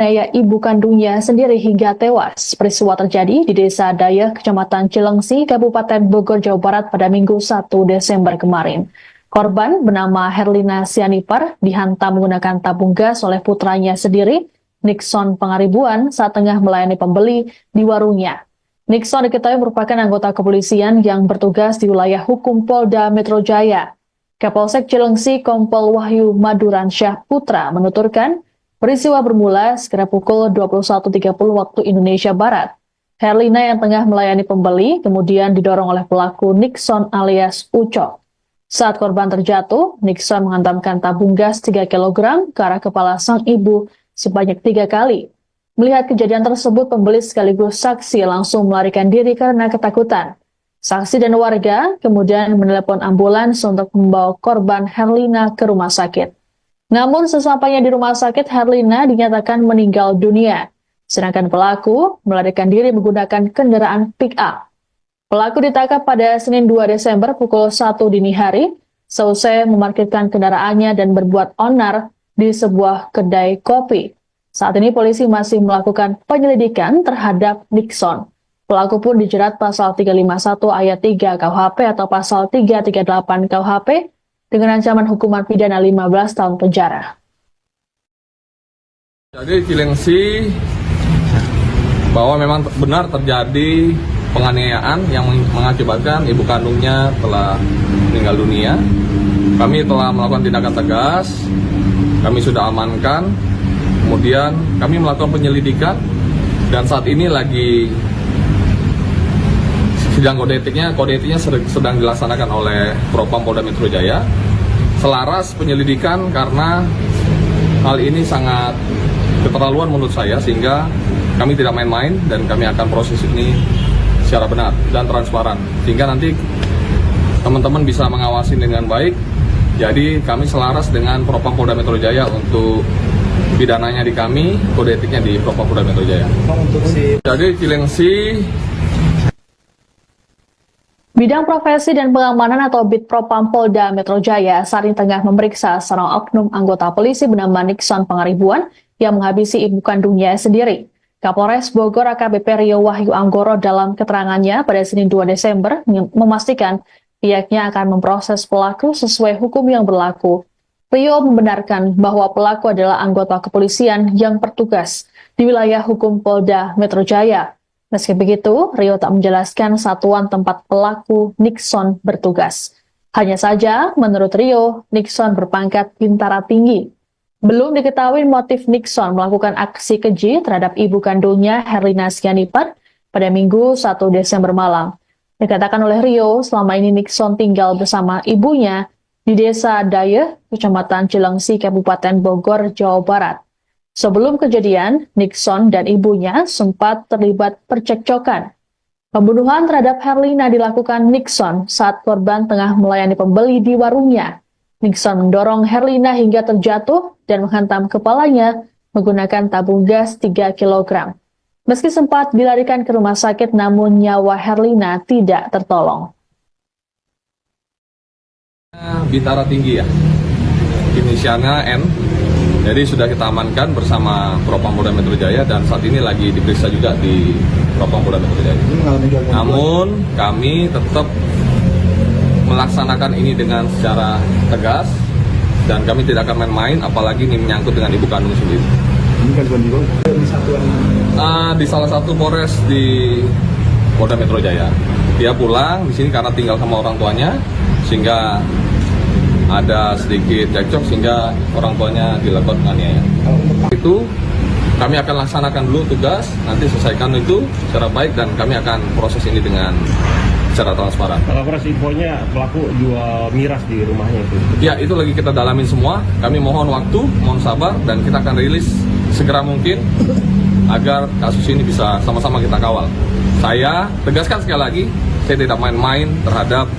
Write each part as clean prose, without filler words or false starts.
menganiaya ibu kandungnya sendiri hingga tewas. Peristiwa terjadi di Desa Dayeh, Kecamatan Cilengsi, Kabupaten Bogor, Jawa Barat pada Minggu 1 Desember kemarin. Korban bernama Herlina Sianipar dihantam menggunakan tabung gas oleh putranya sendiri, Nixon Pangaribuan, saat tengah melayani pembeli di warungnya. Nixon diketahui merupakan anggota kepolisian yang bertugas di wilayah hukum Polda Metro Jaya. Kapolsek Cilengsi Kompol Wahyu Maduransyah Putra menuturkan, peristiwa bermula sekitar pukul 21.30 waktu Indonesia Barat. Herlina yang tengah melayani pembeli kemudian didorong oleh pelaku Nixon alias Ucok. Saat korban terjatuh, Nixon menghantamkan tabung gas 3 kg ke arah kepala sang ibu sebanyak 3 kali. Melihat kejadian tersebut, pembeli sekaligus saksi langsung melarikan diri karena ketakutan. Saksi dan warga kemudian menelepon ambulans untuk membawa korban Herlina ke rumah sakit. Namun sesampainya di rumah sakit, Herlina dinyatakan meninggal dunia, sedangkan pelaku melarikan diri menggunakan kendaraan pick-up. Pelaku ditangkap pada Senin 2 Desember pukul 1 dini hari, seusai memarkirkan kendaraannya dan berbuat onar di sebuah kedai kopi. Saat ini polisi masih melakukan penyelidikan terhadap Nixon. Pelaku pun dijerat pasal 351 ayat 3 KUHP atau pasal 338 KUHP dengan ancaman hukuman pidana 15 tahun penjara. Jadi Cilengsi bahwa memang benar terjadi penganiayaan yang mengakibatkan ibu kandungnya telah meninggal dunia. Kami telah melakukan tindakan tegas, kami sudah amankan, kemudian kami melakukan penyelidikan dan saat ini lagi sidang kode etiknya sedang dilaksanakan oleh Propam Polda Metro Jaya. Selaras penyelidikan karena hal ini sangat keterlaluan menurut saya, sehingga kami tidak main-main dan kami akan proses ini secara benar dan transparan, sehingga nanti teman-teman bisa mengawasi dengan baik. Jadi kami selaras dengan Propam Polda Metro Jaya untuk pidananya di kami, kode etiknya di Propam Polda Metro Jaya. Jadi Cilengsi. Bidang Profesi dan Pengamanan atau Bitpropam Polda Metro Jaya saat ini tengah memeriksa seorang oknum anggota polisi bernama Nixon Pangaribuan yang menghabisi ibu kandungnya sendiri. Kapolres Bogor AKBP Rio Wahyu Anggoro dalam keterangannya pada Senin 2 Desember memastikan pihaknya akan memproses pelaku sesuai hukum yang berlaku. Rio membenarkan bahwa pelaku adalah anggota kepolisian yang bertugas di wilayah hukum Polda Metro Jaya. Meski begitu, Rio tak menjelaskan satuan tempat pelaku Nixon bertugas. Hanya saja, menurut Rio, Nixon berpangkat bintara tinggi. Belum diketahui motif Nixon melakukan aksi keji terhadap ibu kandungnya Herlina Sianipar pada Minggu 1 Desember malam. Dikatakan oleh Rio, selama ini Nixon tinggal bersama ibunya di Desa Dayeh, Kecamatan Cilengsi, Kabupaten Bogor, Jawa Barat. Sebelum kejadian, Nixon dan ibunya sempat terlibat percekcokan. Pembunuhan terhadap Herlina dilakukan Nixon saat korban tengah melayani pembeli di warungnya. Nixon mendorong Herlina hingga terjatuh dan menghantam kepalanya menggunakan tabung gas 3 kg. Meski sempat dilarikan ke rumah sakit, namun nyawa Herlina tidak tertolong. Bintara tinggi ya, inisialnya N. Jadi sudah kita amankan bersama Propam Polda Metro Jaya dan saat ini lagi diperiksa juga di Propam Polda Metro Jaya. Namun kami tetap melaksanakan ini dengan secara tegas dan kami tidak akan main-main, apalagi ini menyangkut dengan ibu kandung sendiri. Di salah satu Polres di Polda Metro Jaya. Dia pulang di sini karena tinggal sama orang tuanya, sehingga ada sedikit cekcok sehingga orang tuanya dilakukan penganiayaan. Itu kami akan laksanakan dulu tugas, nanti selesaikan itu secara baik dan kami akan proses ini dengan secara transparan. Kalau proses infonya pelaku jual miras di rumahnya itu? Ya, itu lagi kita dalamin semua. Kami mohon waktu, mohon sabar dan kita akan rilis segera mungkin agar kasus ini bisa sama-sama kita kawal. Saya tegaskan sekali lagi, saya tidak main-main terhadap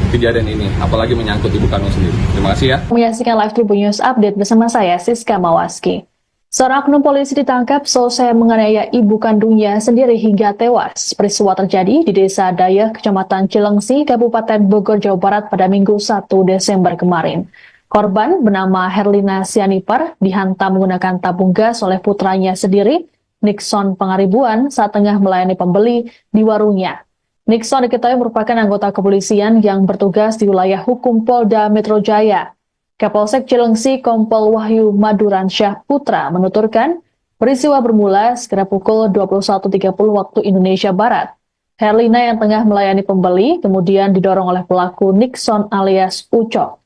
kejadian ini, apalagi menyangkut ibu kandung sendiri. Terima kasih ya. Menyaksikan Live Tribun News Update bersama saya, Siska Mawaski. Seorang oknum polisi ditangkap selesai menganiaya ibu kandungnya sendiri hingga tewas. Peristiwa terjadi di Desa Dayeh, Kecamatan Cilengsi, Kabupaten Bogor, Jawa Barat pada Minggu 1 Desember kemarin. Korban bernama Herlina Sianipar dihantam menggunakan tabung gas oleh putranya sendiri, Nixon Pangaribuan, saat tengah melayani pembeli di warungnya. Nixon diketahui merupakan anggota kepolisian yang bertugas di wilayah hukum Polda Metro Jaya. Kapolsek Cilengsi Kompol Wahyu Maduransyah Putra menuturkan, peristiwa bermula sekitar pukul 21.30 waktu Indonesia Barat. Herlina yang tengah melayani pembeli kemudian didorong oleh pelaku Nixon alias Ucok.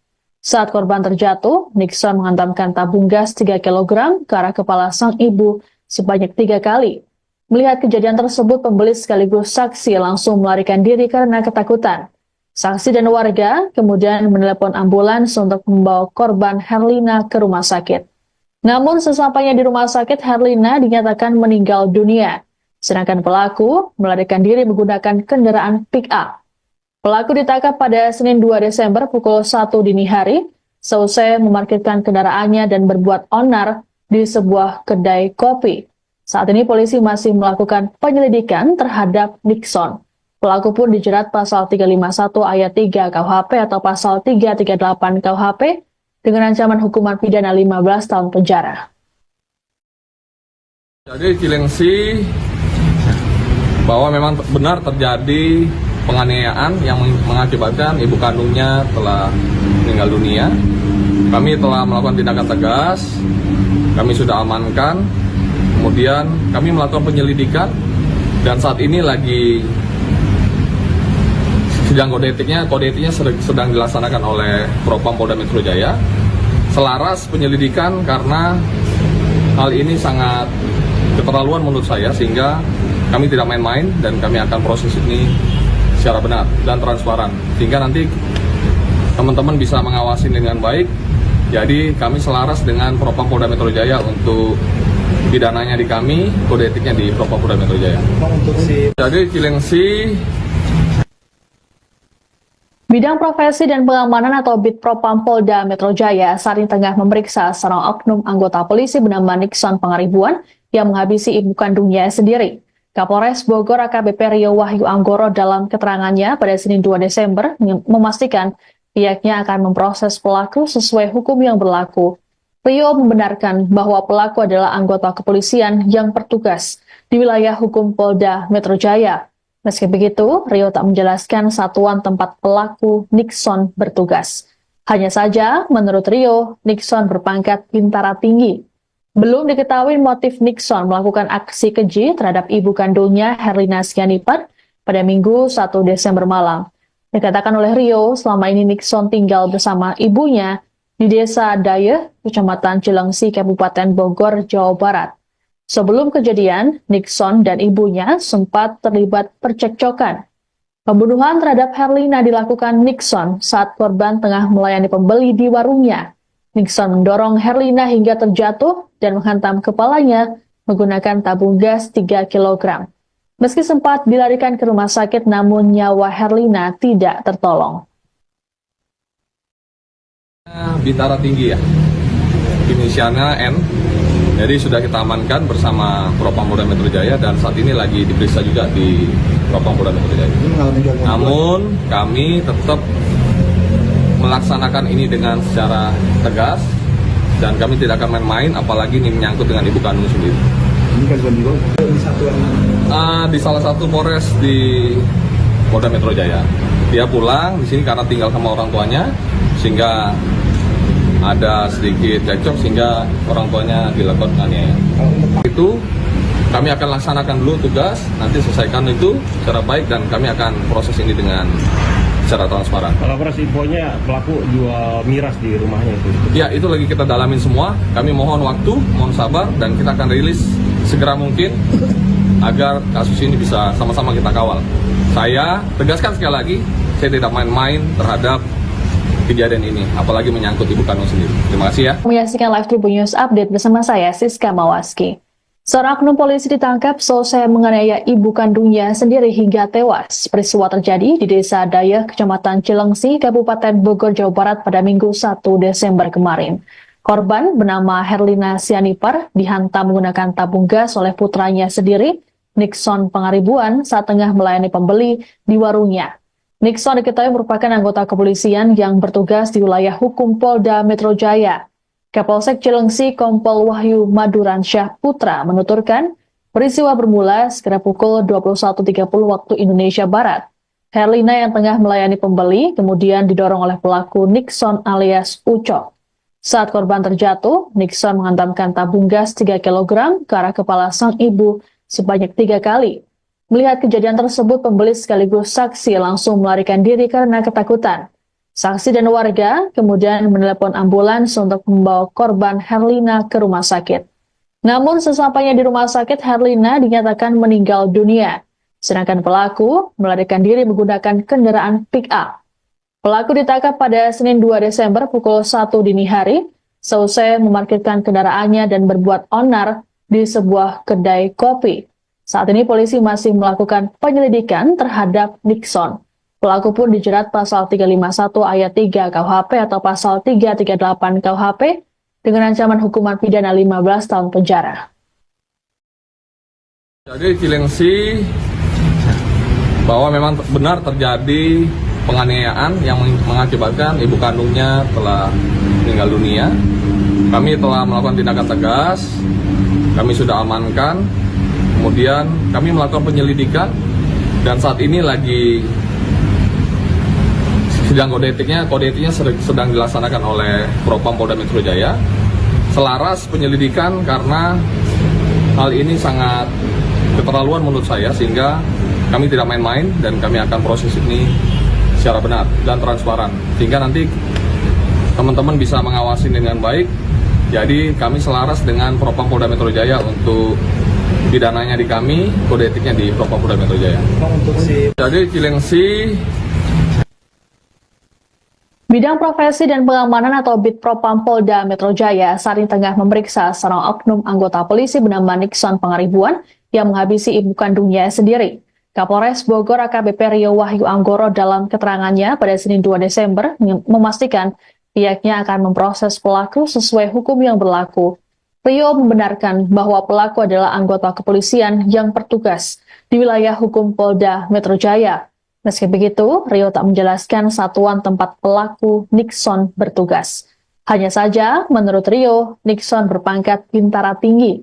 Saat korban terjatuh, Nixon menghantamkan tabung gas 3 kg ke arah kepala sang ibu sebanyak 3 kali. Melihat kejadian tersebut, pembeli sekaligus saksi langsung melarikan diri karena ketakutan. Saksi dan warga kemudian menelepon ambulans untuk membawa korban Herlina ke rumah sakit. Namun sesampainya di rumah sakit, Herlina dinyatakan meninggal dunia. Sedangkan pelaku melarikan diri menggunakan kendaraan pick-up. Pelaku ditangkap pada Senin 2 Desember pukul 1 dini hari, seusai memarkirkan kendaraannya dan berbuat onar di sebuah kedai kopi. Saat ini polisi masih melakukan penyelidikan terhadap Nixon. Pelaku pun dijerat pasal 351 ayat 3 KUHP atau pasal 338 KUHP dengan ancaman hukuman pidana 15 tahun penjara. Jadi Cilengsi bahwa memang benar terjadi penganiayaan yang mengakibatkan ibu kandungnya telah meninggal dunia. Kami telah melakukan tindakan tegas, kami sudah amankan, kemudian kami melakukan penyelidikan, dan saat ini lagi sidang kode etiknya sedang dilaksanakan oleh Propam Polda Metro Jaya. Selaras penyelidikan karena hal ini sangat keterlaluan menurut saya, sehingga kami tidak main-main dan kami akan proses ini secara benar dan transparan, sehingga nanti teman-teman bisa mengawasi dengan baik. Jadi kami selaras dengan Propam Polda Metro Jaya untuk pidananya di kami, kode etiknya di Propam Polda Metro Jaya. Jadi Cilengsi. Bidang Profesi dan Pengamanan atau Bid Propam Polda Metro Jaya saat ini tengah memeriksa seorang oknum anggota polisi bernama Nixon Pangaribuan yang menghabisi ibu kandungnya sendiri. Kapolres Bogor AKBP Rio Wahyu Anggoro dalam keterangannya pada Senin 2 Desember memastikan pihaknya akan memproses pelaku sesuai hukum yang berlaku. Rio membenarkan bahwa pelaku adalah anggota kepolisian yang bertugas di wilayah hukum Polda Metro Jaya. Meski begitu, Rio tak menjelaskan satuan tempat pelaku Nixon bertugas. Hanya saja, menurut Rio, Nixon berpangkat bintara tinggi. Belum diketahui motif Nixon melakukan aksi keji terhadap ibu kandungnya Herlina Sianipar pada Minggu 1 Desember malam. Dikatakan oleh Rio, selama ini Nixon tinggal bersama ibunya di Desa Dayeh, Kecamatan Cilengsi, Kabupaten Bogor, Jawa Barat. Sebelum kejadian, Nixon dan ibunya sempat terlibat percekcokan. Pembunuhan terhadap Herlina dilakukan Nixon saat korban tengah melayani pembeli di warungnya. Nixon mendorong Herlina hingga terjatuh dan menghantam kepalanya menggunakan tabung gas 3 kg. Meski sempat dilarikan ke rumah sakit, namun nyawa Herlina tidak tertolong. Bintara tinggi ya, inisialnya N. Jadi sudah kita amankan bersama Propam Polda Metro Jaya dan saat ini lagi diperiksa juga di Propam Polda Metro Jaya. Namun kami tetap melaksanakan ini dengan secara tegas dan kami tidak akan main-main, apalagi ini menyangkut dengan ibu kandung sendiri. Ini kan juga Di salah satu Polres di Polda Metro Jaya. Dia pulang di sini karena tinggal sama orang tuanya, sehingga ada sedikit cekcok sehingga orang tuanya dilakukan penganiayaan. Itu kami akan laksanakan dulu tugas, nanti selesaikan itu secara baik dan kami akan proses ini dengan secara transparan. Kalau proses infonya pelaku jual miras di rumahnya itu. Ya, itu lagi kita dalamin semua. Kami mohon waktu, mohon sabar, dan kita akan rilis segera mungkin agar kasus ini bisa sama-sama kita kawal. Saya tegaskan sekali lagi, saya tidak main-main terhadap kejadian ini, apalagi menyangkut ibu kandung sendiri. Terima kasih ya. Menyaksikan Live Tribun News Update bersama saya, Siska Mawaski. Seorang oknum polisi ditangkap selesai menganiaya ibu kandungnya sendiri hingga tewas. Peristiwa terjadi di Desa Dayeh, Kecamatan Cilengsi, Kabupaten Bogor, Jawa Barat pada Minggu 1 Desember kemarin. Korban bernama Herlina Sianipar dihantam menggunakan tabung gas oleh putranya sendiri, Nixon Pangaribuan, saat tengah melayani pembeli di warungnya. Nixon diketahui merupakan anggota kepolisian yang bertugas di wilayah hukum Polda Metro Jaya. Kapolsek Cilengsi Kompol Wahyu Maduransyah Putra menuturkan, peristiwa bermula sekitar pukul 21.30 waktu Indonesia Barat. Herlina yang tengah melayani pembeli kemudian didorong oleh pelaku Nixon alias Ucok. Saat korban terjatuh, Nixon menghantamkan tabung gas 3 kg ke arah kepala sang ibu sebanyak 3 kali. Melihat kejadian tersebut, pembeli sekaligus saksi langsung melarikan diri karena ketakutan. Saksi dan warga kemudian menelepon ambulans untuk membawa korban Herlina ke rumah sakit. Namun sesampainya di rumah sakit, Herlina dinyatakan meninggal dunia. Sedangkan pelaku melarikan diri menggunakan kendaraan pick-up. Pelaku ditangkap pada Senin 2 Desember pukul 1 dini hari, seusai memarkirkan kendaraannya dan berbuat onar di sebuah kedai kopi. Saat ini polisi masih melakukan penyelidikan terhadap Nixon. Pelaku pun dijerat pasal 351 ayat 3 KUHP atau pasal 338 KUHP dengan ancaman hukuman pidana 15 tahun penjara. Jadi Cilengsi bahwa memang benar terjadi penganiayaan yang mengakibatkan ibu kandungnya telah meninggal dunia. Kami telah melakukan tindakan tegas, kami sudah amankan. Kemudian kami melakukan penyelidikan dan saat ini lagi sidang kode etiknya sedang dilaksanakan oleh Propam Polda Metro Jaya. Selaras penyelidikan karena hal ini sangat keterlaluan menurut saya sehingga kami tidak main-main dan kami akan proses ini secara benar dan transparan sehingga nanti teman-teman bisa mengawasi dengan baik. Jadi kami selaras dengan Propam Polda Metro Jaya untuk pidananya di kami, kode etiknya di Propam Polda Metro Jaya. Jadi Cilengsi. Bidang Profesi dan Pengamanan atau Bid Propam Polda Metro Jaya saat ini tengah memeriksa seorang oknum anggota polisi bernama Nixon Pangaribuan yang menghabisi ibu kandungnya sendiri. Kapolres Bogor AKBP Rio Wahyu Anggoro dalam keterangannya pada Senin 2 Desember memastikan pihaknya akan memproses pelaku sesuai hukum yang berlaku. Rio membenarkan bahwa pelaku adalah anggota kepolisian yang bertugas di wilayah hukum Polda Metro Jaya. Meski begitu, Rio tak menjelaskan satuan tempat pelaku Nixon bertugas. Hanya saja, menurut Rio, Nixon berpangkat bintara tinggi.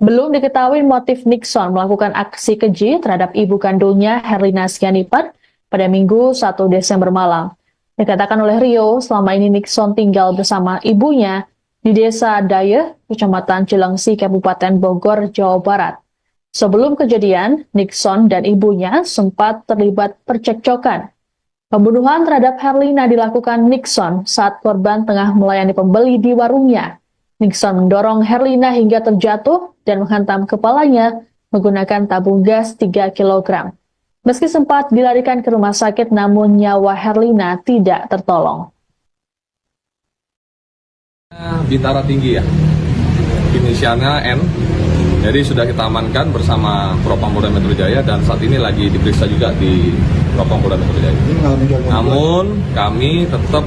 Belum diketahui motif Nixon melakukan aksi keji terhadap ibu kandungnya Herlina Sianipar pada Minggu 1 Desember malam. Dikatakan oleh Rio, selama ini Nixon tinggal bersama ibunya di Desa Dayeh, Kecamatan Cilengsi, Kabupaten Bogor, Jawa Barat. Sebelum kejadian, Nixon dan ibunya sempat terlibat percekcokan. Pembunuhan terhadap Herlina dilakukan Nixon saat korban tengah melayani pembeli di warungnya. Nixon mendorong Herlina hingga terjatuh dan menghantam kepalanya menggunakan tabung gas 3 kg. Meski sempat dilarikan ke rumah sakit, namun nyawa Herlina tidak tertolong. Bintara tinggi ya, inisialnya N. Jadi sudah kita amankan bersama Propam Polda Metro Jaya dan saat ini lagi diperiksa juga di Propam Polda Metro Jaya. Namun kami tetap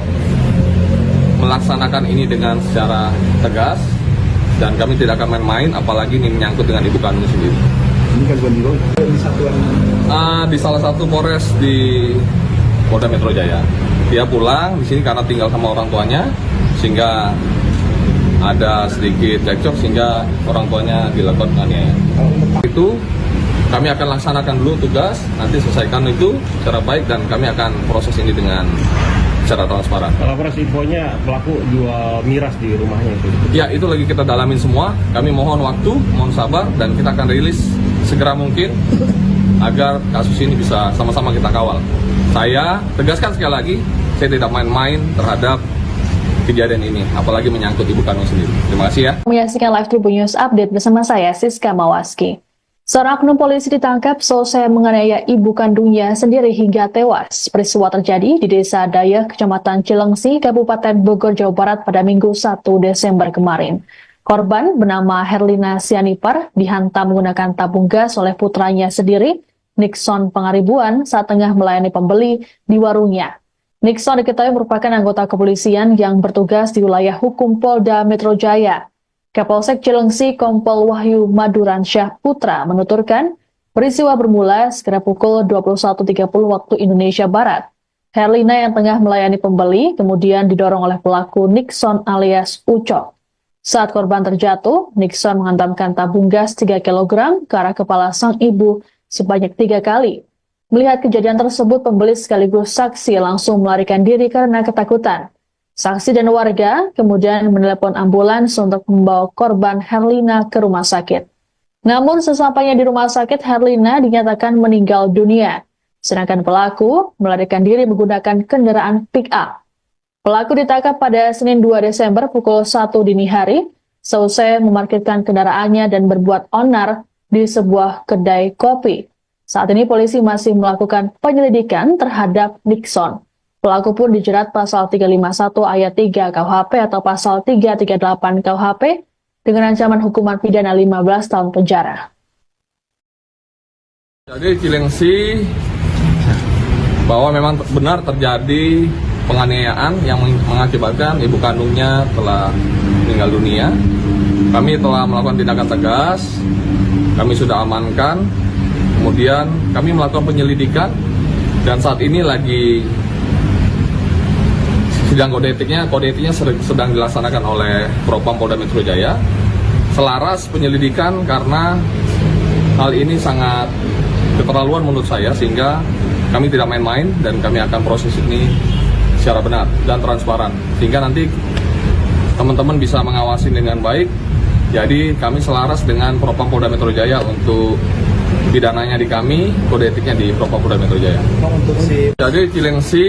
melaksanakan ini dengan secara tegas dan kami tidak akan main-main, apalagi ini menyangkut dengan ibu kandung sendiri. Ini kan di satuan di salah satu Polres di Polda Metro Jaya. Dia pulang di sini karena tinggal sama orang tuanya sehingga ada sedikit cekcok sehingga orang tuanya dilakukan penganiayaan. Itu kami akan laksanakan dulu tugas, nanti selesaikan itu secara baik dan kami akan proses ini dengan secara transparan. Kalau proses infonya pelaku jual miras di rumahnya itu. Ya, itu lagi kita dalamin semua. Kami mohon waktu, mohon sabar dan kita akan rilis segera mungkin agar kasus ini bisa sama-sama kita kawal. Saya tegaskan sekali lagi, saya tidak main-main terhadap kejadian ini, apalagi menyangkut ibu kandung sendiri. Terima kasih ya. Menyaksikan Live Tribun News Update bersama saya, Siska Mawaski. Seorang oknum polisi ditangkap selesai menganiaya ibu kandungnya sendiri hingga tewas. Peristiwa terjadi di Desa Dayeh, Kecamatan Cilengsi, Kabupaten Bogor, Jawa Barat pada Minggu 1 Desember kemarin. Korban bernama Herlina Sianipar dihantam menggunakan tabung gas oleh putranya sendiri, Nixon Pangaribuan, saat tengah melayani pembeli di warungnya. Nixon diketahui merupakan anggota kepolisian yang bertugas di wilayah hukum Polda Metro Jaya. Kapolsek Cilengsi Kompol Wahyu Maduransyah Putra menuturkan, peristiwa bermula sekitar pukul 21.30 waktu Indonesia Barat. Herlina yang tengah melayani pembeli kemudian didorong oleh pelaku Nixon alias Ucok. Saat korban terjatuh, Nixon menghantamkan tabung gas 3 kg ke arah kepala sang ibu sebanyak 3 kali. Melihat kejadian tersebut, pembeli sekaligus saksi langsung melarikan diri karena ketakutan. Saksi dan warga kemudian menelepon ambulans untuk membawa korban Herlina ke rumah sakit. Namun sesampainya di rumah sakit, Herlina dinyatakan meninggal dunia. Sedangkan pelaku melarikan diri menggunakan kendaraan pick-up. Pelaku ditangkap pada Senin 2 Desember pukul 1 dini hari, seusai memarkirkan kendaraannya dan berbuat onar di sebuah kedai kopi. Saat ini polisi masih melakukan penyelidikan terhadap Nixon. Pelaku pun dijerat pasal 351 ayat 3 KUHP atau pasal 338 KUHP dengan ancaman hukuman pidana 15 tahun penjara. Jadi Cilengsi bahwa memang benar terjadi penganiayaan yang mengakibatkan ibu kandungnya telah meninggal dunia. Kami telah melakukan tindakan tegas, kami sudah amankan, kemudian kami melakukan penyelidikan dan saat ini lagi sidang kode etiknya sedang dilaksanakan oleh Propam Polda Metro Jaya. Selaras penyelidikan karena hal ini sangat keterlaluan menurut saya, sehingga kami tidak main-main dan kami akan proses ini secara benar dan transparan, sehingga nanti teman-teman bisa mengawasi dengan baik. Jadi kami selaras dengan Propam Polda Metro Jaya untuk pidananya di kami, kode etiknya di Propam Polda Metro Jaya. Jadi Cilengsi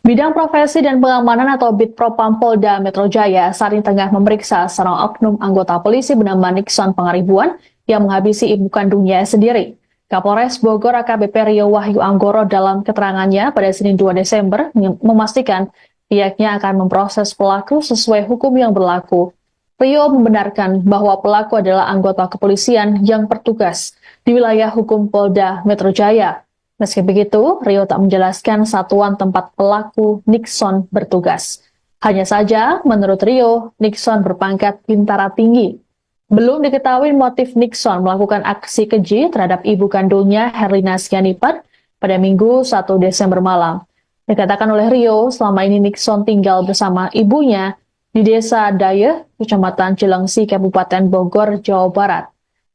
Bidang Profesi dan Pengamanan atau Bid Propam Polda Metro Jaya saat ini tengah memeriksa seorang oknum anggota polisi bernama Nixon Pangaribuan yang menghabisi ibu kandungnya sendiri. Kapolres Bogor AKBP Rio Wahyu Anggoro dalam keterangannya pada Senin 2 Desember memastikan pihaknya akan memproses pelaku sesuai hukum yang berlaku. Rio membenarkan bahwa pelaku adalah anggota kepolisian yang bertugas di wilayah hukum Polda Metro Jaya. Meski begitu, Rio tak menjelaskan satuan tempat pelaku Nixon bertugas. Hanya saja, menurut Rio, Nixon berpangkat bintara tinggi. Belum diketahui motif Nixon melakukan aksi keji terhadap ibu kandungnya Herlina Sianipar pada Minggu 1 Desember malam. Dikatakan oleh Rio, selama ini Nixon tinggal bersama ibunya di Desa Dayeh, Kecamatan Cilengsi, Kabupaten Bogor, Jawa Barat.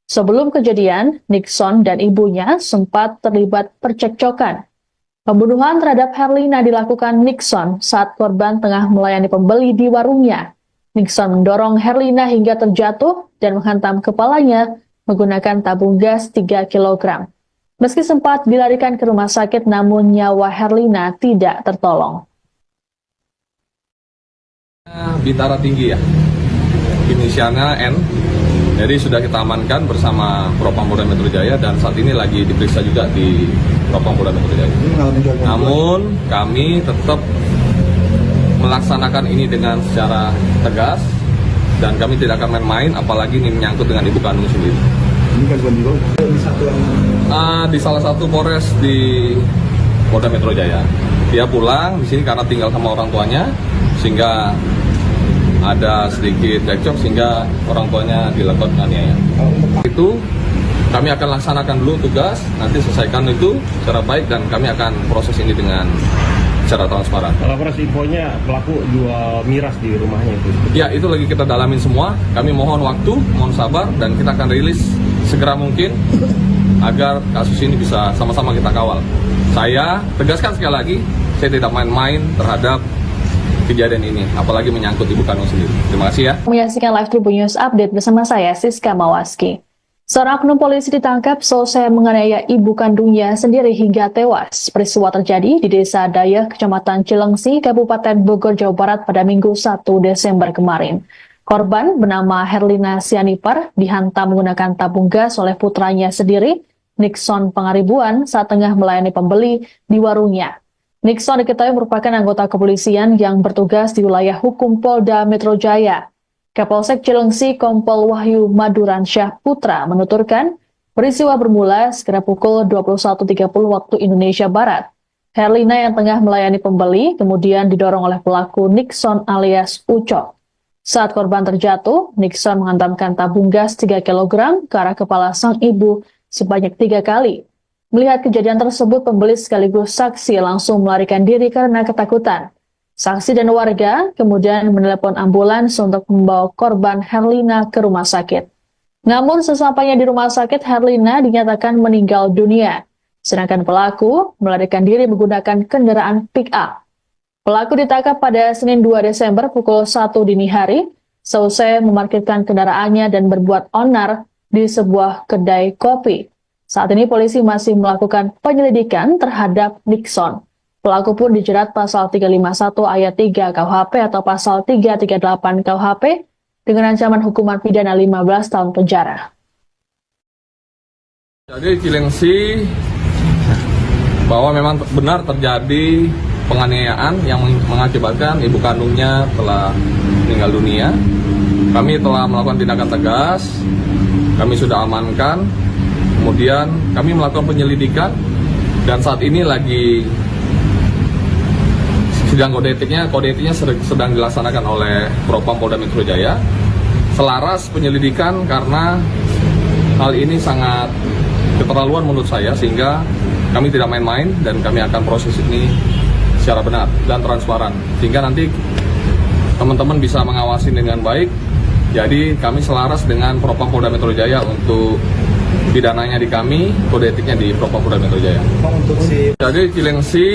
Sebelum kejadian, Nixon dan ibunya sempat terlibat percekcokan. Pembunuhan terhadap Herlina dilakukan Nixon saat korban tengah melayani pembeli di warungnya. Nixon mendorong Herlina hingga terjatuh dan menghantam kepalanya menggunakan tabung gas 3 kg. Meski sempat dilarikan ke rumah sakit, namun nyawa Herlina tidak tertolong. Bintara tinggi ya, inisialnya N. Jadi sudah kita amankan bersama Propam Polda Metro Jaya dan saat ini lagi diperiksa juga di Propam Polda Metro Jaya. Namun kami tetap melaksanakan ini dengan secara tegas dan kami tidak akan main-main, apalagi ini menyangkut dengan ibu kandung sendiri. Ini kan di satuan Di salah satu Polres di Polda Metro Jaya. Dia pulang di sini karena tinggal sama orang tuanya, sehingga ada sedikit cekcok sehingga orang tuanya dilakukan penganiayaan. Itu kami akan laksanakan dulu tugas, nanti selesaikan itu secara baik dan kami akan proses ini dengan secara transparan. Kalau proses infonya pelaku jual miras di rumahnya itu. Ya, itu lagi kita dalamin semua. Kami mohon waktu, mohon sabar, dan kita akan rilis segera mungkin agar kasus ini bisa sama-sama kita kawal. Saya tegaskan sekali lagi, saya tidak main-main terhadap kejadian ini, apalagi menyangkut ibu kandung sendiri. Terima kasih ya. Menyaksikan Live Tribun News Update bersama saya, Siska Mawaski. Seorang oknum polisi ditangkap selesai menganiaya ibu kandungnya sendiri hingga tewas. Peristiwa terjadi di Desa Dayeh, Kecamatan Cilengsi, Kabupaten Bogor, Jawa Barat pada Minggu 1 Desember kemarin. Korban bernama Herlina Sianipar dihantam menggunakan tabung gas oleh putranya sendiri, Nixon Pangaribuan, saat tengah melayani pembeli di warungnya. Nixon diketahui merupakan anggota kepolisian yang bertugas di wilayah hukum Polda Metro Jaya. Kapolsek Cilengsi Kompol Wahyu Maduransyah Putra menuturkan, peristiwa bermula sekitar pukul 21.30 waktu Indonesia Barat. Herlina yang tengah melayani pembeli kemudian didorong oleh pelaku Nixon alias Ucok. Saat korban terjatuh, Nixon menghantamkan tabung gas 3 kg ke arah kepala sang ibu sebanyak 3 kali. Melihat kejadian tersebut, pembeli sekaligus saksi langsung melarikan diri karena ketakutan. Saksi dan warga kemudian menelepon ambulans untuk membawa korban Herlina ke rumah sakit. Namun sesampainya di rumah sakit, Herlina dinyatakan meninggal dunia, sedangkan pelaku melarikan diri menggunakan kendaraan pick-up. Pelaku ditangkap pada Senin 2 Desember pukul 1 dini hari, seusai memarkirkan kendaraannya dan berbuat onar di sebuah kedai kopi. Saat ini polisi masih melakukan penyelidikan terhadap Nixon. Pelaku pun dijerat pasal 351 ayat 3 KUHP atau pasal 338 KUHP dengan ancaman hukuman pidana 15 tahun penjara. Jadi Cilengsi bahwa memang benar terjadi penganiayaan yang mengakibatkan ibu kandungnya telah meninggal dunia. Kami telah melakukan tindakan tegas, kami sudah amankan, kemudian kami melakukan penyelidikan dan saat ini lagi sidang kode etiknya sedang dilaksanakan oleh Propam Polda Metro Jaya. Selaras penyelidikan karena hal ini sangat keterlaluan menurut saya, sehingga kami tidak main-main dan kami akan proses ini secara benar dan transparan, sehingga nanti teman-teman bisa mengawasi dengan baik. Jadi kami selaras dengan Propam Polda Metro Jaya untuk pidananya di kami, kode etiknya di Propam Polda Metro Jaya. Jadi Cilengsi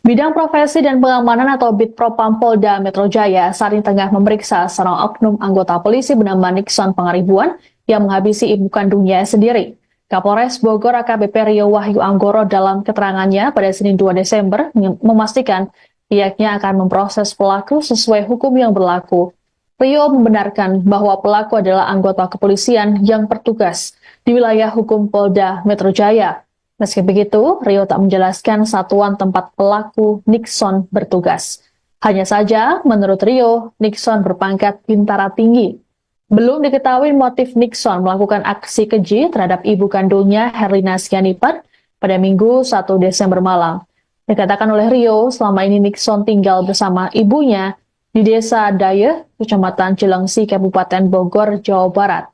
Bidang Profesi dan Pengamanan atau Bid Propam Polda Metro Jaya saat ini tengah memeriksa seorang oknum anggota polisi bernama Nixon Pangaribuan yang menghabisi ibu kandungnya sendiri. Kapolres Bogor AKBP Rio Wahyu Anggoro dalam keterangannya pada Senin 2 Desember memastikan pihaknya akan memproses pelaku sesuai hukum yang berlaku. Rio membenarkan bahwa pelaku adalah anggota kepolisian yang bertugas di wilayah hukum Polda Metro Jaya. Meski begitu, Rio tak menjelaskan satuan tempat pelaku Nixon bertugas. Hanya saja, menurut Rio, Nixon berpangkat bintara tinggi. Belum diketahui motif Nixon melakukan aksi keji terhadap ibu kandungnya Herlina Sianipar pada Minggu 1 Desember malam. Dikatakan oleh Rio, selama ini Nixon tinggal bersama ibunya di Desa Dayeh, Kecamatan Cilengsi, Kabupaten Bogor, Jawa Barat.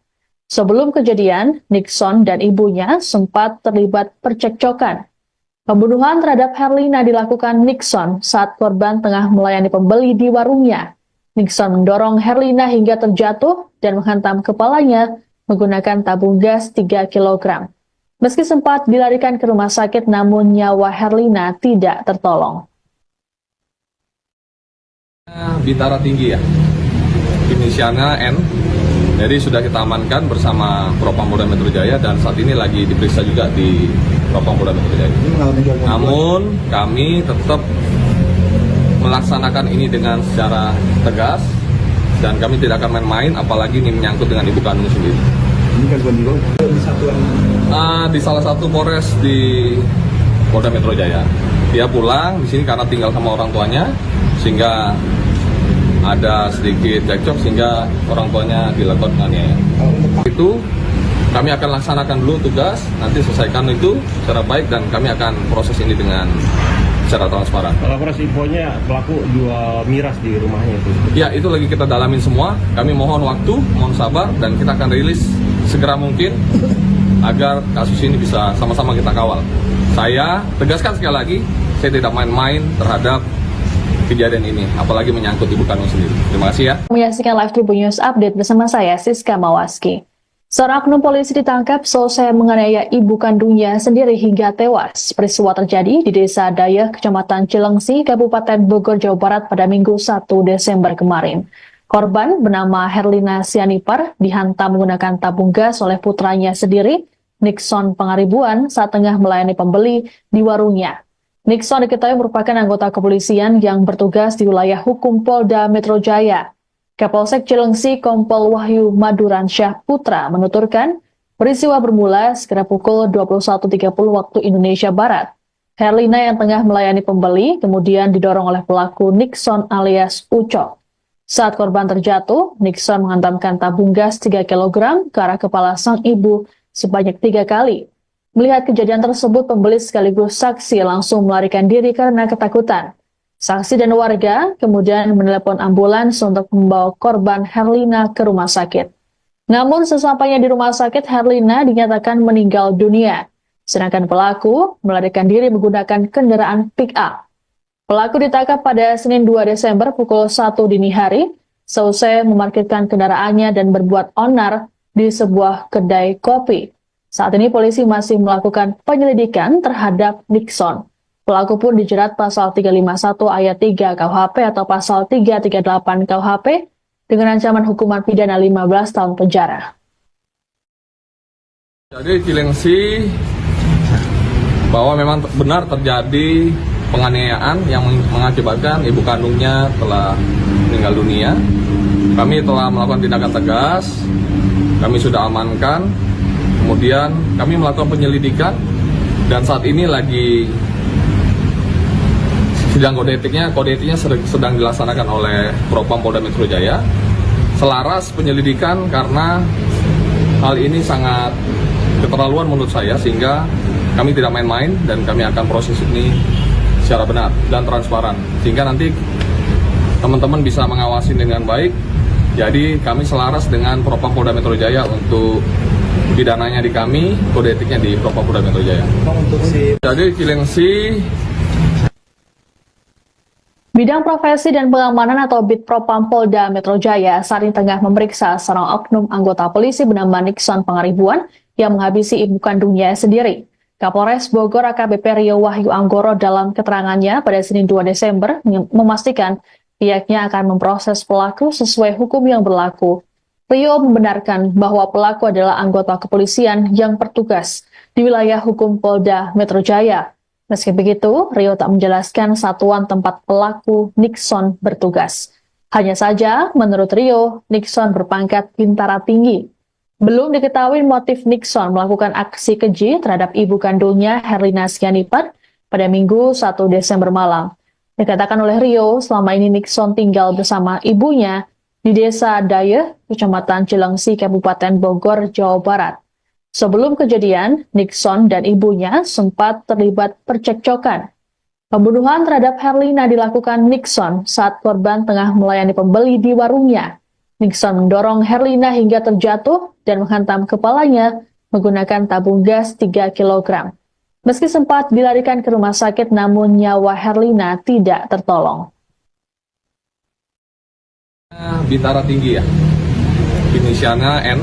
Sebelum kejadian, Nixon dan ibunya sempat terlibat percekcokan. Pembunuhan terhadap Herlina dilakukan Nixon saat korban tengah melayani pembeli di warungnya. Nixon mendorong Herlina hingga terjatuh dan menghantam kepalanya menggunakan tabung gas 3 kg. Meski sempat dilarikan ke rumah sakit, namun nyawa Herlina tidak tertolong. Bintara tinggi ya, inisialnya N. Jadi sudah kita amankan bersama Propam Polda Metro Jaya dan saat ini lagi diperiksa juga di Propam Polda Metro Jaya. Namun kami tetap melaksanakan ini dengan secara tegas dan kami tidak akan main-main, apalagi ini menyangkut dengan ibu kandung sendiri. Ini kan di satuan Di salah satu Polres di Polda Metro Jaya. Dia pulang di sini karena tinggal sama orang tuanya, sehingga ada sedikit cekcok sehingga orang tuanya dilakukan penganiayaan. Itu kami akan laksanakan dulu tugas, nanti selesaikan itu secara baik dan kami akan proses ini dengan secara transparan. Kalau proses infonya pelaku jual miras di rumahnya itu. Ya, itu lagi kita dalamin semua. Kami mohon waktu, mohon sabar dan kita akan rilis segera mungkin agar kasus ini bisa sama-sama kita kawal. Saya tegaskan sekali lagi, saya tidak main-main terhadap kejadian ini, apalagi menyangkut ibu kandung sendiri. Terima kasih ya. Menyaksikan Live Tribun News Update bersama saya, Siska Mawaski. Seorang oknum polisi ditangkap selesai menganiaya ibu kandungnya sendiri hingga tewas. Peristiwa terjadi di Desa Dayeh, Kecamatan Cilengsi, Kabupaten Bogor, Jawa Barat pada Minggu 1 Desember kemarin. Korban bernama Herlina Sianipar dihantam menggunakan tabung gas oleh putranya sendiri, Nixon Pangaribuan, saat tengah melayani pembeli di warungnya. Nixon diketahui merupakan anggota kepolisian yang bertugas di wilayah hukum Polda Metro Jaya. Kapolsek Cilengsi Kompol Wahyu Maduransyah Putra menuturkan peristiwa bermula sekitar pukul 21.30 waktu Indonesia Barat. Herlina yang tengah melayani pembeli kemudian didorong oleh pelaku Nixon alias Ucok. Saat korban terjatuh, Nixon menghantamkan tabung gas 3 kg ke arah kepala sang ibu sebanyak 3 kali. Melihat kejadian tersebut, pembeli sekaligus saksi langsung melarikan diri karena ketakutan. Saksi dan warga kemudian menelepon ambulans untuk membawa korban Herlina ke rumah sakit. Namun sesampainya di rumah sakit, Herlina dinyatakan meninggal dunia. Sedangkan pelaku melarikan diri menggunakan kendaraan pick-up. Pelaku ditangkap pada Senin 2 Desember pukul 1 dini hari, seusai memarkirkan kendaraannya dan berbuat onar di sebuah kedai kopi. Saat ini polisi masih melakukan penyelidikan terhadap Nixon. Pelaku pun dijerat pasal 351 ayat 3 KUHP atau pasal 338 KUHP dengan ancaman hukuman pidana 15 tahun penjara. Jadi Cilengsi bahwa memang benar terjadi penganiayaan yang mengakibatkan ibu kandungnya telah meninggal dunia. Kami telah melakukan tindakan tegas, kami sudah amankan, kemudian kami melakukan penyelidikan dan saat ini lagi sidang kode etiknya sedang dilaksanakan oleh Propam Polda Metro Jaya. Selaras penyelidikan karena hal ini sangat keterlaluan menurut saya, sehingga kami tidak main-main dan kami akan proses ini secara benar dan transparan, sehingga nanti teman-teman bisa mengawasi dengan baik. Jadi kami selaras dengan Propam Polda Metro Jaya untuk pidananya di kami, kode etiknya di Propam Polda Metro Jaya. Jadi Cilengsi Bidang Profesi dan Pengamanan atau Bid Propam Polda Metro Jaya saat ini tengah memeriksa seorang oknum anggota polisi bernama Nixon Pangaribuan yang menghabisi ibu kandungnya sendiri. Kapolres Bogor AKBP Rio Wahyu Anggoro dalam keterangannya pada Senin 2 Desember memastikan pihaknya akan memproses pelaku sesuai hukum yang berlaku. Rio membenarkan bahwa pelaku adalah anggota kepolisian yang bertugas di wilayah hukum Polda Metro Jaya. Meski begitu, Rio tak menjelaskan satuan tempat pelaku Nixon bertugas. Hanya saja, menurut Rio, Nixon berpangkat bintara tinggi. Belum diketahui motif Nixon melakukan aksi keji terhadap ibu kandungnya Herlina Sianipar pada Minggu 1 Desember malam. Dikatakan oleh Rio, selama ini Nixon tinggal bersama ibunya di Desa Dayeh, Kecamatan Cilengsi, Kabupaten Bogor, Jawa Barat. Sebelum kejadian, Nixon dan ibunya sempat terlibat percekcokan. Pembunuhan terhadap Herlina dilakukan Nixon saat korban tengah melayani pembeli di warungnya. Nixon mendorong Herlina hingga terjatuh dan menghantam kepalanya menggunakan tabung gas 3 kg. Meski sempat dilarikan ke rumah sakit, namun nyawa Herlina tidak tertolong. Bintara tinggi ya, inisialnya N.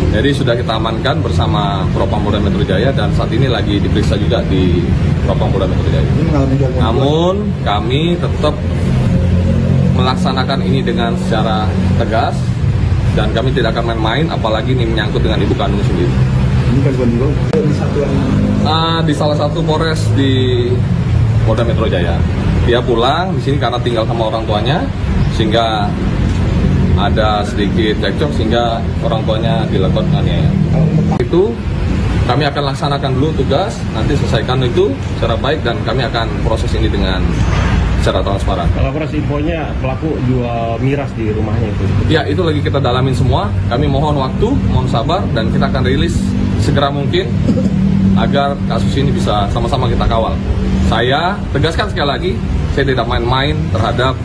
Jadi sudah kita amankan bersama Propam Polda Metro Jaya dan saat ini lagi diperiksa juga di Propam Polda Metro Jaya. Namun kami tetap melaksanakan ini dengan secara tegas dan kami tidak akan main-main, apalagi ini menyangkut dengan ibu kandung sendiri. Ini kan juga di satuan Di salah satu Polres di Polda Metro Jaya. Dia pulang di sini karena tinggal sama orang tuanya, sehingga ada sedikit cekcok sehingga orang tuanya dilakukan penganiayaan. Itu kami akan laksanakan dulu tugas, nanti selesaikan itu secara baik dan kami akan proses ini dengan secara transparan. Kalau proses infonya pelaku jual miras di rumahnya itu. Ya, itu lagi kita dalamin semua. Kami mohon waktu, mohon sabar dan kita akan rilis segera mungkin agar kasus ini bisa sama-sama kita kawal. Saya tegaskan sekali lagi, saya tidak main-main terhadap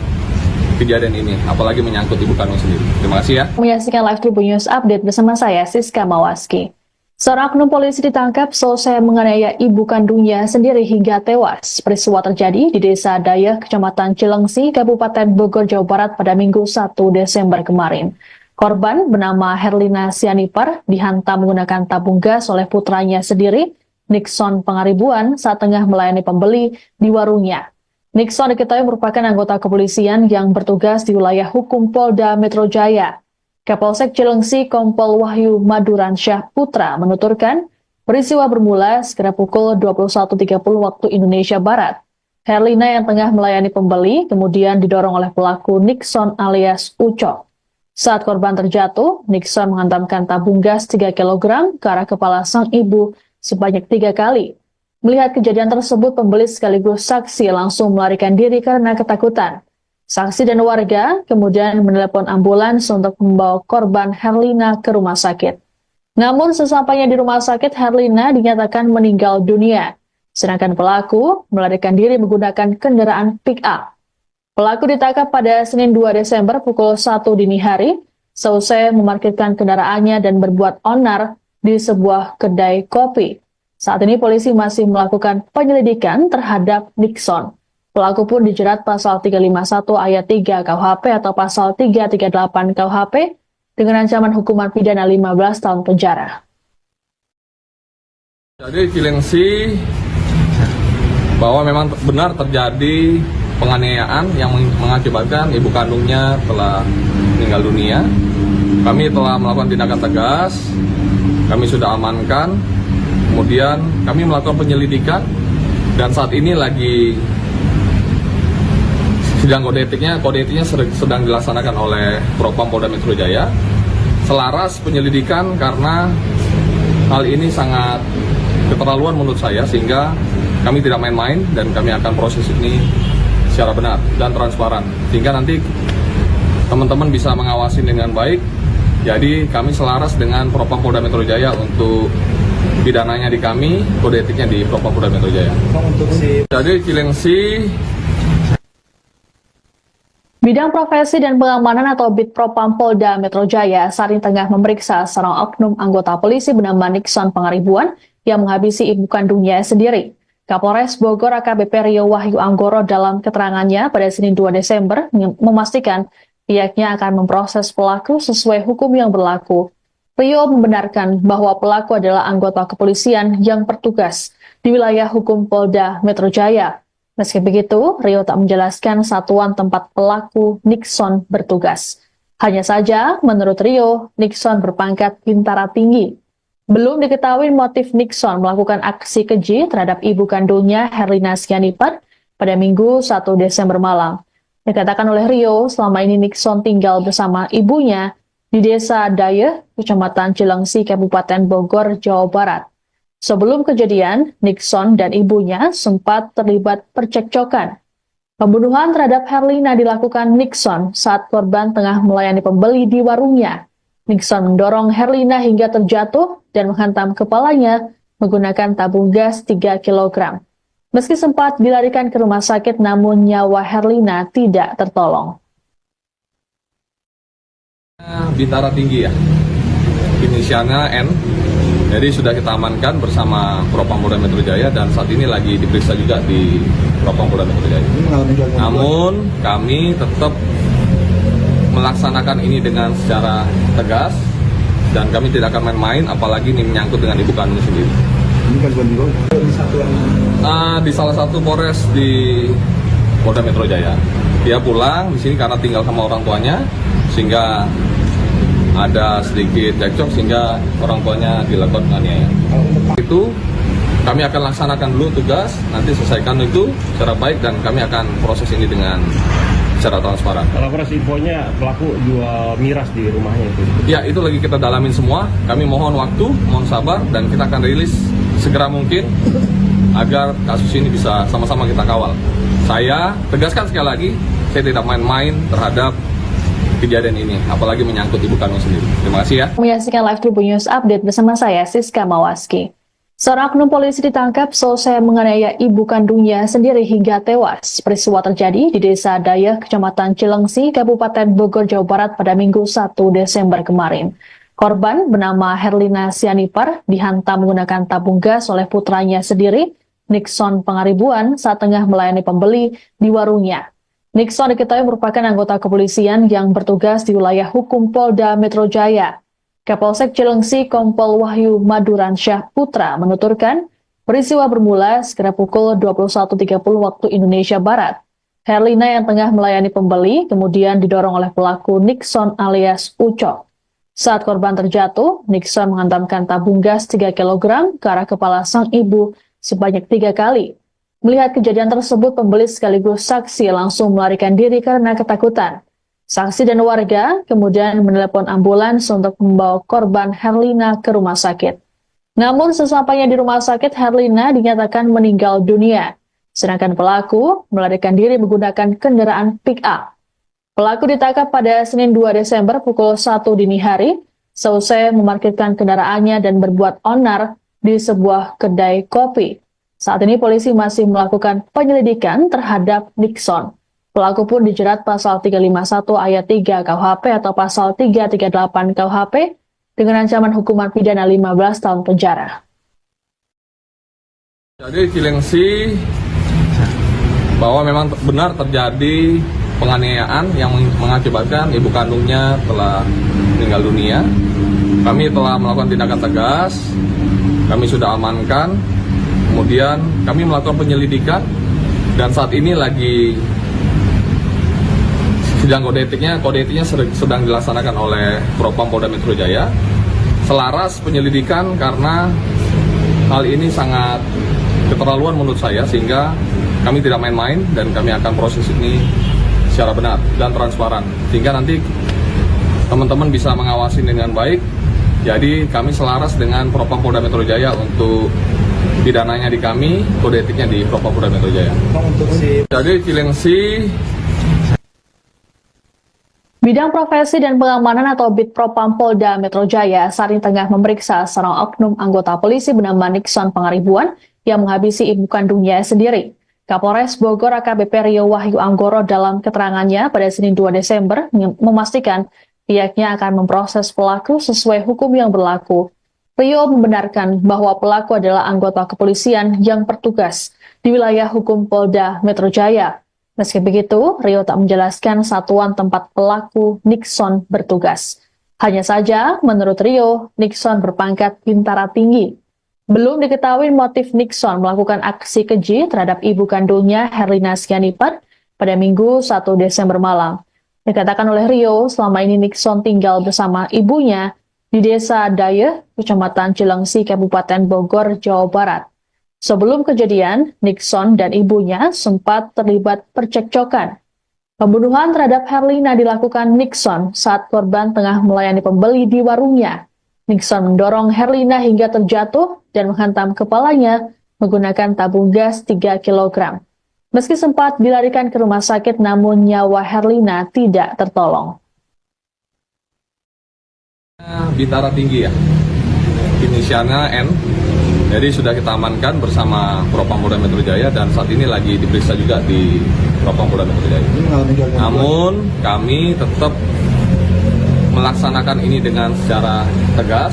kejadian ini, apalagi menyangkut ibu kandung sendiri. Terima kasih ya. Menyaksikan Live Tribun News Update bersama saya, Siska Mawaski. Seorang oknum polisi ditangkap selesai menganiaya ibu kandungnya sendiri hingga tewas. Peristiwa terjadi di Desa Dayeh, Kecamatan Cilengsi, Kabupaten Bogor, Jawa Barat pada Minggu 1 Desember kemarin. Korban bernama Herlina Sianipar dihantam menggunakan tabung gas oleh putranya sendiri, Nixon Pangaribuan, saat tengah melayani pembeli di warungnya. Nixon diketahui merupakan anggota kepolisian yang bertugas di wilayah hukum Polda Metro Jaya. Kapolsek Cilengsi Kompol Wahyu Maduransyah Putra menuturkan, peristiwa bermula sekitar pukul 21.30 waktu Indonesia Barat. Herlina yang tengah melayani pembeli kemudian didorong oleh pelaku Nixon alias Ucok. Saat korban terjatuh, Nixon menghantamkan tabung gas 3 kg ke arah kepala sang ibu sebanyak 3 kali. Melihat kejadian tersebut, pembeli sekaligus saksi langsung melarikan diri karena ketakutan. Saksi dan warga kemudian menelepon ambulans untuk membawa korban Herlina ke rumah sakit. Namun sesampainya di rumah sakit, Herlina dinyatakan meninggal dunia. Sedangkan pelaku melarikan diri menggunakan kendaraan pick-up. Pelaku ditangkap pada Senin 2 Desember pukul 1 dini hari, seusai memarkirkan kendaraannya dan berbuat onar di sebuah kedai kopi. Saat ini polisi masih melakukan penyelidikan terhadap Nixon. Pelaku pun dijerat pasal 351 ayat 3 KUHP atau pasal 338 KUHP dengan ancaman hukuman pidana 15 tahun penjara. Jadi Cilengsi bahwa memang benar terjadi penganiayaan yang mengakibatkan ibu kandungnya telah meninggal dunia. Kami telah melakukan tindakan tegas, kami sudah amankan, kemudian kami melakukan penyelidikan dan saat ini lagi sidang kode etiknya sedang dilaksanakan oleh Propam Polda Metro Jaya. Selaras penyelidikan karena hal ini sangat keterlaluan menurut saya, sehingga kami tidak main-main dan kami akan proses ini secara benar dan transparan, sehingga nanti teman-teman bisa mengawasi dengan baik. Jadi kami selaras dengan Propam Polda Metro Jaya untuk pidananya di kami, kode etiknya di Propam Polda Metro Jaya. Jadi Cilengsi Bidang Profesi dan Pengamanan atau Bid Propam Polda Metro Jaya saat ini tengah memeriksa seorang oknum anggota polisi bernama Nixon Pangaribuan yang menghabisi ibu kandungnya sendiri. Kapolres Bogor AKBP Rio Wahyu Anggoro dalam keterangannya pada Senin 2 Desember memastikan pihaknya akan memproses pelaku sesuai hukum yang berlaku. Rio membenarkan bahwa pelaku adalah anggota kepolisian yang bertugas di wilayah hukum Polda Metro Jaya. Meski begitu, Rio tak menjelaskan satuan tempat pelaku Nixon bertugas. Hanya saja, menurut Rio, Nixon berpangkat bintara tinggi. Belum diketahui motif Nixon melakukan aksi keji terhadap ibu kandungnya Herlina Sianipar pada Minggu 1 Desember malam. Dikatakan oleh Rio, selama ini Nixon tinggal bersama ibunya di Desa Dayeh, Kecamatan Cilengsi, Kabupaten Bogor, Jawa Barat. Sebelum kejadian, Nixon dan ibunya sempat terlibat percekcokan. Pembunuhan terhadap Herlina dilakukan Nixon saat korban tengah melayani pembeli di warungnya. Nixon mendorong Herlina hingga terjatuh dan menghantam kepalanya menggunakan tabung gas 3 kg. Meski sempat dilarikan ke rumah sakit, namun nyawa Herlina tidak tertolong. Bintara tinggi ya, inisialnya N. Jadi sudah kita amankan bersama Propam Polda Metro Jaya dan saat ini lagi diperiksa juga di Propam Polda Metro Jaya. Namun kami tetap melaksanakan ini dengan secara tegas dan kami tidak akan main-main, apalagi ini menyangkut dengan ibu kandung sendiri. Ini gangguan jiwa di satuan Di salah satu Polres di Polda Metro Jaya. Dia pulang di sini karena tinggal sama orang tuanya, sehingga ada sedikit cekcok sehingga orang tuanya dilakukan penganiayaan. Itu kami akan laksanakan dulu tugas, nanti selesaikan itu secara baik dan kami akan proses ini dengan secara transparan. Kalau proses infonya pelaku jual miras di rumahnya itu. Ya, itu lagi kita dalamin semua. Kami mohon waktu, mohon sabar dan kita akan rilis segera mungkin agar kasus ini bisa sama-sama kita kawal. Saya tegaskan sekali lagi, saya tidak main-main terhadap kejadian ini, apalagi menyangkut ibu kandung sendiri. Terima kasih ya. Menyaksikan Live Tribun News Update bersama saya, Siska Mawaski. Seorang oknum polisi ditangkap selesai menganiaya ibu kandungnya sendiri hingga tewas. Peristiwa terjadi di Desa Dayeh, Kecamatan Cilengsi, Kabupaten Bogor, Jawa Barat pada Minggu 1 Desember kemarin. Korban bernama Herlina Sianipar dihantam menggunakan tabung gas oleh putranya sendiri, Nixon Pangaribuan, saat tengah melayani pembeli di warungnya. Nixon diketahui merupakan anggota kepolisian yang bertugas di wilayah hukum Polda Metro Jaya. Kapolsek Cilengsi Kompol Wahyu Maduransyah Putra menuturkan, peristiwa bermula sekitar pukul 21.30 waktu Indonesia Barat. Herlina yang tengah melayani pembeli kemudian didorong oleh pelaku Nixon alias Ucok. Saat korban terjatuh, Nixon menghantamkan tabung gas 3 kg ke arah kepala sang ibu sebanyak 3 kali. Melihat kejadian tersebut, pembeli sekaligus saksi langsung melarikan diri karena ketakutan. Saksi dan warga kemudian menelepon ambulans untuk membawa korban Herlina ke rumah sakit. Namun sesampainya di rumah sakit, Herlina dinyatakan meninggal dunia. Sedangkan pelaku melarikan diri menggunakan kendaraan pick-up. Pelaku ditangkap pada Senin 2 Desember pukul 1 dini hari, seusai memarkirkan kendaraannya dan berbuat onar di sebuah kedai kopi. Saat ini polisi masih melakukan penyelidikan terhadap Nixon. Pelaku pun dijerat pasal 351 ayat 3 KUHP atau pasal 338 KUHP dengan ancaman hukuman pidana 15 tahun penjara. Jadi Cilengsi bahwa memang benar terjadi penganiayaan yang mengakibatkan ibu kandungnya telah meninggal dunia. Kami telah melakukan tindakan tegas, kami sudah amankan, kemudian kami melakukan penyelidikan dan saat ini lagi sidang kode etiknya sedang dilaksanakan oleh Propam Polda Metro Jaya. Selaras penyelidikan karena hal ini sangat keterlaluan menurut saya, sehingga kami tidak main-main dan kami akan proses ini secara benar dan transparan, sehingga nanti teman-teman bisa mengawasi dengan baik. Jadi kami selaras dengan Propam Polda Metro Jaya untuk pidananya di kami, kode etiknya di Propam Polda Metro Jaya. Jadi Cilengsi Bidang Profesi dan Pengamanan atau Bid Propam Polda Metro Jaya saat ini tengah memeriksa seorang oknum anggota polisi bernama Nixon Pangaribuan yang menghabisi ibu kandungnya sendiri. Kapolres Bogor AKBP Rio Wahyu Anggoro dalam keterangannya pada Senin 2 Desember memastikan pihaknya akan memproses pelaku sesuai hukum yang berlaku. Rio membenarkan bahwa pelaku adalah anggota kepolisian yang bertugas di wilayah hukum Polda Metro Jaya. Meski begitu, Rio tak menjelaskan satuan tempat pelaku Nixon bertugas. Hanya saja, menurut Rio, Nixon berpangkat bintara tinggi. Belum diketahui motif Nixon melakukan aksi keji terhadap ibu kandungnya Herlina Sianipar pada Minggu 1 Desember malam. Dikatakan oleh Rio, selama ini Nixon tinggal bersama ibunya di Desa Dayeh, Kecamatan Cilengsi, Kabupaten Bogor, Jawa Barat. Sebelum kejadian, Nixon dan ibunya sempat terlibat percekcokan. Pembunuhan terhadap Herlina dilakukan Nixon saat korban tengah melayani pembeli di warungnya. Nixon mendorong Herlina hingga terjatuh dan menghantam kepalanya menggunakan tabung gas 3 kg. Meski sempat dilarikan ke rumah sakit, namun nyawa Herlina tidak tertolong. Bintara tinggi ya, inisialnya N. Jadi sudah kita amankan bersama Propam Polda Metro Jaya dan saat ini lagi diperiksa juga di Propam Polda Metro Jaya. Namun kami tetap melaksanakan ini dengan secara tegas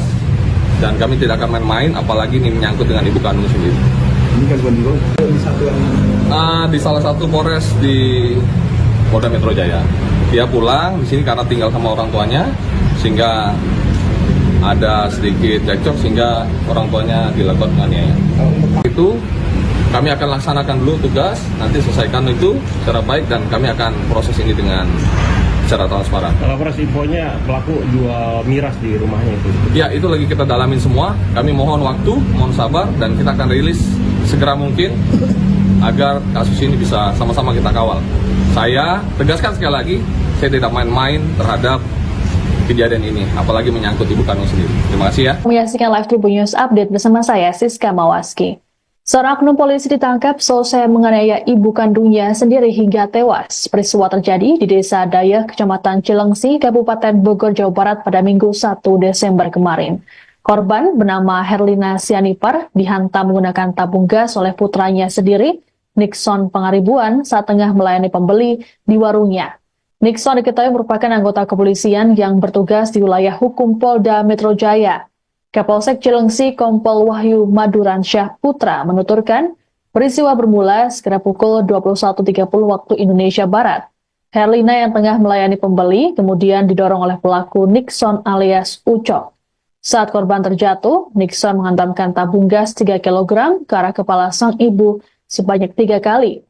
dan kami tidak akan main-main, apalagi ini menyangkut dengan ibu kandung sendiri. Ini gangguan jiwa di satuan Di salah satu Polres di Polda Metro Jaya. Dia pulang di sini karena tinggal sama orang tuanya, sehingga ada sedikit cekcok sehingga orang tuanya dilakukan penganiayaan. Itu kami akan laksanakan dulu tugas, nanti selesaikan itu secara baik dan kami akan proses ini dengan secara transparan. Kalau proses infonya pelaku jual miras di rumahnya itu. Ya, itu lagi kita dalamin semua. Kami mohon waktu, mohon sabar dan kita akan rilis segera mungkin agar kasus ini bisa sama-sama kita kawal. Saya tegaskan sekali lagi, saya tidak main-main terhadap kejadian ini, apalagi menyangkut ibu kandung sendiri. Terima kasih ya. Menyaksikan Live Tribun News Update bersama saya, Siska Mawaski. Seorang oknum polisi ditangkap selesai menganiaya ibu kandungnya sendiri hingga tewas. Peristiwa terjadi di Desa Dayeh, Kecamatan Cilengsi, Kabupaten Bogor, Jawa Barat pada Minggu 1 Desember kemarin. Korban bernama Herlina Sianipar dihantam menggunakan tabung gas oleh putranya sendiri, Nixon Pangaribuan, saat tengah melayani pembeli di warungnya. Nixon diketahui merupakan anggota kepolisian yang bertugas di wilayah hukum Polda Metro Jaya. Kapolsek Cilengsi Kompol Wahyu Maduransyah Putra menuturkan, peristiwa bermula sekitar pukul 21.30 waktu Indonesia Barat. Herlina yang tengah melayani pembeli kemudian didorong oleh pelaku Nixon alias Ucok. Saat korban terjatuh, Nixon menghantamkan tabung gas 3 kg ke arah kepala sang ibu sebanyak 3 kali.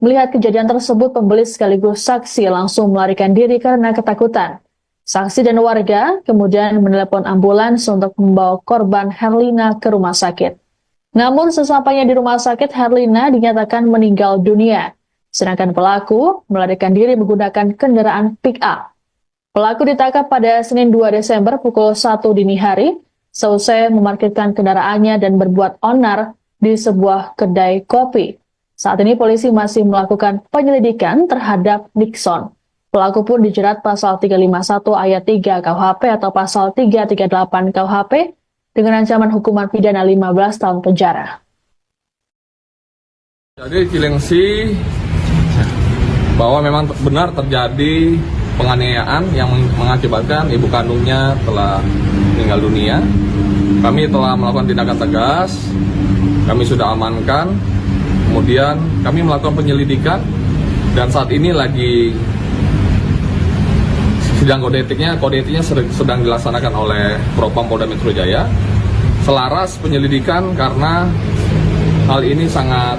Melihat kejadian tersebut, pembeli sekaligus saksi langsung melarikan diri karena ketakutan. Saksi dan warga kemudian menelepon ambulans untuk membawa korban Herlina ke rumah sakit. Namun sesampainya di rumah sakit, Herlina dinyatakan meninggal dunia. Sedangkan pelaku melarikan diri menggunakan kendaraan pick-up. Pelaku ditangkap pada Senin 2 Desember pukul 1 dini hari, seusai memarkirkan kendaraannya dan berbuat onar di sebuah kedai kopi. Saat ini polisi masih melakukan penyelidikan terhadap Nixon. Pelaku pun dijerat pasal 351 ayat 3 KUHP atau pasal 338 KUHP dengan ancaman hukuman pidana 15 tahun penjara. Jadi Cilengsi bahwa memang benar terjadi penganiayaan yang mengakibatkan ibu kandungnya telah meninggal dunia. Kami telah melakukan tindakan tegas, kami sudah amankan, kemudian kami melakukan penyelidikan dan saat ini lagi sidang kode etiknya sedang dilaksanakan oleh Propam Polda Metro Jaya. Selaras penyelidikan karena hal ini sangat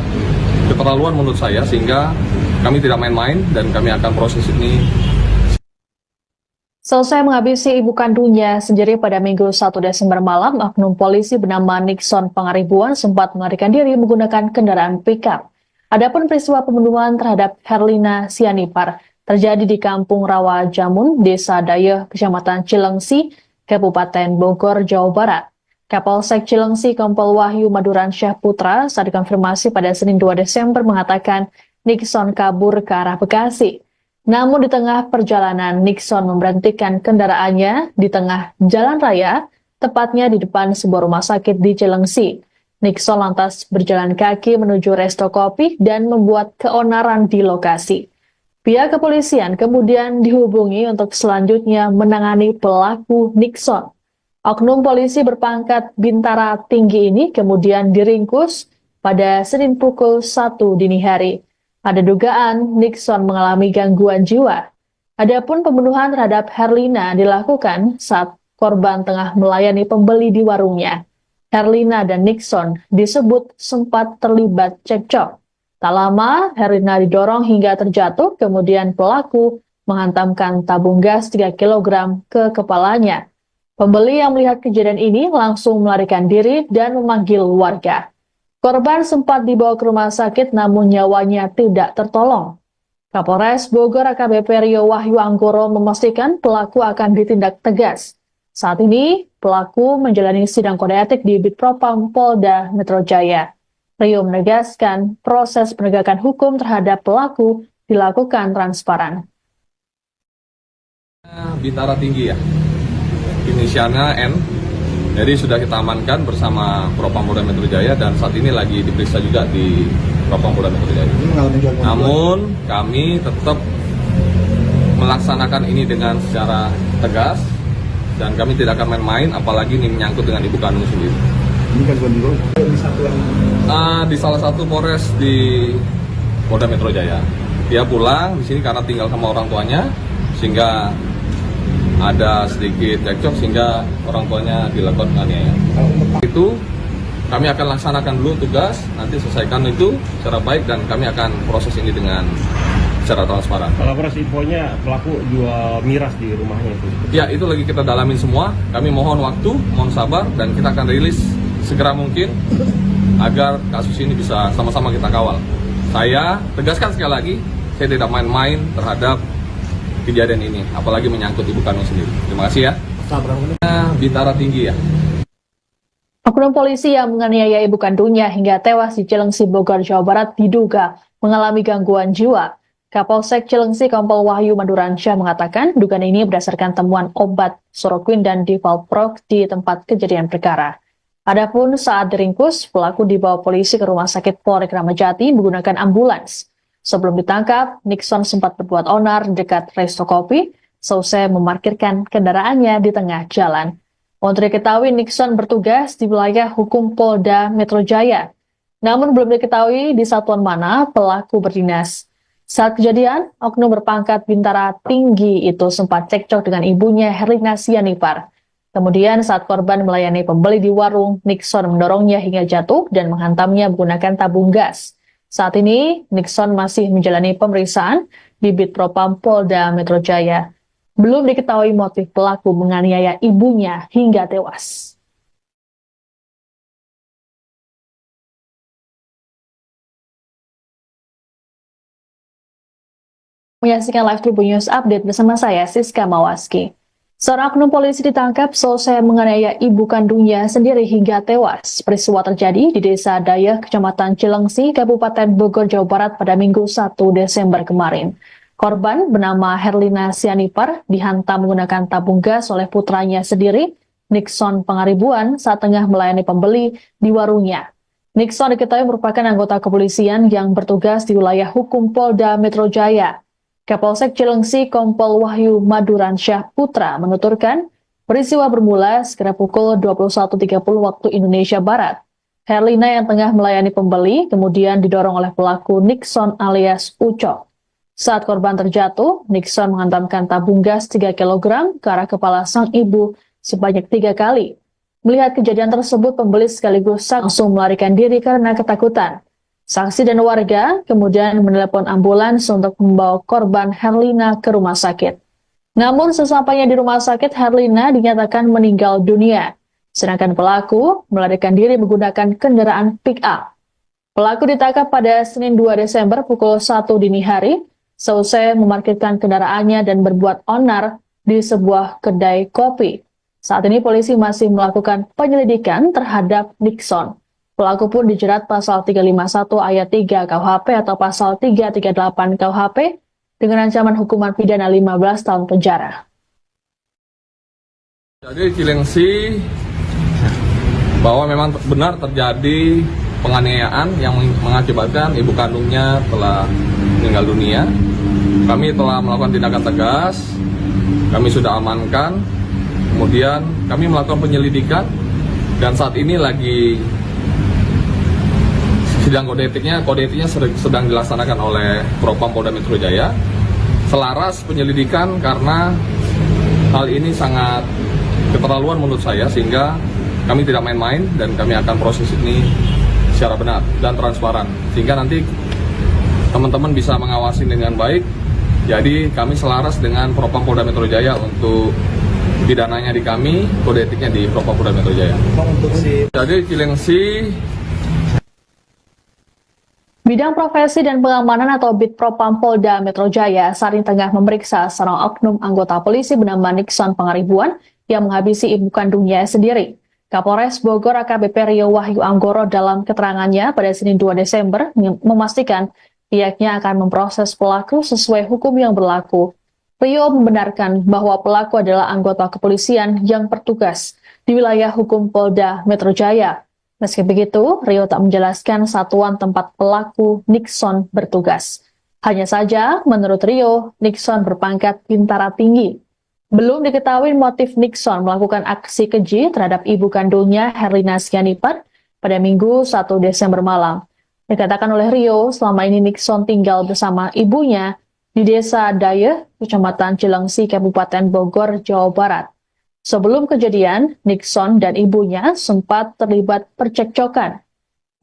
keterlaluan menurut saya, sehingga kami tidak main-main dan kami akan proses ini. Selesai menghabisi ibu kandungnya sendiri pada Minggu 1 Desember malam, oknum polisi bernama Nixon Pangaribuan sempat melarikan diri menggunakan kendaraan pickup. Adapun peristiwa pembunuhan terhadap Herlina Sianipar terjadi di Kampung Rawa Jamun, Desa Dayeh, Kecamatan Cilengsi, Kabupaten Bogor, Jawa Barat. Kapolsek Cilengsi Kompol Wahyu Maduransyah Putra saat dikonfirmasi pada Senin 2 Desember mengatakan Nixon kabur ke arah Bekasi. Namun di tengah perjalanan, Nixon memberhentikan kendaraannya di tengah jalan raya, tepatnya di depan sebuah rumah sakit di Cilengsi. Nixon lantas berjalan kaki menuju resto kopi dan membuat keonaran di lokasi. Pihak kepolisian kemudian dihubungi untuk selanjutnya menangani pelaku Nixon. Oknum polisi berpangkat bintara tinggi ini kemudian diringkus pada Senin pukul 1 dini hari. Ada dugaan Nixon mengalami gangguan jiwa. Adapun pembunuhan terhadap Herlina dilakukan saat korban tengah melayani pembeli di warungnya. Herlina dan Nixon disebut sempat terlibat cekcok. Tak lama, Herlina didorong hingga terjatuh, kemudian pelaku menghantamkan tabung gas 3 kg ke kepalanya. Pembeli yang melihat kejadian ini langsung melarikan diri dan memanggil warga. Korban sempat dibawa ke rumah sakit namun nyawanya tidak tertolong. Kapolres Bogor AKBP Rio Wahyu Anggoro memastikan pelaku akan ditindak tegas. Saat ini, pelaku menjalani sidang kode etik di Bitpropam Polda Metro Jaya. Rio menegaskan proses penegakan hukum terhadap pelaku dilakukan transparan. Bintara tinggi ya, inisialnya N, jadi sudah kita amankan bersama Propam Polda Metro Jaya dan saat ini lagi diperiksa juga di Propam Polda Metro Jaya. Namun kami tetap melaksanakan ini dengan secara tegas dan kami tidak akan main-main, apalagi ini menyangkut dengan ibu kandung sendiri. Ini kan di satuan Di salah satu Polres di Polda Metro Jaya. Dia pulang di sini karena tinggal sama orang tuanya, sehingga ada sedikit cekcok sehingga orang tuanya dilakukan penganiayaan. Itu kami akan laksanakan dulu tugas, nanti selesaikan itu secara baik dan kami akan proses ini dengan secara transparan. Kalau proses infonya pelaku jual miras di rumahnya itu. Ya, itu lagi kita dalamin semua. Kami mohon waktu, mohon sabar dan kita akan rilis segera mungkin agar kasus ini bisa sama-sama kita kawal. Saya tegaskan sekali lagi, saya tidak main-main terhadap kejadian ini, apalagi menyangkut ibu kandung sendiri. Terima kasih ya. Bintara tinggi ya. Oknum polisi yang menganiaya ibu kandungnya hingga tewas di Cilengsi, Bogor, Jawa Barat diduga mengalami gangguan jiwa. Kapolsek Cilengsi Kompol Wahyu Maduransyah mengatakan dugaan ini berdasarkan temuan obat Soroquin dan Divalprox di tempat kejadian perkara. Adapun saat diringkus, pelaku dibawa polisi ke Rumah Sakit Polri Kramat Jati menggunakan ambulans. Sebelum ditangkap, Nixon sempat berbuat onar dekat resto kopi, selesai memarkirkan kendaraannya di tengah jalan. Untuk diketahui, Nixon bertugas di wilayah hukum Polda Metro Jaya. Namun belum diketahui di satuan mana pelaku berdinas. Saat kejadian, oknum berpangkat bintara tinggi itu sempat cekcok dengan ibunya Herlina Sianipar. Kemudian saat korban melayani pembeli di warung, Nixon mendorongnya hingga jatuh dan menghantamnya menggunakan tabung gas. Saat ini, Nixon masih menjalani pemeriksaan di Bitpropam Polda Metro Jaya. Belum diketahui motif pelaku menganiaya ibunya hingga tewas. Menyaksikan live Tribun News Update bersama saya, Siska Mawaski. Seorang oknum polisi ditangkap selesai menganiaya ibu kandungnya sendiri hingga tewas. Peristiwa terjadi di Desa Dayeh, Kecamatan Cilengsi, Kabupaten Bogor, Jawa Barat pada Minggu 1 Desember kemarin. Korban bernama Herlina Sianipar dihantam menggunakan tabung gas oleh putranya sendiri, Nixon Pangaribuan, saat tengah melayani pembeli di warungnya. Nixon diketahui merupakan anggota kepolisian yang bertugas di wilayah hukum Polda Metro Jaya. Kapolsek Cilengsi Kompol Wahyu Maduransyah Putra menuturkan, peristiwa bermula sekitar pukul 21.30 waktu Indonesia Barat. Herlina yang tengah melayani pembeli kemudian didorong oleh pelaku Nixon alias Ucok. Saat korban terjatuh, Nixon menghantamkan tabung gas 3 kg ke arah kepala sang ibu sebanyak 3 kali. Melihat kejadian tersebut, pembeli sekaligus langsung melarikan diri karena ketakutan. Saksi dan warga kemudian menelepon ambulans untuk membawa korban Herlina ke rumah sakit. Namun sesampainya di rumah sakit, Herlina dinyatakan meninggal dunia. Sedangkan pelaku melarikan diri menggunakan kendaraan pick-up. Pelaku ditangkap pada Senin 2 Desember pukul 1 dini hari, seusai memarkirkan kendaraannya dan berbuat onar di sebuah kedai kopi. Saat ini polisi masih melakukan penyelidikan terhadap Nixon. Pelaku pun dijerat pasal 351 ayat 3 KUHP atau pasal 338 KUHP dengan ancaman hukuman pidana 15 tahun penjara. Jadi Cilengsi bahwa memang benar terjadi penganiayaan yang mengakibatkan ibu kandungnya telah meninggal dunia. Kami telah melakukan tindakan tegas, kami sudah amankan, kemudian kami melakukan penyelidikan, dan saat ini lagi sidang kode etiknya sedang dilaksanakan oleh Propam Polda Metro Jaya. Selaras penyelidikan karena hal ini sangat keterlaluan menurut saya, sehingga kami tidak main-main dan kami akan proses ini secara benar dan transparan, sehingga nanti teman-teman bisa mengawasi dengan baik. Jadi kami selaras dengan Propam Polda Metro Jaya untuk pidananya di kami, kode etiknya di Propam Polda Metro Jaya. Jadi Cilengsi. Bidang Profesi dan Pengamanan atau Bid Propam Polda Metro Jaya saat ini tengah memeriksa seorang oknum anggota polisi bernama Nixon Pangaribuan yang menghabisi ibu kandungnya sendiri. Kapolres Bogor AKBP Rio Wahyu Anggoro dalam keterangannya pada Senin 2 Desember memastikan pihaknya akan memproses pelaku sesuai hukum yang berlaku. Rio membenarkan bahwa pelaku adalah anggota kepolisian yang bertugas di wilayah hukum Polda Metro Jaya. Meski begitu, Rio tak menjelaskan satuan tempat pelaku Nixon bertugas. Hanya saja, menurut Rio, Nixon berpangkat bintara tinggi. Belum diketahui motif Nixon melakukan aksi keji terhadap ibu kandungnya Herlina Sianipar pada Minggu 1 Desember malam. Dikatakan oleh Rio, selama ini Nixon tinggal bersama ibunya di Desa Dayeh, Kecamatan Cilengsi, Kabupaten Bogor, Jawa Barat. Sebelum kejadian, Nixon dan ibunya sempat terlibat percekcokan.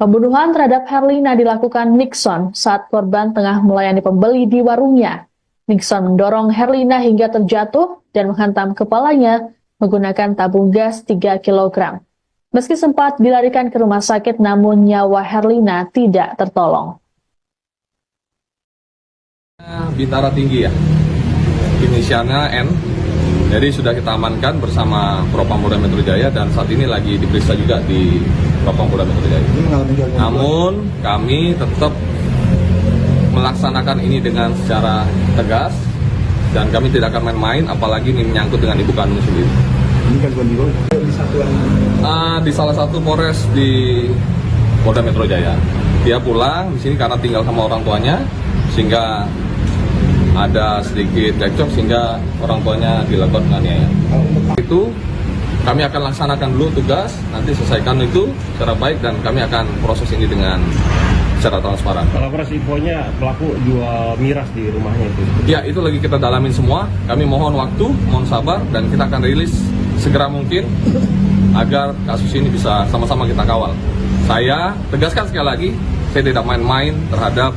Pembunuhan terhadap Herlina dilakukan Nixon saat korban tengah melayani pembeli di warungnya. Nixon mendorong Herlina hingga terjatuh dan menghantam kepalanya menggunakan tabung gas 3 kg. Meski sempat dilarikan ke rumah sakit, namun nyawa Herlina tidak tertolong. Bintara tinggi ya, inisialnya N. Jadi sudah kita amankan bersama Propam Polda Metro Jaya dan saat ini lagi diperiksa juga di Propam Polda Metro Jaya. Namun kami tetap melaksanakan ini dengan secara tegas dan kami tidak akan main-main, apalagi ini menyangkut dengan ibu kandung sendiri. Ini kan di satuan Di salah satu Polres di Polda Metro Jaya. Dia pulang di sini karena tinggal sama orang tuanya, sehingga ada sedikit cekcok sehingga orang tuanya dilakukan penganiayaan. Itu kami akan laksanakan dulu tugas, nanti selesaikan itu secara baik dan kami akan proses ini dengan secara transparan. Kalau proses infonya pelaku jual miras di rumahnya itu. Ya, itu lagi kita dalamin semua. Kami mohon waktu, mohon sabar, dan kita akan rilis segera mungkin agar kasus ini bisa sama-sama kita kawal. Saya tegaskan sekali lagi, saya tidak main-main terhadap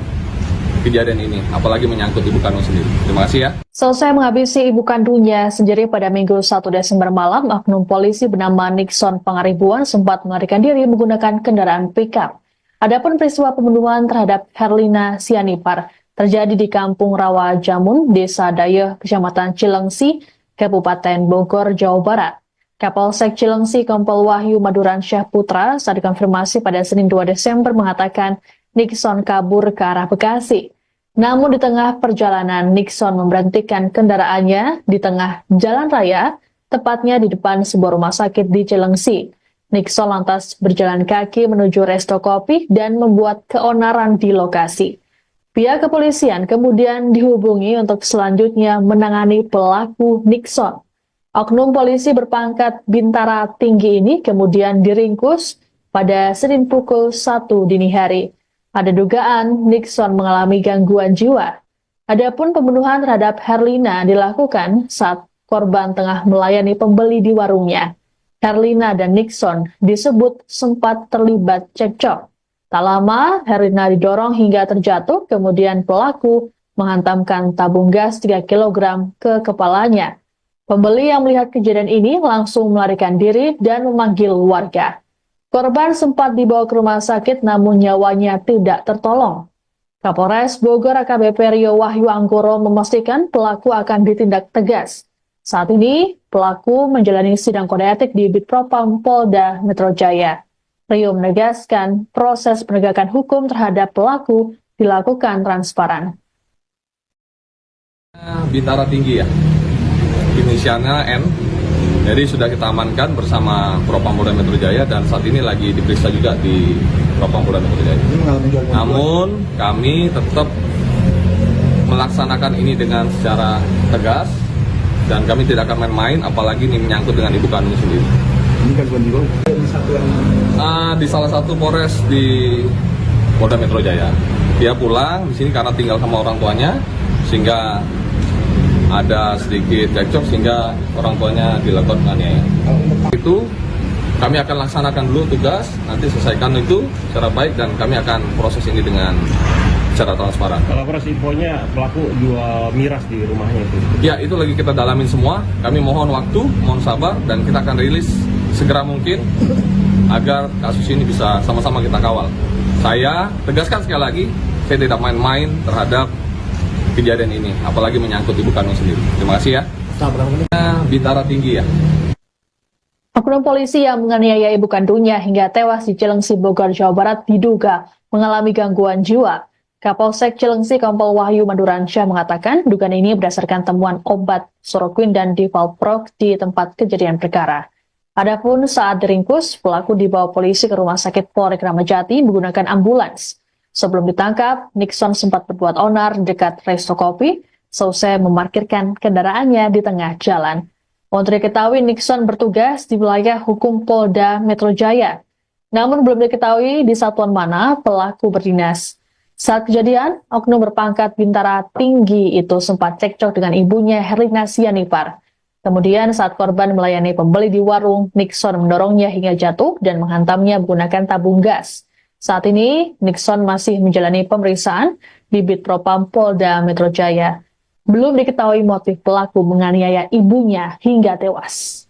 kejadian ini, apalagi menyangkut ibu kandung sendiri. Terima kasih ya. Selesai menghabisi ibu kandungnya sendiri pada Minggu 1 Desember malam, oknum polisi bernama Nixon Pangaribuan sempat melarikan diri menggunakan kendaraan pickup. Adapun peristiwa pembunuhan terhadap Herlina Sianipar terjadi di Kampung Rawa Jamun, Desa Dayeh, Kecamatan Cilengsi, Kabupaten Bogor, Jawa Barat. Kapolsek Cilengsi Kompol Wahyu Maduransyah Putra saat dikonfirmasi pada Senin 2 Desember mengatakan Nixon kabur ke arah Bekasi. Namun di tengah perjalanan, Nixon memberhentikan kendaraannya di tengah jalan raya, tepatnya di depan sebuah rumah sakit di Cilengsi. Nixon lantas berjalan kaki menuju resto kopi dan membuat keonaran di lokasi. Pihak kepolisian kemudian dihubungi untuk selanjutnya menangani pelaku Nixon. Oknum polisi berpangkat bintara tinggi ini kemudian diringkus pada Senin pukul 1 dini hari. Ada dugaan Nixon mengalami gangguan jiwa. Adapun pembunuhan terhadap Herlina dilakukan saat korban tengah melayani pembeli di warungnya. Herlina dan Nixon disebut sempat terlibat cekcok. Tak lama, Herlina didorong hingga terjatuh, kemudian pelaku menghantamkan tabung gas 3 kg ke kepalanya. Pembeli yang melihat kejadian ini langsung melarikan diri dan memanggil warga. Korban sempat dibawa ke rumah sakit namun nyawanya tidak tertolong. Kapolres Bogor AKBP Rio Wahyu Anggoro memastikan pelaku akan ditindak tegas. Saat ini, pelaku menjalani sidang kode etik di Bitpropam Polda Metro Jaya. Rio menegaskan proses penegakan hukum terhadap pelaku dilakukan transparan. Bintara tinggi ya, inisialnya N. Jadi sudah kita amankan bersama Propam Polda Metro Jaya dan saat ini lagi diperiksa juga di Propam Polda Metro Jaya. Namun kami tetap melaksanakan ini dengan secara tegas dan kami tidak akan main-main, apalagi ini menyangkut dengan ibu kandung sendiri. Ini kan di satuan Di salah satu Polres di Polda Metro Jaya. Dia pulang di sini karena tinggal sama orang tuanya, sehingga ada sedikit cekcok sehingga orang tuanya dilakukan penganiayaan. Itu kami akan laksanakan dulu tugas, nanti selesaikan itu secara baik dan kami akan proses ini dengan secara transparan. Kalau proses infonya pelaku jual miras di rumahnya itu. Ya, itu lagi kita dalamin semua. Kami mohon waktu, mohon sabar dan kita akan rilis segera mungkin agar kasus ini bisa sama-sama kita kawal. Saya tegaskan sekali lagi, saya tidak main-main terhadap kejadian ini, apalagi menyangkut ibu kandung sendiri. Terima kasih ya. Bintara tinggi ya. Oknum polisi yang menganiaya ibu kandungnya hingga tewas di Cilengsi, Bogor, Jawa Barat diduga mengalami gangguan jiwa. Kapolsek Cilengsi Kompol Wahyu Maduransyah mengatakan dugaan ini berdasarkan temuan obat Soroquin dan Divalprox di tempat kejadian perkara. Adapun saat diringkus, pelaku dibawa polisi ke Rumah Sakit Polri Kramat Jati menggunakan ambulans. Sebelum ditangkap, Nixon sempat berbuat onar dekat resto kopi, selesai memarkirkan kendaraannya di tengah jalan. Untuk diketahui, Nixon bertugas di wilayah hukum Polda Metro Jaya. Namun belum diketahui di satuan mana pelaku berdinas. Saat kejadian, oknum berpangkat bintara tinggi itu sempat cekcok dengan ibunya Herlina Sianipar. Kemudian saat korban melayani pembeli di warung, Nixon mendorongnya hingga jatuh dan menghantamnya menggunakan tabung gas. Saat ini, Nixon masih menjalani pemeriksaan di Bitpropam Polda Metro Jaya. Belum diketahui motif pelaku menganiaya ibunya hingga tewas.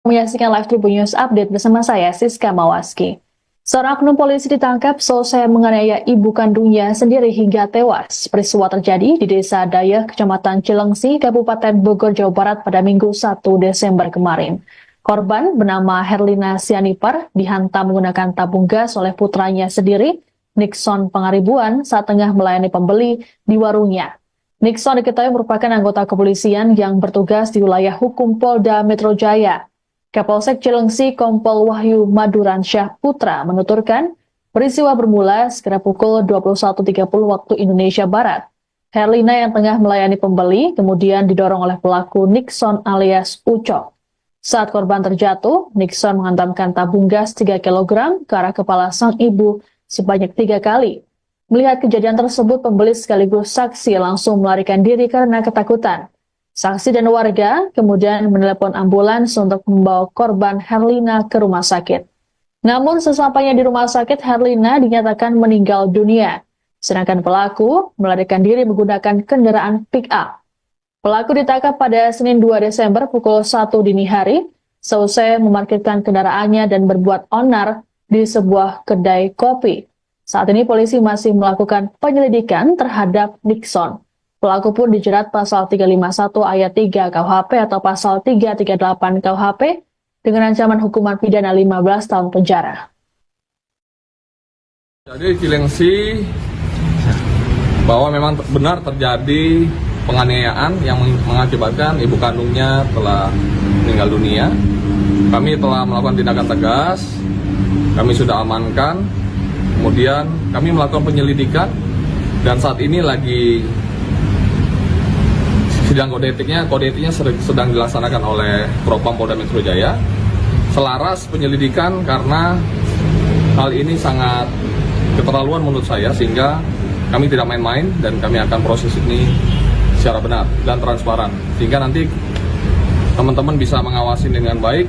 Menyaksikan live Tribun News Update bersama saya, Siska Mawaski. Seorang oknum polisi ditangkap selesai menganiaya ibu kandungnya sendiri hingga tewas. Peristiwa terjadi di Desa Dayeh, Kecamatan Cilengsi, Kabupaten Bogor, Jawa Barat pada Minggu 1 Desember kemarin. Korban bernama Herlina Sianipar dihantam menggunakan tabung gas oleh putranya sendiri, Nixon Pangaribuan, saat tengah melayani pembeli di warungnya. Nixon diketahui merupakan anggota kepolisian yang bertugas di wilayah hukum Polda Metro Jaya. Kapolsek Cilengsi Kompol Wahyu Maduransyah Putra menuturkan, peristiwa bermula sekitar pukul 21.30 waktu Indonesia Barat. Herlina yang tengah melayani pembeli kemudian didorong oleh pelaku Nixon alias Ucok. Saat korban terjatuh, Nixon menghantamkan tabung gas 3 kg ke arah kepala sang ibu sebanyak 3 kali. Melihat kejadian tersebut, pembeli sekaligus saksi langsung melarikan diri karena ketakutan. Saksi dan warga kemudian menelepon ambulans untuk membawa korban Herlina ke rumah sakit. Namun sesampainya di rumah sakit, Herlina dinyatakan meninggal dunia. Sedangkan pelaku melarikan diri menggunakan kendaraan pick-up. Pelaku ditangkap pada Senin 2 Desember pukul 1 dini hari, selesai memarkirkan kendaraannya dan berbuat onar di sebuah kedai kopi. Saat ini polisi masih melakukan penyelidikan terhadap Nixon. Pelaku pun dijerat pasal 351 ayat 3 KUHP atau pasal 338 KUHP dengan ancaman hukuman pidana 15 tahun penjara. Jadi Cilengsi bahwa memang benar terjadi penganiayaan yang mengakibatkan ibu kandungnya telah meninggal dunia. Kami telah melakukan tindakan tegas kami sudah amankan. Kemudian kami melakukan penyelidikan dan saat ini lagi sidang kode etiknya sedang dilaksanakan oleh Propam Polda Metro Jaya. Selaras penyelidikan karena hal ini sangat keterlaluan menurut saya, sehingga kami tidak main-main dan kami akan proses ini secara benar dan transparan, sehingga nanti teman-teman bisa mengawasi dengan baik.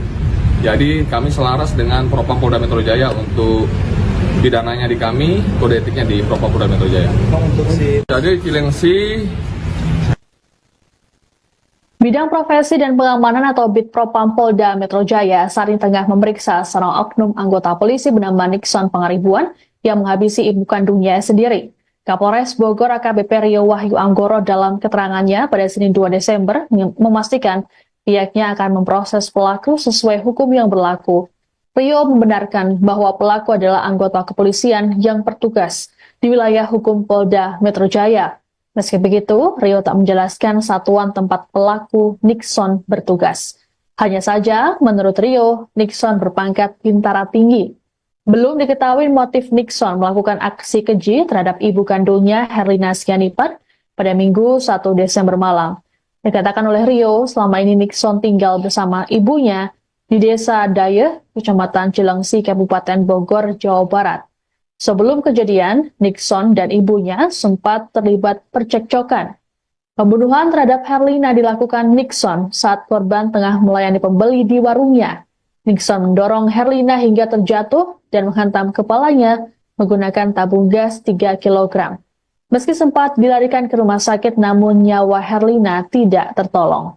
Jadi kami selaras dengan Propam Polda Metro Jaya untuk pidananya di kami, kode etiknya di Propam Polda Metro Jaya. Jadi Cilengsi. Bidang Profesi dan Pengamanan atau Bid Propam Polda Metro Jaya saat ini tengah memeriksa seorang oknum anggota polisi bernama Nixon Pangaribuan yang menghabisi ibu kandungnya sendiri. Kapolres Bogor AKBP Rio Wahyu Anggoro dalam keterangannya pada Senin 2 Desember memastikan pihaknya akan memproses pelaku sesuai hukum yang berlaku. Rio membenarkan bahwa pelaku adalah anggota kepolisian yang bertugas di wilayah hukum Polda Metro Jaya. Meski begitu, Rio tak menjelaskan satuan tempat pelaku Nixon bertugas. Hanya saja, menurut Rio, Nixon berpangkat bintara tinggi. Belum diketahui motif Nixon melakukan aksi keji terhadap ibu kandungnya Herlina Sianipar pada Minggu 1 Desember malam. Dikatakan oleh Rio, selama ini Nixon tinggal bersama ibunya di Desa Dayeh, Kecamatan Cilengsi, Kabupaten Bogor, Jawa Barat. Sebelum kejadian, Nixon dan ibunya sempat terlibat percekcokan. Pembunuhan terhadap Herlina dilakukan Nixon saat korban tengah melayani pembeli di warungnya. Nixon mendorong Herlina hingga terjatuh dan menghantam kepalanya menggunakan tabung gas 3 kg. Meski sempat dilarikan ke rumah sakit, namun nyawa Herlina tidak tertolong.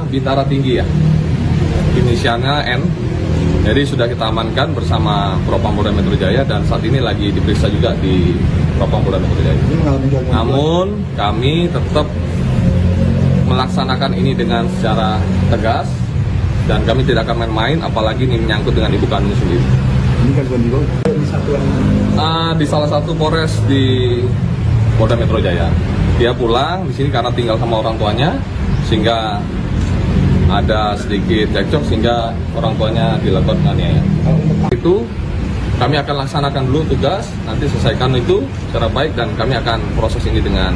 Bintara tinggi ya, inisialnya N. Jadi sudah kita amankan bersama Propam Polda Metro Jaya dan saat ini lagi diperiksa juga di Propam Polda Metro Jaya. Namun kami tetap melaksanakan ini dengan secara tegas dan kami tidak akan main-main, apalagi ini menyangkut dengan ibu kandung sendiri. Ini gangguan jiwa di satuan Di salah satu Polres di Polda Metro Jaya. Dia pulang di sini karena tinggal sama orang tuanya, sehingga ada sedikit cekcok sehingga orang tuanya dilakukan penganiayaan. Itu kami akan laksanakan dulu tugas, nanti selesaikan itu secara baik dan kami akan proses ini dengan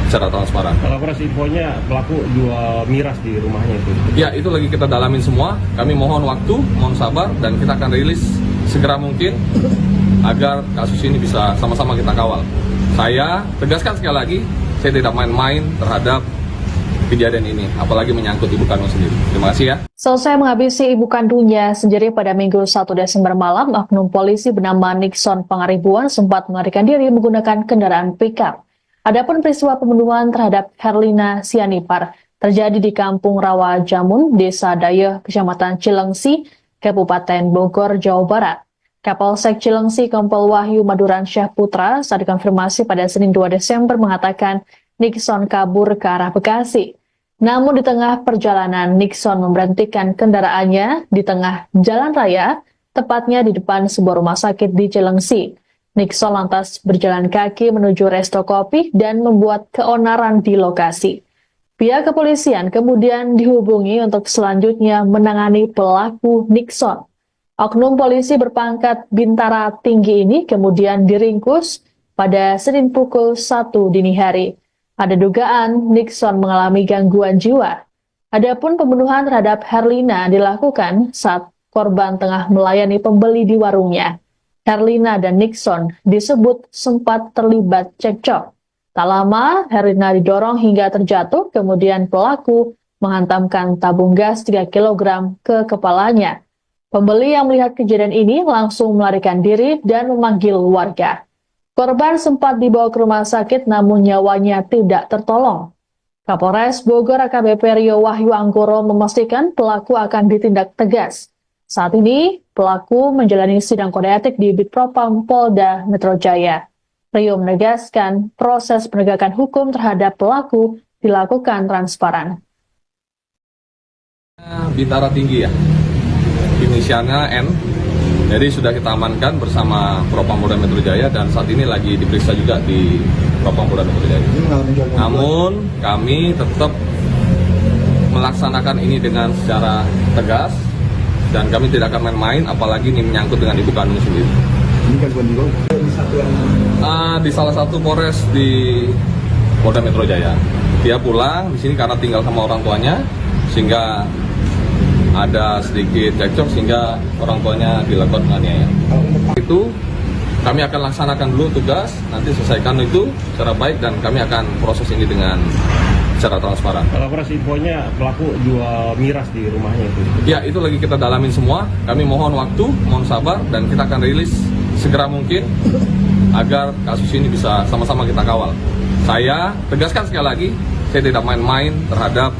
secara transparan. Kalau proses infonya pelaku jual miras di rumahnya itu. Ya, itu lagi kita dalamin semua. Kami mohon waktu, mohon sabar dan kita akan rilis segera mungkin agar kasus ini bisa sama-sama kita kawal. Saya tegaskan sekali lagi, saya tidak main-main terhadap kejadian ini, apalagi menyangkut ibu kandung sendiri. Terima kasih ya. Selesai menghabisi ibu kandungnya sendiri pada Minggu 1 Desember malam, oknum polisi bernama Nixon Pangaribuan sempat melarikan diri menggunakan kendaraan pickup. Adapun peristiwa pembunuhan terhadap Herlina Sianipar terjadi di Kampung Rawa Jamun, Desa Dayeh, Kecamatan Cilengsi, Kabupaten Bogor, Jawa Barat. Kapolsek Cilengsi Kompol Wahyu Maduransyah Putra saat dikonfirmasi pada Senin 2 Desember mengatakan Nixon kabur ke arah Bekasi. Namun di tengah perjalanan, Nixon memberhentikan kendaraannya di tengah jalan raya, tepatnya di depan sebuah rumah sakit di Cilengsi. Nixon lantas berjalan kaki menuju resto kopi dan membuat keonaran di lokasi. Pihak kepolisian kemudian dihubungi untuk selanjutnya menangani pelaku Nixon. Oknum polisi berpangkat bintara tinggi ini kemudian diringkus pada Senin pukul 1 dini hari. Ada dugaan Nixon mengalami gangguan jiwa. Adapun pembunuhan terhadap Herlina dilakukan saat korban tengah melayani pembeli di warungnya. Herlina dan Nixon disebut sempat terlibat cekcok. Tak lama, Herlina didorong hingga terjatuh, kemudian pelaku menghantamkan tabung gas 3 kg ke kepalanya. Pembeli yang melihat kejadian ini langsung melarikan diri dan memanggil warga. Korban sempat dibawa ke rumah sakit namun nyawanya tidak tertolong. Kapolres Bogor AKBP Rio Wahyu Anggoro memastikan pelaku akan ditindak tegas. Saat ini, pelaku menjalani sidang kode etik di Bitpropam Polda Metro Jaya. Rio menegaskan proses penegakan hukum terhadap pelaku dilakukan transparan. Bintara tinggi ya, inisialnya N. Jadi sudah kita amankan bersama Propam Polda Metro Jaya dan saat ini lagi diperiksa juga di Propam Polda Metro Jaya. Namun kami tetap melaksanakan ini dengan secara tegas dan kami tidak akan main-main, apalagi ini menyangkut dengan ibu kandung sendiri. Ini gangguan jiwa di satuan Di salah satu Polres di Polda Metro Jaya. Dia pulang di sini karena tinggal sama orang tuanya, sehingga ada sedikit cekcok sehingga orang tuanya dilakukan penganiayaan. Itu kami akan laksanakan dulu tugas, nanti selesaikan itu secara baik dan kami akan proses ini dengan secara transparan. Kalau proses infonya pelaku jual miras di rumahnya itu. Ya, itu lagi kita dalamin semua. Kami mohon waktu, mohon sabar, dan kita akan rilis segera mungkin agar kasus ini bisa sama-sama kita kawal. Saya tegaskan sekali lagi, saya tidak main-main terhadap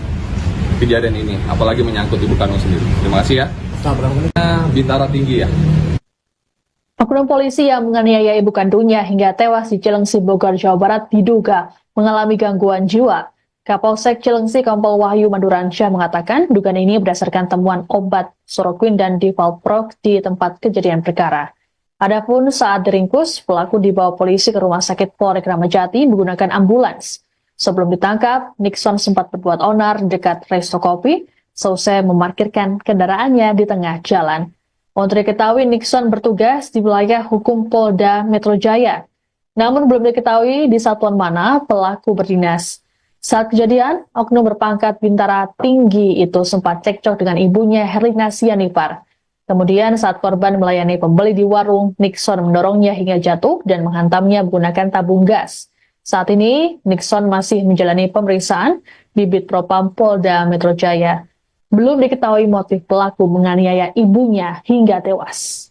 kejadian ini, apalagi menyangkut ibu kandung sendiri. Terima kasih ya. Bintara Tinggi ya. Oknum polisi yang menganiaya ibu kandungnya hingga tewas di Cilengsi, Bogor, Jawa Barat diduga mengalami gangguan jiwa. Kapolsek Cilengsi Kompol Wahyu Maduransyah mengatakan dugaan ini berdasarkan temuan obat soroquin dan divalprox di tempat kejadian perkara. Adapun saat diringkus, pelaku dibawa polisi ke Rumah Sakit Polri Kramat Jati menggunakan ambulans. Sebelum ditangkap, Nixon sempat berbuat onar dekat resto kopi, selesai memarkirkan kendaraannya di tengah jalan. Untuk diketahui, Nixon bertugas di wilayah hukum Polda Metro Jaya. Namun belum diketahui di satuan mana pelaku berdinas. Saat kejadian, oknum berpangkat Bintara Tinggi itu sempat cekcok dengan ibunya Herlina Sianipar. Kemudian saat korban melayani pembeli di warung, Nixon mendorongnya hingga jatuh dan menghantamnya menggunakan tabung gas. Saat ini, Nixon masih menjalani pemeriksaan di Bitpropam Polda Metro Jaya. Belum diketahui motif pelaku menganiaya ibunya hingga tewas.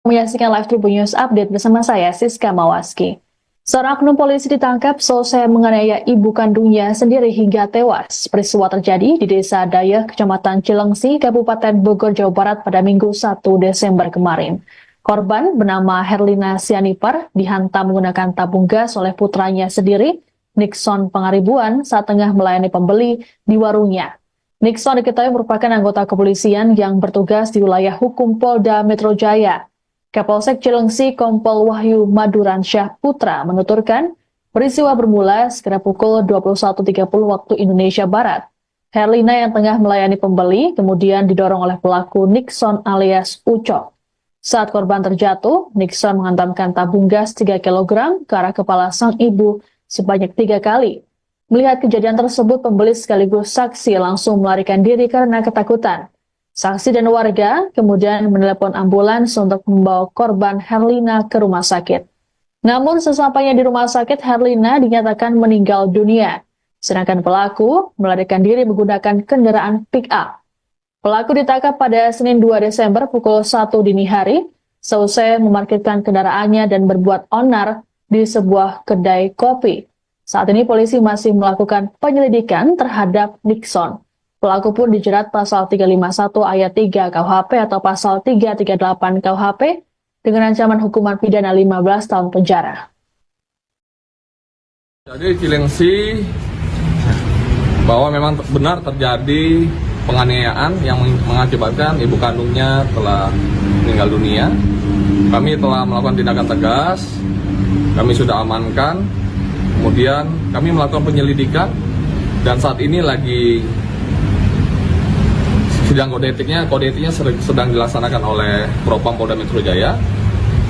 Menyaksikan live Tribun News Update bersama saya, Siska Mawaski. Seorang oknum polisi ditangkap selesai menganiaya ibu kandungnya sendiri hingga tewas. Peristiwa terjadi di Desa Dayeh, Kecamatan Cilengsi, Kabupaten Bogor, Jawa Barat pada Minggu 1 Desember kemarin. Korban bernama Herlina Sianipar dihantam menggunakan tabung gas oleh putranya sendiri, Nixon Pangaribuan, saat tengah melayani pembeli di warungnya. Nixon diketahui merupakan anggota kepolisian yang bertugas di wilayah hukum Polda Metro Jaya. Kapolsek Cilengsi Kompol Wahyu Maduransyah Putra menuturkan, peristiwa bermula sekitar pukul 21.30 waktu Indonesia Barat. Herlina yang tengah melayani pembeli kemudian didorong oleh pelaku Nixon alias Ucok. Saat korban terjatuh, Nixon menghantamkan tabung gas 3 kg ke arah kepala sang ibu sebanyak 3 kali. Melihat kejadian tersebut, pembeli sekaligus saksi langsung melarikan diri karena ketakutan. Saksi dan warga kemudian menelepon ambulans untuk membawa korban Herlina ke rumah sakit. Namun sesampainya di rumah sakit, Herlina dinyatakan meninggal dunia. Sedangkan pelaku melarikan diri menggunakan kendaraan pick-up. Pelaku ditangkap pada Senin 2 Desember pukul 1 dini hari, selesai memarkirkan kendaraannya dan berbuat onar di sebuah kedai kopi. Saat ini polisi masih melakukan penyelidikan terhadap Nixon. Pelaku pun dijerat pasal 351 ayat 3 KUHP atau pasal 338 KUHP dengan ancaman hukuman pidana 15 tahun penjara. Jadi Cilengsi bahwa memang benar terjadi penganiayaan yang mengakibatkan ibu kandungnya telah meninggal dunia. Kami telah melakukan tindakan tegas, kami sudah amankan, kemudian kami melakukan penyelidikan dan saat ini lagi sidang kode etiknya sedang dilaksanakan oleh Propam Polda Metro Jaya.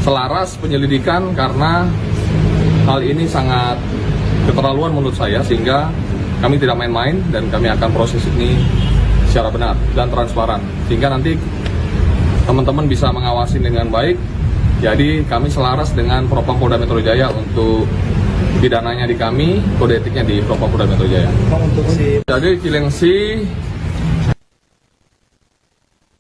Selaras penyelidikan karena hal ini sangat keterlaluan menurut saya, sehingga kami tidak main-main dan kami akan proses ini secara benar dan transparan, sehingga nanti teman-teman bisa mengawasi dengan baik. Jadi kami selaras dengan Propam Polda Metro Jaya untuk pidananya di kami, kode etiknya di Propam Polda Metro Jaya. Jadi Cilengsi.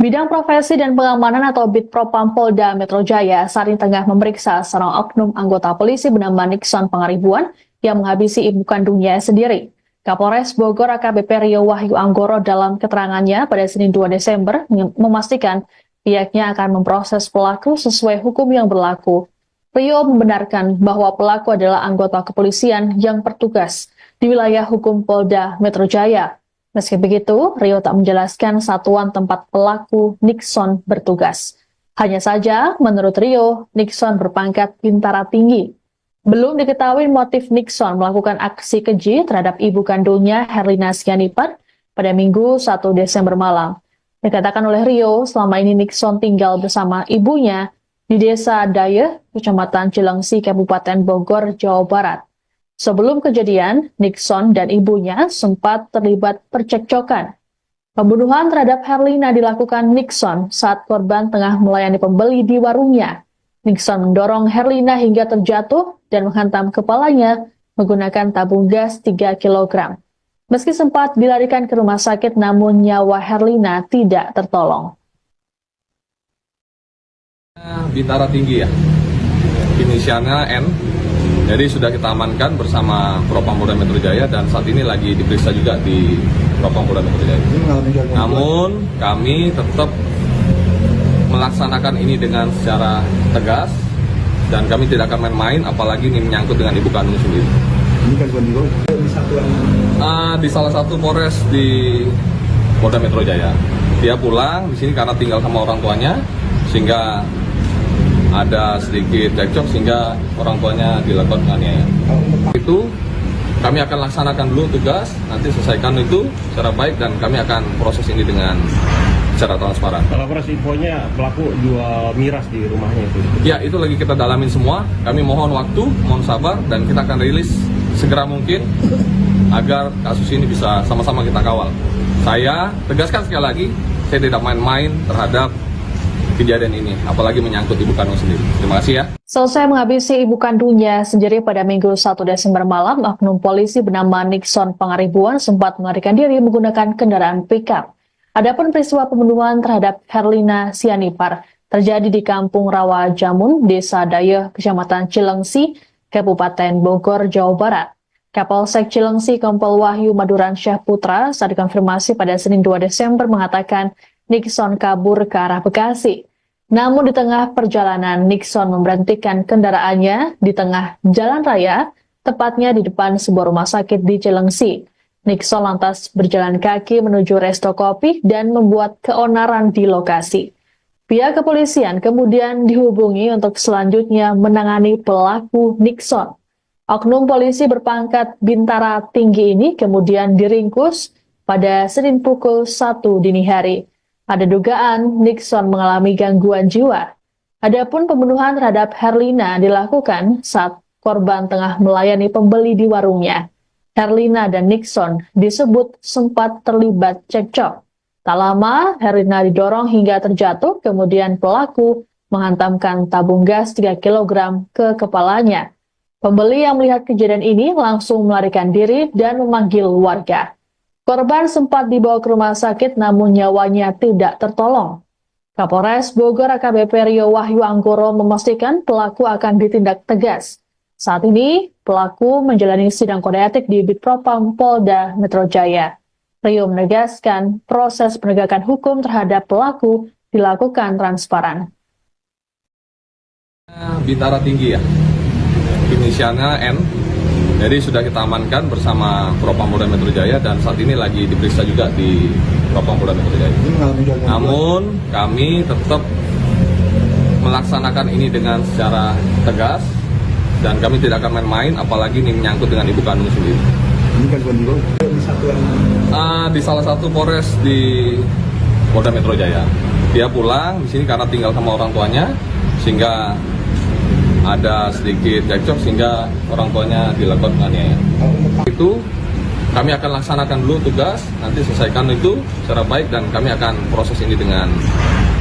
Bidang Profesi dan Pengamanan atau Bitpropam Polda Metro Jaya saat ini tengah memeriksa seorang oknum anggota polisi bernama Nixon Pangaribuan yang menghabisi ibu kandungnya sendiri. Kapolres Bogor AKBP Rio Wahyu Anggoro dalam keterangannya pada Senin 2 Desember memastikan pihaknya akan memproses pelaku sesuai hukum yang berlaku. Rio membenarkan bahwa pelaku adalah anggota kepolisian yang bertugas di wilayah hukum Polda Metro Jaya. Meski begitu, Rio tak menjelaskan satuan tempat pelaku Nixon bertugas. Hanya saja, menurut Rio, Nixon berpangkat Bintara Tinggi. Belum diketahui motif Nixon melakukan aksi keji terhadap ibu kandungnya Herlina Sianipar pada Minggu 1 Desember malam. Dikatakan oleh Rio, selama ini Nixon tinggal bersama ibunya di Desa Dayeh, Kecamatan Cilengsi, Kabupaten Bogor, Jawa Barat. Sebelum kejadian, Nixon dan ibunya sempat terlibat percekcokan. Pembunuhan terhadap Herlina dilakukan Nixon saat korban tengah melayani pembeli di warungnya. Nixon mendorong Herlina hingga terjatuh dan menghantam kepalanya menggunakan tabung gas 3 kg. Meski sempat dilarikan ke rumah sakit, namun nyawa Herlina tidak tertolong. Bintara Tinggi ya, inisialnya N. Jadi sudah kita amankan bersama Propam Polda Metro Jaya dan saat ini lagi diperiksa juga di Propam Polda Metro Jaya. Namun kami tetap melaksanakan ini dengan secara tegas dan kami tidak akan main-main, apalagi ini menyangkut dengan ibu kandung sendiri. Ini kan bukan di satuan. Di salah satu Polres di Polda Metro Jaya. Dia pulang di sini karena tinggal sama orang tuanya, sehingga ada sedikit cekcok sehingga orang tuanya dilakukan penganiayaan. Itu kami akan laksanakan dulu tugas, nanti selesaikan itu secara baik dan kami akan proses ini dengan secara transparan. Kalau proses infonya pelaku jual miras di rumahnya itu. Ya, itu lagi kita dalamin semua. Kami mohon waktu, mohon sabar, dan kita akan rilis segera mungkin agar kasus ini bisa sama-sama kita kawal. Saya tegaskan sekali lagi, saya tidak main-main terhadap kejadian ini, apalagi menyangkut ibu kandung sendiri. Terima kasih ya. Selesai menghabisi ibu kandungnya sendiri pada Minggu 1 Desember malam, oknum polisi bernama Nixon Pangaribuan sempat melarikan diri menggunakan kendaraan pickup. Adapun peristiwa pembunuhan terhadap Herlina Sianipar terjadi di Kampung Rawa Jamun, Desa Dayeh, Kecamatan Cilengsi, Kabupaten Bogor, Jawa Barat. Kapolsek Cilengsi Kompol Wahyu Maduransyah Putra saat dikonfirmasi pada Senin 2 Desember mengatakan Nixon kabur ke arah Bekasi. Namun di tengah perjalanan, Nixon memberhentikan kendaraannya di tengah jalan raya, tepatnya di depan sebuah rumah sakit di Cilengsi. Nixon lantas berjalan kaki menuju resto kopi dan membuat keonaran di lokasi. Pihak kepolisian kemudian dihubungi untuk selanjutnya menangani pelaku Nixon. Oknum polisi berpangkat Bintara Tinggi ini kemudian diringkus pada Senin pukul 1 dini hari. Ada dugaan Nixon mengalami gangguan jiwa. Adapun pembunuhan terhadap Herlina dilakukan saat korban tengah melayani pembeli di warungnya. Herlina dan Nixon disebut sempat terlibat cekcok. Tak lama, Herlina didorong hingga terjatuh, kemudian pelaku menghantamkan tabung gas 3 kg ke kepalanya. Pembeli yang melihat kejadian ini langsung melarikan diri dan memanggil warga. Korban sempat dibawa ke rumah sakit namun nyawanya tidak tertolong. Kapolres Bogor AKBP Rio Wahyu Anggoro memastikan pelaku akan ditindak tegas. Saat ini, pelaku menjalani sidang kode etik di Bitpropam Polda Metro Jaya. Rio menegaskan proses penegakan hukum terhadap pelaku dilakukan transparan. Bintara Tinggi ya, inisialnya N. Jadi sudah kita amankan bersama Propam Polda Metro Jaya dan saat ini lagi diperiksa juga di Propam Polda Metro Jaya. Namun kami tetap melaksanakan ini dengan secara tegas dan kami tidak akan main-main, apalagi ini menyangkut dengan ibu kandung sendiri. Ini kan bukan di satuan. Di salah satu Polres di Polda Metro Jaya. Dia pulang di sini karena tinggal sama orang tuanya, sehingga ada sedikit cekcok sehingga orang tuanya dilakukan penganiayaan. Itu kami akan laksanakan dulu tugas, nanti selesaikan itu secara baik dan kami akan proses ini dengan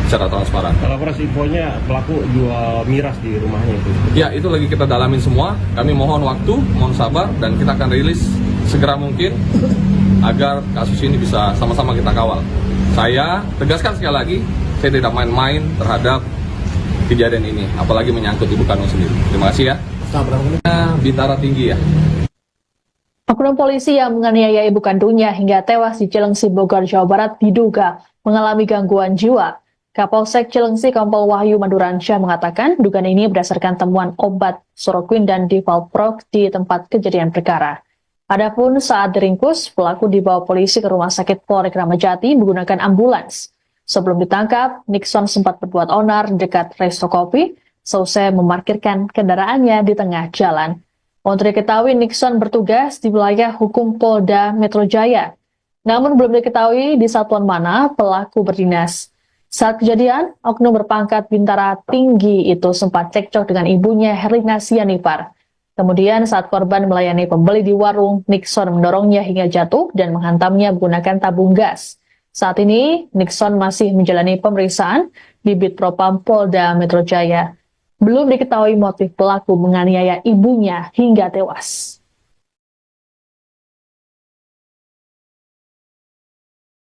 secara transparan. Kalau proses infonya pelaku jual miras di rumahnya itu. Ya, itu lagi kita dalamin semua. Kami mohon waktu, mohon sabar dan kita akan rilis segera mungkin agar kasus ini bisa sama-sama kita kawal. Saya tegaskan sekali lagi, saya tidak main-main terhadap kejadian ini, apalagi menyangkut ibu kandung sendiri. Terima kasih ya. Bintara Tinggi ya. Oknum polisi yang menganiaya ibu kandungnya hingga tewas di Cilengsi, Bogor, Jawa Barat diduga mengalami gangguan jiwa. Kapolsek Cilengsi Kompol Wahyu Maduransyah mengatakan dugaan ini berdasarkan temuan obat Soroquin dan Divalprox di tempat kejadian perkara. Adapun saat diringkus, pelaku dibawa polisi ke Rumah Sakit Polri Kramat Jati menggunakan ambulans. Sebelum ditangkap, Nixon sempat berbuat onar di dekat resto kopi selesai memarkirkan kendaraannya di tengah jalan. Untuk diketahui, Nixon bertugas di wilayah hukum Polda Metro Jaya. Namun belum diketahui di satuan mana pelaku berdinas. Saat kejadian, oknum berpangkat bintara tinggi itu sempat cekcok dengan ibunya Herlina Sianipar. Kemudian saat korban melayani pembeli di warung, Nixon mendorongnya hingga jatuh dan menghantamnya menggunakan tabung gas. Saat ini, Nixon masih menjalani pemeriksaan di Bitpropam Polda Metro Jaya. Belum diketahui motif pelaku menganiaya ibunya hingga tewas.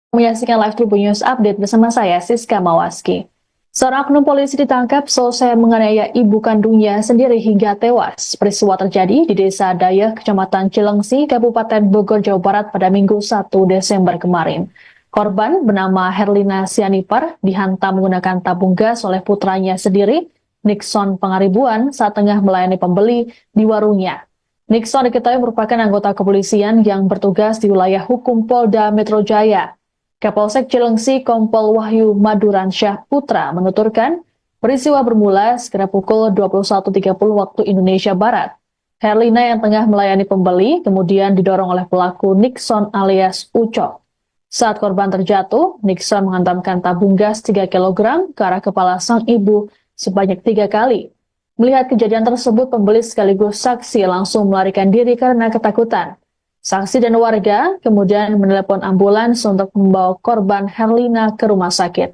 Menyaksikan live Tribun News Update bersama saya, Siska Mawaski. Seorang oknum polisi ditangkap selesai menganiaya ibu kandungnya sendiri hingga tewas. Peristiwa terjadi di Desa Dayeh, Kecamatan Cilengsi, Kabupaten Bogor, Jawa Barat pada Minggu 1 Desember kemarin. Korban bernama Herlina Sianipar dihantam menggunakan tabung gas oleh putranya sendiri, Nixon Pangaribuan, saat tengah melayani pembeli di warungnya. Nixon diketahui merupakan anggota kepolisian yang bertugas di wilayah hukum Polda Metro Jaya. Kapolsek Cilengsi Kompol Wahyu Maduransyah Putra menuturkan, peristiwa bermula sekitar pukul 21.30 waktu Indonesia Barat. Herlina yang tengah melayani pembeli kemudian didorong oleh pelaku Nixon alias Ucok. Saat korban terjatuh, Nixon menghantamkan tabung gas 3 kg ke arah kepala sang ibu sebanyak 3 kali. Melihat kejadian tersebut, pembeli sekaligus saksi langsung melarikan diri karena ketakutan. Saksi dan warga kemudian menelepon ambulans untuk membawa korban Herlina ke rumah sakit.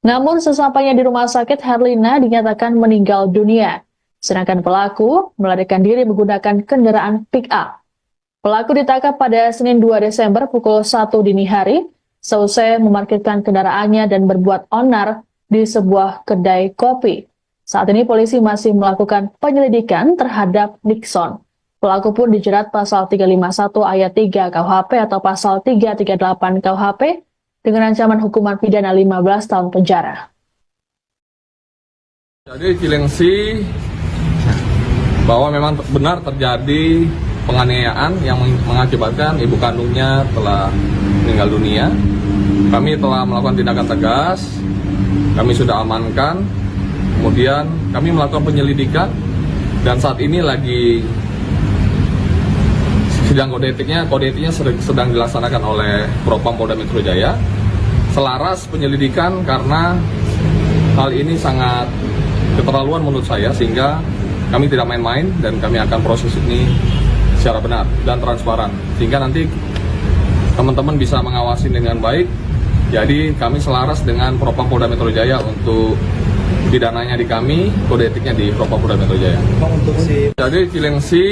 Namun sesampainya di rumah sakit, Herlina dinyatakan meninggal dunia, sedangkan pelaku melarikan diri menggunakan kendaraan pick-up. Pelaku ditangkap pada Senin 2 Desember pukul 1 dini hari, selesai memarkirkan kendaraannya dan berbuat onar di sebuah kedai kopi. Saat ini polisi masih melakukan penyelidikan terhadap Nixon. Pelaku pun dijerat pasal 351 ayat 3 KUHP atau pasal 338 KUHP dengan ancaman hukuman pidana 15 tahun penjara. Jadi Cilengsi bahwa memang benar terjadi penganiayaan yang mengakibatkan ibu kandungnya telah meninggal dunia. Kami telah melakukan tindakan tegas, kami sudah amankan, kemudian kami melakukan penyelidikan dan saat ini lagi sidang kode etiknya sedang dilaksanakan oleh Propam Polda Metro Jaya. Selaras penyelidikan karena hal ini sangat keterlaluan menurut saya, sehingga kami tidak main-main dan kami akan proses ini secara benar dan transparan, sehingga nanti teman-teman bisa mengawasi dengan baik. Jadi kami selaras dengan Propam Polda Metro Jaya untuk pidananya di kami, kode etiknya di Propam Polda Metro Jaya. Jadi Cilengsi.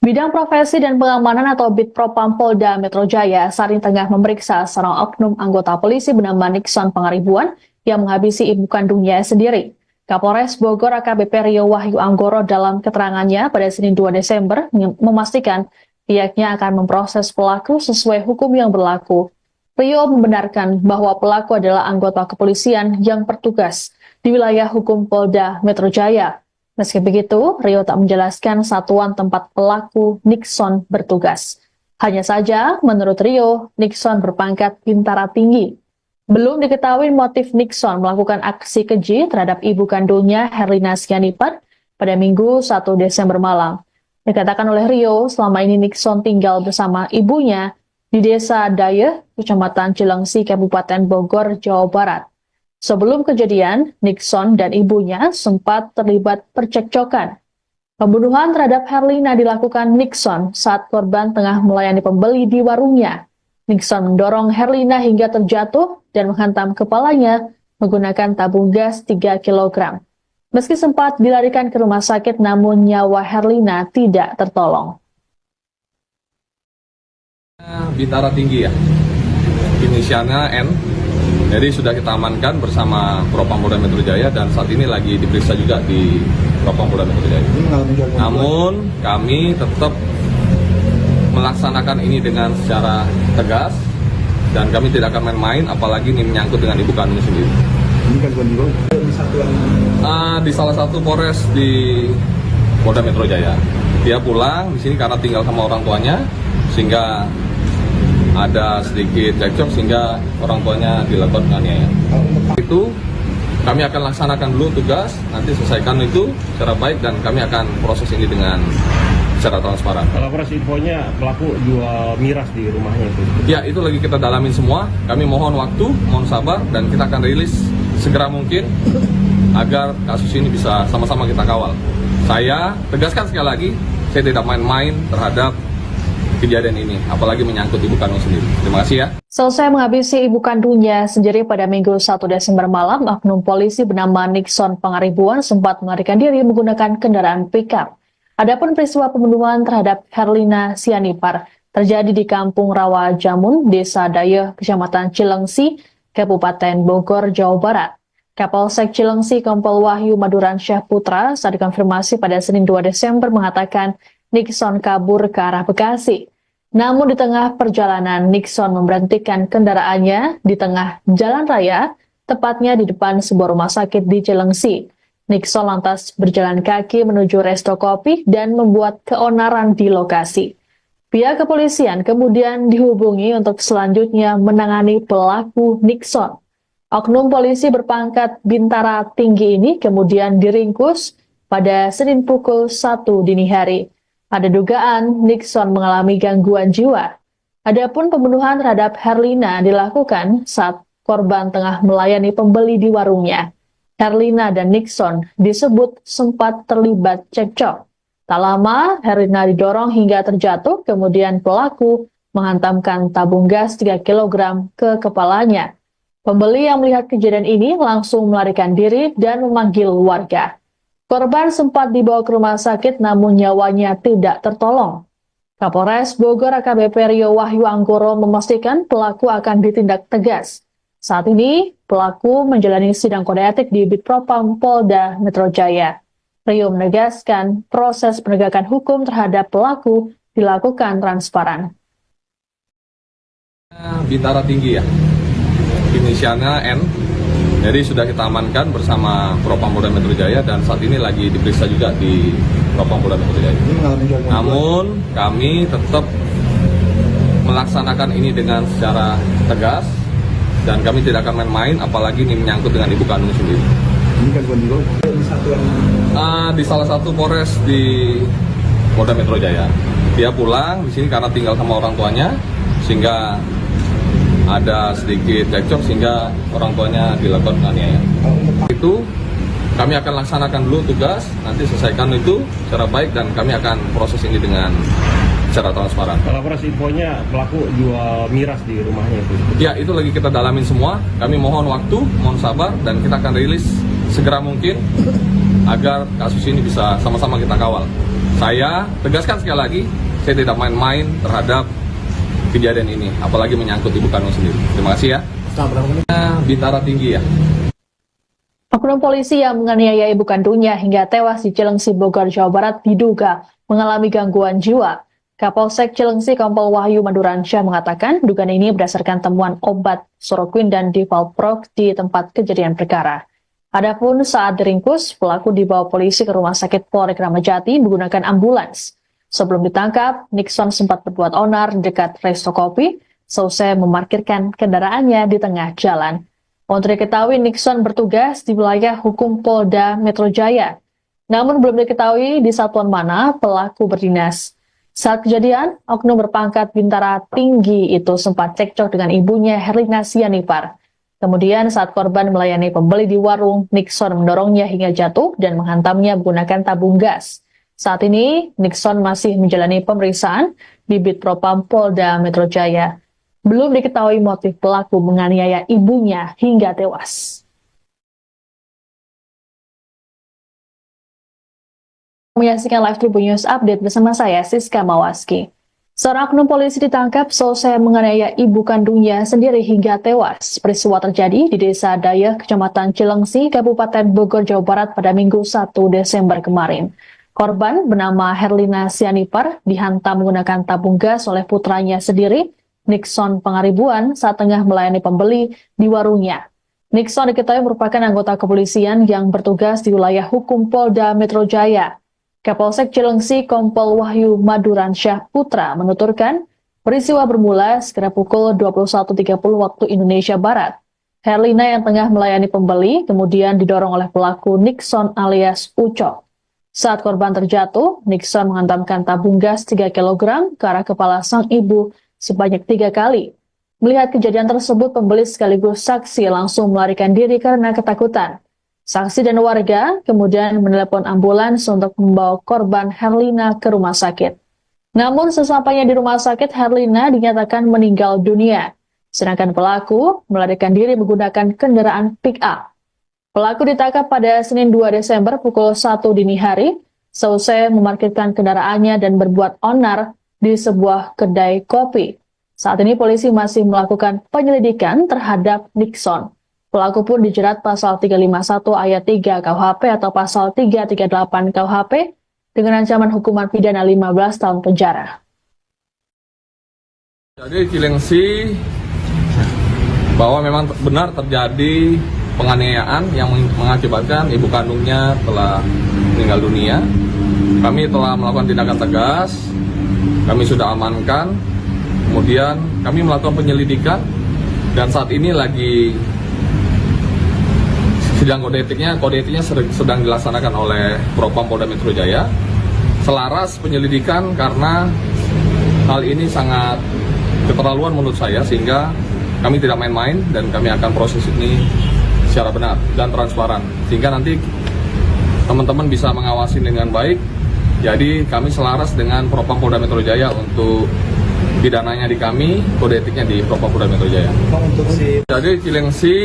Bidang Profesi dan Pengamanan atau Bitpropam Polda Metro Jaya saat ini tengah memeriksa seorang oknum anggota polisi bernama Nixon Pangaribuan yang menghabisi ibu kandungnya sendiri. Kapolres Bogor AKBP Rio Wahyu Anggoro dalam keterangannya pada Senin 2 Desember memastikan pihaknya akan memproses pelaku sesuai hukum yang berlaku. Rio membenarkan bahwa pelaku adalah anggota kepolisian yang bertugas di wilayah hukum Polda Metro Jaya. Meski begitu, Rio tak menjelaskan satuan tempat pelaku Nixon bertugas. Hanya saja, menurut Rio, Nixon berpangkat bintara tinggi. Belum diketahui motif Nixon melakukan aksi keji terhadap ibu kandungnya Herlina Sianipar pada Minggu 1 Desember malam. Dikatakan oleh Rio, selama ini Nixon tinggal bersama ibunya di Desa Dayeh, Kecamatan Cilengsi, Kabupaten Bogor, Jawa Barat. Sebelum kejadian, Nixon dan ibunya sempat terlibat percekcokan. Pembunuhan terhadap Herlina dilakukan Nixon saat korban tengah melayani pembeli di warungnya. Nixon mendorong Herlina hingga terjatuh dan menghantam kepalanya menggunakan tabung gas 3 kg. Meski sempat dilarikan ke rumah sakit, namun nyawa Herlina tidak tertolong. Bintara tinggi ya, inisialnya N. Jadi sudah kita amankan bersama Propam Polda Metro Jaya dan saat ini lagi diperiksa juga di Propam Polda Metro Jaya. Namun kami tetap melaksanakan ini dengan secara tegas dan kami tidak akan main-main, apalagi ini menyangkut dengan ibu kandung sendiri. Ini kan bukan di satuan di salah satu Polres di Polda Metro Jaya. Dia pulang di sini karena tinggal sama orang tuanya, sehingga ada sedikit cekcok sehingga orang tuanya dilakukan penganiayaan. Itu kami akan laksanakan dulu tugas, nanti selesaikan itu secara baik dan kami akan proses ini dengan secara transparan. Kalau proses infonya pelaku jual miras di rumahnya itu. Ya, itu lagi kita dalamin semua. Kami mohon waktu, mohon sabar, dan kita akan rilis segera mungkin agar kasus ini bisa sama-sama kita kawal. Saya tegaskan sekali lagi, saya tidak main-main terhadap kejadian ini, apalagi menyangkut ibu kandung sendiri. Terima kasih ya. Selesai menghabisi ibu kandungnya sendiri pada Minggu 1 Desember malam, oknum polisi bernama Nixon Pangaribuan sempat melarikan diri menggunakan kendaraan pickup. Adapun peristiwa pembunuhan terhadap Herlina Sianipar terjadi di Kampung Rawa Jamun, Desa Dayeh, Kecamatan Cilengsi, Kabupaten Bogor, Jawa Barat. Kapolsek Cilengsi Kompol Wahyu Maduransyah Putra saat dikonfirmasi pada Senin 2 Desember mengatakan Nixon kabur ke arah Bekasi. Namun di tengah perjalanan, Nixon memberhentikan kendaraannya di tengah jalan raya, tepatnya di depan sebuah rumah sakit di Cilengsi. Nixon lantas berjalan kaki menuju resto kopi dan membuat keonaran di lokasi. Pihak kepolisian kemudian dihubungi untuk selanjutnya menangani pelaku Nixon. Oknum polisi berpangkat bintara tinggi ini kemudian diringkus pada Senin pukul 1 dini hari. Ada dugaan Nixon mengalami gangguan jiwa. Adapun pembunuhan terhadap Herlina dilakukan saat korban tengah melayani pembeli di warungnya. Herlina dan Nixon disebut sempat terlibat cekcok. Tak lama, Herlina didorong hingga terjatuh, kemudian pelaku menghantamkan tabung gas 3 kg ke kepalanya. Pembeli yang melihat kejadian ini langsung melarikan diri dan memanggil warga. Korban sempat dibawa ke rumah sakit namun nyawanya tidak tertolong. Kapolres Bogor AKBP Rio Wahyu Anggoro memastikan pelaku akan ditindak tegas. Saat ini, pelaku menjalani sidang kode etik di Bitpropam Polda Metro Jaya. Rio menegaskan proses penegakan hukum terhadap pelaku dilakukan transparan. Bintara tinggi ya, inisialnya N. Jadi sudah kita amankan bersama Propam Polda Metro Jaya dan saat ini lagi diperiksa juga di Propam Polda Metro Jaya. Namun kami tetap melaksanakan ini dengan secara tegas dan kami tidak akan main-main, apalagi ini menyangkut dengan ibu kandung sendiri. Ini kan Di salah satu Polres di Polda Metro Jaya. Dia pulang di sini karena tinggal sama orang tuanya, sehingga ada sedikit cekcok sehingga orang tuanya dilakukan penganiayaan. Itu kami akan laksanakan dulu tugas, nanti selesaikan itu secara baik dan kami akan proses ini dengan secara transparan. Kalau proses infonya pelaku jual miras di rumahnya itu. Ya, itu lagi kita dalamin semua. Kami mohon waktu, mohon sabar dan kita akan rilis segera mungkin agar kasus ini bisa sama-sama kita kawal. Saya tegaskan sekali lagi, saya tidak main-main terhadap kejadian ini, apalagi menyangkut ibu kandung sendiri. Terima kasih ya. Bintara tinggi ya. Oknum polisi yang menganiaya ibu kandungnya hingga tewas di Cilengsi, Bogor, Jawa Barat diduga mengalami gangguan jiwa. Kapolsek Cilengsi Kompol Wahyu Maduransyah mengatakan dugaan ini berdasarkan temuan obat soroquin dan divalprox di tempat kejadian perkara. Adapun saat diringkus, pelaku dibawa polisi ke Rumah Sakit Polri Kramat Jati menggunakan ambulans. Sebelum ditangkap, Nixon sempat berbuat onar di dekat resto kopi, selesai memarkirkan kendaraannya di tengah jalan. Untuk diketahui, Nixon bertugas di wilayah hukum Polda Metro Jaya. Namun belum diketahui di satuan mana pelaku berdinas. Saat kejadian, oknum berpangkat bintara tinggi itu sempat cekcok dengan ibunya Herlina Sianipar. Kemudian saat korban melayani pembeli di warung, Nixon mendorongnya hingga jatuh dan menghantamnya menggunakan tabung gas. Saat ini, Nixon masih menjalani pemeriksaan di Bitpropam Polda Metro Jaya. Belum diketahui motif pelaku menganiaya ibunya hingga tewas. Menyaksikan live Tribun News Update bersama saya, Siska Mawaski. Seorang oknum polisi ditangkap selesai menganiaya ibu kandungnya sendiri hingga tewas. Peristiwa terjadi di Desa Dayeh, Kecamatan Cilengsi, Kabupaten Bogor, Jawa Barat pada Minggu 1 Desember kemarin. Korban bernama Herlina Sianipar dihantam menggunakan tabung gas oleh putranya sendiri, Nixon Pangaribuan, saat tengah melayani pembeli di warungnya. Nixon diketahui merupakan anggota kepolisian yang bertugas di wilayah hukum Polda Metro Jaya. Kapolsek Cilengsi Kompol Wahyu Maduransyah Putra menuturkan peristiwa bermula sekitar pukul 21.30 waktu Indonesia Barat. Herlina yang tengah melayani pembeli kemudian didorong oleh pelaku Nixon alias Ucok. Saat korban terjatuh, Nixon menghantamkan tabung gas 3 kg ke arah kepala sang ibu sebanyak 3 kali. Melihat kejadian tersebut, pembeli sekaligus saksi langsung melarikan diri karena ketakutan. Saksi dan warga kemudian menelepon ambulans untuk membawa korban Herlina ke rumah sakit. Namun sesampainya di rumah sakit, Herlina dinyatakan meninggal dunia. Sedangkan pelaku melarikan diri menggunakan kendaraan pick-up. Pelaku ditangkap pada Senin 2 Desember pukul 1 dini hari, seusai memarkirkan kendaraannya dan berbuat onar di sebuah kedai kopi. Saat ini polisi masih melakukan penyelidikan terhadap Nixon. Pelaku pun dijerat pasal 351 ayat 3 KUHP atau pasal 338 KUHP dengan ancaman hukuman pidana 15 tahun penjara. Jadi Cilengsi bahwa memang benar terjadi penganiayaan yang mengakibatkan ibu kandungnya telah meninggal dunia. Kami telah melakukan tindakan tegas, kami sudah amankan, kemudian kami melakukan penyelidikan dan saat ini lagi sidang kode etiknya sedang dilaksanakan oleh Propam Polda Metro Jaya. Selaras penyelidikan karena hal ini sangat keterlaluan menurut saya sehingga kami tidak main-main dan kami akan proses ini secara benar dan transparan sehingga nanti teman-teman bisa mengawasi dengan baik. Jadi kami selaras dengan Propam Polda Metro Jaya untuk pidananya di kami, kode etiknya di Propam Polda Metro Jaya. Jadi Cilengsi.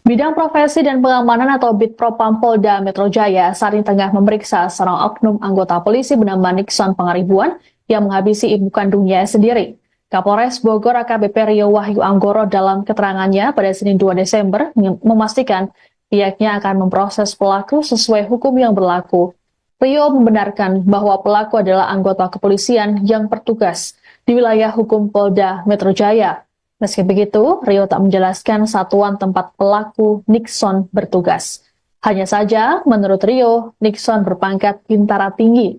Bidang Profesi dan Pengamanan atau Bid Propam Polda Metro Jaya saat ini tengah memeriksa seorang oknum anggota polisi bernama Nixon Pangaribuan yang menghabisi ibu kandungnya sendiri. Kapolres Bogor AKBP Rio Wahyu Anggoro dalam keterangannya pada Senin 2 Desember memastikan pihaknya akan memproses pelaku sesuai hukum yang berlaku. Rio membenarkan bahwa pelaku adalah anggota kepolisian yang bertugas di wilayah hukum Polda Metro Jaya. Meski begitu, Rio tak menjelaskan satuan tempat pelaku Nixon bertugas. Hanya saja, menurut Rio, Nixon berpangkat bintara tinggi.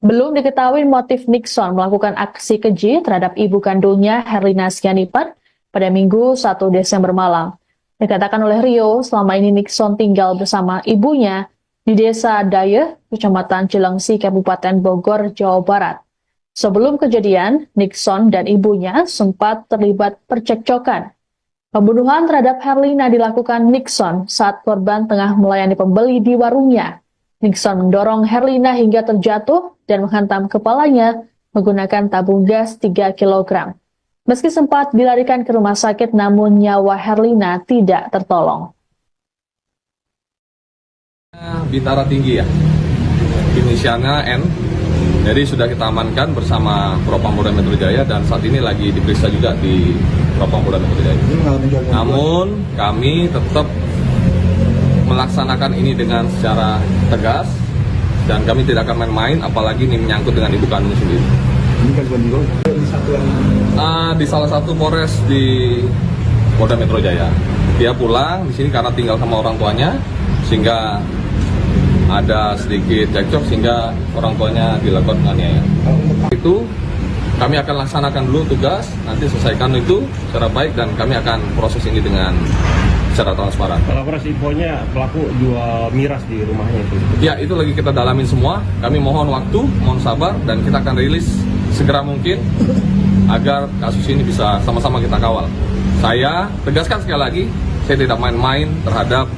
Belum diketahui motif Nixon melakukan aksi keji terhadap ibu kandungnya Herlina Sianipar pada Minggu 1 Desember malam. Dikatakan oleh Rio, selama ini Nixon tinggal bersama ibunya di Desa Dayeh, Kecamatan Cilengsi, Kabupaten Bogor, Jawa Barat. Sebelum kejadian, Nixon dan ibunya sempat terlibat percekcokan. Pembunuhan terhadap Herlina dilakukan Nixon saat korban tengah melayani pembeli di warungnya. Nixon mendorong Herlina hingga terjatuh dan menghantam kepalanya menggunakan tabung gas 3 kg. Meski sempat dilarikan ke rumah sakit, namun nyawa Herlina tidak tertolong. Bintara tinggi ya, inisialnya N. Jadi sudah kita amankan bersama Propam Polda Metro Jaya dan saat ini lagi diperiksa juga di Propam Polda Metro Jaya. Namun kami tetap melaksanakan ini dengan secara tegas dan kami tidak akan main-main, apalagi ini menyangkut dengan ibu kandung sendiri. Ini kan bukan di satuan Di salah satu Polres di Polda Metro Jaya. Dia pulang di sini karena tinggal sama orang tuanya, sehingga ada sedikit cekcok sehingga orang tuanya dilakukan penganiayaan. Itu kami akan laksanakan dulu tugas, nanti selesaikan itu secara baik dan kami akan proses ini dengan secara transparan. Kalau proses infonya pelaku jual miras di rumahnya itu. Ya, itu lagi kita dalamin semua. Kami mohon waktu, mohon sabar dan kita akan rilis segera mungkin agar kasus ini bisa sama-sama kita kawal. Saya tegaskan sekali lagi, saya tidak main-main terhadap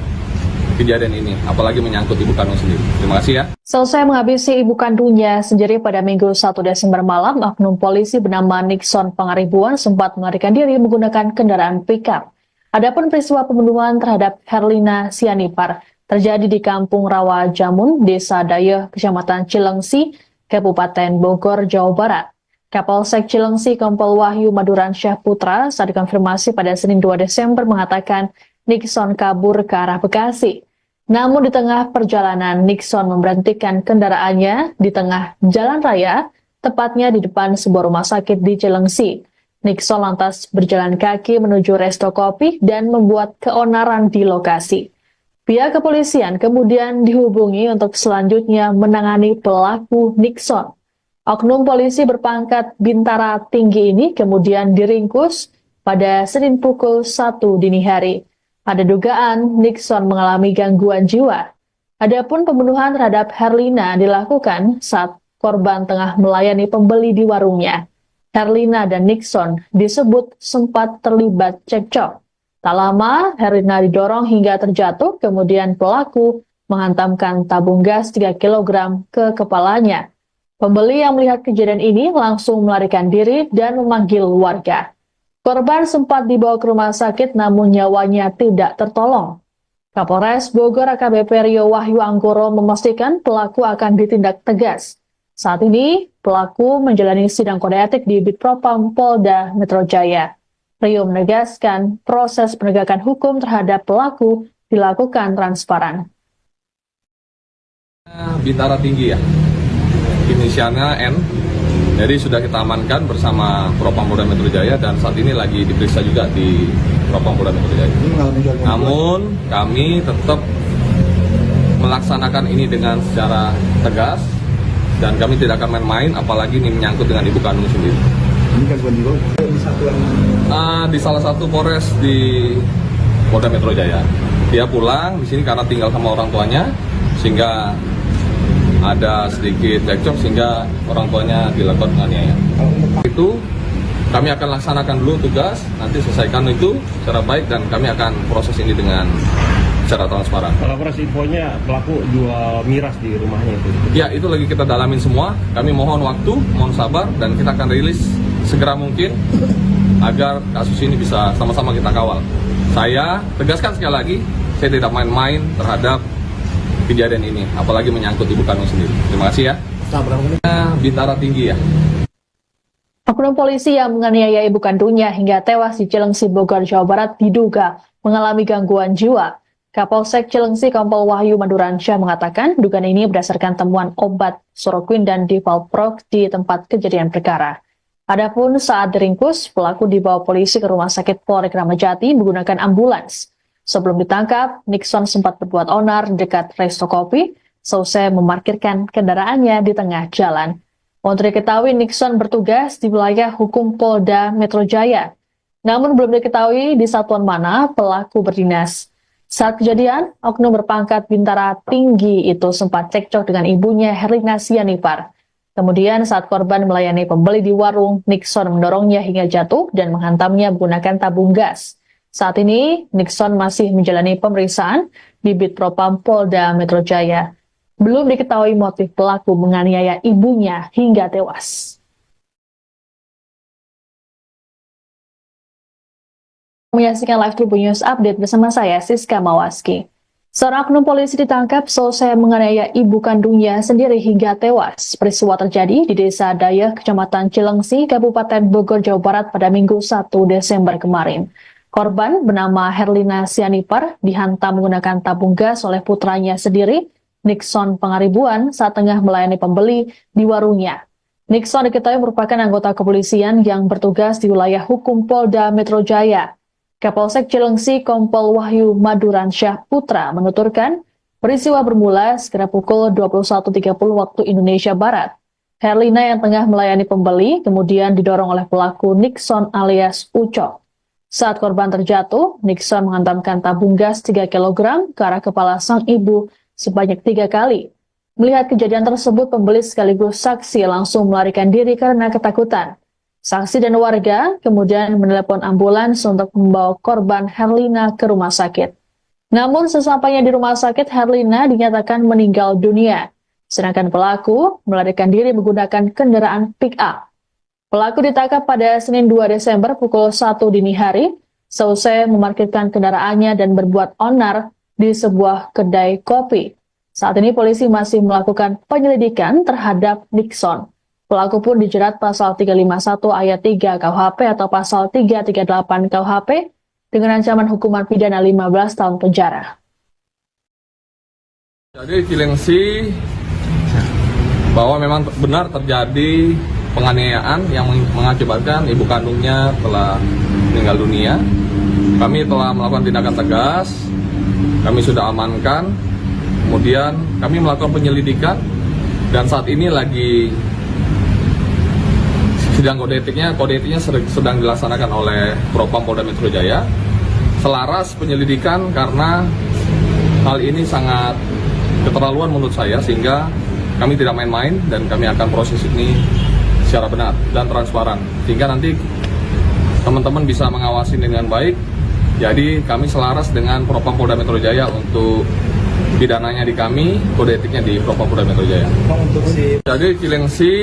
kejadian ini, apalagi menyangkut ibu kandung sendiri. Terima kasih ya. Selesai menghabisi ibu kandungnya sendiri pada Minggu 1 Desember malam, oknum polisi bernama Nixon Pangaribuan sempat melarikan diri menggunakan kendaraan pickup. Adapun peristiwa pembunuhan terhadap Herlina Sianipar terjadi di Kampung Rawa Jamun, Desa Dayeh, Kecamatan Cilengsi, Kabupaten Bogor, Jawa Barat. Kapolsek Cilengsi Kompol Wahyu Maduransyah Putra saat dikonfirmasi pada Senin 2 Desember mengatakan Nixon kabur ke arah Bekasi. Namun di tengah perjalanan, Nixon memberhentikan kendaraannya di tengah jalan raya, tepatnya di depan sebuah rumah sakit di Cilengsi. Nixon lantas berjalan kaki menuju resto kopi dan membuat keonaran di lokasi. Pihak kepolisian kemudian dihubungi untuk selanjutnya menangani pelaku Nixon. Oknum polisi berpangkat bintara tinggi ini kemudian diringkus pada Senin pukul 1 dini hari. Ada dugaan Nixon mengalami gangguan jiwa. Adapun pembunuhan terhadap Herlina dilakukan saat korban tengah melayani pembeli di warungnya. Herlina dan Nixon disebut sempat terlibat cekcok. Tak lama, Herlina didorong hingga terjatuh, kemudian pelaku menghantamkan tabung gas 3 kg ke kepalanya. Pembeli yang melihat kejadian ini langsung melarikan diri dan memanggil warga. Korban sempat dibawa ke rumah sakit namun nyawanya tidak tertolong. Kapolres Bogor AKBP Rio Wahyu Anggoro memastikan pelaku akan ditindak tegas. Saat ini, pelaku menjalani sidang kode etik di Bitpropam Polda Metro Jaya. Rio menegaskan proses penegakan hukum terhadap pelaku dilakukan transparan. Bintara Tinggi ya, inisialnya N. Jadi sudah kita amankan bersama Propam Polda Metro Jaya dan saat ini lagi diperiksa juga di Propam Polda Metro Jaya. Namun kami tetap melaksanakan ini dengan secara tegas dan kami tidak akan main-main, apalagi ini menyangkut dengan ibu kandung sendiri. Ini kan bukan di satuan Di salah satu Polres di Polda Metro Jaya. Dia pulang di sini karena tinggal sama orang tuanya, sehingga ada sedikit cekcok sehingga orang tuanya dilakukan penganiayaan. Itu kami akan laksanakan dulu tugas, nanti selesaikan itu secara baik dan kami akan proses ini dengan secara transparan. Kalau proses infonya pelaku jual miras di rumahnya itu. Ya, itu lagi kita dalamin semua. Kami mohon waktu, mohon sabar dan kita akan rilis segera mungkin agar kasus ini bisa sama-sama kita kawal. Saya tegaskan sekali lagi, saya tidak main-main terhadap kejadian ini, apalagi menyangkut ibu kandung sendiri. Terima kasih ya. Bintara Tinggi ya. Oknum polisi yang menganiaya ibu kandungnya hingga tewas di Cilengsi, Bogor, Jawa Barat diduga mengalami gangguan jiwa. Kapolsek Cilengsi Kompol Wahyu Maduransyah mengatakan dugaan ini berdasarkan temuan obat Soroquin dan Divalprox di tempat kejadian perkara. Adapun saat diringkus, pelaku dibawa polisi ke Rumah Sakit Polri Kramat Jati menggunakan ambulans. Sebelum ditangkap, Nixon sempat berbuat onar dekat resto kopi, selesai memarkirkan kendaraannya di tengah jalan. Untuk diketahui, Nixon bertugas di wilayah hukum Polda Metro Jaya. Namun belum diketahui di satuan mana pelaku berdinas. Saat kejadian, oknum berpangkat Bintara Tinggi itu sempat cekcok dengan ibunya Herlina Sianipar. Kemudian saat korban melayani pembeli di warung, Nixon mendorongnya hingga jatuh dan menghantamnya menggunakan tabung gas. Saat ini, Nixon masih menjalani pemeriksaan di Bitpropam Polda Metro Jaya. Belum diketahui motif pelaku menganiaya ibunya hingga tewas. Menyaksikan live Tribun News Update bersama saya, Siska Mawaski. Seorang oknum polisi ditangkap selesai menganiaya ibu kandungnya sendiri hingga tewas. Peristiwa terjadi di Desa Dayeh, Kecamatan Cilengsi, Kabupaten Bogor, Jawa Barat pada Minggu 1 Desember kemarin. Korban bernama Herlina Sianipar dihantam menggunakan tabung gas oleh putranya sendiri, Nixon Pangaribuan, saat tengah melayani pembeli di warungnya. Nixon diketahui merupakan anggota kepolisian yang bertugas di wilayah hukum Polda Metro Jaya. Kapolsek Cilengsi Kompol Wahyu Maduransyah Putra menuturkan peristiwa bermula sekitar pukul 21.30 waktu Indonesia Barat. Herlina yang tengah melayani pembeli kemudian didorong oleh pelaku Nixon alias Ucok. Saat korban terjatuh, Nixon menghantamkan tabung gas 3 kg ke arah kepala sang ibu sebanyak 3 kali. Melihat kejadian tersebut, pembeli sekaligus saksi langsung melarikan diri karena ketakutan. Saksi dan warga kemudian menelepon ambulans untuk membawa korban Herlina ke rumah sakit. Namun sesampainya di rumah sakit, Herlina dinyatakan meninggal dunia. Sedangkan pelaku melarikan diri menggunakan kendaraan pick-up. Pelaku ditangkap pada Senin 2 Desember pukul 1 dini hari, seusai memarkirkan kendaraannya dan berbuat onar di sebuah kedai kopi. Saat ini polisi masih melakukan penyelidikan terhadap Nixon. Pelaku pun dijerat pasal 351 ayat 3 KUHP atau pasal 338 KUHP dengan ancaman hukuman pidana 15 tahun penjara. Jadi Cilengsi bahwa memang benar terjadi penganiayaan yang mengakibatkan ibu kandungnya telah meninggal dunia. Kami telah melakukan tindakan tegas, kami sudah amankan, kemudian kami melakukan penyelidikan dan saat ini lagi sidang kode etiknya sedang dilaksanakan oleh Propam Polda Metro Jaya. Selaras penyelidikan karena hal ini sangat keterlaluan menurut saya, sehingga kami tidak main-main dan kami akan proses ini secara benar dan transparan, sehingga nanti teman-teman bisa mengawasi dengan baik. Jadi kami selaras dengan Propam Polda Metro Jaya untuk pidananya di kami, kode etiknya di Propam Polda Metro Jaya. Jadi Cilengsi.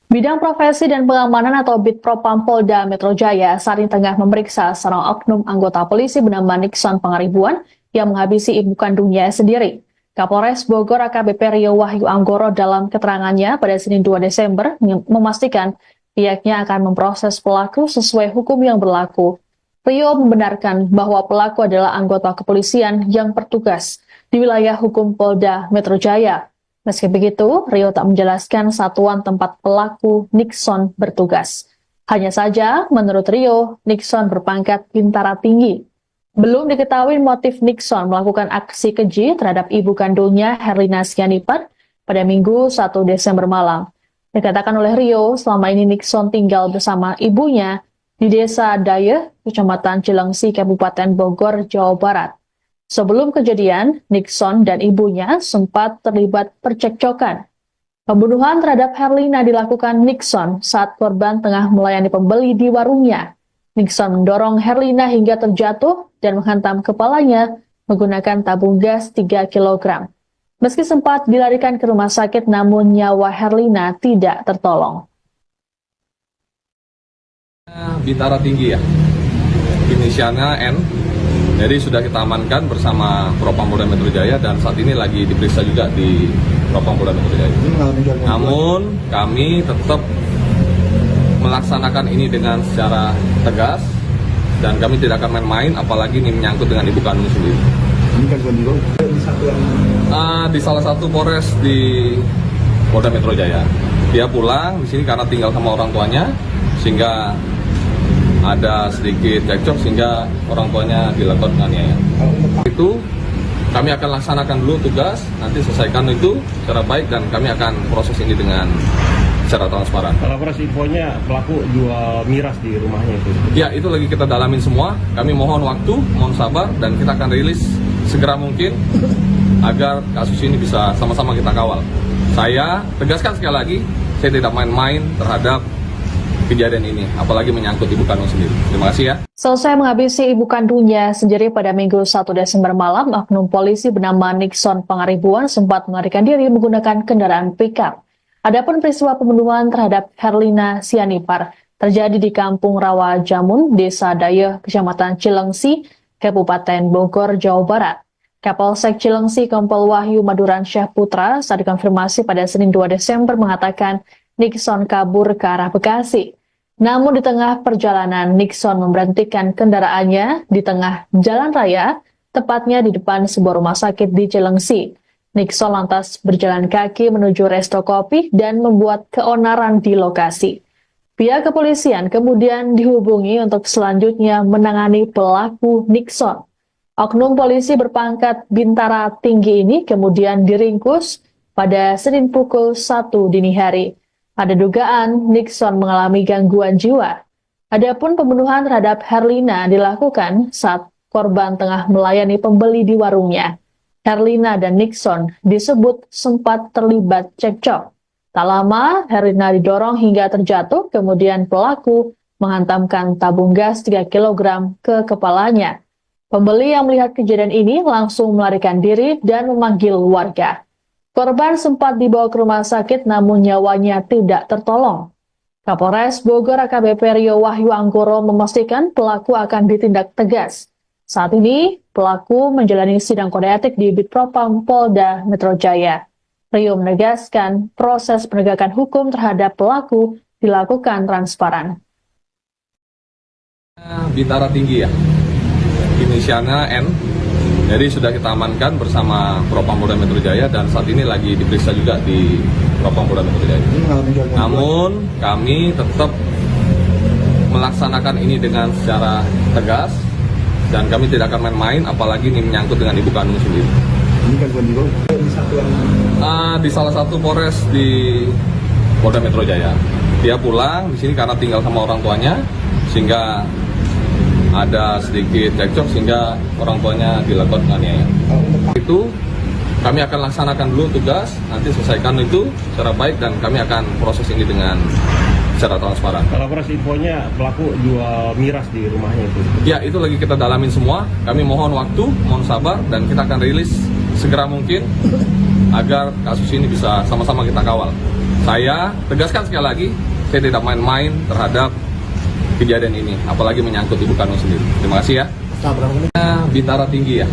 Bidang Profesi dan Pengamanan atau Bid Propam Polda Metro Jaya saat ini tengah memeriksa seorang oknum anggota polisi bernama Nixon Pangaribuan yang menghabisi ibu kandungnya sendiri. Kapolres Bogor AKBP Rio Wahyu Anggoro dalam keterangannya pada Senin 2 Desember memastikan pihaknya akan memproses pelaku sesuai hukum yang berlaku. Rio membenarkan bahwa pelaku adalah anggota kepolisian yang bertugas di wilayah hukum Polda Metro Jaya. Meski begitu, Rio tak menjelaskan satuan tempat pelaku Nixon bertugas. Hanya saja, menurut Rio, Nixon berpangkat bintara tinggi. Belum diketahui motif Nixon melakukan aksi keji terhadap ibu kandungnya Herlina Sianipar pada Minggu 1 Desember malam. Dikatakan oleh Rio, selama ini Nixon tinggal bersama ibunya di Desa Dayeh, Kecamatan Cilengsi, Kabupaten Bogor, Jawa Barat. Sebelum kejadian, Nixon dan ibunya sempat terlibat percekcokan. Pembunuhan terhadap Herlina dilakukan Nixon saat korban tengah melayani pembeli di warungnya. Nixon mendorong Herlina hingga terjatuh dan menghantam kepalanya menggunakan tabung gas 3 kg. Meski sempat dilarikan ke rumah sakit, namun nyawa Herlina tidak tertolong. Bintara tinggi ya, inisialnya N. Jadi sudah kita amankan bersama Propam Polda Metro Jaya dan saat ini lagi diperiksa juga di Propam Polda Metro Jaya. Namun kami tetap melaksanakan ini dengan secara tegas dan kami tidak akan main-main, apalagi ini menyangkut dengan ibu kandung sendiri. Ini kan di satuan Di salah satu Polres di Polda Metro Jaya. Dia pulang di sini karena tinggal sama orang tuanya, sehingga ada sedikit cekcok sehingga orang tuanya dilakukan penganiayaan. Itu kami akan laksanakan dulu tugas, nanti selesaikan itu secara baik dan kami akan proses ini dengan secara transparan. Kalau proses infonya pelaku jual miras di rumahnya itu. Ya, itu lagi kita dalamin semua. Kami mohon waktu, mohon sabar dan kita akan rilis segera mungkin agar kasus ini bisa sama-sama kita kawal. Saya tegaskan sekali lagi, saya tidak main-main terhadap kejadian ini, apalagi menyangkut ibu kandung sendiri. Terima kasih ya. Selesai menghabisi ibu kandungnya sendiri pada Minggu 1 Desember malam, oknum polisi bernama Nixon Pangaribuan sempat melarikan diri menggunakan kendaraan pickup. Adapun peristiwa pembunuhan terhadap Herlina Sianipar terjadi di Kampung Rawa Jamun, Desa Dayeh, Kecamatan Cilengsi, Kabupaten Bogor, Jawa Barat. Kapolsek Cilengsi Kompol Wahyu Maduransyah Putra saat dikonfirmasi pada Senin 2 Desember mengatakan Nixon kabur ke arah Bekasi. Namun di tengah perjalanan, Nixon memberhentikan kendaraannya di tengah jalan raya, tepatnya di depan sebuah rumah sakit di Cilengsi. Nixon lantas berjalan kaki menuju resto kopi dan membuat keonaran di lokasi. Pihak kepolisian kemudian dihubungi untuk selanjutnya menangani pelaku Nixon. Oknum polisi berpangkat bintara tinggi ini kemudian diringkus pada Senin pukul 1 dini hari. Ada dugaan Nixon mengalami gangguan jiwa. Adapun pembunuhan terhadap Herlina dilakukan saat korban tengah melayani pembeli di warungnya. Herlina dan Nixon disebut sempat terlibat cekcok. Tak lama, Herlina didorong hingga terjatuh, kemudian pelaku menghantamkan tabung gas 3 kg ke kepalanya. Pembeli yang melihat kejadian ini langsung melarikan diri dan memanggil warga. Korban sempat dibawa ke rumah sakit namun nyawanya tidak tertolong. Kapolres Bogor AKBP Rio Wahyu Anggoro memastikan pelaku akan ditindak tegas. Saat ini, pelaku menjalani sidang kode etik di Bid Propam Polda Metro Jaya. Rio menegaskan proses penegakan hukum terhadap pelaku dilakukan transparan. Bintara tinggi ya, inisialnya N. Jadi sudah kita amankan bersama Propam Polda Metro Jaya dan saat ini lagi diperiksa juga di Propam Polda Metro Jaya. Namun kami tetap melaksanakan ini dengan secara tegas dan kami tidak akan main-main, apalagi ini menyangkut dengan ibu kandung sendiri. ini kan di satuan Di salah satu Polres di Polda Metro Jaya. Dia pulang di sini karena tinggal sama orang tuanya, sehingga ada sedikit cekcok sehingga orang tuanya dilakukan penganiayaan. Itu kami akan laksanakan dulu tugas, nanti selesaikan itu secara baik dan kami akan proses ini dengan secara transparan. Kalau proses infonya pelaku jual miras di rumahnya itu. Ya, itu lagi kita dalamin semua. Kami mohon waktu, mohon sabar, dan kita akan rilis segera mungkin agar kasus ini bisa sama-sama kita kawal. Saya tegaskan sekali lagi, saya tidak main-main terhadap kejadian ini, apalagi menyangkut ibu kandung sendiri. Terima kasih ya. Bintara Tinggi ya.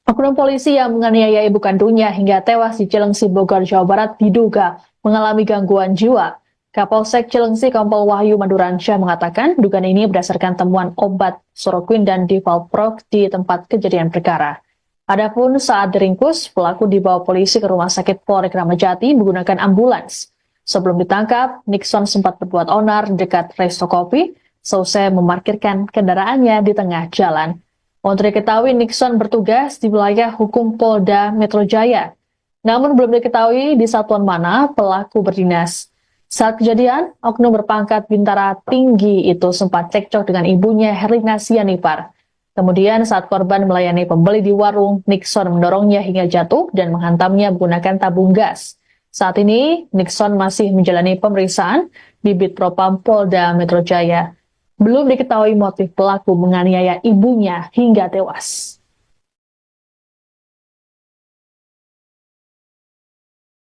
Oknum polisi yang menganiaya ibu kandungnya hingga tewas di Cilengsi, Bogor, Jawa Barat diduga mengalami gangguan jiwa. Kapolsek Cilengsi Kompol Wahyu Maduransyah mengatakan dugaan ini berdasarkan temuan obat Soroquin dan Divalprox di tempat kejadian perkara. Adapun saat diringkus, pelaku dibawa polisi ke Rumah Sakit Polri Kramat Jati menggunakan ambulans. Sebelum ditangkap, Nixon sempat berbuat onar dekat resto kopi, seusai memarkirkan kendaraannya di tengah jalan. Untuk diketahui, Nixon bertugas di wilayah hukum Polda Metro Jaya. Namun belum diketahui di satuan mana pelaku berdinas. Saat kejadian, oknum berpangkat Bintara Tinggi itu sempat cekcok dengan ibunya Herlina Sianipar. Kemudian saat korban melayani pembeli di warung, Nixon mendorongnya hingga jatuh dan menghantamnya menggunakan tabung gas. Saat ini, Nixon masih menjalani pemeriksaan di Bid Propam Polda Metro Jaya. Belum diketahui motif pelaku menganiaya ibunya hingga tewas.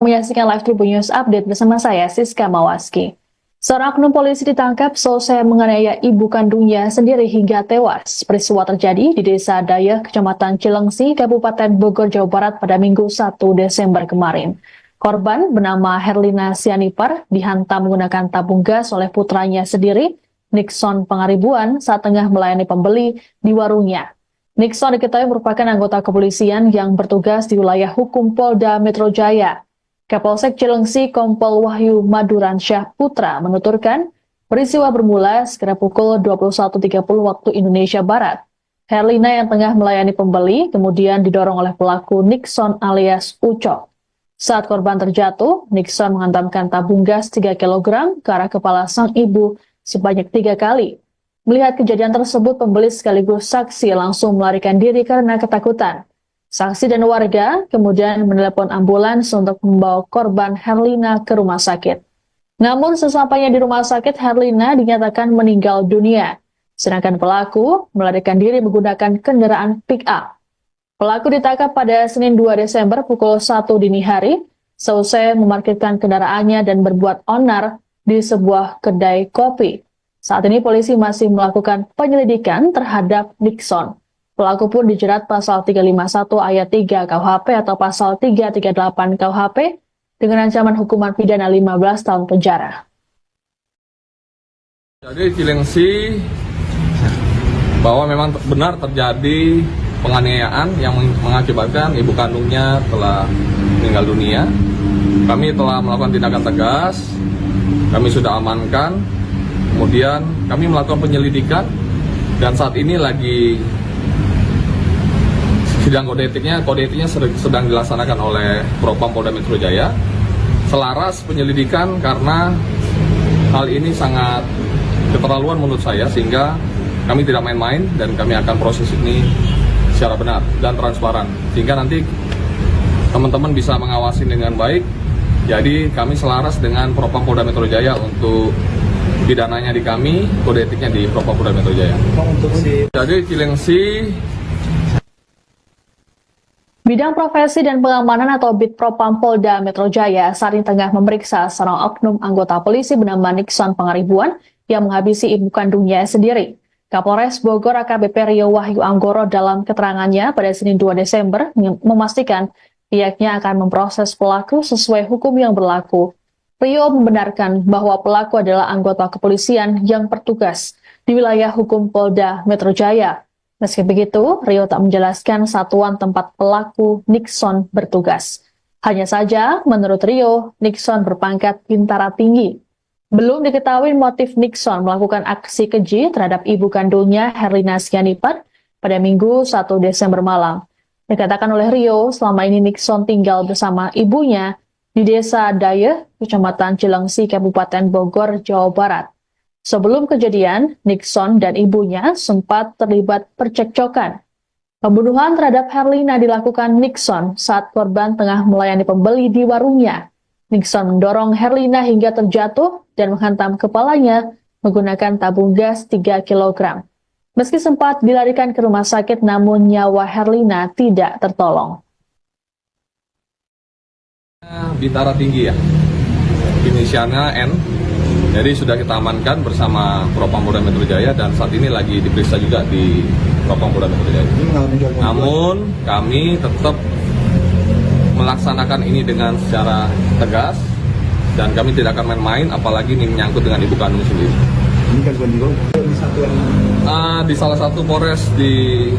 Menyaksikan live Tribun News Update bersama saya, Siska Mawaski. Seorang oknum polisi ditangkap selesai menganiaya ibu kandungnya sendiri hingga tewas. Peristiwa terjadi di Desa Dayeh, Kecamatan Cilengsi, Kabupaten Bogor, Jawa Barat pada Minggu 1 Desember kemarin. Korban bernama Herlina Sianipar dihantam menggunakan tabung gas oleh putranya sendiri, Nixon Pangaribuan, saat tengah melayani pembeli di warungnya. Nixon diketahui merupakan anggota kepolisian yang bertugas di wilayah hukum Polda Metro Jaya. Kapolsek Cilengsi Kompol Wahyu Maduransyah Putra menuturkan, peristiwa bermula sekitar pukul 21.30 waktu Indonesia Barat. Herlina yang tengah melayani pembeli kemudian didorong oleh pelaku Nixon alias Ucok. Saat korban terjatuh, Nixon menghantamkan tabung gas 3 kg ke arah kepala sang ibu sebanyak 3 kali. Melihat kejadian tersebut, pembeli sekaligus saksi langsung melarikan diri karena ketakutan. Saksi dan warga kemudian menelepon ambulans untuk membawa korban Herlina ke rumah sakit. Namun sesampainya di rumah sakit, Herlina dinyatakan meninggal dunia. Sedangkan pelaku melarikan diri menggunakan kendaraan pick-up. Pelaku ditangkap pada Senin 2 Desember pukul 1 dini hari, seusai memarkirkan kendaraannya dan berbuat onar di sebuah kedai kopi. Saat ini polisi masih melakukan penyelidikan terhadap Nixon. Pelaku pun dijerat pasal 351 ayat 3 KUHP atau pasal 338 KUHP dengan ancaman hukuman pidana 15 tahun penjara. Jadi Cilengsi bahwa memang benar terjadi penganiayaan yang mengakibatkan ibu kandungnya telah meninggal dunia. Kami telah melakukan tindakan tegas, kami sudah amankan, kemudian kami melakukan penyelidikan dan saat ini lagi sidang kode etiknya sedang dilaksanakan oleh Propam Polda Metro Jaya. Selaras penyelidikan karena hal ini sangat keterlaluan menurut saya, sehingga kami tidak main-main dan kami akan proses ini secara benar dan transparan, sehingga nanti teman-teman bisa mengawasi dengan baik. Jadi kami selaras dengan Propam Polda Metro Jaya untuk pidananya di kami, kode etiknya di Propam Polda Metro Jaya. Jadi Cilengsi. Bidang Profesi dan Pengamanan atau Bid Propam Polda Metro Jaya saat ini tengah memeriksa seorang oknum anggota polisi bernama Nixon Pangaribuan yang menghabisi ibu kandungnya sendiri. Kapolres Bogor AKBP Rio Wahyu Anggoro dalam keterangannya pada Senin 2 Desember memastikan pihaknya akan memproses pelaku sesuai hukum yang berlaku. Rio membenarkan bahwa pelaku adalah anggota kepolisian yang bertugas di wilayah hukum Polda Metro Jaya. Meski begitu, Rio tak menjelaskan satuan tempat pelaku Nixon bertugas. Hanya saja, menurut Rio, Nixon berpangkat Bintara Tinggi. Belum diketahui motif Nixon melakukan aksi keji terhadap ibu kandungnya Herlina Sianipar pada Minggu 1 Desember malam. Dikatakan oleh Rio, selama ini Nixon tinggal bersama ibunya di Desa Dayeh, Kecamatan Cilengsi, Kabupaten Bogor, Jawa Barat. Sebelum kejadian, Nixon dan ibunya sempat terlibat percekcokan. Pembunuhan terhadap Herlina dilakukan Nixon saat korban tengah melayani pembeli di warungnya. Nixon mendorong Herlina hingga terjatuh dan menghantam kepalanya menggunakan tabung gas 3 kg. Meski sempat dilarikan ke rumah sakit, namun nyawa Herlina tidak tertolong. Bintara Tinggi ya, inisialnya N. Jadi sudah kita amankan bersama Propam Polda Metro Jaya dan saat ini lagi diperiksa juga di Propam Polda Metro Jaya. Namun kami tetap melaksanakan ini dengan secara tegas dan kami tidak akan main-main, apalagi ini menyangkut dengan ibu kandung sendiri. Ini kan bukan di satuan Di salah satu Polres di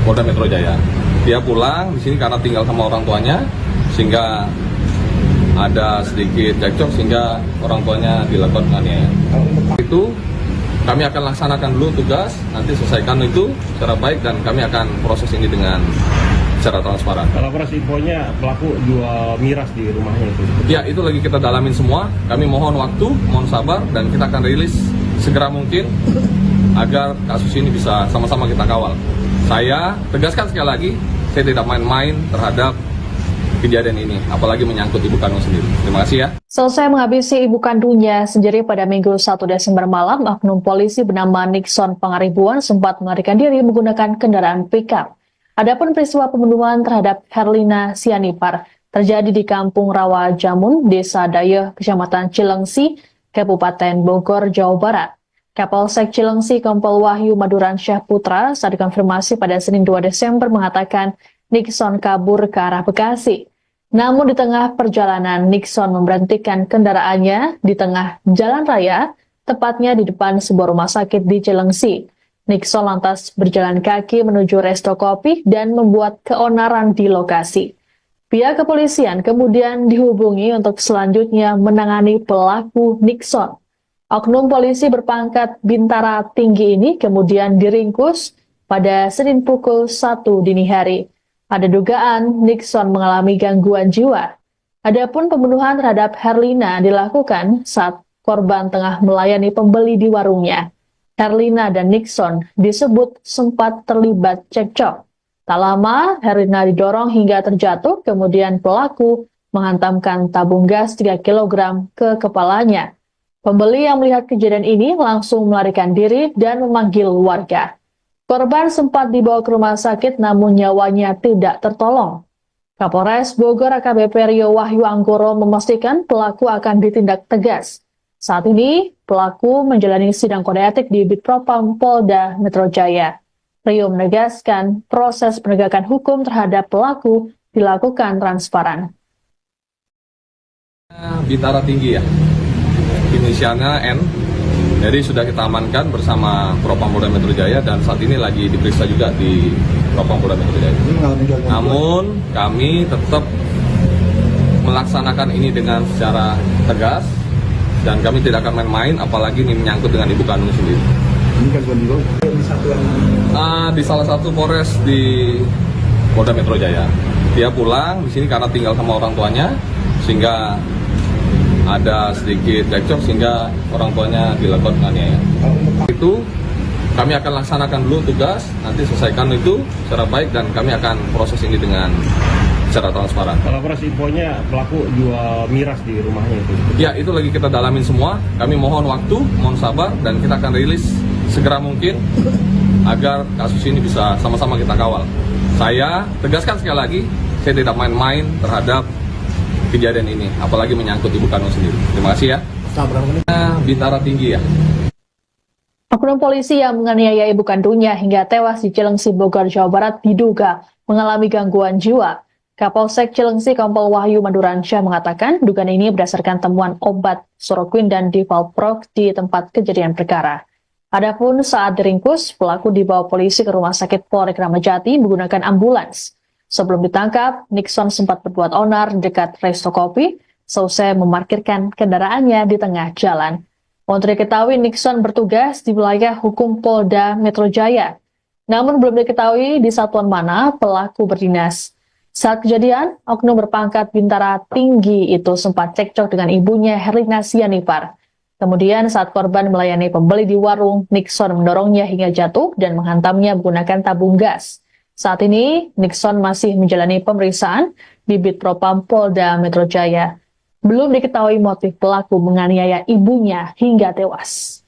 Polda Metro Jaya. Dia pulang di sini karena tinggal sama orang tuanya, sehingga ada sedikit cekcok sehingga orang tuanya dilakukan penganiayaan. Itu kami akan laksanakan dulu tugas, nanti selesaikan itu secara baik dan kami akan proses ini dengan secara transparan. Kalau proses infonya pelaku jual miras di rumahnya itu. Ya, itu lagi kita dalamin semua. Kami mohon waktu, mohon sabar dan kita akan rilis segera mungkin agar kasus ini bisa sama-sama kita kawal. Saya tegaskan sekali lagi, saya tidak main-main terhadap kejadian ini, apalagi menyangkut ibu kandung sendiri. Terima kasih ya. Selesai menghabisi ibu kandungnya sendiri pada Minggu 1 Desember malam, oknum polisi bernama Nixon Pangaribuan sempat melarikan diri menggunakan kendaraan pickup. Adapun peristiwa pembunuhan terhadap Herlina Sianipar terjadi di Kampung Rawa Jamun, Desa Dayeh, Kecamatan Cilengsi, Kabupaten Bogor, Jawa Barat. Kapolsek Cilengsi Kompol Wahyu Maduransyah Putra saat dikonfirmasi pada Senin 2 Desember mengatakan Nixon kabur ke arah Bekasi. Namun di tengah perjalanan, Nixon memberhentikan kendaraannya di tengah jalan raya, tepatnya di depan sebuah rumah sakit di Cilengsi. Nixon lantas berjalan kaki menuju resto kopi dan membuat keonaran di lokasi. Pihak kepolisian kemudian dihubungi untuk selanjutnya menangani pelaku Nixon. Oknum polisi berpangkat Bintara Tinggi ini kemudian diringkus pada Senin pukul 1 dini hari. Ada dugaan Nixon mengalami gangguan jiwa. Adapun pembunuhan terhadap Herlina dilakukan saat korban tengah melayani pembeli di warungnya. Herlina dan Nixon disebut sempat terlibat cekcok. Tak lama, Herlina didorong hingga terjatuh, kemudian pelaku menghantamkan tabung gas 3 kg ke kepalanya. Pembeli yang melihat kejadian ini langsung melarikan diri dan memanggil warga. Korban sempat dibawa ke rumah sakit namun nyawanya tidak tertolong. Kapolres Bogor AKBP Rio Wahyu Anggoro memastikan pelaku akan ditindak tegas. Saat ini, pelaku menjalani sidang kode etik di Bitpropam Polda Metro Jaya. Rio menegaskan proses penegakan hukum terhadap pelaku dilakukan transparan. Bintara Tinggi ya, inisialnya N. Jadi sudah kita amankan bersama Propam Polda Metro Jaya dan saat ini lagi diperiksa juga di Propam Polda Metro Jaya. Namun kami tetap melaksanakan ini dengan secara tegas dan kami tidak akan main-main, apalagi ini menyangkut dengan ibu kandung sendiri. Ini kan bukan di satuan Di salah satu Polres di Polda Metro Jaya. Dia pulang di sini karena tinggal sama orang tuanya, sehingga ada sedikit cekcok sehingga orang tuanya dilakukan penganiayaan. Itu kami akan laksanakan dulu tugas, nanti selesaikan itu secara baik dan kami akan proses ini dengan secara transparan. Kalau proses infonya pelaku jual miras di rumahnya itu. Ya, itu lagi kita dalamin semua. Kami mohon waktu, mohon sabar dan kita akan rilis segera mungkin agar kasus ini bisa sama-sama kita kawal. Saya tegaskan sekali lagi, saya tidak main-main terhadap kejadian ini, apalagi menyangkut ibu kandung sendiri. Terima kasih ya. Bintara Tinggi ya. Oknum polisi yang menganiaya ibu kandungnya hingga tewas di Cilengsi, Bogor, Jawa Barat diduga mengalami gangguan jiwa. Kapolsek Cilengsi Kompol Wahyu Maduransyah mengatakan dugaan ini berdasarkan temuan obat Soroquin dan Divalprox di tempat kejadian perkara. Adapun saat diringkus, pelaku dibawa polisi ke Rumah Sakit Polri Kramat Jati menggunakan ambulans. Sebelum ditangkap, Nixon sempat berbuat onar dekat resto kopi, selesai memarkirkan kendaraannya di tengah jalan. Untuk diketahui, Nixon bertugas di wilayah hukum Polda Metro Jaya. Namun belum diketahui di satuan mana pelaku berdinas. Saat kejadian, oknum berpangkat bintara tinggi itu sempat cekcok dengan ibunya Herlina Sianipar. Kemudian saat korban melayani pembeli di warung, Nixon mendorongnya hingga jatuh dan menghantamnya menggunakan tabung gas. Saat ini, Nixon masih menjalani pemeriksaan di Bitpropam Polda Metro Jaya. Belum diketahui motif pelaku menganiaya ibunya hingga tewas.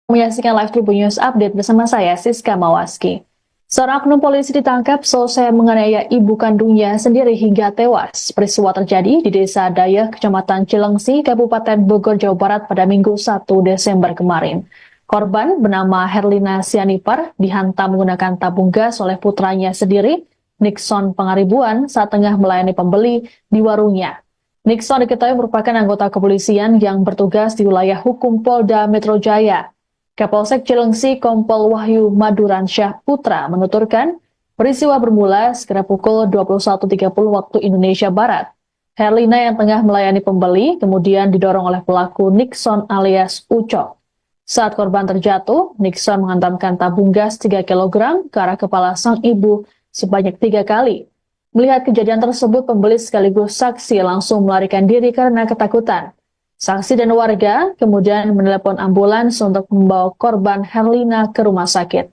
Menyaksikan live Tribun News Update bersama saya, Siska Mawaski. Seorang oknum polisi ditangkap selesai menganiaya ibu kandungnya sendiri hingga tewas. Peristiwa terjadi di Desa Dayeh, Kecamatan Cilengsi, Kabupaten Bogor, Jawa Barat pada Minggu 1 Desember kemarin. Korban bernama Herlina Sianipar dihantam menggunakan tabung gas oleh putranya sendiri, Nixon Pangaribuan, saat tengah melayani pembeli di warungnya. Nixon diketahui merupakan anggota kepolisian yang bertugas di wilayah hukum Polda Metro Jaya. Kapolsek Cilengsi Kompol Wahyu Maduransyah Putra menuturkan, peristiwa bermula sekitar pukul 21.30 waktu Indonesia Barat. Herlina yang tengah melayani pembeli kemudian didorong oleh pelaku Nixon alias Ucok. Saat korban terjatuh, Nixon menghantamkan tabung gas 3 kg ke arah kepala sang ibu sebanyak 3 kali. Melihat kejadian tersebut, pembeli sekaligus saksi langsung melarikan diri karena ketakutan. Saksi dan warga kemudian menelepon ambulans untuk membawa korban Herlina ke rumah sakit.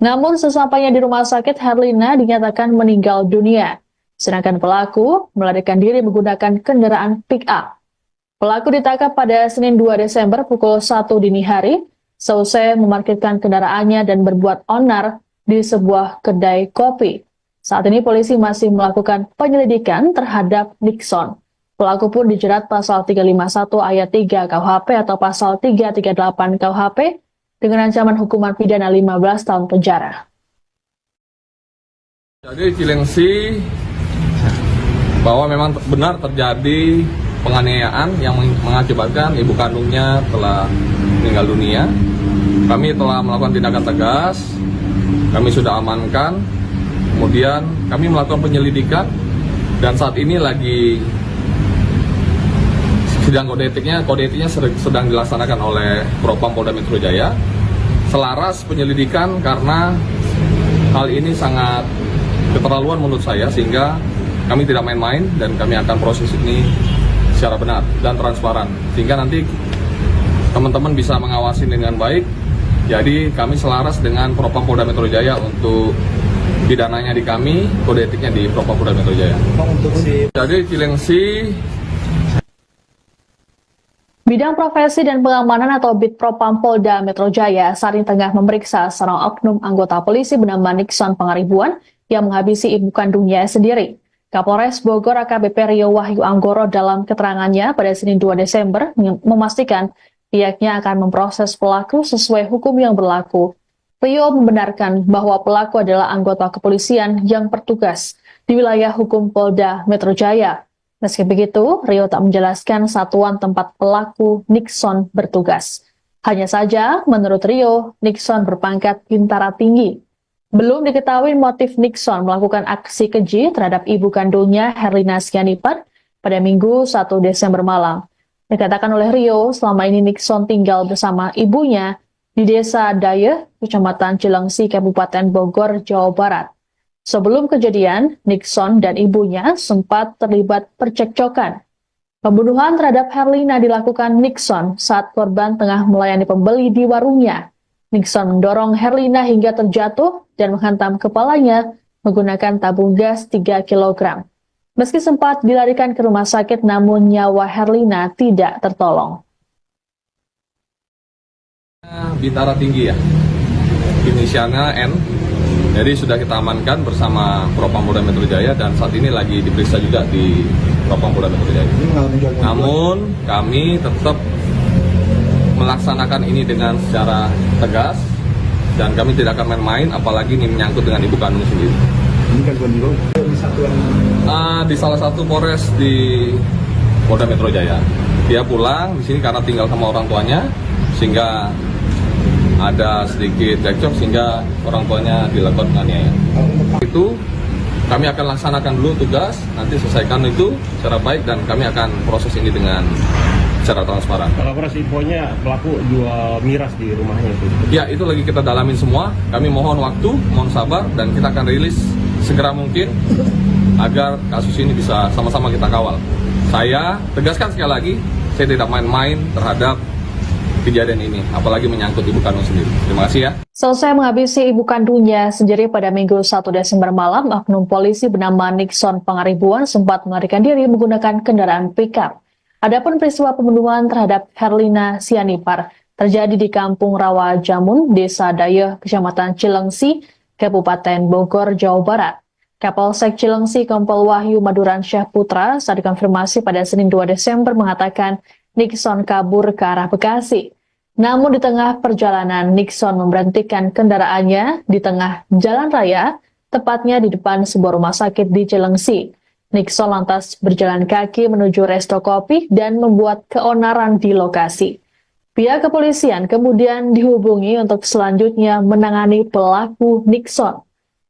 Namun sesampainya di rumah sakit, Herlina dinyatakan meninggal dunia, sedangkan pelaku melarikan diri menggunakan kendaraan pick-up. Pelaku ditangkap pada Senin 2 Desember pukul 1 dini hari, seusai memarkirkan kendaraannya dan berbuat onar di sebuah kedai kopi. Saat ini polisi masih melakukan penyelidikan terhadap Nixon. Pelaku pun dijerat pasal 351 ayat 3 KUHP atau pasal 338 KUHP dengan ancaman hukuman pidana 15 tahun penjara. Jadi Cilengsi bahwa memang benar terjadi penganiayaan yang mengakibatkan ibu kandungnya telah meninggal dunia. Kami telah melakukan tindakan tegas, kami sudah amankan, kemudian kami melakukan penyelidikan dan saat ini lagi sidang kode etiknya sedang dilaksanakan oleh Propam Polda Metro Jaya. Selaras penyelidikan karena hal ini sangat keterlaluan menurut saya, sehingga kami tidak main-main dan kami akan proses ini secara benar dan transparan, sehingga nanti teman-teman bisa mengawasi dengan baik. Jadi kami selaras dengan Propam Polda Metro Jaya untuk pidananya di kami, kode etiknya di Propam Polda Metro Jaya. Jadi Cilengsi Bidang Profesi dan Pengamanan atau Bitpropam Polda Metro Jaya saat ini tengah memeriksa seorang oknum anggota polisi bernama Nixon Pangaribuan yang menghabisi ibu kandungnya sendiri. Kapolres Bogor AKBP Rio Wahyu Anggoro dalam keterangannya pada Senin 2 Desember memastikan pihaknya akan memproses pelaku sesuai hukum yang berlaku. Rio membenarkan bahwa pelaku adalah anggota kepolisian yang bertugas di wilayah hukum Polda Metro Jaya. Meski begitu, Rio tak menjelaskan satuan tempat pelaku Nixon bertugas. Hanya saja, menurut Rio, Nixon berpangkat bintara tinggi. Belum diketahui motif Nixon melakukan aksi keji terhadap ibu kandungnya Herlina Sianipar pada Minggu 1 Desember malam. Dikatakan oleh Rio, selama ini Nixon tinggal bersama ibunya di Desa Dayeh, Kecamatan Cilengsi, Kabupaten Bogor, Jawa Barat. Sebelum kejadian, Nixon dan ibunya sempat terlibat percekcokan. Pembunuhan terhadap Herlina dilakukan Nixon saat korban tengah melayani pembeli di warungnya. Nixon mendorong Herlina hingga terjatuh dan menghantam kepalanya menggunakan tabung gas 3 kg. Meski sempat dilarikan ke rumah sakit, namun nyawa Herlina tidak tertolong. Bintara tinggi ya, inisialnya N. Jadi sudah kita amankan bersama Propam Polda Metro Jaya dan saat ini lagi diperiksa juga di Propam Polda Metro Jaya. Namun kami tetap melaksanakan ini dengan secara tegas dan kami tidak akan main-main, apalagi ini menyangkut dengan ibu kandung sendiri. Ini kan di satuan Di salah satu Polres di Polda Metro Jaya. Dia pulang di sini karena tinggal sama orang tuanya, sehingga ada sedikit cekcok sehingga orang tuanya dilakukan penganiayaan. Itu kami akan laksanakan dulu tugas, nanti selesaikan itu secara baik dan kami akan proses ini dengan secara transparan. Kalau proses infonya pelaku jual miras di rumahnya itu. Ya, itu lagi kita dalamin semua. Kami mohon waktu, mohon sabar, dan kita akan rilis segera mungkin agar kasus ini bisa sama-sama kita kawal. Saya tegaskan sekali lagi, saya tidak main-main terhadap kejadian ini, apalagi menyangkut ibu kandung sendiri. Terima kasih ya. Selesai menghabisi ibu kandungnya sendiri pada Minggu 1 Desember malam, oknum polisi bernama Nixon Pangaribuan sempat melarikan diri menggunakan kendaraan pickup. Adapun peristiwa pembunuhan terhadap Herlina Sianipar terjadi di Kampung Rawa Jamun, Desa Dayeh, Kecamatan Cilengsi, Kabupaten Bogor, Jawa Barat. Kapolsek Cilengsi Kompol Wahyu Maduransyah Putra saat dikonfirmasi pada Senin 2 Desember mengatakan Nixon kabur ke arah Bekasi. Namun di tengah perjalanan, Nixon memberhentikan kendaraannya di tengah jalan raya, tepatnya di depan sebuah rumah sakit di Cilengsi. Nixon lantas berjalan kaki menuju resto kopi dan membuat keonaran di lokasi. Pihak kepolisian kemudian dihubungi untuk selanjutnya menangani pelaku Nixon.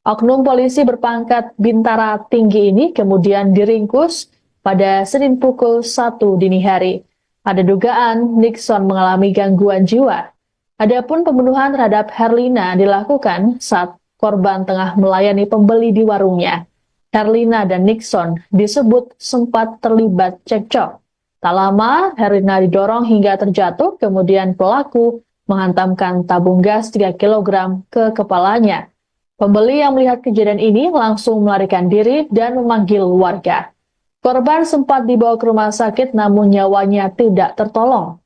Oknum polisi berpangkat bintara tinggi ini kemudian diringkus pada Senin pukul 1 dini hari. Ada dugaan Nixon mengalami gangguan jiwa. Adapun pembunuhan terhadap Herlina dilakukan saat korban tengah melayani pembeli di warungnya. Herlina dan Nixon disebut sempat terlibat cekcok. Tak lama, Herlina didorong hingga terjatuh, kemudian pelaku menghantamkan tabung gas 3 kg ke kepalanya. Pembeli yang melihat kejadian ini langsung melarikan diri dan memanggil warga. Korban sempat dibawa ke rumah sakit namun nyawanya tidak tertolong.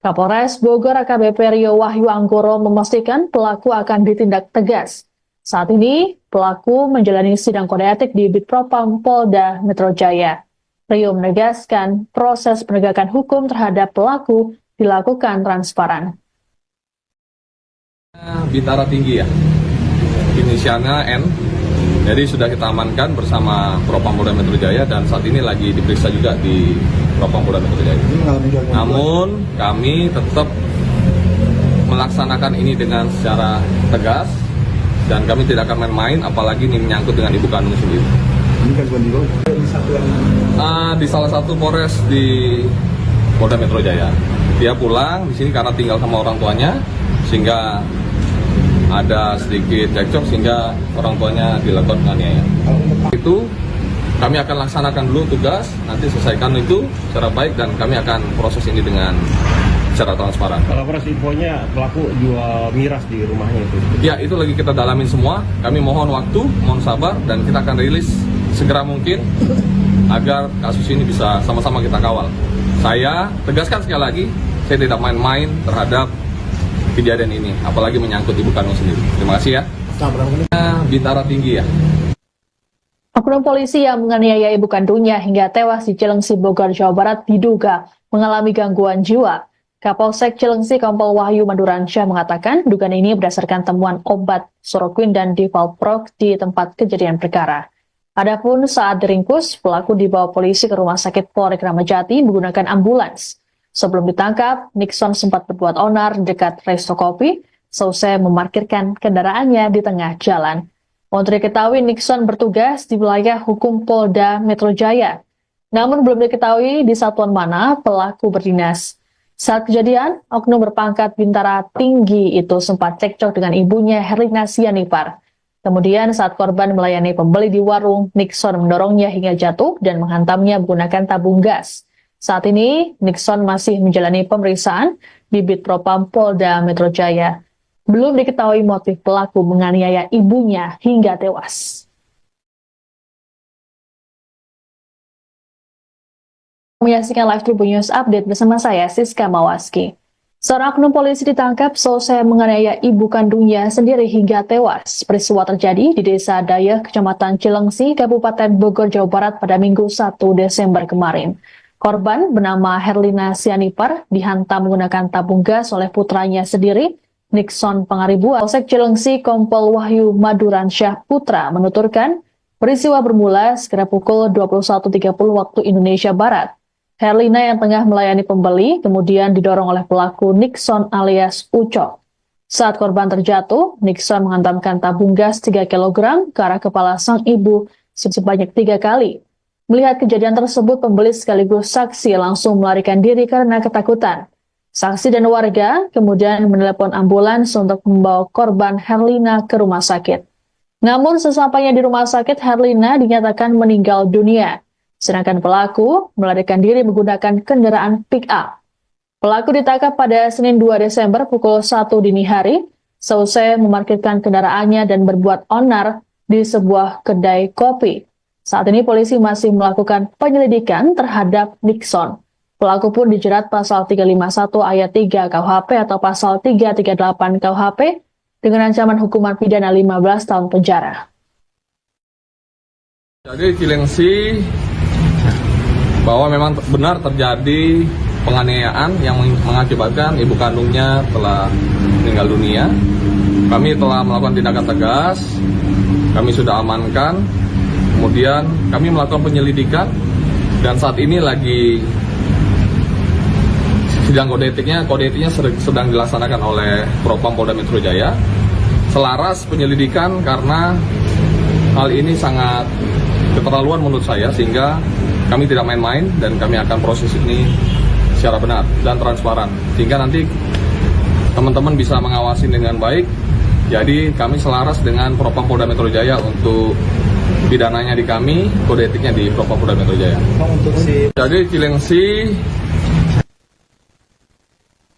Kapolres Bogor AKBP Rio Wahyu Anggoro memastikan pelaku akan ditindak tegas. Saat ini, pelaku menjalani sidang kode etik di Bitpropam Polda Metro Jaya. Rio menegaskan proses penegakan hukum terhadap pelaku dilakukan transparan. Bintara tinggi ya, inisialnya N. Jadi sudah kita amankan bersama Propam Polda Metro Jaya dan saat ini lagi diperiksa juga di Propam Polda Metro Jaya. Namun kami tetap melaksanakan ini dengan secara tegas dan kami tidak akan main-main, apalagi ini menyangkut dengan ibu kandung sendiri. Ini kan di satuan Di salah satu Polres di Polda Metro Jaya. Dia pulang di sini karena tinggal sama orang tuanya, sehingga ada sedikit cekcok sehingga orang tuanya dilakukan penganiayaan. Itu kami akan laksanakan dulu tugas, nanti selesaikan itu secara baik dan kami akan proses ini dengan secara transparan. Kalau proses infonya pelaku jual miras di rumahnya itu. Ya, itu lagi kita dalamin semua. Kami mohon waktu, mohon sabar, dan kita akan rilis segera mungkin agar kasus ini bisa sama-sama kita kawal. Saya tegaskan sekali lagi, saya tidak main-main terhadap kejadian ini, apalagi menyangkut ibu kandung sendiri. Terima kasih ya. Bintara tinggi ya. Oknum polisi yang menganiaya ibu kandungnya hingga tewas di Cilengsi, Bogor, Jawa Barat diduga mengalami gangguan jiwa. Kapolsek Cilengsi Kompol Wahyu Maduransyah mengatakan dugaan ini berdasarkan temuan obat soroquin dan divalprox di tempat kejadian perkara. Adapun saat diringkus, pelaku dibawa polisi ke Rumah Sakit Polri Kramat Jati menggunakan ambulans. Sebelum ditangkap, Nixon sempat berbuat onar dekat resto kopi, selesai memarkirkan kendaraannya di tengah jalan. Untuk diketahui, Nixon bertugas di wilayah hukum Polda Metro Jaya. Namun belum diketahui di satuan mana pelaku berdinas. Saat kejadian, oknum berpangkat bintara tinggi itu sempat cekcok dengan ibunya Herlina Sianipar. Kemudian saat korban melayani pembeli di warung, Nixon mendorongnya hingga jatuh dan menghantamnya menggunakan tabung gas. Saat ini, Nixon masih menjalani pemeriksaan di Bitpropam Polda Metro Jaya. Belum diketahui motif pelaku menganiaya ibunya hingga tewas. Menyaksikan live Tribun News Update bersama saya, Siska Mawaski. Seorang oknum polisi ditangkap selesai menganiaya ibu kandungnya sendiri hingga tewas. Peristiwa terjadi di Desa Dayeh, Kecamatan Cilengsi, Kabupaten Bogor, Jawa Barat pada Minggu 1 Desember kemarin. Korban bernama Herlina Sianipar dihantam menggunakan tabung gas oleh putranya sendiri, Nixon Pangaribuan. Polsek Cilengsi Kompol Wahyu Maduransyah Putra menuturkan peristiwa bermula sekitar pukul 21.30 waktu Indonesia Barat. Herlina yang tengah melayani pembeli kemudian didorong oleh pelaku Nixon alias Ucok. Saat korban terjatuh, Nixon menghantamkan tabung gas 3 kg ke arah kepala sang ibu sebanyak 3 kali. Melihat kejadian tersebut, pembeli sekaligus saksi langsung melarikan diri karena ketakutan. Saksi dan warga kemudian menelepon ambulans untuk membawa korban Herlina ke rumah sakit. Namun sesampainya di rumah sakit, Herlina dinyatakan meninggal dunia, sedangkan pelaku melarikan diri menggunakan kendaraan pick-up. Pelaku ditangkap pada Senin 2 Desember pukul 1 dini hari, seusai memarkirkan kendaraannya dan berbuat onar di sebuah kedai kopi. Saat ini polisi masih melakukan penyelidikan terhadap Nixon. Pelaku pun dijerat pasal 351 ayat 3 KUHP atau pasal 338 KUHP dengan ancaman hukuman pidana 15 tahun penjara. Jadi Cilengsi bahwa memang benar terjadi penganiayaan yang mengakibatkan ibu kandungnya telah meninggal dunia. Kami telah melakukan tindakan tegas, kami sudah amankan, kemudian kami melakukan penyelidikan dan saat ini lagi sidang kode etiknya sedang dilaksanakan oleh Propam Polda Metro Jaya. Selaras penyelidikan karena hal ini sangat keterlaluan menurut saya, sehingga kami tidak main-main dan kami akan proses ini secara benar dan transparan, sehingga nanti teman-teman bisa mengawasi dengan baik. Jadi kami selaras dengan Propam Polda Metro Jaya untuk pidananya di kami, kode etiknya di Propam Polda Metro Jaya. Jadi Cilengsi.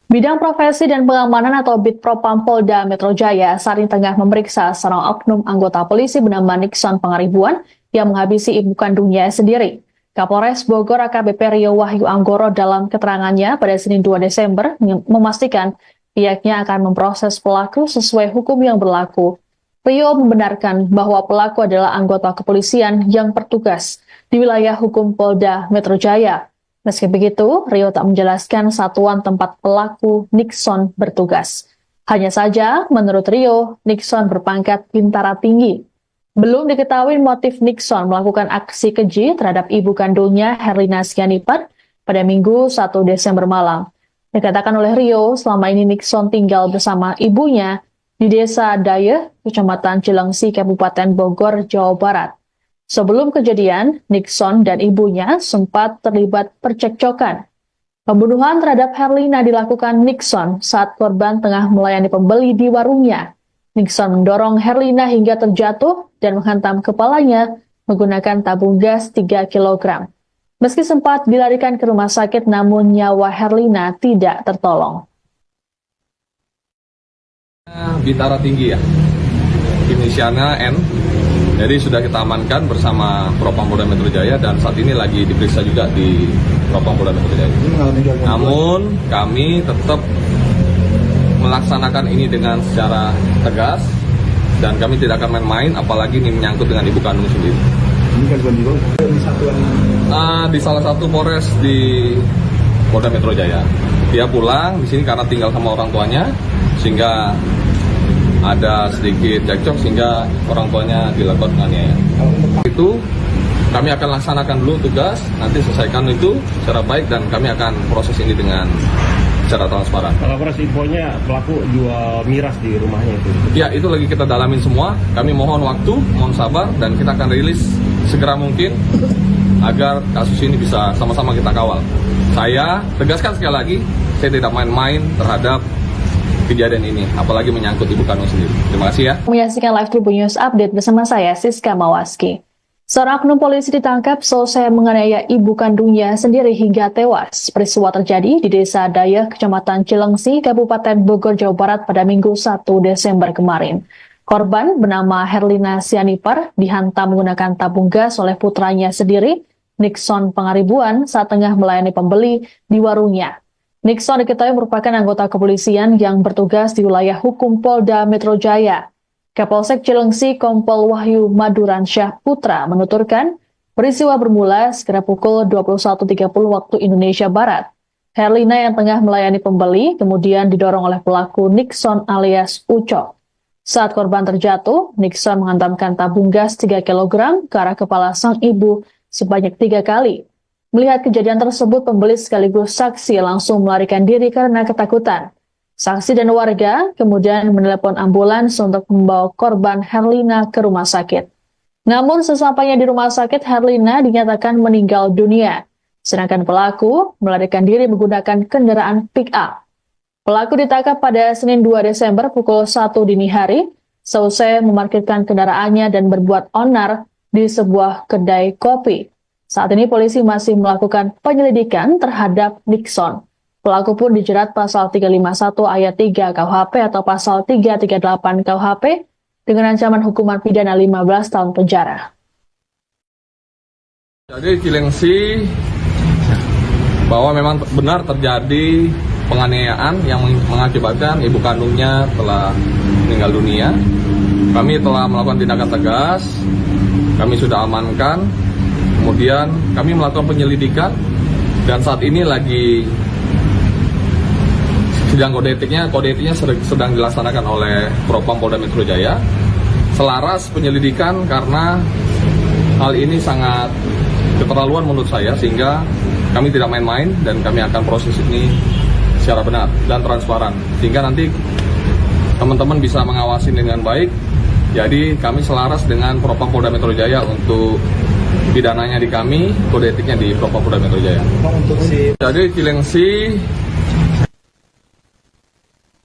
Bidang Profesi dan Pengamanan atau Bid Propam Polda Metro Jaya saat ini tengah memeriksa seorang oknum anggota polisi bernama Nixon Pangaribuan yang menghabisi ibu kandungnya sendiri. Kapolres Bogor AKBP Rio Wahyu Anggoro dalam keterangannya pada Senin 2 Desember memastikan pihaknya akan memproses pelaku sesuai hukum yang berlaku. Rio membenarkan bahwa pelaku adalah anggota kepolisian yang bertugas di wilayah hukum Polda Metro Jaya. Meski begitu, Rio tak menjelaskan satuan tempat pelaku Nixon bertugas. Hanya saja, menurut Rio, Nixon berpangkat bintara tinggi. Belum diketahui motif Nixon melakukan aksi keji terhadap ibu kandungnya Herlina Sianipar pada Minggu 1 Desember malam. Dikatakan oleh Rio, selama ini Nixon tinggal bersama ibunya di Desa Dayeh, Kecamatan Cilengsi, Kabupaten Bogor, Jawa Barat. Sebelum kejadian, Nixon dan ibunya sempat terlibat percekcokan. Pembunuhan terhadap Herlina dilakukan Nixon saat korban tengah melayani pembeli di warungnya. Nixon mendorong Herlina hingga terjatuh dan menghantam kepalanya menggunakan tabung gas 3 kg. Meski sempat dilarikan ke rumah sakit, namun nyawa Herlina tidak tertolong. Bintara tinggi ya, inisialnya N. Jadi sudah kita amankan bersama Propam Polda Metro Jaya dan saat ini lagi diperiksa juga di Propam Polda Metro Jaya. Namun kami tetap melaksanakan ini dengan secara tegas dan kami tidak akan main-main, apalagi ini menyangkut dengan ibu kandung sendiri. Ini kan bukan di satuan Di salah satu Polres di Polda Metro Jaya. Dia pulang di sini karena tinggal sama orang tuanya, sehingga ada sedikit cekcok sehingga orang tuanya dilakukan penganiayaan. Itu kami akan laksanakan dulu tugas, nanti selesaikan itu secara baik dan kami akan proses ini dengan secara transparan. Kalau proses infonya pelaku jual miras di rumahnya itu. Ya, itu lagi kita dalamin semua. Kami mohon waktu, mohon sabar dan kita akan rilis segera mungkin agar kasus ini bisa sama-sama kita kawal. Saya tegaskan sekali lagi, saya tidak main-main terhadap kejadian ini, apalagi menyangkut ibu kandung sendiri. Terima kasih ya. Menyaksikan Live Tribun News Update bersama saya, Siska Mawaski. Seorang oknum polisi ditangkap selesai menganiaya ibu kandungnya sendiri hingga tewas. Peristiwa terjadi di Desa Dayeh, Kecamatan Cilengsi, Kabupaten Bogor, Jawa Barat pada Minggu 1 Desember kemarin. Korban bernama Herlina Sianipar dihantam menggunakan tabung gas oleh putranya sendiri, Nixon Pangaribuan, saat tengah melayani pembeli di warungnya. Nixon diketahui merupakan anggota kepolisian yang bertugas di wilayah hukum Polda Metro Jaya. Kapolsek Cilengsi Kompol Wahyu Maduransyah Putra menuturkan peristiwa bermula sekitar pukul 21.30 waktu Indonesia Barat. Herlina yang tengah melayani pembeli kemudian didorong oleh pelaku Nixon alias Ucok. Saat korban terjatuh, Nixon menghantamkan tabung gas 3 kg ke arah kepala sang ibu sebanyak 3 kali. Melihat kejadian tersebut, pembeli sekaligus saksi langsung melarikan diri karena ketakutan. Saksi dan warga kemudian menelepon ambulans untuk membawa korban Herlina ke rumah sakit. Namun sesampainya di rumah sakit, Herlina dinyatakan meninggal dunia, sedangkan pelaku melarikan diri menggunakan kendaraan pick-up. Pelaku ditangkap pada Senin 2 Desember pukul 1 dini hari, seusai memarkirkan kendaraannya dan berbuat onar di sebuah kedai kopi. Saat ini polisi masih melakukan penyelidikan terhadap Nixon. Pelaku pun dijerat pasal 351 ayat 3 KUHP atau pasal 338 KUHP dengan ancaman hukuman pidana 15 tahun penjara. Jadi Cilengsi bahwa memang benar terjadi penganiayaan yang mengakibatkan ibu kandungnya telah meninggal dunia. Kami telah melakukan tindakan tegas, kami sudah amankan, kemudian kami melakukan penyelidikan dan saat ini lagi sidang kode etiknya sedang dilaksanakan oleh Propam Polda Metro Jaya. Selaras penyelidikan karena hal ini sangat keterlaluan menurut saya, sehingga kami tidak main-main dan kami akan proses ini secara benar dan transparan, sehingga nanti teman-teman bisa mengawasi dengan baik. Jadi kami selaras dengan Propam Polda Metro Jaya untuk pidananya di kami, kode etiknya di Propam Polda Metro Jaya. Jadi Cilengsi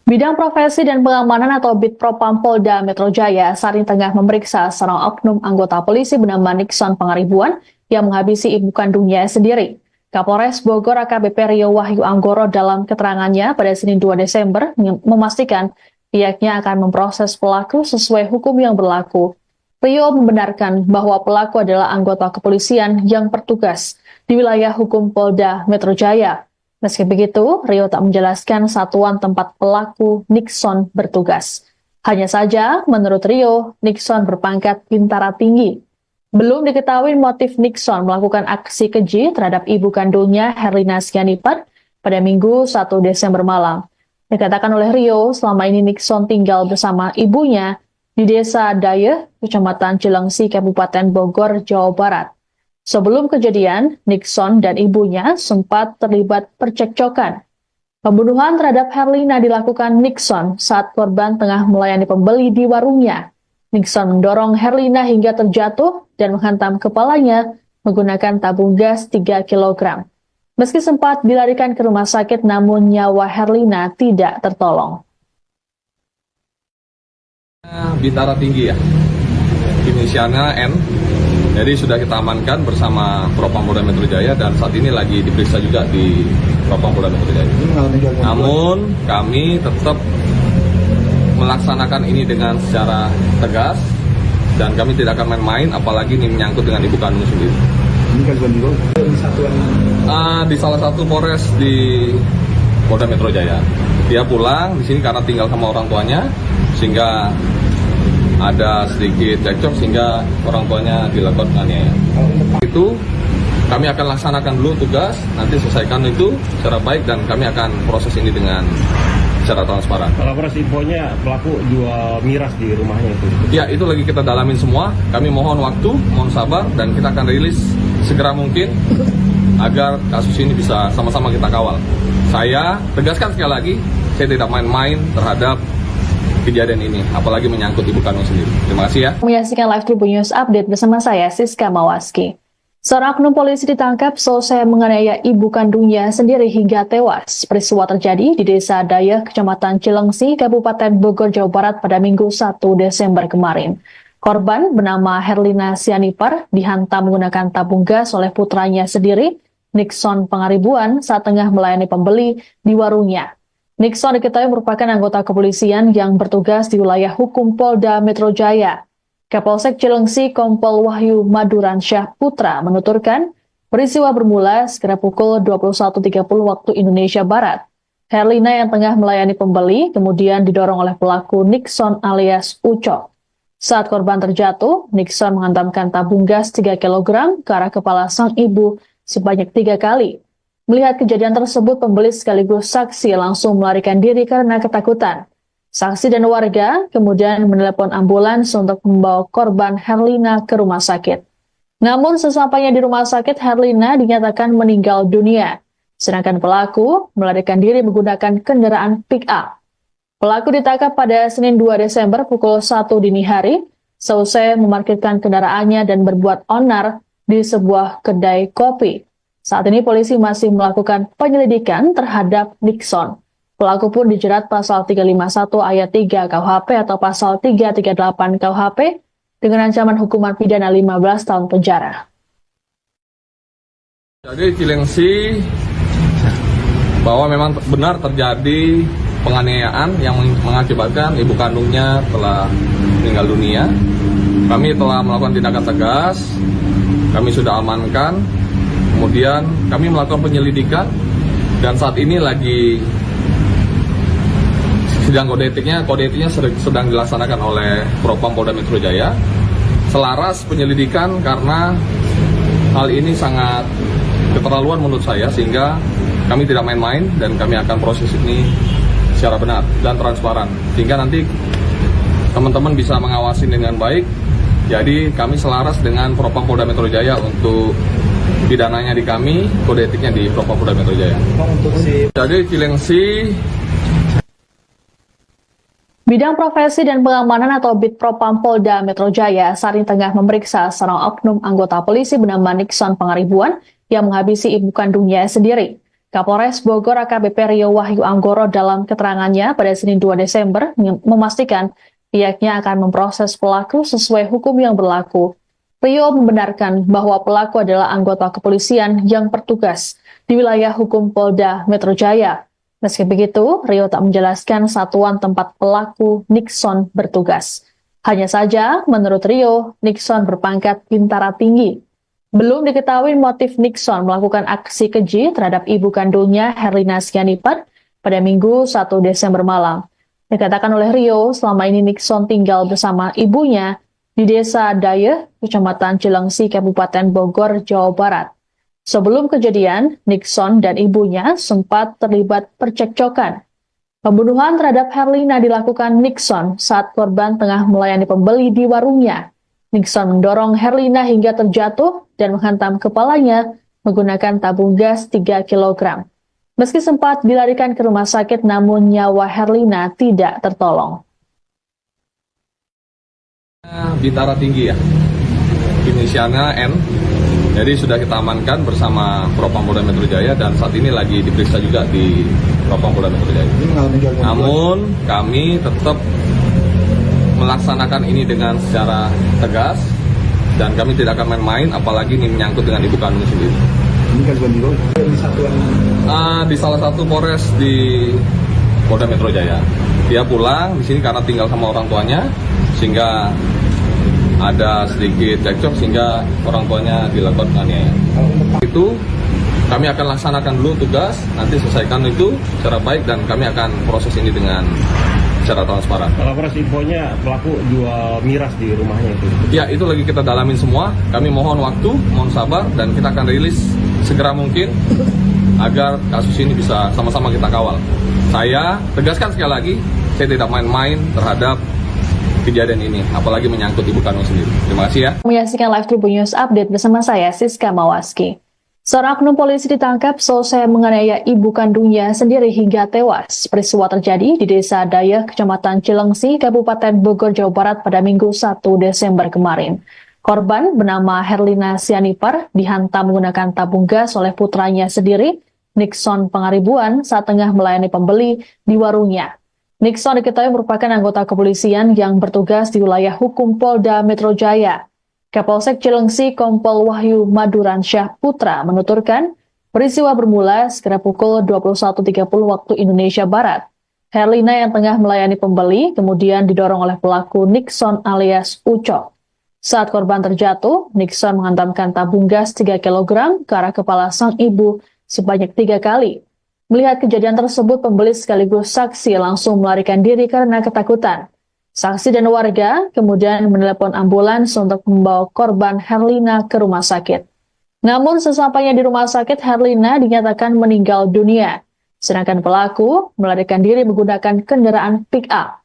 Bidang Profesi dan Pengamanan atau Bid Propam Polda Metro Jaya saat ini tengah memeriksa seorang oknum anggota polisi bernama Nixon Pangaribuan yang menghabisi ibu kandungnya sendiri. Kapolres Bogor AKBP Rio Wahyu Anggoro dalam keterangannya pada Senin 2 Desember memastikan pihaknya akan memproses pelaku sesuai hukum yang berlaku. Rio membenarkan bahwa pelaku adalah anggota kepolisian yang bertugas di wilayah hukum Polda Metro Jaya. Meski begitu, Rio tak menjelaskan satuan tempat pelaku Nixon bertugas. Hanya saja, menurut Rio, Nixon berpangkat bintara tinggi. Belum diketahui motif Nixon melakukan aksi keji terhadap ibu kandungnya Herlina Sianipar pada Minggu 1 Desember malam. Dikatakan oleh Rio, selama ini Nixon tinggal bersama ibunya di Desa Dayeh, Kecamatan Cilengsi, Kabupaten Bogor, Jawa Barat. Sebelum kejadian, Nixon dan ibunya sempat terlibat percekcokan. Pembunuhan terhadap Herlina dilakukan Nixon saat korban tengah melayani pembeli di warungnya. Nixon mendorong Herlina hingga terjatuh dan menghantam kepalanya menggunakan tabung gas 3 kg. Meski sempat dilarikan ke rumah sakit, namun nyawa Herlina tidak tertolong. bintara tinggi ya, inisialnya N. Jadi sudah kita amankan bersama Propam Polda Metro Jaya dan saat ini lagi diperiksa juga di Propam Polda Metro Jaya. Namun kami tetap melaksanakan ini dengan secara tegas dan kami tidak akan main-main, apalagi ini menyangkut dengan ibu kandung sendiri. Ini kan di satuan Di salah satu Polres di Polda Metro Jaya. Dia pulang di sini karena tinggal sama orang tuanya, sehingga ada sedikit cekcok sehingga orang tuanya dilakukan penganiayaan. Itu kami akan laksanakan dulu tugas, nanti selesaikan itu secara baik dan kami akan proses ini dengan secara transparan. Kalau proses infonya pelaku jual miras di rumahnya itu. Ya, itu lagi kita dalamin semua. Kami mohon waktu, mohon sabar dan kita akan rilis segera mungkin agar kasus ini bisa sama-sama kita kawal. Saya tegaskan sekali lagi, saya tidak main-main terhadap kejadian ini, apalagi menyangkut ibu kandung sendiri. Terima kasih ya. Menyaksikan Live Tribun News Update bersama saya, Siska Mawaski. Seorang oknum polisi ditangkap selesai menganiaya ibu kandungnya sendiri hingga tewas. Peristiwa terjadi di Desa Dayeh, Kecamatan Cilengsi, Kabupaten Bogor, Jawa Barat pada Minggu 1 Desember kemarin. Korban bernama Herlina Sianipar dihantam menggunakan tabung gas oleh putranya sendiri, Nixon Pangaribuan, saat tengah melayani pembeli di warungnya. Nixon diketahui merupakan anggota kepolisian yang bertugas di wilayah hukum Polda Metro Jaya. Kapolsek Cilengsi Kompol Wahyu Maduransyah Putra menuturkan peristiwa bermula sekitar pukul 21.30 waktu Indonesia Barat. Herlina yang tengah melayani pembeli kemudian didorong oleh pelaku Nixon alias Ucok. Saat korban terjatuh, Nixon menghantamkan tabung gas 3 kg ke arah kepala sang ibu sebanyak 3 kali. Melihat kejadian tersebut, pembeli sekaligus saksi langsung melarikan diri karena ketakutan. Saksi dan warga kemudian menelepon ambulans untuk membawa korban Herlina ke rumah sakit. Namun sesampainya di rumah sakit, Herlina dinyatakan meninggal dunia, sedangkan pelaku melarikan diri menggunakan kendaraan pick-up. Pelaku ditangkap pada Senin 2 Desember pukul 1 dini hari, seusai memarkirkan kendaraannya dan berbuat onar di sebuah kedai kopi. Saat ini polisi masih melakukan penyelidikan terhadap Nixon. Pelaku pun dijerat pasal 351 ayat 3 KUHP atau pasal 338 KUHP dengan ancaman hukuman pidana 15 tahun penjara. Jadi Cilengsi bahwa memang benar terjadi penganiayaan yang mengakibatkan ibu kandungnya telah meninggal dunia. Kami telah melakukan tindakan tegas, kami sudah amankan, kemudian kami melakukan penyelidikan dan saat ini lagi sidang kode etiknya sedang dilaksanakan oleh Propam Polda Metro Jaya. Selaras penyelidikan karena hal ini sangat keterlaluan menurut saya sehingga kami tidak main-main dan kami akan proses ini secara benar dan transparan sehingga nanti teman-teman bisa mengawasi dengan baik. Jadi kami selaras dengan Propam Polda Metro Jaya untuk pidananya di kami, kode etiknya di Propam Polda Metro Jaya. Jadi Cilengsi Bidang Profesi dan Pengamanan atau Bid Propam Polda Metro Jaya saat ini tengah memeriksa seorang oknum anggota polisi bernama Nixon Pangaribuan yang menghabisi ibu kandungnya sendiri. Kapolres Bogor AKBP Rio Wahyu Anggoro dalam keterangannya pada Senin 2 Desember memastikan pihaknya akan memproses pelaku sesuai hukum yang berlaku. Rio membenarkan bahwa pelaku adalah anggota kepolisian yang bertugas di wilayah hukum Polda Metro Jaya. Meski begitu, Rio tak menjelaskan satuan tempat pelaku Nixon bertugas. Hanya saja, menurut Rio, Nixon berpangkat bintara tinggi. Belum diketahui motif Nixon melakukan aksi keji terhadap ibu kandungnya Herlina Sianipar pada Minggu 1 Desember malam. Dikatakan oleh Rio, selama ini Nixon tinggal bersama ibunya di Desa Dayeh, Kecamatan Cilengsi, Kabupaten Bogor, Jawa Barat. Sebelum kejadian, Nixon dan ibunya sempat terlibat percekcokan. Pembunuhan terhadap Herlina dilakukan Nixon saat korban tengah melayani pembeli di warungnya. Nixon mendorong Herlina hingga terjatuh dan menghantam kepalanya menggunakan tabung gas 3 kg. Meski sempat dilarikan ke rumah sakit, namun nyawa Herlina tidak tertolong. Bintara tinggi ya, inisialnya N. Jadi sudah kita amankan bersama Propam Polda Metro Jaya dan saat ini lagi diperiksa juga di Propam Polda Metro Jaya. Namun kami tetap melaksanakan ini dengan secara tegas dan kami tidak akan main-main, apalagi ini menyangkut dengan ibu kandung sendiri. Ini kan di satuan Di salah satu Polres di Polda Metro Jaya. Dia pulang di sini karena tinggal sama orang tuanya, sehingga ada sedikit cekcok sehingga orang tuanya dilakukan penganiayaan. Itu kami akan laksanakan dulu tugas, nanti selesaikan itu secara baik dan kami akan proses ini dengan secara transparan. Kalau proses infonya pelaku jual miras di rumahnya itu. Ya, itu lagi kita dalamin semua. Kami mohon waktu, mohon sabar dan kita akan rilis segera mungkin agar kasus ini bisa sama-sama kita kawal. Saya tegaskan sekali lagi, saya tidak main-main terhadap kejadian ini, apalagi menyangkut ibu kandung sendiri. Terima kasih ya. Menyaksikan Live Tribun News Update bersama saya, Siska Mawaski. Seorang oknum polisi ditangkap selesai menganiaya ibu kandungnya sendiri hingga tewas. Peristiwa terjadi di Desa Dayeh, Kecamatan Cilengsi, Kabupaten Bogor, Jawa Barat pada Minggu 1 Desember kemarin. Korban bernama Herlina Sianipar dihantam menggunakan tabung gas oleh putranya sendiri, Nixon Pangaribuan, saat tengah melayani pembeli di warungnya. Nixon diketahui merupakan anggota kepolisian yang bertugas di wilayah hukum Polda Metro Jaya. Kapolsek Cilengsi Kompol Wahyu Maduransyah Putra menuturkan peristiwa bermula sekitar pukul 21.30 waktu Indonesia Barat. Herlina yang tengah melayani pembeli kemudian didorong oleh pelaku Nixon alias Ucok. Saat korban terjatuh, Nixon menghantamkan tabung gas 3 kg ke arah kepala sang ibu sebanyak 3 kali. Melihat kejadian tersebut, pembeli sekaligus saksi langsung melarikan diri karena ketakutan. Saksi dan warga kemudian menelepon ambulans untuk membawa korban Herlina ke rumah sakit. Namun sesampainya di rumah sakit, Herlina dinyatakan meninggal dunia, sedangkan pelaku melarikan diri menggunakan kendaraan pick-up.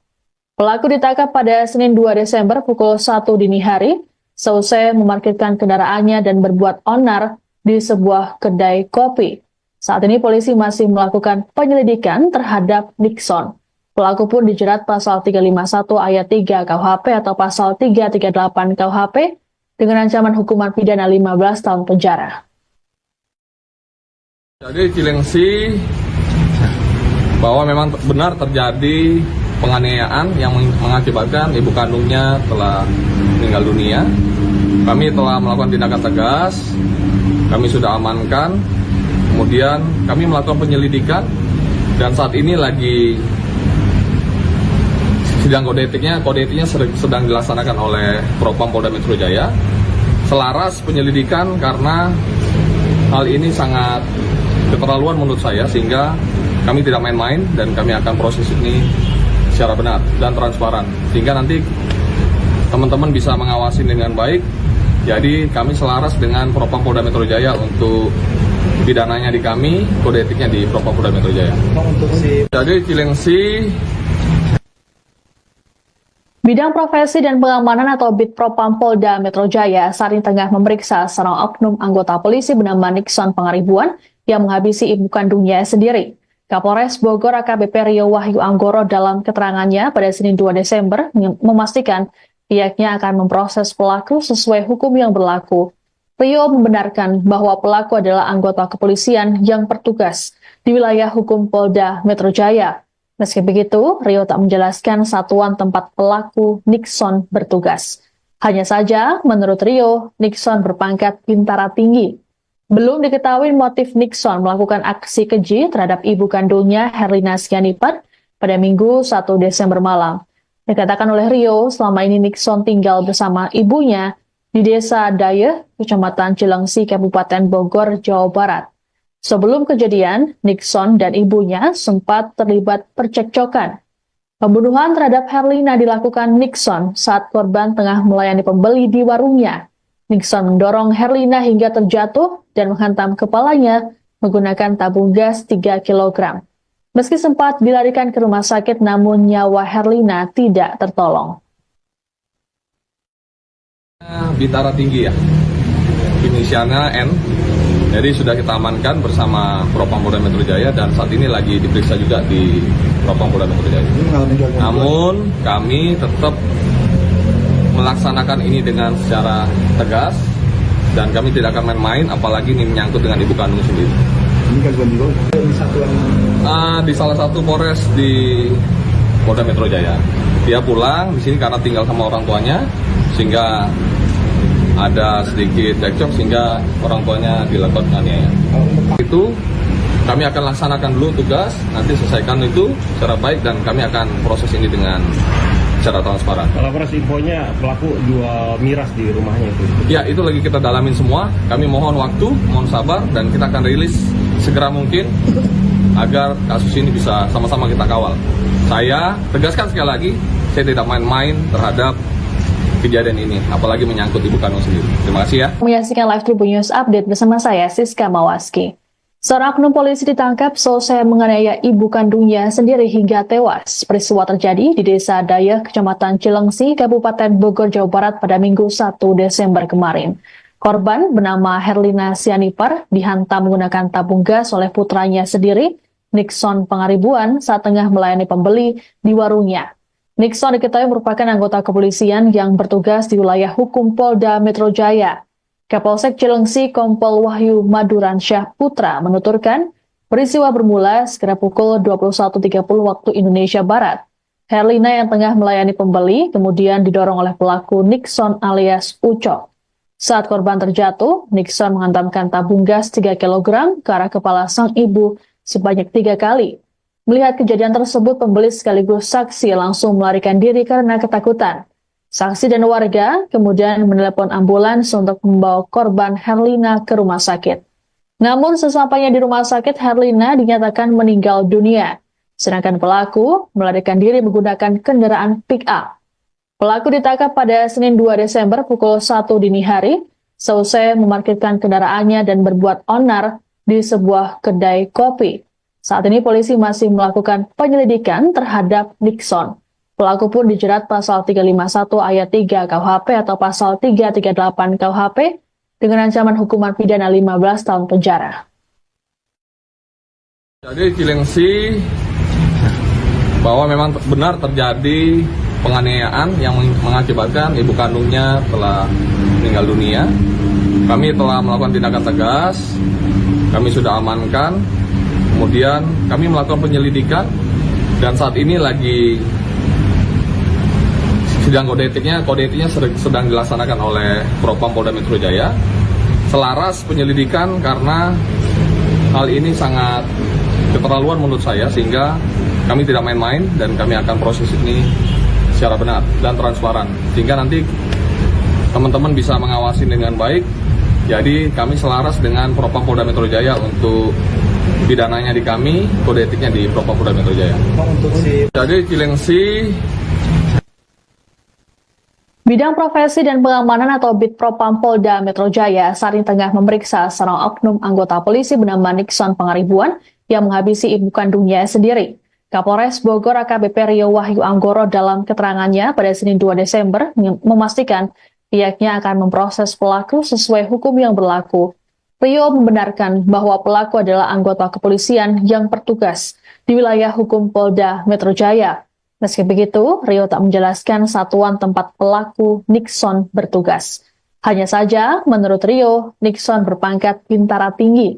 Pelaku ditangkap pada Senin 2 Desember pukul 1 dini hari, seusai memarkirkan kendaraannya dan berbuat onar di sebuah kedai kopi. Saat ini polisi masih melakukan penyelidikan terhadap Nixon. Pelaku pun dijerat pasal 351 ayat 3 KUHP atau pasal 338 KUHP dengan ancaman hukuman pidana 15 tahun penjara. Jadi Cilengsi bahwa memang benar terjadi penganiayaan yang mengakibatkan ibu kandungnya telah meninggal dunia. Kami telah melakukan tindakan tegas, kami sudah amankan, kemudian kami melakukan penyelidikan dan saat ini lagi sidang kode etiknya sedang dilaksanakan oleh Propam Polda Metro Jaya. Selaras penyelidikan karena hal ini sangat keterlaluan menurut saya, sehingga kami tidak main-main dan kami akan proses ini secara benar dan transparan, sehingga nanti teman-teman bisa mengawasi dengan baik. Jadi kami selaras dengan Propam Polda Metro Jaya untuk pidananya di kami, kode etiknya di Propam Polda Metro Jaya. Jadi Cilengsi Bidang Profesi dan Pengamanan atau Bid Propam Polda Metro Jaya saat ini tengah memeriksa seorang oknum anggota polisi bernama Nixon Pangaribuan yang menghabisi ibu kandungnya sendiri. Kapolres Bogor AKBP Rio Wahyu Anggoro dalam keterangannya pada Senin 2 Desember memastikan pihaknya akan memproses pelaku sesuai hukum yang berlaku. Rio membenarkan bahwa pelaku adalah anggota kepolisian yang bertugas di wilayah hukum Polda Metro Jaya. Meski begitu, Rio tak menjelaskan satuan tempat pelaku Nixon bertugas. Hanya saja, menurut Rio, Nixon berpangkat bintara tinggi. Belum diketahui motif Nixon melakukan aksi keji terhadap ibu kandungnya Herlina Sianipar pada Minggu 1 Desember malam. Dikatakan oleh Rio, selama ini Nixon tinggal bersama ibunya di Desa Dayeh, Kecamatan Cilengsi, Kabupaten Bogor, Jawa Barat. Sebelum kejadian, Nixon dan ibunya sempat terlibat percekcokan. Pembunuhan terhadap Herlina dilakukan Nixon saat korban tengah melayani pembeli di warungnya. Nixon mendorong Herlina hingga terjatuh dan menghantam kepalanya menggunakan tabung gas 3 kg. Meski sempat dilarikan ke rumah sakit, namun nyawa Herlina tidak tertolong. bintara tinggi ya, inisialnya N. Jadi sudah kita amankan bersama Propam Polda Metro Jaya dan saat ini lagi diperiksa juga di Propam Polda Metro Jaya. Namun kami tetap melaksanakan ini dengan secara tegas dan kami tidak akan main-main, apalagi ini menyangkut dengan ibu kandung sendiri. Ini kan juga di satuan Di salah satu Polres di Polda Metro Jaya. Dia pulang di sini karena tinggal sama orang tuanya, sehingga ada sedikit cekcok sehingga orang tuanya dilakukan penganiayaan. Itu kami akan laksanakan dulu tugas, nanti selesaikan itu secara baik dan kami akan proses ini dengan secara transparan. Kalau proses infonya pelaku jual miras di rumahnya itu. Ya, itu lagi kita dalamin semua. Kami mohon waktu, mohon sabar dan kita akan rilis segera mungkin agar kasus ini bisa sama-sama kita kawal. Saya tegaskan sekali lagi, saya tidak main-main terhadap kejadian ini, apalagi menyangkut ibu kandung sendiri. Terima kasih ya. Menyaksikan Live Tribun News Update bersama saya, Siska Mawaski. Seorang oknum polisi ditangkap selesai menganiaya ibu kandungnya sendiri hingga tewas. Peristiwa terjadi di Desa Dayeh, Kecamatan Cilengsi, Kabupaten Bogor, Jawa Barat pada Minggu 1 Desember kemarin. Korban bernama Herlina Sianipar dihantam menggunakan tabung gas oleh putranya sendiri, Nixon Pangaribuan, saat tengah melayani pembeli di warungnya. Nixon diketahui merupakan anggota kepolisian yang bertugas di wilayah hukum Polda Metro Jaya. Kapolsek Cilengsi Kompol Wahyu Maduransyah Putra menuturkan peristiwa bermula sekitar pukul 21.30 waktu Indonesia Barat. Herlina yang tengah melayani pembeli kemudian didorong oleh pelaku Nixon alias Ucok. Saat korban terjatuh, Nixon menghantamkan tabung gas 3 kg ke arah kepala sang ibu sebanyak 3 kali. Melihat kejadian tersebut, pembeli sekaligus saksi langsung melarikan diri karena ketakutan. Saksi dan warga kemudian menelepon ambulans untuk membawa korban Herlina ke rumah sakit. Namun sesampainya di rumah sakit, Herlina dinyatakan meninggal dunia. Sedangkan pelaku melarikan diri menggunakan kendaraan pick-up. Pelaku ditangkap pada Senin 2 Desember pukul 1 dini hari, seusai memarkirkan kendaraannya dan berbuat onar di sebuah kedai kopi. Saat ini polisi masih melakukan penyelidikan terhadap Nixon. Pelaku pun dijerat pasal 351 ayat 3 KUHP atau pasal 338 KUHP dengan ancaman hukuman pidana 15 tahun penjara. Jadi Cilengsi bahwa memang benar terjadi penganiayaan yang mengakibatkan ibu kandungnya telah meninggal dunia. Kami telah melakukan tindakan tegas, kami sudah amankan, kemudian kami melakukan penyelidikan dan saat ini lagi sidang kode etiknya sedang dilaksanakan oleh Propam Polda Metro Jaya. Selaras penyelidikan karena hal ini sangat keterlaluan menurut saya, sehingga kami tidak main-main dan kami akan proses ini secara benar dan transparan, sehingga nanti teman-teman bisa mengawasi dengan baik. Jadi kami selaras dengan Propam Polda Metro Jaya untuk pidananya di kami, kode etiknya di Propam Polda Metro Jaya. Jadi Cilengsi. Bidang Profesi dan Pengamanan atau Bid Propam Polda Metro Jaya saat ini tengah memeriksa seorang oknum anggota polisi bernama Nixon Pangaribuan yang menghabisi ibu kandungnya sendiri. Kapolres Bogor AKBP Rio Wahyu Anggoro dalam keterangannya pada Senin 2 Desember memastikan pihaknya akan memproses pelaku sesuai hukum yang berlaku. Rio membenarkan bahwa pelaku adalah anggota kepolisian yang bertugas di wilayah hukum Polda Metro Jaya. Meski begitu, Rio tak menjelaskan satuan tempat pelaku Nixon bertugas. Hanya saja, menurut Rio, Nixon berpangkat bintara tinggi.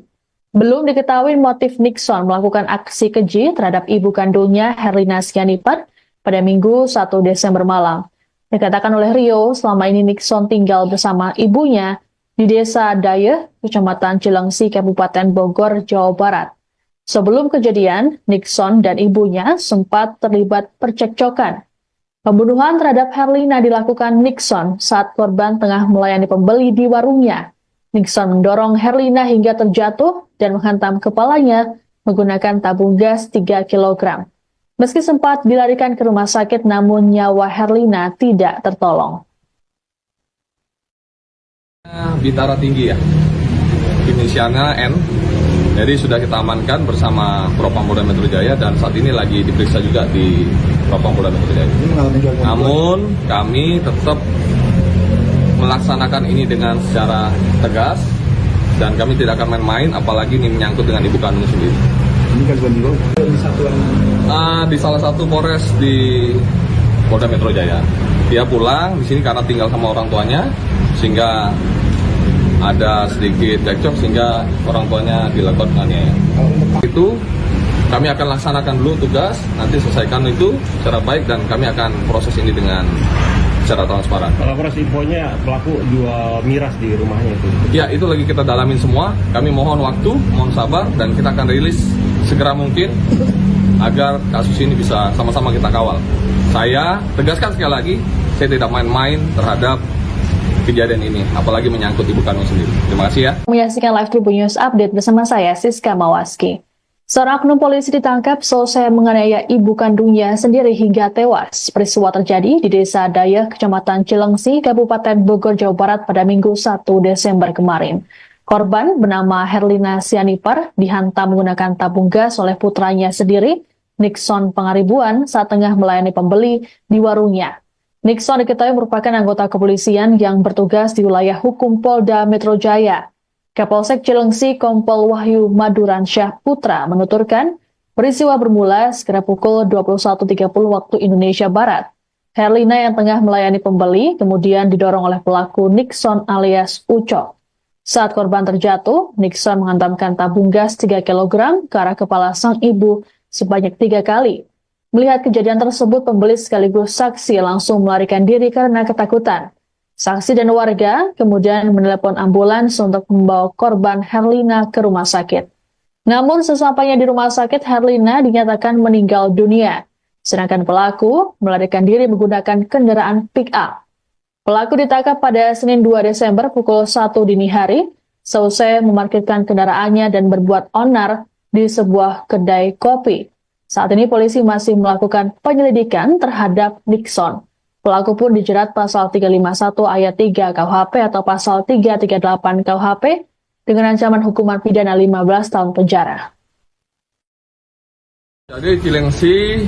Belum diketahui motif Nixon melakukan aksi keji terhadap ibu kandungnya Herlina Sianipar pada Minggu 1 Desember malam. Dikatakan oleh Rio, selama ini Nixon tinggal bersama ibunya di Desa Dayeh, Kecamatan Cilengsi, Kabupaten Bogor, Jawa Barat. Sebelum kejadian, Nixon dan ibunya sempat terlibat percekcokan. Pembunuhan terhadap Herlina dilakukan Nixon saat korban tengah melayani pembeli di warungnya. Nixon mendorong Herlina hingga terjatuh dan menghantam kepalanya menggunakan tabung gas 3 kg. Meski sempat dilarikan ke rumah sakit, namun nyawa Herlina tidak tertolong. Bintara tinggi ya, inisialnya N. Jadi sudah kita amankan bersama Propam Polda Metro Jaya dan saat ini lagi diperiksa juga di Propam Polda Metro Jaya. Namun kami tetap melaksanakan ini dengan secara tegas dan kami tidak akan main-main, apalagi ini menyangkut dengan ibu kandung sendiri. Ini kan juga di satuan Di salah satu Polres di Polda Metro Jaya. Dia pulang di sini karena tinggal sama orang tuanya, sehingga ada sedikit cekcok sehingga orang tuanya dilakukan penganiayaan. Itu kami akan laksanakan dulu tugas, nanti selesaikan itu secara baik dan kami akan proses ini dengan secara transparan. Kalau proses infonya pelaku jual miras di rumahnya itu. Ya, itu lagi kita dalamin semua. Kami mohon waktu, mohon sabar dan kita akan rilis segera mungkin agar kasus ini bisa sama-sama kita kawal. Saya tegaskan sekali lagi, saya tidak main-main terhadap kejadian ini, apalagi menyangkut ibu kandung sendiri. Terima kasih ya. Menyaksikan Live Tribun News Update bersama saya, Siska Mawaski. Seorang oknum polisi ditangkap selesai menganiaya ibu kandungnya sendiri hingga tewas. Peristiwa terjadi di Desa Dayeh, Kecamatan Cilengsi, Kabupaten Bogor, Jawa Barat pada Minggu 1 Desember kemarin. Korban bernama Herlina Sianipar dihantam menggunakan tabung gas oleh putranya sendiri, Nixon Pangaribuan, saat tengah melayani pembeli di warungnya. Nixon diketahui merupakan anggota kepolisian yang bertugas di wilayah hukum Polda Metro Jaya. Kapolsek Cilengsi Kompol Wahyu Maduransyah Putra menuturkan, peristiwa bermula sekira pukul 21.30 waktu Indonesia Barat. Herlina yang tengah melayani pembeli kemudian didorong oleh pelaku Nixon alias Ucok. Saat korban terjatuh, Nixon menghantamkan tabung gas 3 kg ke arah kepala sang ibu sebanyak 3 kali. Melihat kejadian tersebut, pembeli sekaligus saksi langsung melarikan diri karena ketakutan. Saksi dan warga kemudian menelepon ambulans untuk membawa korban Herlina ke rumah sakit. Namun sesampainya di rumah sakit, Herlina dinyatakan meninggal dunia. Sedangkan pelaku melarikan diri menggunakan kendaraan pick-up. Pelaku ditangkap pada Senin 2 Desember pukul 1 dini hari, seusai memarkirkan kendaraannya dan berbuat onar di sebuah kedai kopi. Saat ini polisi masih melakukan penyelidikan terhadap Nixon. Pelaku pun dijerat pasal 351 ayat 3 KUHP atau pasal 338 KUHP dengan ancaman hukuman pidana 15 tahun penjara. Jadi Cilengsi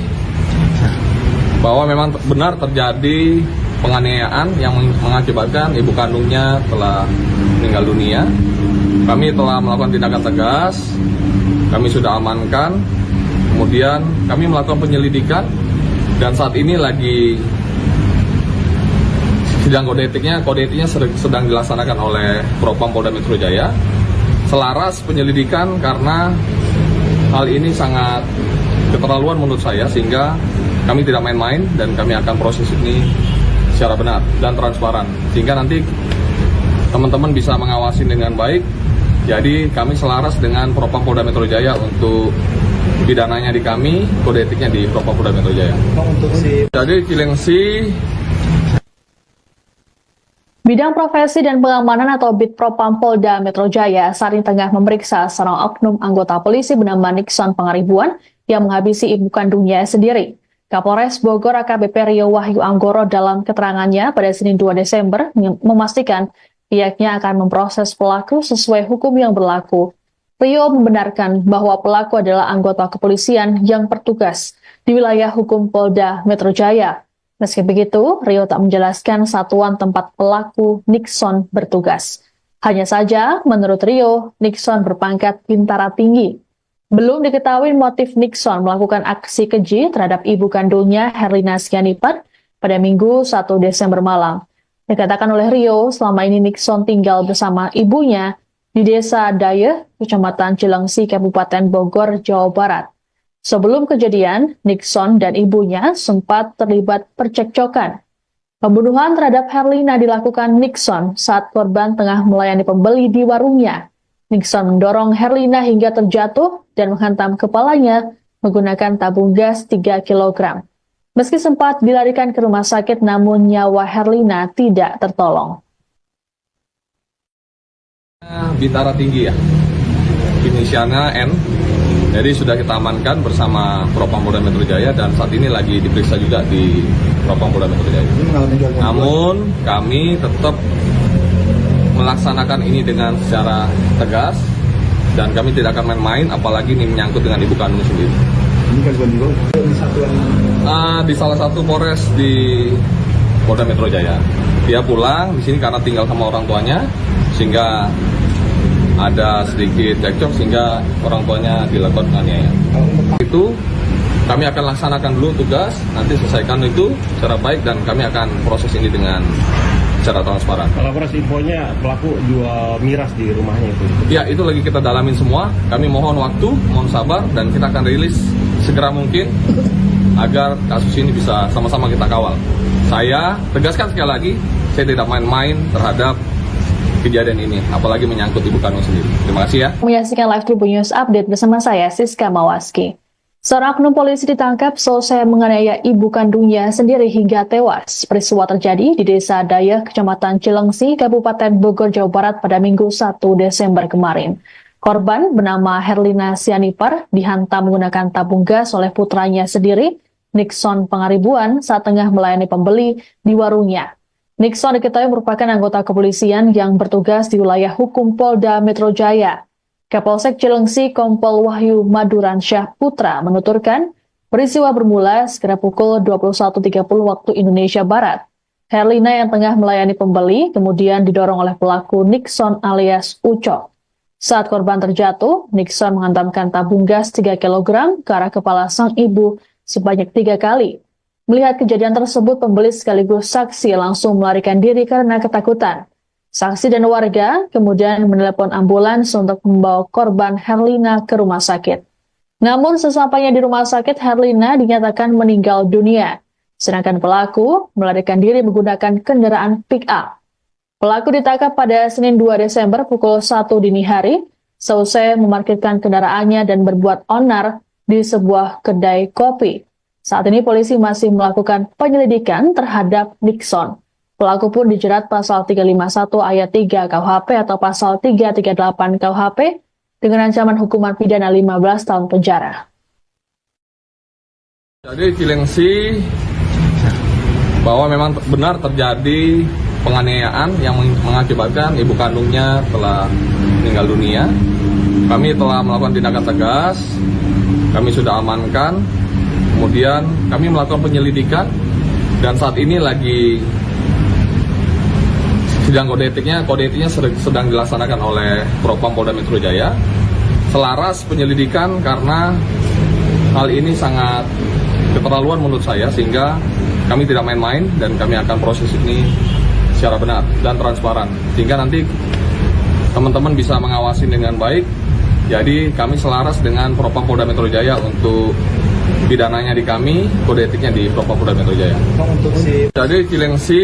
bahwa memang benar terjadi penganiayaan yang mengakibatkan ibu kandungnya telah meninggal dunia. Kami telah melakukan tindakan tegas, kami sudah amankan. Kemudian kami melakukan penyelidikan dan saat ini lagi sidang kode etiknya sedang dilaksanakan oleh Propam Polda Metro Jaya. Selaras penyelidikan karena hal ini sangat keterlaluan menurut saya, sehingga kami tidak main-main dan kami akan proses ini secara benar dan transparan, sehingga nanti teman-teman bisa mengawasi dengan baik. Jadi kami selaras dengan Propam Polda Metro Jaya untuk pidananya di kami, kode etiknya di Propam Polda Metro Jaya. Jadi Cilengsi. Bidang Profesi dan Pengamanan atau Bid Propam Polda Metro Jaya saat ini tengah memeriksa seorang oknum anggota polisi bernama Nixon Pangaribuan yang menghabisi ibu kandungnya sendiri. Kapolres Bogor AKBP Rio Wahyu Anggoro dalam keterangannya pada Senin 2 Desember memastikan pihaknya akan memproses pelaku sesuai hukum yang berlaku. Rio membenarkan bahwa pelaku adalah anggota kepolisian yang bertugas di wilayah hukum Polda Metro Jaya. Meski begitu, Rio tak menjelaskan satuan tempat pelaku Nixon bertugas. Hanya saja, menurut Rio, Nixon berpangkat bintara tinggi. Belum diketahui motif Nixon melakukan aksi keji terhadap ibu kandungnya Herlina Sianipar pada Minggu 1 Desember malam. Dikatakan oleh Rio, selama ini Nixon tinggal bersama ibunya di Desa Dayeh, Kecamatan Cilengsi, Kabupaten Bogor, Jawa Barat. Sebelum kejadian, Nixon dan ibunya sempat terlibat percekcokan. Pembunuhan terhadap Herlina dilakukan Nixon saat korban tengah melayani pembeli di warungnya. Nixon mendorong Herlina hingga terjatuh dan menghantam kepalanya menggunakan tabung gas 3 kg. Meski sempat dilarikan ke rumah sakit, namun nyawa Herlina tidak tertolong. Bintara tinggi ya, inisialnya N. Jadi sudah kita amankan bersama Propam Polda Metro Jaya dan saat ini lagi diperiksa juga di Propam Polda Metro Jaya. Namun kami tetap melaksanakan ini dengan secara tegas dan kami tidak akan main-main, apalagi ini menyangkut dengan ibu kandung sendiri. Ini kan juga di satuan Di salah satu Polres di Polda Metro Jaya. Dia pulang di sini karena tinggal sama orang tuanya, sehingga ada sedikit cekcok sehingga orang tuanya dilakukan penganiayaan. Itu kami akan laksanakan dulu tugas, nanti selesaikan itu secara baik dan kami akan proses ini dengan secara transparan. Kalau proses infonya pelaku jual miras di rumahnya itu. Ya, itu lagi kita dalamin semua. Kami mohon waktu, mohon sabar dan kita akan rilis segera mungkin agar kasus ini bisa sama-sama kita kawal. Saya tegaskan sekali lagi, saya tidak main-main terhadap kejadian ini, apalagi menyangkut ibu kandung sendiri. Terima kasih ya. Menyaksikan Live Tribun News Update bersama saya, Siska Mawaski. Seorang oknum polisi ditangkap selesai menganiaya ibu kandungnya sendiri hingga tewas. Peristiwa terjadi di Desa Dayeh, Kecamatan Cilengsi, Kabupaten Bogor, Jawa Barat pada Minggu 1 Desember kemarin. Korban bernama Herlina Sianipar dihantam menggunakan tabung gas oleh putranya sendiri, Nixon Pangaribuan, saat tengah melayani pembeli di warungnya. Nixon diketahui merupakan anggota kepolisian yang bertugas di wilayah hukum Polda Metro Jaya. Kapolsek Cilengsi Kompol Wahyu Maduransyah Putra menuturkan peristiwa bermula sekitar pukul 21.30 waktu Indonesia Barat. Herlina yang tengah melayani pembeli kemudian didorong oleh pelaku Nixon alias Ucok. Saat korban terjatuh, Nixon menghantamkan tabung gas 3 kg ke arah kepala sang ibu sebanyak 3 kali. Melihat kejadian tersebut, pembeli sekaligus saksi langsung melarikan diri karena ketakutan. Saksi dan warga kemudian menelepon ambulans untuk membawa korban Herlina ke rumah sakit. Namun sesampainya di rumah sakit, Herlina dinyatakan meninggal dunia. Sedangkan pelaku melarikan diri menggunakan kendaraan pick-up. Pelaku ditangkap pada Senin 2 Desember pukul 1 dini hari, seusai memarkirkan kendaraannya dan berbuat onar di sebuah kedai kopi. Saat ini polisi masih melakukan penyelidikan terhadap Nixon. Pelaku pun dijerat pasal 351 ayat 3 KUHP atau pasal 338 KUHP dengan ancaman hukuman pidana 15 tahun penjara. Jadi Cilengsi bahwa memang benar terjadi penganiayaan yang mengakibatkan ibu kandungnya telah meninggal dunia. Kami telah melakukan tindakan tegas, kami sudah amankan. Kemudian kami melakukan penyelidikan dan saat ini lagi sidang kode etiknya sedang dilaksanakan oleh Propam Polda Metro Jaya. Selaras penyelidikan karena hal ini sangat keterlaluan menurut saya, sehingga kami tidak main-main dan kami akan proses ini secara benar dan transparan, sehingga nanti teman-teman bisa mengawasi dengan baik. Jadi kami selaras dengan Propam Polda Metro Jaya untuk pidananya di kami, kode etiknya di Propam Polda Metro Jaya. Jadi Cilengsi.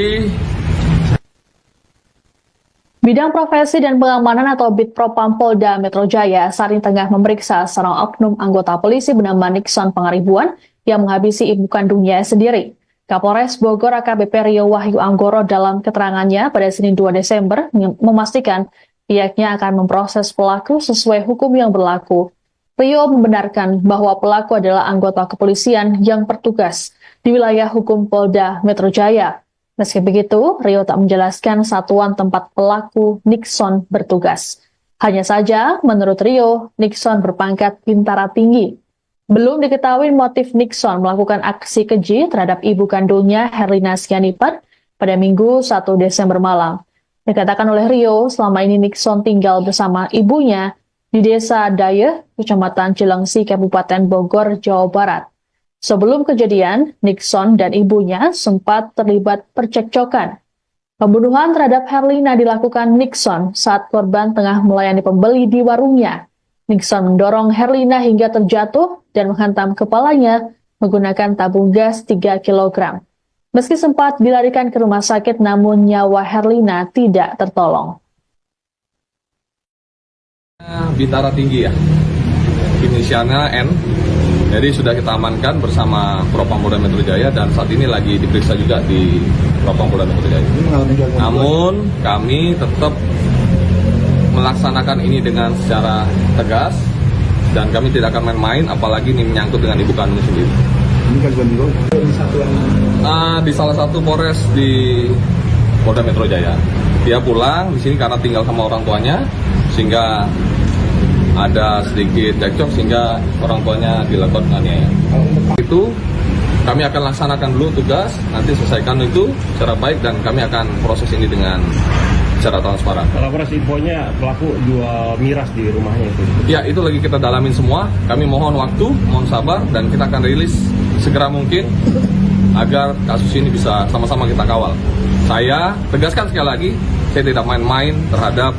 Bidang Profesi dan Pengamanan atau Bitpropam Polda Metro Jaya saat ini tengah memeriksa seorang oknum anggota polisi bernama Nixon Pangaribuan yang menghabisi ibu kandungnya sendiri. Kapolres Bogor AKBP Rio Wahyu Anggoro dalam keterangannya pada Senin 2 Desember memastikan pihaknya akan memproses pelaku sesuai hukum yang berlaku. Rio membenarkan bahwa pelaku adalah anggota kepolisian yang bertugas di wilayah hukum Polda Metro Jaya. Meski begitu, Rio tak menjelaskan satuan tempat pelaku Nixon bertugas. Hanya saja, menurut Rio, Nixon berpangkat bintara tinggi. Belum diketahui motif Nixon melakukan aksi keji terhadap ibu kandungnya Herlina Sianipar pada Minggu 1 Desember malam. Dikatakan oleh Rio, selama ini Nixon tinggal bersama ibunya di Desa Dayeh, Kecamatan Cilengsi, Kabupaten Bogor, Jawa Barat. Sebelum kejadian, Nixon dan ibunya sempat terlibat percekcokan. Pembunuhan terhadap Herlina dilakukan Nixon saat korban tengah melayani pembeli di warungnya. Nixon mendorong Herlina hingga terjatuh dan menghantam kepalanya menggunakan tabung gas 3 kg. Meski sempat dilarikan ke rumah sakit, namun nyawa Herlina tidak tertolong. Bintara tinggi ya, inisialnya N. Jadi sudah kita amankan bersama Propam Polda Metro Jaya dan saat ini lagi diperiksa juga di Propam Polda Metro Jaya. Namun kami tetap melaksanakan ini dengan secara tegas dan kami tidak akan main-main, apalagi ini menyangkut dengan ibu kandung sendiri. Ini kan di satuan Di salah satu Polres di Polda Metro Jaya. Dia pulang di sini karena tinggal sama orang tuanya, sehingga ada sedikit cekcok sehingga orang tuanya dilakukan penganiayaan. Itu kami akan laksanakan dulu tugas, nanti selesaikan itu secara baik dan kami akan proses ini dengan secara transparan. Kalau proses infonya pelaku jual miras di rumahnya itu. Ya, itu lagi kita dalamin semua. Kami mohon waktu, mohon sabar, dan kita akan rilis segera mungkin agar kasus ini bisa sama-sama kita kawal. Saya tegaskan sekali lagi, saya tidak main-main terhadap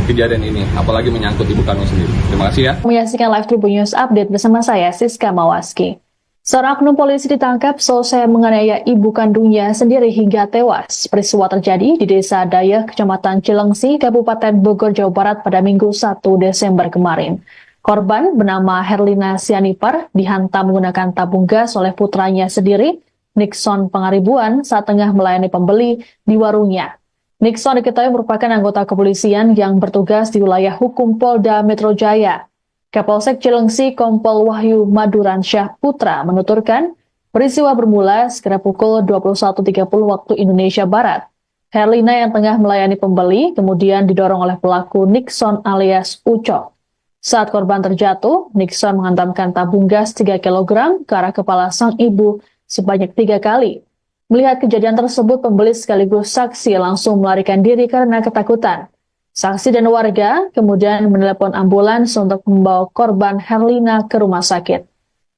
kejadian ini, apalagi menyangkut ibu kandung sendiri. Terima kasih ya. Menyaksikan Live Tribun News Update bersama saya, Siska Mawaski. Seorang oknum polisi ditangkap selesai menganiaya ibu kandungnya sendiri hingga tewas. Peristiwa terjadi di Desa Dayeh, Kecamatan Cilengsi, Kabupaten Bogor, Jawa Barat pada Minggu 1 Desember kemarin. Korban bernama Herlina Sianipar dihantam menggunakan tabung gas oleh putranya sendiri, Nixon Pangaribuan, saat tengah melayani pembeli di warungnya. Nixon diketahui merupakan anggota kepolisian yang bertugas di wilayah hukum Polda Metro Jaya. Kapolsek Cilengsi Kompol Wahyu Maduransyah Putra menuturkan peristiwa bermula sekitar pukul 21.30 waktu Indonesia Barat. Herlina yang tengah melayani pembeli kemudian didorong oleh pelaku Nixon alias Ucok. Saat korban terjatuh, Nixon menghantamkan tabung gas 3 kg ke arah kepala sang ibu sebanyak 3 kali. Melihat kejadian tersebut, pembeli sekaligus saksi langsung melarikan diri karena ketakutan. Saksi dan warga kemudian menelepon ambulans untuk membawa korban Herlina ke rumah sakit.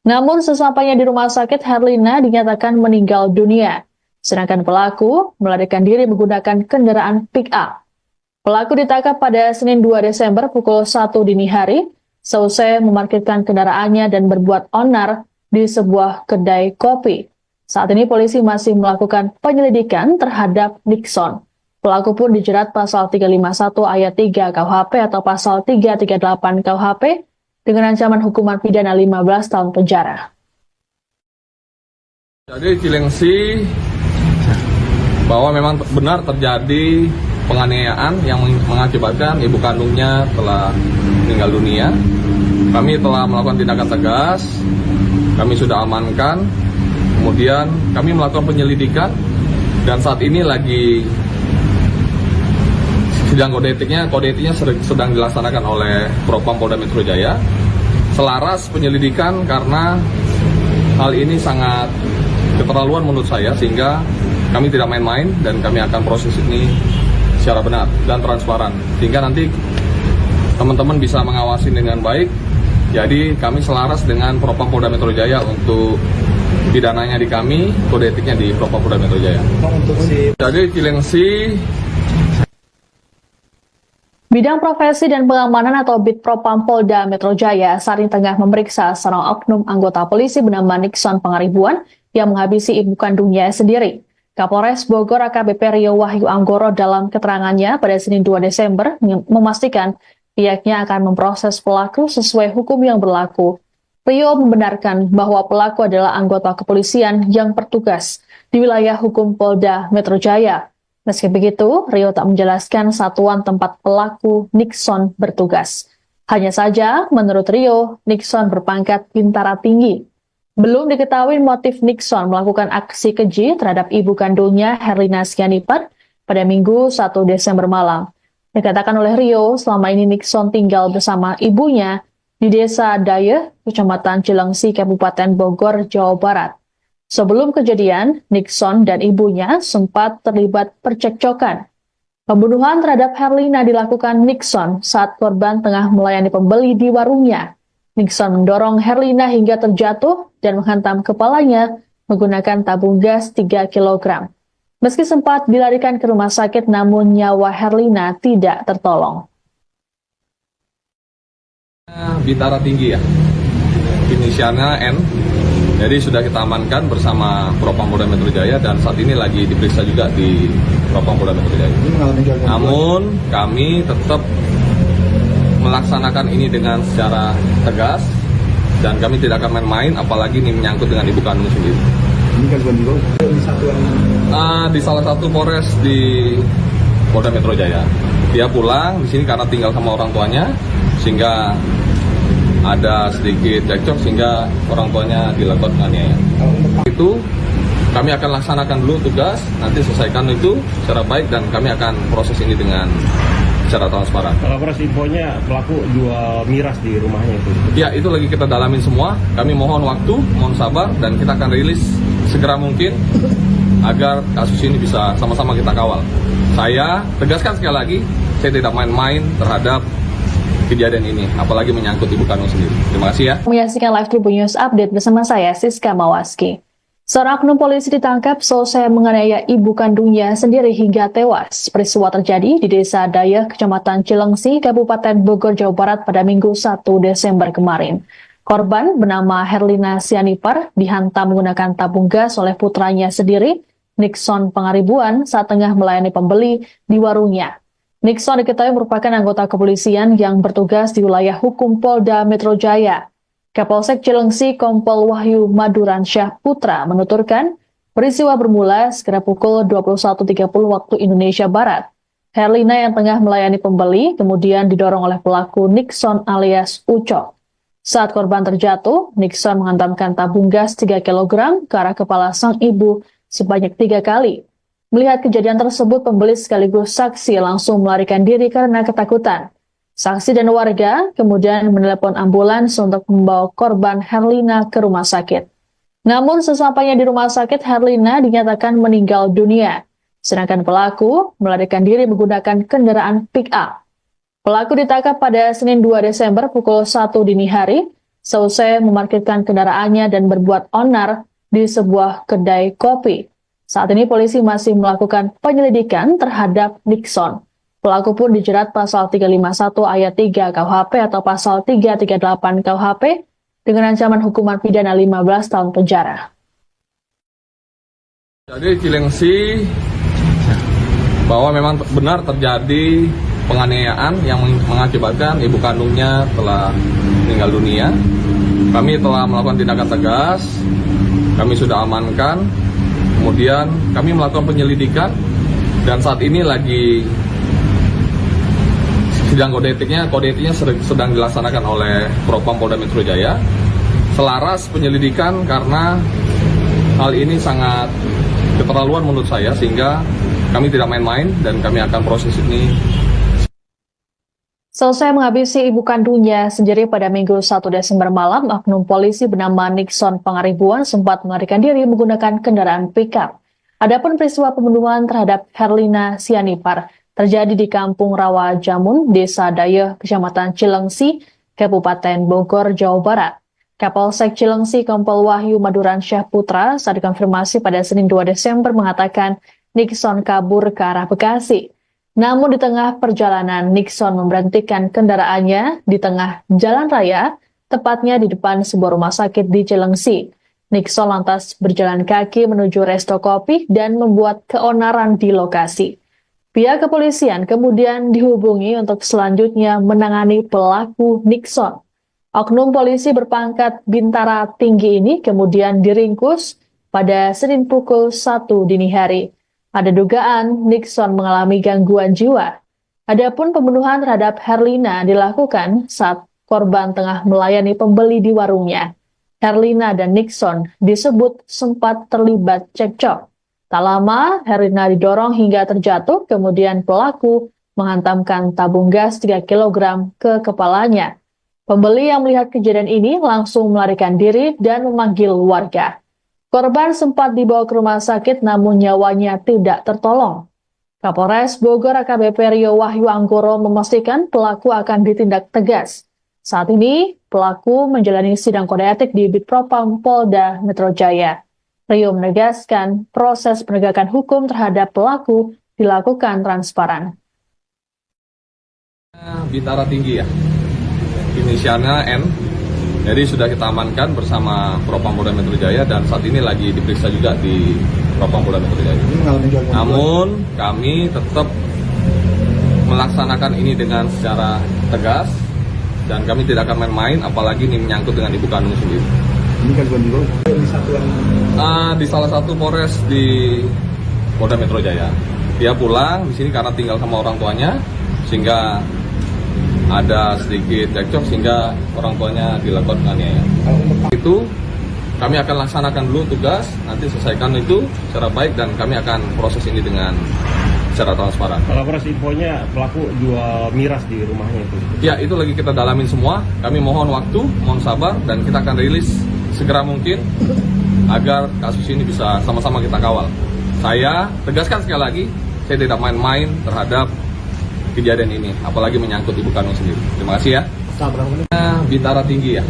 Namun sesampainya di rumah sakit, Herlina dinyatakan meninggal dunia, sedangkan pelaku melarikan diri menggunakan kendaraan pick-up. Pelaku ditangkap pada Senin 2 Desember pukul 1 dini hari, seusai memarkirkan kendaraannya dan berbuat onar di sebuah kedai kopi. Saat ini polisi masih melakukan penyelidikan terhadap Nixon. Pelaku pun dijerat pasal 351 ayat 3 KUHP atau pasal 338 KUHP dengan ancaman hukuman pidana 15 tahun penjara. Jadi Cilengsi bahwa memang benar terjadi penganiayaan yang mengakibatkan ibu kandungnya telah meninggal dunia. Kami telah melakukan tindakan tegas, kami sudah amankan, kemudian kami melakukan penyelidikan dan saat ini lagi sidang kode etiknya sedang dilaksanakan oleh Propam Polda Metro Jaya. Selaras penyelidikan karena hal ini sangat keterlaluan menurut saya, sehingga kami tidak main-main dan kami akan proses ini secara benar dan transparan, sehingga nanti teman-teman bisa mengawasi dengan baik. Jadi kami selaras dengan Propam Polda Metro Jaya untuk pidananya di kami, kode etiknya di Propam Polda Metro Jaya. Jadi Cilengsi. Bidang Profesi dan Pengamanan atau Bid Propam Polda Metro Jaya saat ini tengah memeriksa seorang oknum anggota polisi bernama Nixon Pangaribuan yang menghabisi ibu kandungnya sendiri. Kapolres Bogor AKBP Rio Wahyu Anggoro dalam keterangannya pada Senin 2 Desember memastikan pihaknya akan memproses pelaku sesuai hukum yang berlaku. Rio membenarkan bahwa pelaku adalah anggota kepolisian yang bertugas di wilayah hukum Polda Metro Jaya. Meski begitu, Rio tak menjelaskan satuan tempat pelaku Nixon bertugas. Hanya saja, menurut Rio, Nixon berpangkat bintara tinggi. Belum diketahui motif Nixon melakukan aksi keji terhadap ibu kandungnya Herlina Sianipar pada Minggu 1 Desember malam. Dikatakan oleh Rio, selama ini Nixon tinggal bersama ibunya di Desa Dayeh, Kecamatan Cilengsi, Kabupaten Bogor, Jawa Barat. Sebelum kejadian, Nixon dan ibunya sempat terlibat percekcokan. Pembunuhan terhadap Herlina dilakukan Nixon saat korban tengah melayani pembeli di warungnya. Nixon mendorong Herlina hingga terjatuh dan menghantam kepalanya menggunakan tabung gas 3 kg. Meski sempat dilarikan ke rumah sakit, namun nyawa Herlina tidak tertolong. Bintara tinggi ya, inisialnya N. Jadi sudah kita amankan bersama Propam Polda Metro Jaya dan saat ini lagi diperiksa juga di Propam Polda Metro Jaya. Namun kami tetap melaksanakan ini dengan secara tegas dan kami tidak akan main-main, apalagi ini menyangkut dengan ibu kandung sendiri. Ini kan di satuan Di salah satu Polres di Polda Metro Jaya. Dia pulang di sini karena tinggal sama orang tuanya, sehingga ada sedikit cekcok sehingga orang tuanya dilakukan penganiayaan. Itu kami akan laksanakan dulu tugas, nanti selesaikan itu secara baik dan kami akan proses ini dengan secara transparan. Kalau proses infonya pelaku jual miras di rumahnya itu. Ya, itu lagi kita dalamin semua. Kami mohon waktu, mohon sabar dan kita akan rilis segera mungkin agar kasus ini bisa sama-sama kita kawal. Saya tegaskan sekali lagi, saya tidak main-main terhadap kejadian ini, apalagi menyangkut ibu kandung sendiri. Terima kasih ya. Menyaksikan Live Tribun News Update bersama saya, Siska Mawaski. Seorang oknum polisi ditangkap selesai menganiaya ibu kandungnya sendiri hingga tewas. Peristiwa terjadi di Desa Dayeh, Kecamatan Cilengsi, Kabupaten Bogor, Jawa Barat pada Minggu 1 Desember kemarin. Korban bernama Herlina Sianipar dihantam menggunakan tabung gas oleh putranya sendiri, Nixon Pangaribuan, saat tengah melayani pembeli di warungnya. Nixon diketahui merupakan anggota kepolisian yang bertugas di wilayah hukum Polda Metro Jaya. Kapolsek Cilengsi Kompol Wahyu Maduransyah Putra menuturkan peristiwa bermula sekitar pukul 21.30 waktu Indonesia Barat. Herlina yang tengah melayani pembeli kemudian didorong oleh pelaku Nixon alias Ucok. Saat korban terjatuh, Nixon menghantamkan tabung gas 3 kg ke arah kepala sang ibu sebanyak 3 kali. Melihat kejadian tersebut, pembeli sekaligus saksi langsung melarikan diri karena ketakutan. Saksi dan warga kemudian menelepon ambulans untuk membawa korban Herlina ke rumah sakit. Namun sesampainya di rumah sakit, Herlina dinyatakan meninggal dunia. Sedangkan pelaku melarikan diri menggunakan kendaraan pick-up. Pelaku ditangkap pada Senin 2 Desember pukul 1 dini hari, seusai memarkirkan kendaraannya dan berbuat onar di sebuah kedai kopi. Saat ini polisi masih melakukan penyelidikan terhadap Nixon. Pelaku pun dijerat pasal 351 ayat 3 KUHP atau pasal 338 KUHP dengan ancaman hukuman pidana 15 tahun penjara. Jadi Cilengsi bahwa memang benar terjadi penganiayaan yang mengakibatkan ibu kandungnya telah meninggal dunia. Kami telah melakukan tindakan tegas, kami sudah amankan. Kemudian kami melakukan penyelidikan dan saat ini lagi sidang kode etiknya sedang dilaksanakan oleh Propam Polda Metro Jaya. Selaras penyelidikan karena hal ini sangat keterlaluan menurut saya sehingga kami tidak main-main dan kami akan proses ini. Selesai menghabisi ibu kandungnya sendiri pada Minggu 1 Desember malam, oknum polisi bernama Nixon Pangaribuan sempat melarikan diri menggunakan kendaraan pick-up. Adapun peristiwa pembunuhan terhadap Herlina Sianipar terjadi di Kampung Rawa Jamun, Desa Dayeh, Kecamatan Cilengsi, Kabupaten Bogor, Jawa Barat. Kapolsek Cilengsi Kompol Wahyu Maduransyah Putra saat dikonfirmasi pada Senin 2 Desember mengatakan Nixon kabur ke arah Bekasi. Namun di tengah perjalanan, Nixon memberhentikan kendaraannya di tengah jalan raya, tepatnya di depan sebuah rumah sakit di Cilengsi. Nixon lantas berjalan kaki menuju resto kopi dan membuat keonaran di lokasi. Pihak kepolisian kemudian dihubungi untuk selanjutnya menangani pelaku Nixon. Oknum polisi berpangkat bintara tinggi ini kemudian diringkus pada Senin pukul 1 dini hari. Ada dugaan Nixon mengalami gangguan jiwa. Adapun pembunuhan terhadap Herlina dilakukan saat korban tengah melayani pembeli di warungnya. Herlina dan Nixon disebut sempat terlibat cekcok. Tak lama, Herlina didorong hingga terjatuh, kemudian pelaku menghantamkan tabung gas 3 kg ke kepalanya. Pembeli yang melihat kejadian ini langsung melarikan diri dan memanggil warga. Korban sempat dibawa ke rumah sakit namun nyawanya tidak tertolong. Kapolres Bogor AKBP Rio Wahyu Anggoro memastikan pelaku akan ditindak tegas. Saat ini, pelaku menjalani sidang kode etik di Bitpropam Polda Metro Jaya. Rio menegaskan proses penegakan hukum terhadap pelaku dilakukan transparan. Bintara tinggi ya. Inisialnya N, jadi sudah kita amankan bersama Propam Polda Metro Jaya dan saat ini lagi diperiksa juga di Propam Polda Metro Jaya. Namun kami tetap melaksanakan ini dengan secara tegas dan kami tidak akan main-main, apalagi ini menyangkut dengan ibu kandung sendiri. Ini kan juga di satuan Di salah satu Polres di Polda Metro Jaya. Dia pulang di sini karena tinggal sama orang tuanya, sehingga ada sedikit cekcok sehingga orang tuanya dilakukan penganiayaan. Itu kami akan laksanakan dulu tugas, nanti selesaikan itu secara baik dan kami akan proses ini dengan secara transparan. Kalau proses infonya pelaku jual miras di rumahnya itu. Ya, itu lagi kita dalamin semua. Kami mohon waktu, mohon sabar dan kita akan rilis segera mungkin agar kasus ini bisa sama-sama kita kawal. Saya tegaskan sekali lagi, saya tidak main-main terhadap kejadian ini, apalagi menyangkut ibu kandung sendiri. Terima kasih ya. Bintara tinggi ya.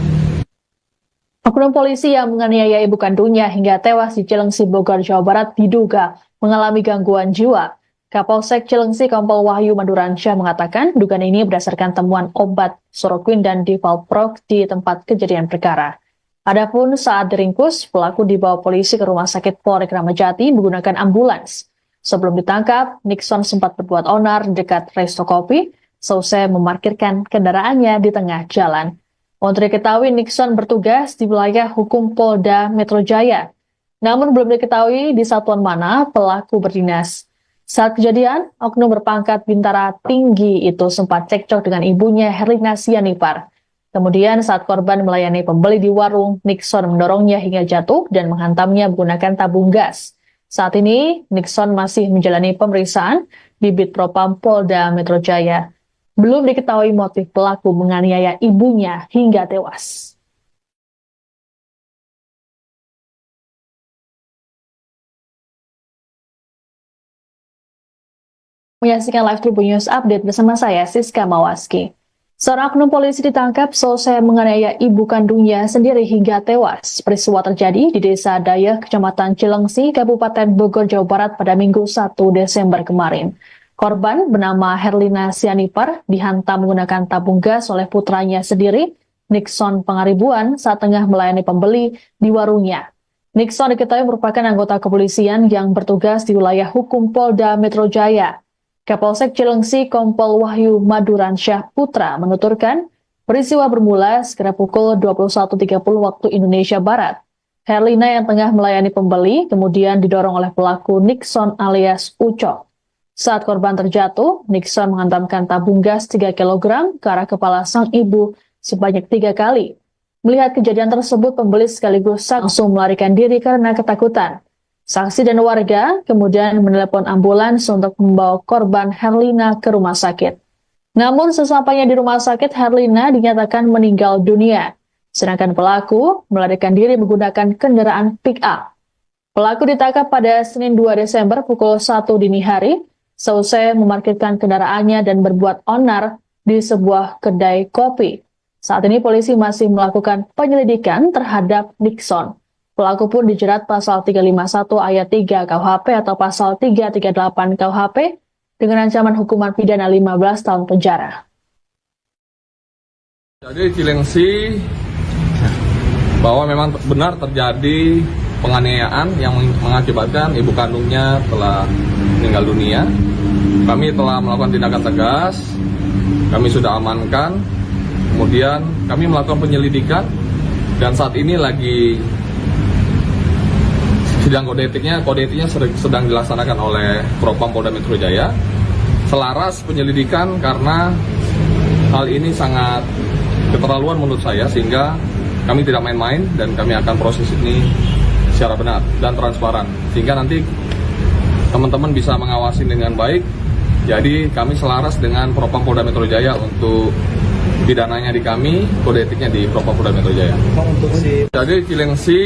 Oknum polisi yang menganiaya ibu kandungnya hingga tewas di Cilengsi, Bogor, Jawa Barat diduga mengalami gangguan jiwa. Kapolsek Cilengsi Kompol Wahyu Maduransyah mengatakan dugaan ini berdasarkan temuan obat soroquin dan divalprox di tempat kejadian perkara. Adapun saat diringkus, pelaku dibawa polisi ke Rumah Sakit Polri Kramat Jati menggunakan ambulans. Sebelum ditangkap, Nixon sempat berbuat onar di dekat resto kopi, selesai memarkirkan kendaraannya di tengah jalan. Untuk diketahui, Nixon bertugas di wilayah hukum Polda Metro Jaya. Namun belum diketahui di satuan mana pelaku berdinas. Saat kejadian, oknum berpangkat bintara tinggi itu sempat cekcok dengan ibunya Herlina Sianipar. Kemudian saat korban melayani pembeli di warung, Nixon mendorongnya hingga jatuh dan menghantamnya menggunakan tabung gas. Saat ini, Nixon masih menjalani pemeriksaan di Bitpropam Polda Metro Jaya. Belum diketahui motif pelaku menganiaya ibunya hingga tewas. Menyaksikan live Tribun News Update bersama saya, Siska Mawaski. Seorang oknum polisi ditangkap selesai menganiaya ibu kandungnya sendiri hingga tewas. Peristiwa terjadi di Desa Dayeh, Kecamatan Cilengsi, Kabupaten Bogor, Jawa Barat pada Minggu 1 Desember kemarin. Korban bernama Herlina Sianipar dihantam menggunakan tabung gas oleh putranya sendiri, Nixon Pangaribuan, saat tengah melayani pembeli di warungnya. Nixon diketahui merupakan anggota kepolisian yang bertugas di wilayah hukum Polda Metro Jaya. Kapolsek Cilengsi Kompol Wahyu Maduransyah Putra menuturkan peristiwa bermula sekitar pukul 21.30 waktu Indonesia Barat. Herlina yang tengah melayani pembeli kemudian didorong oleh pelaku Nixon alias Ucok. Saat korban terjatuh, Nixon menghantamkan tabung gas 3 kg ke arah kepala sang ibu sebanyak 3 kali. Melihat kejadian tersebut, pembeli sekaligus langsung melarikan diri karena ketakutan. Saksi dan warga kemudian menelepon ambulans untuk membawa korban Herlina ke rumah sakit. Namun sesampainya di rumah sakit, Herlina dinyatakan meninggal dunia. Sedangkan pelaku melarikan diri menggunakan kendaraan pick-up. Pelaku ditangkap pada Senin 2 Desember pukul 1 dini hari, selesai memarkirkan kendaraannya dan berbuat onar di sebuah kedai kopi. Saat ini polisi masih melakukan penyelidikan terhadap Nixon. Pelaku pun dijerat pasal 351 ayat 3 KUHP atau pasal 338 KUHP dengan ancaman hukuman pidana 15 tahun penjara. Jadi Cilengsi bahwa memang benar terjadi penganiayaan yang mengakibatkan ibu kandungnya telah meninggal dunia. Kami telah melakukan tindakan tegas, kami sudah amankan, kemudian kami melakukan penyelidikan dan saat ini lagi sidang kode etiknya sedang dilaksanakan oleh Propam Polda Metro Jaya. Selaras penyelidikan karena hal ini sangat keterlaluan menurut saya sehingga kami tidak main-main dan kami akan proses ini secara benar dan transparan sehingga nanti teman-teman bisa mengawasi dengan baik. Jadi kami selaras dengan Propam Polda Metro Jaya untuk pidananya di kami, kode etiknya di Propam Polda Metro Jaya. Jadi Cilengsi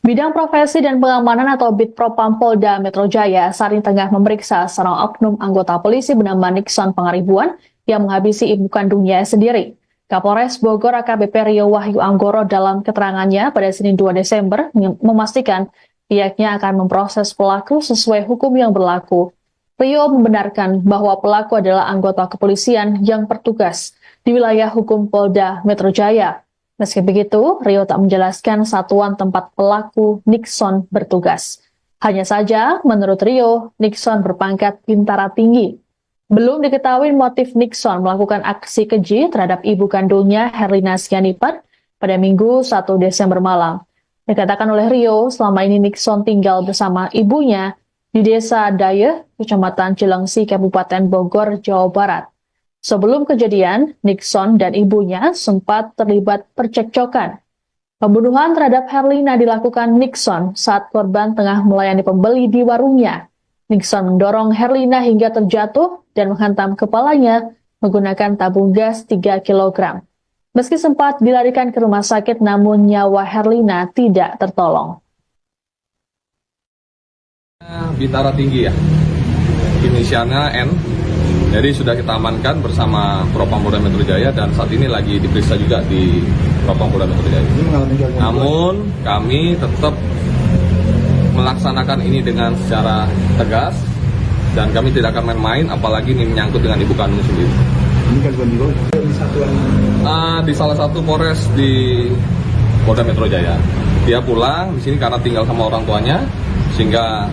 Bidang Profesi dan Pengamanan atau Bid Propam Polda Metro Jaya saat ini tengah memeriksa seorang oknum anggota polisi bernama Nixon Pangaribuan yang menghabisi ibu kandungnya sendiri. Kapolres Bogor AKBP Rio Wahyu Anggoro dalam keterangannya pada Senin 2 Desember memastikan pihaknya akan memproses pelaku sesuai hukum yang berlaku. Rio membenarkan bahwa pelaku adalah anggota kepolisian yang bertugas di wilayah hukum Polda Metro Jaya. Meski begitu, Rio tak menjelaskan satuan tempat pelaku Nixon bertugas. Hanya saja, menurut Rio, Nixon berpangkat bintara tinggi. Belum diketahui motif Nixon melakukan aksi keji terhadap ibu kandungnya Herlina Sianipar pada Minggu 1 Desember malam. Dikatakan oleh Rio, selama ini Nixon tinggal bersama ibunya di Desa Dayeh, Kecamatan Cilengsi, Kabupaten Bogor, Jawa Barat. Sebelum kejadian, Nixon dan ibunya sempat terlibat percekcokan. Pembunuhan terhadap Herlina dilakukan Nixon saat korban tengah melayani pembeli di warungnya. Nixon mendorong Herlina hingga terjatuh dan menghantam kepalanya menggunakan tabung gas 3 kg. Meski sempat dilarikan ke rumah sakit, namun nyawa Herlina tidak tertolong. Bintara tinggi ya, inisialnya N. Jadi sudah kita amankan bersama Propam Polda Metro Jaya dan saat ini lagi diperiksa juga di Propam Polda Metro Jaya. Namun kami tetap melaksanakan ini dengan secara tegas dan kami tidak akan main-main, apalagi ini menyangkut dengan ibu kandung sendiri. Ini kan bukan di satuan Di salah satu Polres di Polda Metro Jaya. Dia pulang di sini karena tinggal sama orang tuanya sehingga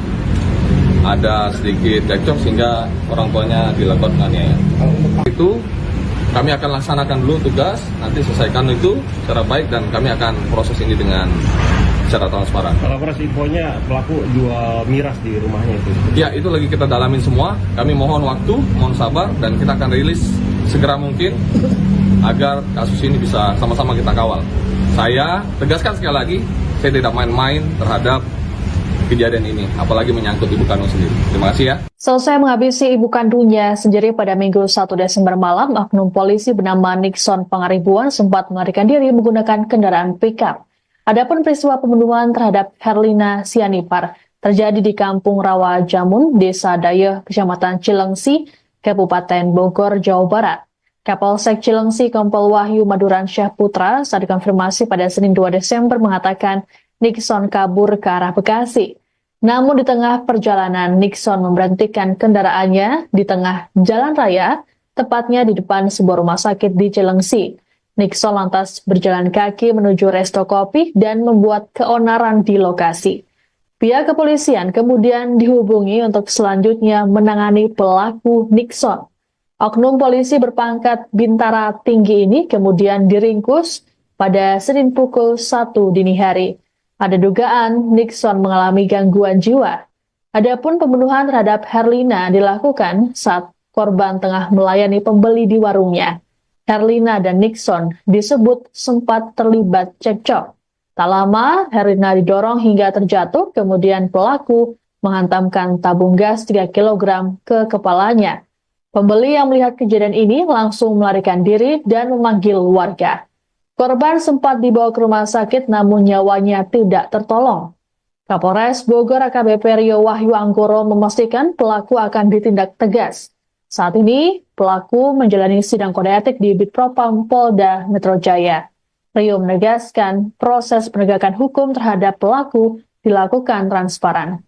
ada sedikit cekcok sehingga orang tuanya dilakukan penganiayaan. Itu kami akan laksanakan dulu tugas, nanti selesaikan itu secara baik dan kami akan proses ini dengan secara transparan. Kalau proses infonya pelaku jual miras di rumahnya itu. Ya, itu lagi kita dalamin semua. Kami mohon waktu, mohon sabar dan kita akan rilis segera mungkin agar kasus ini bisa sama-sama kita kawal. Saya tegaskan sekali lagi, saya tidak main-main terhadap kejadian ini, apalagi menyangkut ibu kandung sendiri. Terima kasih ya. Selesai menghabisi ibu kandungnya sendiri pada Minggu 1 Desember malam, oknum polisi bernama Nixon Pangaribuan sempat melarikan diri menggunakan kendaraan pickup. Adapun peristiwa pembunuhan terhadap Herlina Sianipar terjadi di Kampung Rawa Jamun, Desa Dayeh, Kecamatan Cilengsi, Kabupaten Bogor, Jawa Barat. Kapolsek Cilengsi Kompol Wahyu Maduransyah Putra saat dikonfirmasi pada Senin 2 Desember mengatakan Nixon kabur ke arah Bekasi. Namun di tengah perjalanan, Nixon memberhentikan kendaraannya di tengah jalan raya, tepatnya di depan sebuah rumah sakit di Cilengsi. Nixon lantas berjalan kaki menuju resto kopi dan membuat keonaran di lokasi. Pihak kepolisian kemudian dihubungi untuk selanjutnya menangani pelaku Nixon. Oknum polisi berpangkat bintara tinggi ini kemudian diringkus pada Senin pukul 1 dini hari. Ada dugaan Nixon mengalami gangguan jiwa. Adapun pembunuhan terhadap Herlina dilakukan saat korban tengah melayani pembeli di warungnya. Herlina dan Nixon disebut sempat terlibat cekcok. Tak lama, Herlina didorong hingga terjatuh, kemudian pelaku menghantamkan tabung gas 3 kg ke kepalanya. Pembeli yang melihat kejadian ini langsung melarikan diri dan memanggil warga. Korban sempat dibawa ke rumah sakit namun nyawanya tidak tertolong. Kapolres Bogor AKBP Rio Wahyu Anggoro memastikan pelaku akan ditindak tegas. Saat ini, pelaku menjalani sidang kode etik di Bitpropam Polda Metro Jaya. Rio menegaskan proses penegakan hukum terhadap pelaku dilakukan transparan.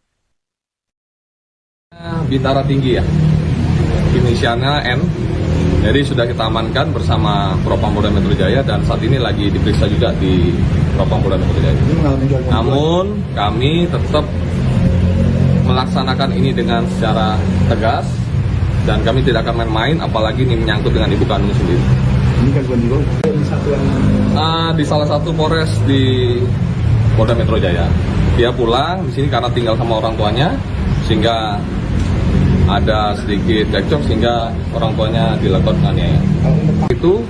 Bintara Tinggi ya, inisialnya N. Jadi sudah kita amankan bersama Propam Polda Metro Jaya dan saat ini lagi diperiksa juga di Propam Polda Metro Jaya. Namun kami tetap melaksanakan ini dengan secara tegas dan kami tidak akan main-main, apalagi ini menyangkut dengan ibu kandung sendiri. Ini gangguan jiwa di satuan Di salah satu Polres di Polda Metro Jaya. Dia pulang di sini karena tinggal sama orang tuanya, sehingga ada sedikit cekcok sehingga orang tuanya dilakukan penganiayaan. Itu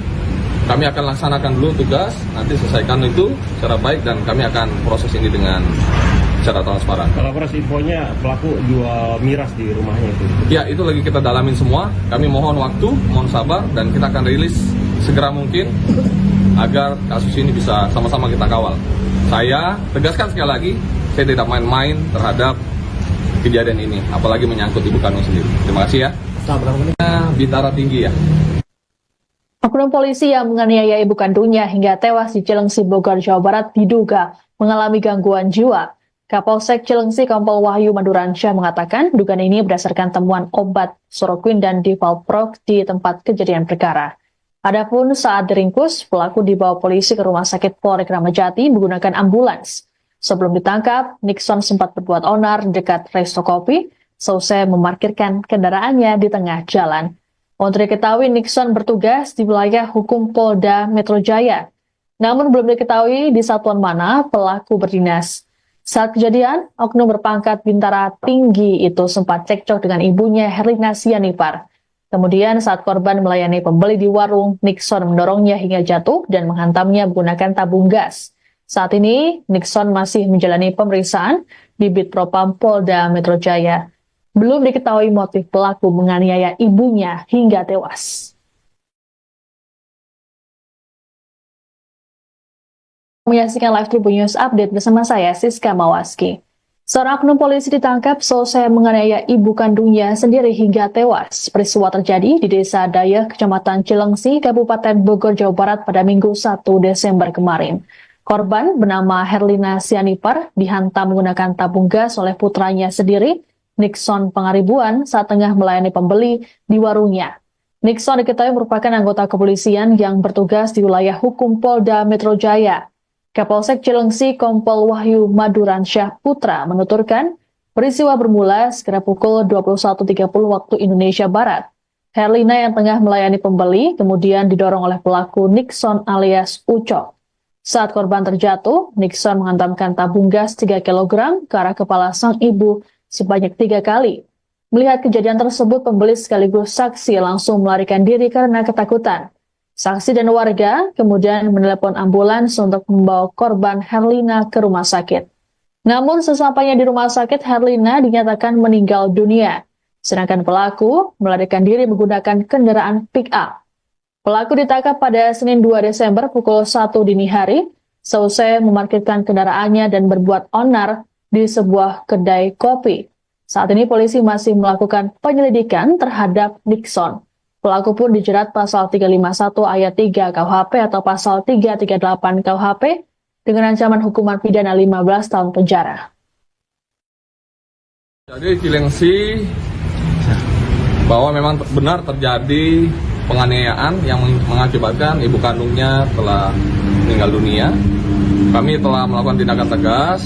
kami akan laksanakan dulu tugas, nanti selesaikan itu secara baik dan kami akan proses ini dengan secara transparan. Kalau proses infonya pelaku jual miras di rumahnya itu. Ya, itu lagi kita dalamin semua. Kami mohon waktu, mohon sabar dan kita akan rilis segera mungkin agar kasus ini bisa sama-sama kita kawal. Saya tegaskan sekali lagi, saya tidak main-main terhadap kejadian ini, apalagi menyangkut ibu kandung sendiri. Terima kasih ya. Bintara Tinggi ya. Oknum polisi yang menganiaya ibu kandungnya hingga tewas di Cilengsi, Bogor, Jawa Barat diduga mengalami gangguan jiwa. Kapolsek Cilengsi Kompol Wahyu Maduransyah mengatakan dugaan ini berdasarkan temuan obat Soroquin dan Divalprox di tempat kejadian perkara. Adapun saat diringkus, pelaku dibawa polisi ke Rumah Sakit Polri Kramat Jati menggunakan ambulans. Sebelum ditangkap, Nixon sempat berbuat onar dekat resto kopi, selesai memarkirkan kendaraannya di tengah jalan. Untuk diketahui, Nixon bertugas di wilayah hukum Polda Metro Jaya. Namun belum diketahui di satuan mana pelaku berdinas. Saat kejadian, oknum berpangkat Bintara Tinggi itu sempat cekcok dengan ibunya Herlina Sianipar. Kemudian saat korban melayani pembeli di warung, Nixon mendorongnya hingga jatuh dan menghantamnya menggunakan tabung gas. Saat ini, Nixon masih menjalani pemeriksaan di Bitpropam Polda Metro Jaya. Belum diketahui motif pelaku menganiaya ibunya hingga tewas. Menyaksikan live Tribun News Update bersama saya, Siska Mawaski. Seorang oknum polisi ditangkap selesai menganiaya ibu kandungnya sendiri hingga tewas. Peristiwa terjadi di Desa Dayeh, Kecamatan Cilengsi, Kabupaten Bogor, Jawa Barat pada Minggu 1 Desember kemarin. Korban bernama Herlina Sianipar dihantam menggunakan tabung gas oleh putranya sendiri, Nixon Pangaribuan, saat tengah melayani pembeli di warungnya. Nixon diketahui merupakan anggota kepolisian yang bertugas di wilayah hukum Polda Metro Jaya. Kapolsek Cilengsi Kompol Wahyu Maduransyah Putra menuturkan peristiwa bermula sekira pukul 21.30 waktu Indonesia Barat. Herlina yang tengah melayani pembeli kemudian didorong oleh pelaku Nixon alias Ucok. Saat korban terjatuh, Nixon menghantamkan tabung gas 3 kg ke arah kepala sang ibu sebanyak 3 kali. Melihat kejadian tersebut, pembeli sekaligus saksi langsung melarikan diri karena ketakutan. Saksi dan warga kemudian menelepon ambulans untuk membawa korban Herlina ke rumah sakit. Namun sesampainya di rumah sakit, Herlina dinyatakan meninggal dunia, sedangkan pelaku melarikan diri menggunakan kendaraan pick-up. Pelaku ditangkap pada Senin 2 Desember pukul 1 dini hari, seusai memarkirkan kendaraannya dan berbuat onar di sebuah kedai kopi. Saat ini polisi masih melakukan penyelidikan terhadap Nixon. Pelaku pun dijerat pasal 351 ayat 3 KUHP atau pasal 338 KUHP dengan ancaman hukuman pidana 15 tahun penjara. Jadi Cilengsi bahwa memang benar terjadi penganiayaan yang mengakibatkan ibu kandungnya telah meninggal dunia. Kami telah melakukan tindakan tegas,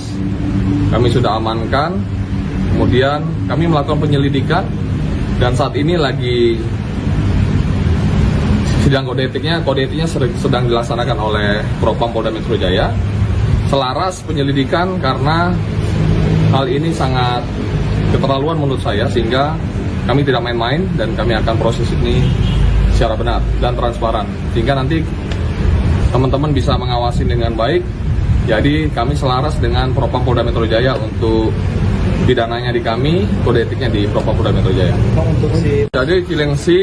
kami sudah amankan, kemudian kami melakukan penyelidikan dan saat ini lagi sidang kode etiknya sedang dilaksanakan oleh Propam Polda Metro Jaya. Selaras penyelidikan karena hal ini sangat keterlaluan menurut saya, sehingga kami tidak main-main dan kami akan proses ini secara benar dan transparan, sehingga nanti teman-teman bisa mengawasi dengan baik. Jadi kami selaras dengan Propam Polda Metro Jaya untuk pidananya di kami, kode etiknya di Propam Polda Metro Jaya. Jadi Cilengsi.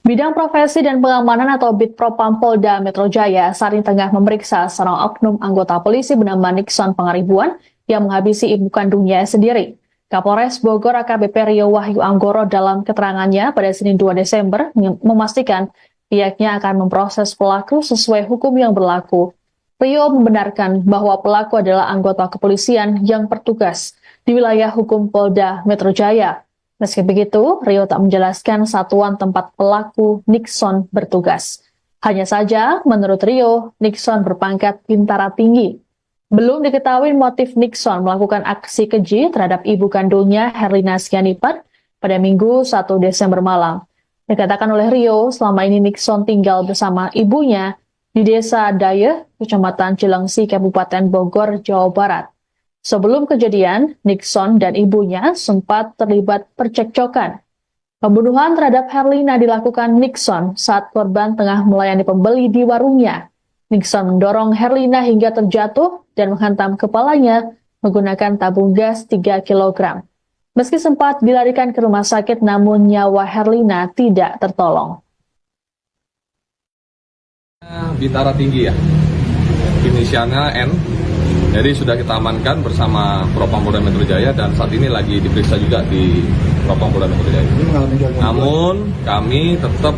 Bidang Profesi dan Pengamanan atau Bitpropam Polda Metro Jaya saat ini tengah memeriksa seorang oknum anggota polisi bernama Nixon Pangaribuan yang menghabisi ibu kandungnya sendiri. Kapolres Bogor AKBP Rio Wahyu Anggoro dalam keterangannya pada Senin 2 Desember memastikan pihaknya akan memproses pelaku sesuai hukum yang berlaku. Rio membenarkan bahwa pelaku adalah anggota kepolisian yang bertugas di wilayah hukum Polda Metro Jaya. Meski begitu, Rio tak menjelaskan satuan tempat pelaku Nixon bertugas. Hanya saja, menurut Rio, Nixon berpangkat bintara tinggi. Belum diketahui motif Nixon melakukan aksi keji terhadap ibu kandungnya Herlina Sianipar pada Minggu 1 Desember malam. Dikatakan oleh Rio, selama ini Nixon tinggal bersama ibunya di Desa Dayeh, Kecamatan Cilengsi, Kabupaten Bogor, Jawa Barat. Sebelum kejadian, Nixon dan ibunya sempat terlibat percekcokan. Pembunuhan terhadap Herlina dilakukan Nixon saat korban tengah melayani pembeli di warungnya. Nixon mendorong Herlina hingga terjatuh dan menghantam kepalanya menggunakan tabung gas 3 kg. Meski sempat dilarikan ke rumah sakit, namun nyawa Herlina tidak tertolong. Bintara tinggi ya, inisialnya N. Jadi sudah kita amankan bersama Propam Polda Metro Jaya dan saat ini lagi diperiksa juga di Propam Polda Metro Jaya. Namun kami tetap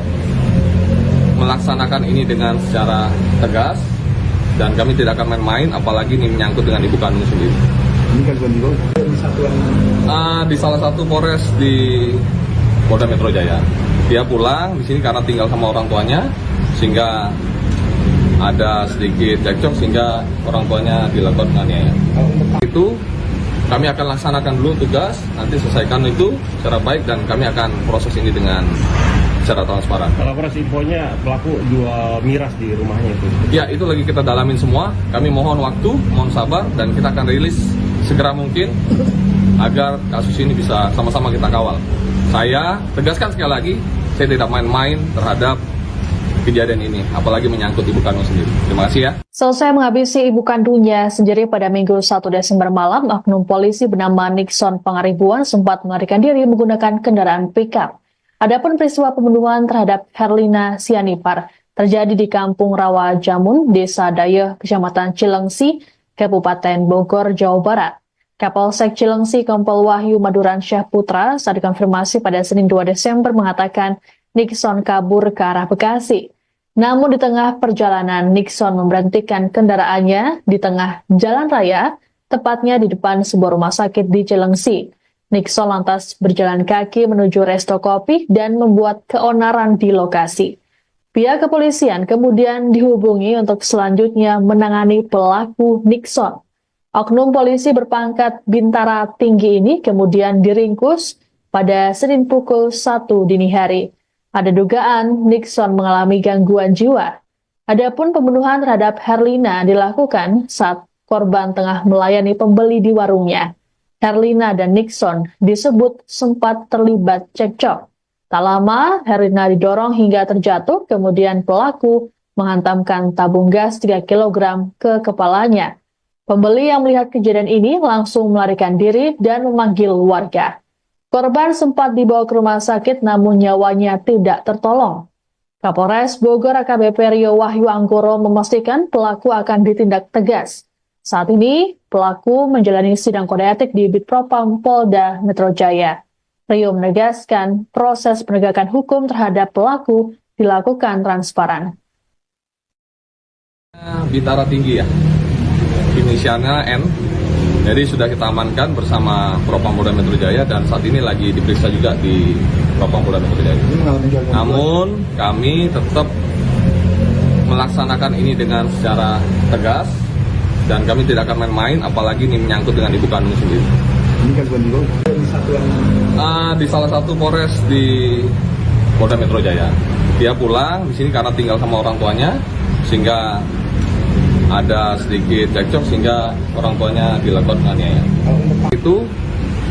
melaksanakan ini dengan secara tegas dan kami tidak akan main-main, apalagi ini menyangkut dengan ibu kandung sendiri. Ini kan juga di satuan Di salah satu Polres di Polda Metro Jaya. Dia pulang di sini karena tinggal sama orang tuanya, sehingga ada sedikit cekcok sehingga orang tuanya dilakukan penganiayaan. Itu kami akan laksanakan dulu tugas, nanti selesaikan itu secara baik dan kami akan proses ini dengan secara transparan. Kalau proses infonya pelaku jual miras di rumahnya itu. Ya, itu lagi kita dalamin semua. Kami mohon waktu, mohon sabar, dan kita akan rilis segera mungkin agar kasus ini bisa sama-sama kita kawal. Saya tegaskan sekali lagi, saya tidak main-main terhadap kejadian ini, apalagi menyangkut ibu kandung sendiri. Terima kasih ya. Selesai menghabisi ibu kandungnya sendiri pada Minggu 1 Desember malam, oknum polisi bernama Nixon Pangaribuan sempat melarikan diri menggunakan kendaraan pickup. Adapun peristiwa pembunuhan terhadap Herlina Sianipar terjadi di Kampung Rawa Jamun, Desa Dayeh, Kecamatan Cilengsi, Kabupaten Bogor, Jawa Barat. Kapolsek Cilengsi Kompol Wahyu Maduransyah Putra saat dikonfirmasi pada Senin 2 Desember mengatakan Nixon kabur ke arah Bekasi. Namun di tengah perjalanan, Nixon memberhentikan kendaraannya di tengah jalan raya, tepatnya di depan sebuah rumah sakit di Cilengsi. Nixon lantas berjalan kaki menuju resto kopi dan membuat keonaran di lokasi. Pihak kepolisian kemudian dihubungi untuk selanjutnya menangani pelaku Nixon. Oknum polisi berpangkat bintara tinggi ini kemudian diringkus pada Senin pukul 1 dini hari. Ada dugaan Nixon mengalami gangguan jiwa. Adapun pembunuhan terhadap Herlina dilakukan saat korban tengah melayani pembeli di warungnya. Herlina dan Nixon disebut sempat terlibat cekcok. Tak lama, Herlina didorong hingga terjatuh, kemudian pelaku menghantamkan tabung gas 3 kg ke kepalanya. Pembeli yang melihat kejadian ini langsung melarikan diri dan memanggil warga. Korban sempat dibawa ke rumah sakit namun nyawanya tidak tertolong. Kapolres Bogor AKBP Rio Wahyu Anggoro memastikan pelaku akan ditindak tegas. Saat ini, pelaku menjalani sidang kode etik di Bitpropam Polda Metro Jaya. Rio menegaskan proses penegakan hukum terhadap pelaku dilakukan transparan. Bintara tinggi ya, inisialnya N. Jadi sudah kita amankan bersama Propam Polda Metro Jaya dan saat ini lagi diperiksa juga di Propam Polda Metro Jaya. Namun kami tetap melaksanakan ini dengan secara tegas dan kami tidak akan main-main, apalagi ini menyangkut dengan ibu kandung sendiri. ini kan juga di satuan Di salah satu Polres di Polda Metro Jaya. Dia pulang di sini karena tinggal sama orang tuanya, sehingga ada sedikit cekcok sehingga orang tuanya dilakukan penganiayaan. Itu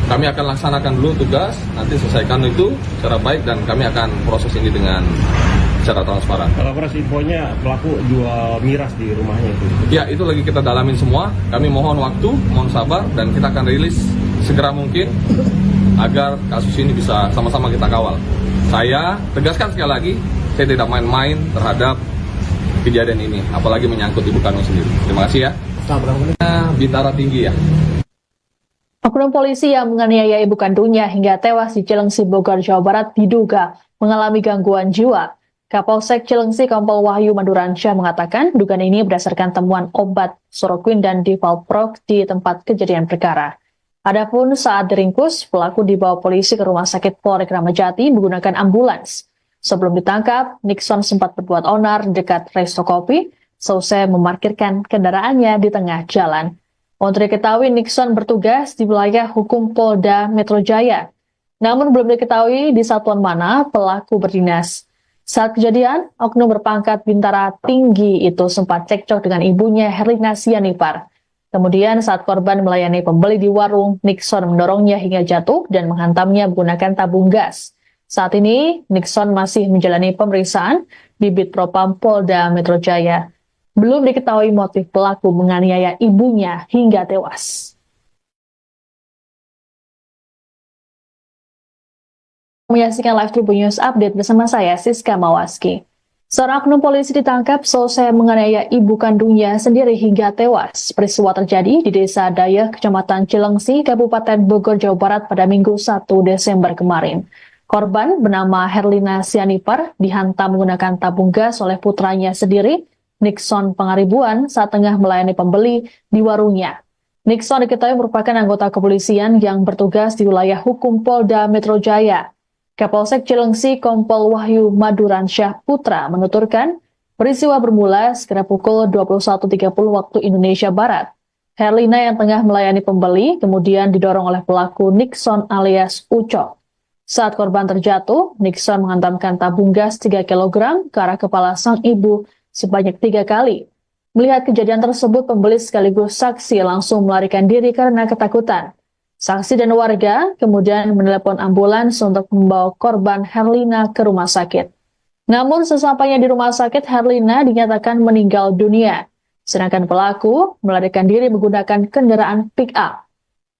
kami akan laksanakan dulu tugas, nanti selesaikan itu secara baik dan kami akan proses ini dengan secara transparan. Kalau proses infonya pelaku jual miras di rumahnya itu. Ya, itu lagi kita dalamin semua. Kami mohon waktu, mohon sabar, dan kita akan rilis segera mungkin agar kasus ini bisa sama-sama kita kawal. Saya tegaskan sekali lagi, saya tidak main-main terhadap kejadian ini, apalagi menyangkut ibu kandung sendiri. Terima kasih ya. Bintara tinggi ya. Oknum polisi yang menganiaya ibu kandungnya hingga tewas di Cilengsi, Bogor, Jawa Barat diduga mengalami gangguan jiwa. Kapolsek Cilengsi Kompol Wahyu Maduransyah mengatakan dugaan ini berdasarkan temuan obat Soroquin dan Divalprox di tempat kejadian perkara. Adapun saat diringkus, pelaku dibawa polisi ke Rumah Sakit Polri Kramat Jati menggunakan ambulans. Sebelum ditangkap, Nixon sempat berbuat onar dekat resto kopi, selesai memarkirkan kendaraannya di tengah jalan. Untuk diketahui, Nixon bertugas di wilayah hukum Polda Metro Jaya. Namun belum diketahui di satuan mana pelaku berdinas. Saat kejadian, oknum berpangkat bintara tinggi itu sempat cekcok dengan ibunya Herlina Sianipar. Kemudian saat korban melayani pembeli di warung, Nixon mendorongnya hingga jatuh dan menghantamnya menggunakan tabung gas. Saat ini, Nixon masih menjalani pemeriksaan di Bitpropam Polda Metro Jaya. Belum diketahui motif pelaku menganiaya ibunya hingga tewas. Menyaksikan live Tribun News Update bersama saya, Siska Mawaski. Seorang oknum polisi ditangkap selesai menganiaya ibu kandungnya sendiri hingga tewas. Peristiwa terjadi di Desa Dayeh, Kecamatan Cilengsi, Kabupaten Bogor, Jawa Barat pada Minggu 1 Desember kemarin. Korban bernama Herlina Sianipar dihantam menggunakan tabung gas oleh putranya sendiri, Nixon Pangaribuan, saat tengah melayani pembeli di warungnya. Nixon diketahui merupakan anggota kepolisian yang bertugas di wilayah hukum Polda Metro Jaya. Kapolsek Cilengsi Kompol Wahyu Maduransyah Putra menuturkan peristiwa bermula sekitar pukul 21.30 waktu Indonesia Barat. Herlina yang tengah melayani pembeli kemudian didorong oleh pelaku Nixon alias Ucok. Saat korban terjatuh, Nixon menghantamkan tabung gas 3 kg ke arah kepala sang ibu sebanyak 3 kali. Melihat kejadian tersebut, pembeli sekaligus saksi langsung melarikan diri karena ketakutan. Saksi dan warga kemudian menelepon ambulans untuk membawa korban Herlina ke rumah sakit. Namun sesampainya di rumah sakit, Herlina dinyatakan meninggal dunia, sedangkan pelaku melarikan diri menggunakan kendaraan pick-up.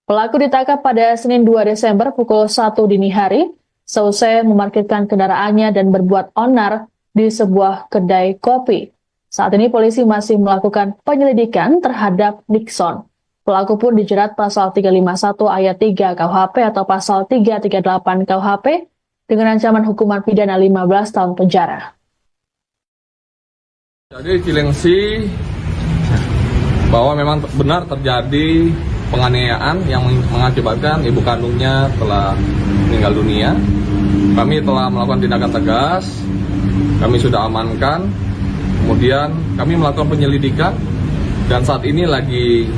Pelaku ditangkap pada Senin 2 Desember pukul 1 dini hari, seusai memarkirkan kendaraannya dan berbuat onar di sebuah kedai kopi. Saat ini polisi masih melakukan penyelidikan terhadap Nixon. Pelaku pun dijerat pasal 351 ayat 3 KUHP atau pasal 338 KUHP dengan ancaman hukuman pidana 15 tahun penjara. Jadi Cilengsi bahwa memang benar terjadi penganiayaan yang mengakibatkan ibu kandungnya telah meninggal dunia. Kami telah melakukan tindakan tegas. Kami sudah amankan, kemudian kami melakukan penyelidikan, dan saat ini lagi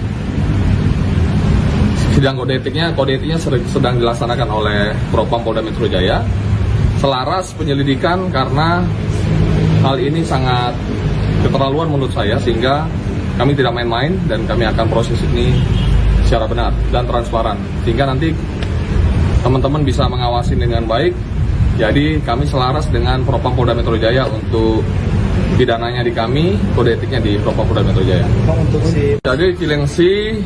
sidang kode etiknya sedang dilaksanakan oleh Propam Polda Metro Jaya. Selaras penyelidikan karena hal ini sangat keterlaluan menurut saya, sehingga kami tidak main-main dan kami akan proses ini secara benar dan transparan, sehingga nanti teman-teman bisa mengawasi dengan baik. Jadi kami selaras dengan Propam Polda Metro Jaya untuk pidananya di kami, kode etiknya di Propam Polda Metro Jaya. Jadi Cilengsi.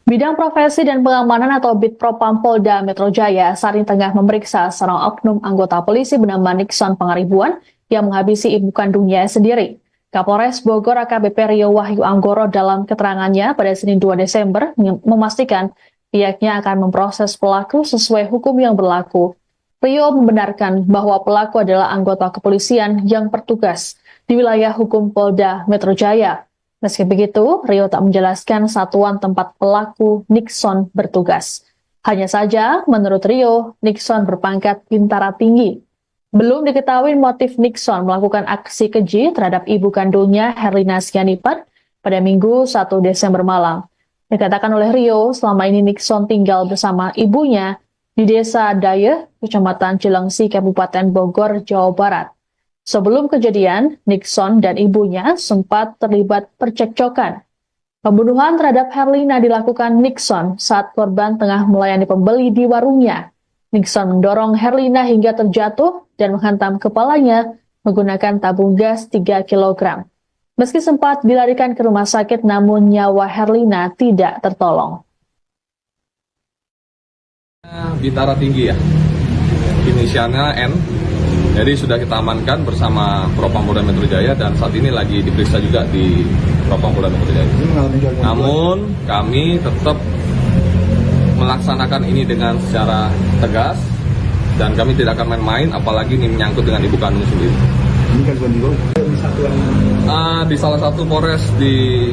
Bidang Profesi dan Pengamanan atau Bitpropam Polda Metro Jaya saat ini tengah memeriksa seorang oknum anggota polisi bernama Nixon Pangaribuan yang menghabisi ibu kandungnya sendiri. Kapolres Bogor AKBP Rio Wahyu Anggoro dalam keterangannya pada Senin 2 Desember memastikan pihaknya akan memproses pelaku sesuai hukum yang berlaku. Rio membenarkan bahwa pelaku adalah anggota kepolisian yang bertugas di wilayah hukum Polda Metro Jaya. Meski begitu, Rio tak menjelaskan satuan tempat pelaku Nixon bertugas. Hanya saja, menurut Rio, Nixon berpangkat bintara tinggi. Belum diketahui motif Nixon melakukan aksi keji terhadap ibu kandungnya Herlina Sianipar pada Minggu 1 Desember malam. Dikatakan oleh Rio, selama ini Nixon tinggal bersama ibunya di Desa Dayeh, Kecamatan Cilengsi, Kabupaten Bogor, Jawa Barat. Sebelum kejadian, Nixon dan ibunya sempat terlibat percekcokan. Pembunuhan terhadap Herlina dilakukan Nixon saat korban tengah melayani pembeli di warungnya. Nixon mendorong Herlina hingga terjatuh dan menghantam kepalanya menggunakan tabung gas 3 kg. Meski sempat dilarikan ke rumah sakit, namun nyawa Herlina tidak tertolong. Bintara tinggi ya, inisialnya N. Jadi sudah kita amankan bersama Propam Polda Metro Jaya dan saat ini lagi diperiksa juga di Propam Polda Metro Jaya. Namun kami tetap melaksanakan ini dengan secara tegas dan kami tidak akan main-main, apalagi ini menyangkut dengan ibu kandung sendiri. Ini kan bukan di satuan Di salah satu Polres di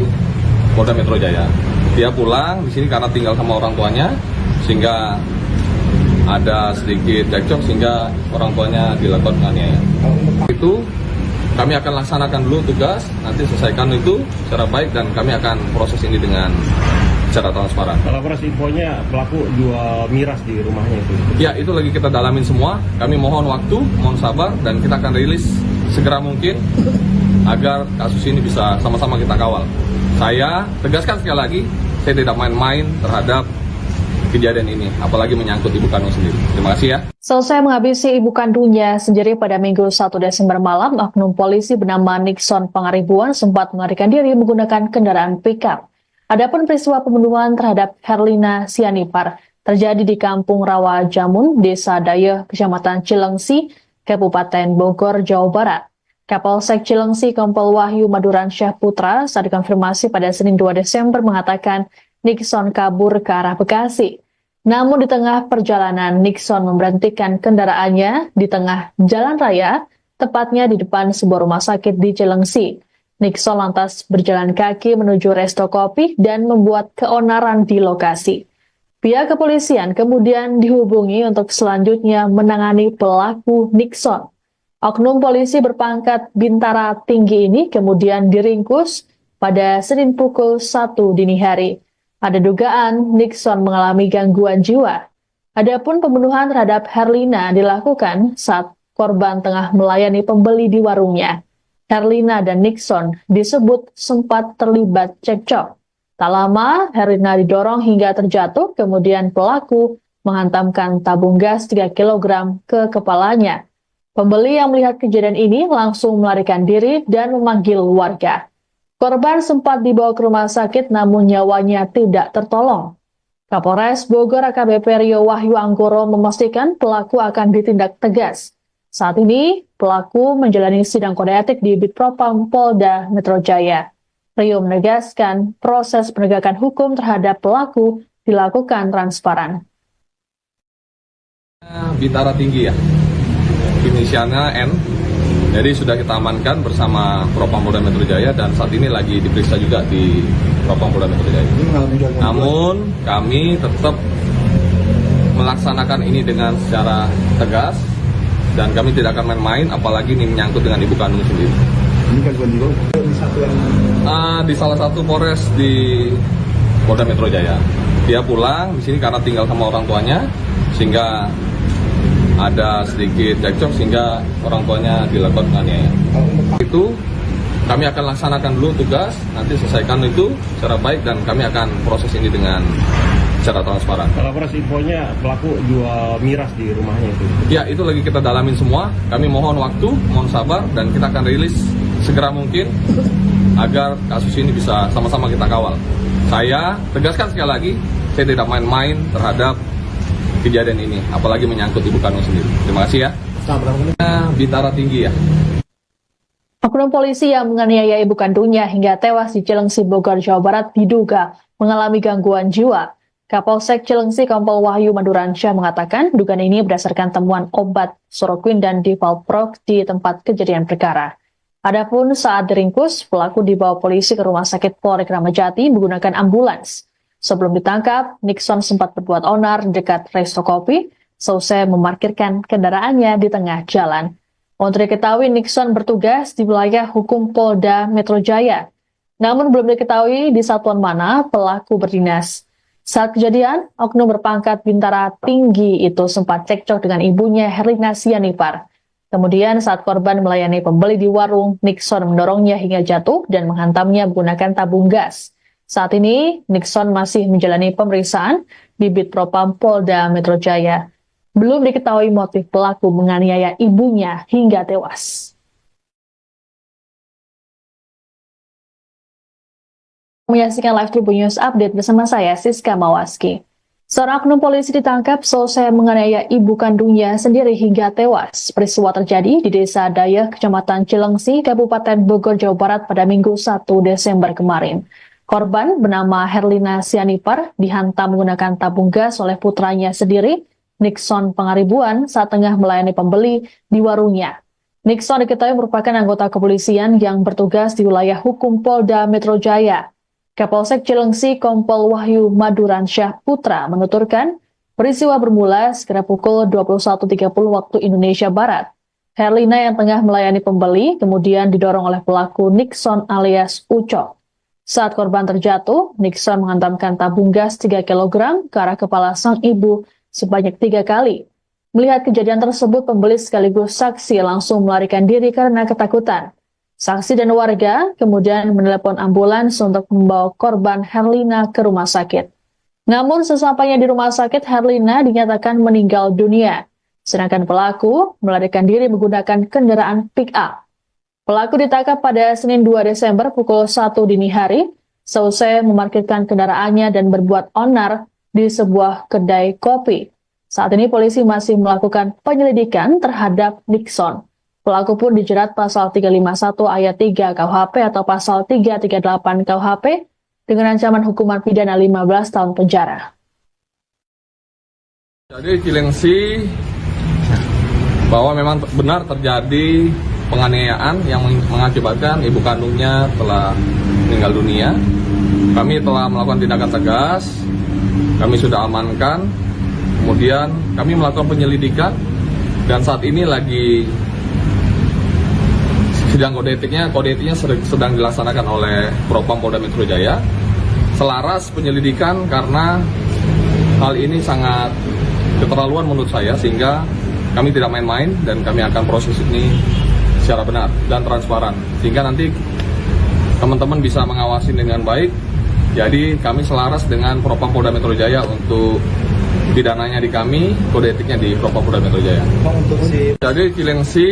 Polda Metro Jaya. Dia pulang di sini karena tinggal sama orang tuanya, sehingga ada sedikit cekcok sehingga orang tuanya dilakukan penganiayaan. Itu kami akan laksanakan dulu tugas, nanti selesaikan itu secara baik dan kami akan proses ini dengan secara transparan. Kalau proses infonya pelaku jual miras di rumahnya itu. Ya, itu lagi kita dalamin semua. Kami mohon waktu, mohon sabar, dan kita akan rilis segera mungkin agar kasus ini bisa sama-sama kita kawal. Saya tegaskan sekali lagi, saya tidak main-main terhadap kejadian ini, apalagi menyangkut ibu kandung sendiri. Terima kasih ya. Selesai menghabisi ibu kandungnya sendiri pada Minggu 1 Desember malam, oknum polisi bernama Nixon Pangaribuan sempat melarikan diri menggunakan kendaraan pickup. Adapun peristiwa pembunuhan terhadap Herlina Sianipar terjadi di Kampung Rawa Jamun, Desa Dayeh, Kecamatan Cilengsi, Kabupaten Bogor, Jawa Barat. Kapolsek Cilengsi Kompol Wahyu Maduransyah Putra saat dikonfirmasi pada Senin 2 Desember mengatakan Nixon kabur ke arah Bekasi. Namun di tengah perjalanan, Nixon memberhentikan kendaraannya di tengah jalan raya, tepatnya di depan sebuah rumah sakit di Cilengsi. Nixon lantas berjalan kaki menuju resto kopi dan membuat keonaran di lokasi. Pihak kepolisian kemudian dihubungi untuk selanjutnya menangani pelaku Nixon. Oknum polisi berpangkat bintara tinggi ini kemudian diringkus pada Senin pukul 1 dini hari. Ada dugaan Nixon mengalami gangguan jiwa. Adapun pembunuhan terhadap Herlina dilakukan saat korban tengah melayani pembeli di warungnya. Herlina dan Nixon disebut sempat terlibat cekcok. Tak lama, Herlina didorong hingga terjatuh, kemudian pelaku menghantamkan tabung gas 3 kg ke kepalanya. Pembeli yang melihat kejadian ini langsung melarikan diri dan memanggil warga. Korban sempat dibawa ke rumah sakit namun nyawanya tidak tertolong. Kapolres Bogor AKBP Rio Wahyu Anggoro memastikan pelaku akan ditindak tegas. Saat ini, pelaku menjalani sidang kode etik di Bitpropam Polda Metro Jaya. Rio menegaskan proses penegakan hukum terhadap pelaku dilakukan transparan. Bintara tinggi ya, inisialnya N. Jadi sudah kita amankan bersama Propam Polda Metro Jaya dan saat ini lagi diperiksa juga di Propam Polda Metro Jaya. Namun kami tetap melaksanakan ini dengan secara tegas dan kami tidak akan main-main, apalagi ini menyangkut dengan ibu kandung sendiri. ini kan bukan di satuan Di salah satu Polres di Polda Metro Jaya. Dia pulang di sini karena tinggal sama orang tuanya, sehingga ada sedikit cekcok sehingga orang tuanya dilakukan penganiayaan. Itu kami akan laksanakan dulu tugas, nanti selesaikan itu secara baik dan kami akan proses ini dengan secara transparan. Kalau proses infonya pelaku jual miras di rumahnya itu. Ya, itu lagi kita dalamin semua. Kami mohon waktu, mohon sabar dan kita akan rilis segera mungkin agar kasus ini bisa sama-sama kita kawal. Saya tegaskan sekali lagi, saya tidak main-main terhadap kejadian ini, apalagi menyangkut ibu kandung sendiri. Terima kasih ya. Bintara tinggi ya. Oknum polisi yang menganiaya ibu kandungnya hingga tewas di Cilengsi, Bogor, Jawa Barat diduga mengalami gangguan jiwa. Kapolsek Cilengsi Kompol Wahyu Maduransyah mengatakan dugaan ini berdasarkan temuan obat Soroquin dan Divalprox di tempat kejadian perkara. Adapun saat diringkus, pelaku dibawa polisi ke Rumah Sakit Polri Kramat Jati menggunakan ambulans. Sebelum ditangkap, Nixon sempat berbuat onar dekat resto kopi, selesai memarkirkan kendaraannya di tengah jalan. Untuk diketahui, Nixon bertugas di wilayah hukum Polda Metro Jaya. Namun belum diketahui di satuan mana pelaku berdinas. Saat kejadian, oknum berpangkat bintara tinggi itu sempat cekcok dengan ibunya Herlina Sianipar. Kemudian saat korban melayani pembeli di warung, Nixon mendorongnya hingga jatuh dan menghantamnya menggunakan tabung gas. Saat ini, Nixon masih menjalani pemeriksaan di Bitpropam Polda Metro Jaya. Belum diketahui motif pelaku menganiaya ibunya hingga tewas. Menyaksikan Live Tribun News Update bersama saya, Siska Mawaski. Seorang oknum polisi ditangkap selesai menganiaya ibu kandungnya sendiri hingga tewas. Peristiwa terjadi di Desa Dayeh, Kecamatan Cilengsi, Kabupaten Bogor, Jawa Barat pada Minggu 1 Desember kemarin. Korban bernama Herlina Sianipar dihantam menggunakan tabung gas oleh putranya sendiri, Nixon Pangaribuan, saat tengah melayani pembeli di warungnya. Nixon diketahui merupakan anggota kepolisian yang bertugas di wilayah hukum Polda Metro Jaya. Kapolsek Cilengsi Kompol Wahyu Maduransyah Putra menuturkan peristiwa bermula sekitar pukul 21.30 waktu Indonesia Barat. Herlina yang tengah melayani pembeli kemudian didorong oleh pelaku Nixon alias Ucok. Saat korban terjatuh, Nixon menghantamkan tabung gas 3 kg ke arah kepala sang ibu sebanyak 3 kali. Melihat kejadian tersebut, pembeli sekaligus saksi langsung melarikan diri karena ketakutan. Saksi dan warga kemudian menelepon ambulans untuk membawa korban Herlina ke rumah sakit. Namun sesampainya di rumah sakit, Herlina dinyatakan meninggal dunia, sedangkan pelaku melarikan diri menggunakan kendaraan pick-up. Pelaku ditangkap pada Senin 2 Desember pukul 1 dini hari, seusai memarkirkan kendaraannya dan berbuat onar di sebuah kedai kopi. Saat ini polisi masih melakukan penyelidikan terhadap Nixon. Pelaku pun dijerat pasal 351 ayat 3 KUHP atau pasal 338 KUHP dengan ancaman hukuman pidana 15 tahun penjara. Jadi Cilengsi bahwa memang benar terjadi penganiayaan yang mengakibatkan ibu kandungnya telah meninggal dunia. Kami telah melakukan tindakan tegas, kami sudah amankan, kemudian kami melakukan penyelidikan dan saat ini lagi sidang kode etiknya sedang dilaksanakan oleh Propam Polda Metro Jaya. Selaras penyelidikan karena hal ini sangat keterlaluan menurut saya, sehingga kami tidak main-main dan kami akan proses ini secara benar dan transparan, sehingga nanti teman-teman bisa mengawasi dengan baik. Jadi kami selaras dengan Propam Polda Metro Jaya untuk pidananya di kami, kode etiknya di Propam Polda Metro Jaya. Jadi Cilengsi.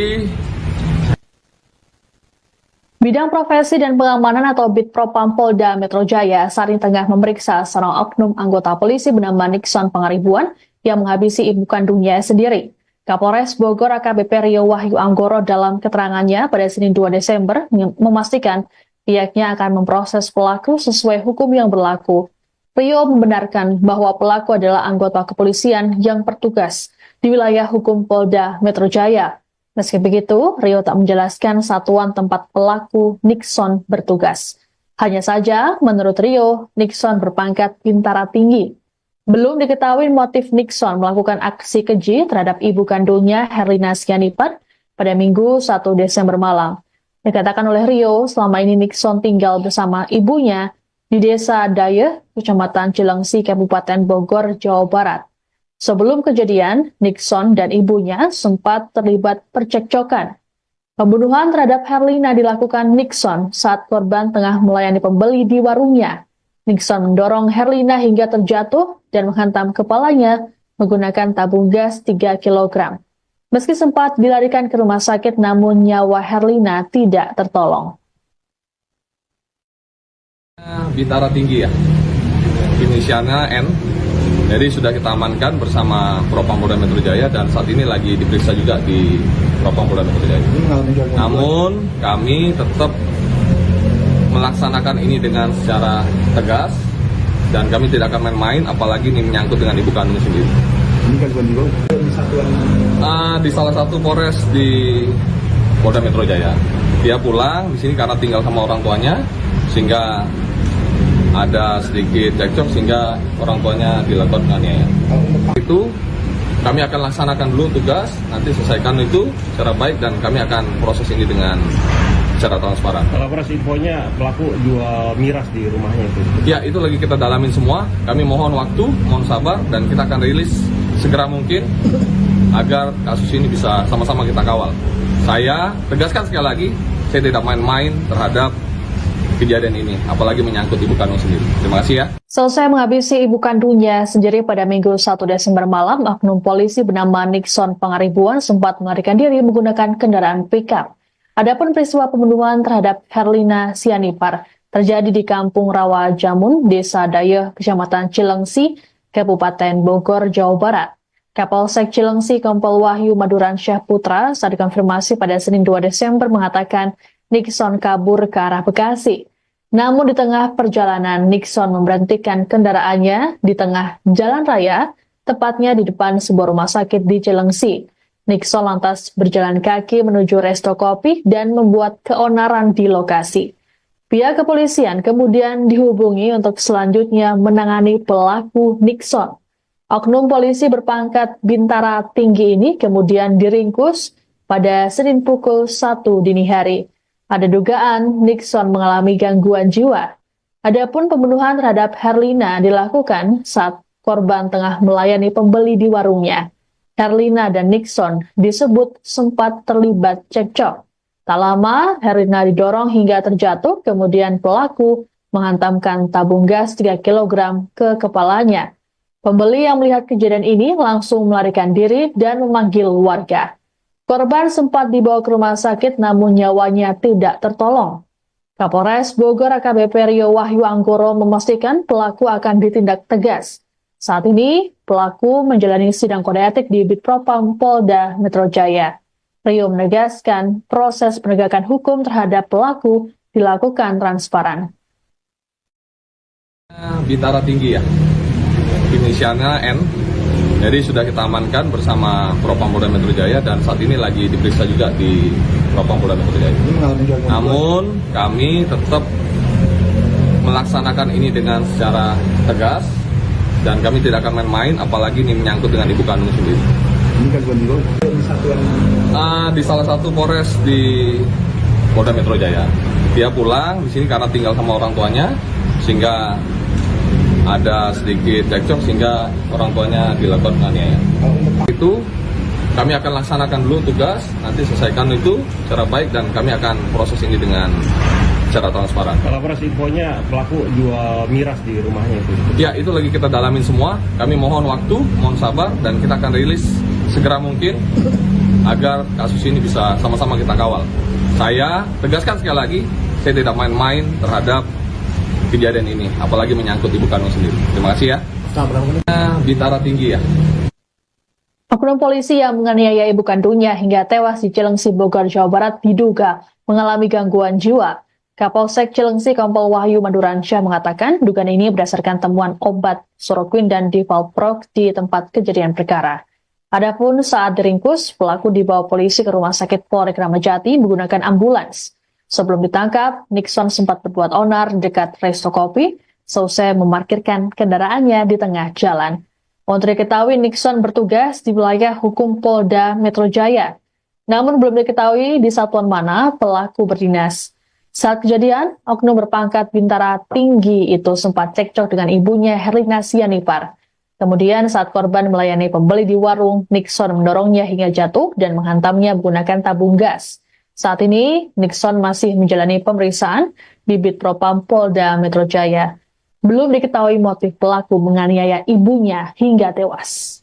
Bidang Profesi dan Pengamanan atau Bid Propam Polda Metro Jaya saat ini tengah memeriksa seorang oknum anggota polisi bernama Nixon Pangaribuan yang menghabisi ibu kandungnya sendiri. Kapolres Bogor AKBP Rio Wahyu Anggoro dalam keterangannya pada Senin 2 Desember memastikan pihaknya akan memproses pelaku sesuai hukum yang berlaku. Rio membenarkan bahwa pelaku adalah anggota kepolisian yang bertugas di wilayah hukum Polda Metro Jaya. Meski begitu, Rio tak menjelaskan satuan tempat pelaku Nixon bertugas. Hanya saja, menurut Rio, Nixon berpangkat bintara tinggi. Belum diketahui motif Nixon melakukan aksi keji terhadap ibu kandungnya Herlina Sianipar pada Minggu 1 Desember malam. Dikatakan oleh Rio, selama ini Nixon tinggal bersama ibunya di Desa Dayeh, Kecamatan Cilengsi, Kabupaten Bogor, Jawa Barat. Sebelum kejadian, Nixon dan ibunya sempat terlibat percekcokan. Pembunuhan terhadap Herlina dilakukan Nixon saat korban tengah melayani pembeli di warungnya. Nixon mendorong Herlina hingga terjatuh dan menghantam kepalanya menggunakan tabung gas 3 kg. Meski sempat dilarikan ke rumah sakit, namun nyawa Herlina tidak tertolong. Bintara tinggi ya, inisialnya N. Jadi sudah kita amankan bersama Propam Polda Metro Jaya dan saat ini lagi diperiksa juga di Propam Polda Metro Jaya. Namun kami tetap melaksanakan ini dengan secara tegas dan kami tidak akan main-main, apalagi ini menyangkut dengan ibu kandung sendiri. Ini kan bukan di satuan Di salah satu Polres di Polda Metro Jaya. Dia pulang di sini karena tinggal sama orang tuanya, sehingga ada sedikit cekcok sehingga orang tuanya dilakukan penganiayaan. Itu kami akan laksanakan dulu tugas, nanti selesaikan itu secara baik dan kami akan proses ini dengan secara transparan. Kalau proses infonya pelaku jual miras di rumahnya itu. Ya, itu lagi kita dalamin semua. Kami mohon waktu, mohon sabar dan kita akan rilis segera mungkin agar kasus ini bisa sama-sama kita kawal. Saya tegaskan sekali lagi, saya tidak main-main terhadap kejadian ini, apalagi menyangkut ibu kandung sendiri. Terima kasih ya. Selesai menghabisi ibu kandungnya sendiri pada Minggu 1 Desember malam, oknum polisi bernama Nixon Pangaribuan sempat melarikan diri menggunakan kendaraan pickup. Adapun peristiwa pembunuhan terhadap Herlina Sianipar terjadi di Kampung Rawa Jamun, Desa Dayeh, Kecamatan Cilengsi, Kabupaten Bogor, Jawa Barat. Kapolsek Cilengsi Kompol Wahyu Maduransyah Putra saat dikonfirmasi pada Senin 2 Desember mengatakan Nixon kabur ke arah Bekasi. Namun di tengah perjalanan, Nixon memberhentikan kendaraannya di tengah jalan raya, tepatnya di depan sebuah rumah sakit di Cilengsi. Nixon lantas berjalan kaki menuju resto kopi dan membuat keonaran di lokasi. Pihak kepolisian kemudian dihubungi untuk selanjutnya menangani pelaku Nixon. Oknum polisi berpangkat bintara tinggi ini kemudian diringkus pada Senin pukul 1 dini hari. Ada dugaan Nixon mengalami gangguan jiwa. Adapun pembunuhan terhadap Herlina dilakukan saat korban tengah melayani pembeli di warungnya. Herlina dan Nixon disebut sempat terlibat cekcok. Tak lama, Herlina didorong hingga terjatuh, kemudian pelaku menghantamkan tabung gas 3 kg ke kepalanya. Pembeli yang melihat kejadian ini langsung melarikan diri dan memanggil warga. Korban sempat dibawa ke rumah sakit namun nyawanya tidak tertolong. Kapolres Bogor AKBP Rio Wahyu Anggoro memastikan pelaku akan ditindak tegas. Saat ini, pelaku menjalani sidang kode etik di Bitpropam Polda Metro Jaya. Rio menegaskan proses penegakan hukum terhadap pelaku dilakukan transparan. Bintara tinggi ya, inisialnya N, jadi sudah kita amankan bersama Propam Polda Metro Jaya dan saat ini lagi diperiksa juga di Propam Polda Metro Jaya. Namun kami tetap melaksanakan ini dengan secara tegas dan kami tidak akan main-main, apalagi ini menyangkut dengan ibu kandung sendiri. Ini kan juga di satuan Di salah satu Polres di Polda Metro Jaya. Dia pulang di sini karena tinggal sama orang tuanya, sehingga ada sedikit cekcok sehingga orang tuanya dilakukan penganiayaan. Itu kami akan laksanakan dulu tugas, nanti selesaikan itu secara baik dan kami akan proses ini dengan secara transparan. Kalau proses infonya pelaku jual miras di rumahnya itu. Ya, itu lagi kita dalamin semua. Kami mohon waktu, mohon sabar dan kita akan rilis segera mungkin agar kasus ini bisa sama-sama kita kawal. Saya tegaskan sekali lagi, saya tidak main-main terhadap kejadian ini, apalagi menyangkut ibu kandung sendiri. Terima kasih ya. Bintara tinggi ya. Oknum polisi yang menganiaya ibu kandungnya hingga tewas di Cilengsi, Bogor, Jawa Barat diduga mengalami gangguan jiwa. Kapolsek Cilengsi Kompol Wahyu Maduransyah mengatakan dugaan ini berdasarkan temuan obat Soroquin dan Divalprox di tempat kejadian perkara. Adapun saat diringkus, pelaku dibawa polisi ke Rumah Sakit Polri Kramat Jati menggunakan ambulans. Sebelum ditangkap, Nixon sempat berbuat onar di dekat resto kopi, seusai memarkirkan kendaraannya di tengah jalan. Untuk diketahui, Nixon bertugas di wilayah hukum Polda Metro Jaya. Namun belum diketahui di satuan mana pelaku berdinas. Saat kejadian, oknum berpangkat bintara tinggi itu sempat cekcok dengan ibunya Herlina Sianipar. Kemudian saat korban melayani pembeli di warung, Nixon mendorongnya hingga jatuh dan menghantamnya menggunakan tabung gas. Saat ini, Nixon masih menjalani pemeriksaan di Bitpropam Polda Metro Jaya. Belum diketahui motif pelaku menganiaya ibunya hingga tewas.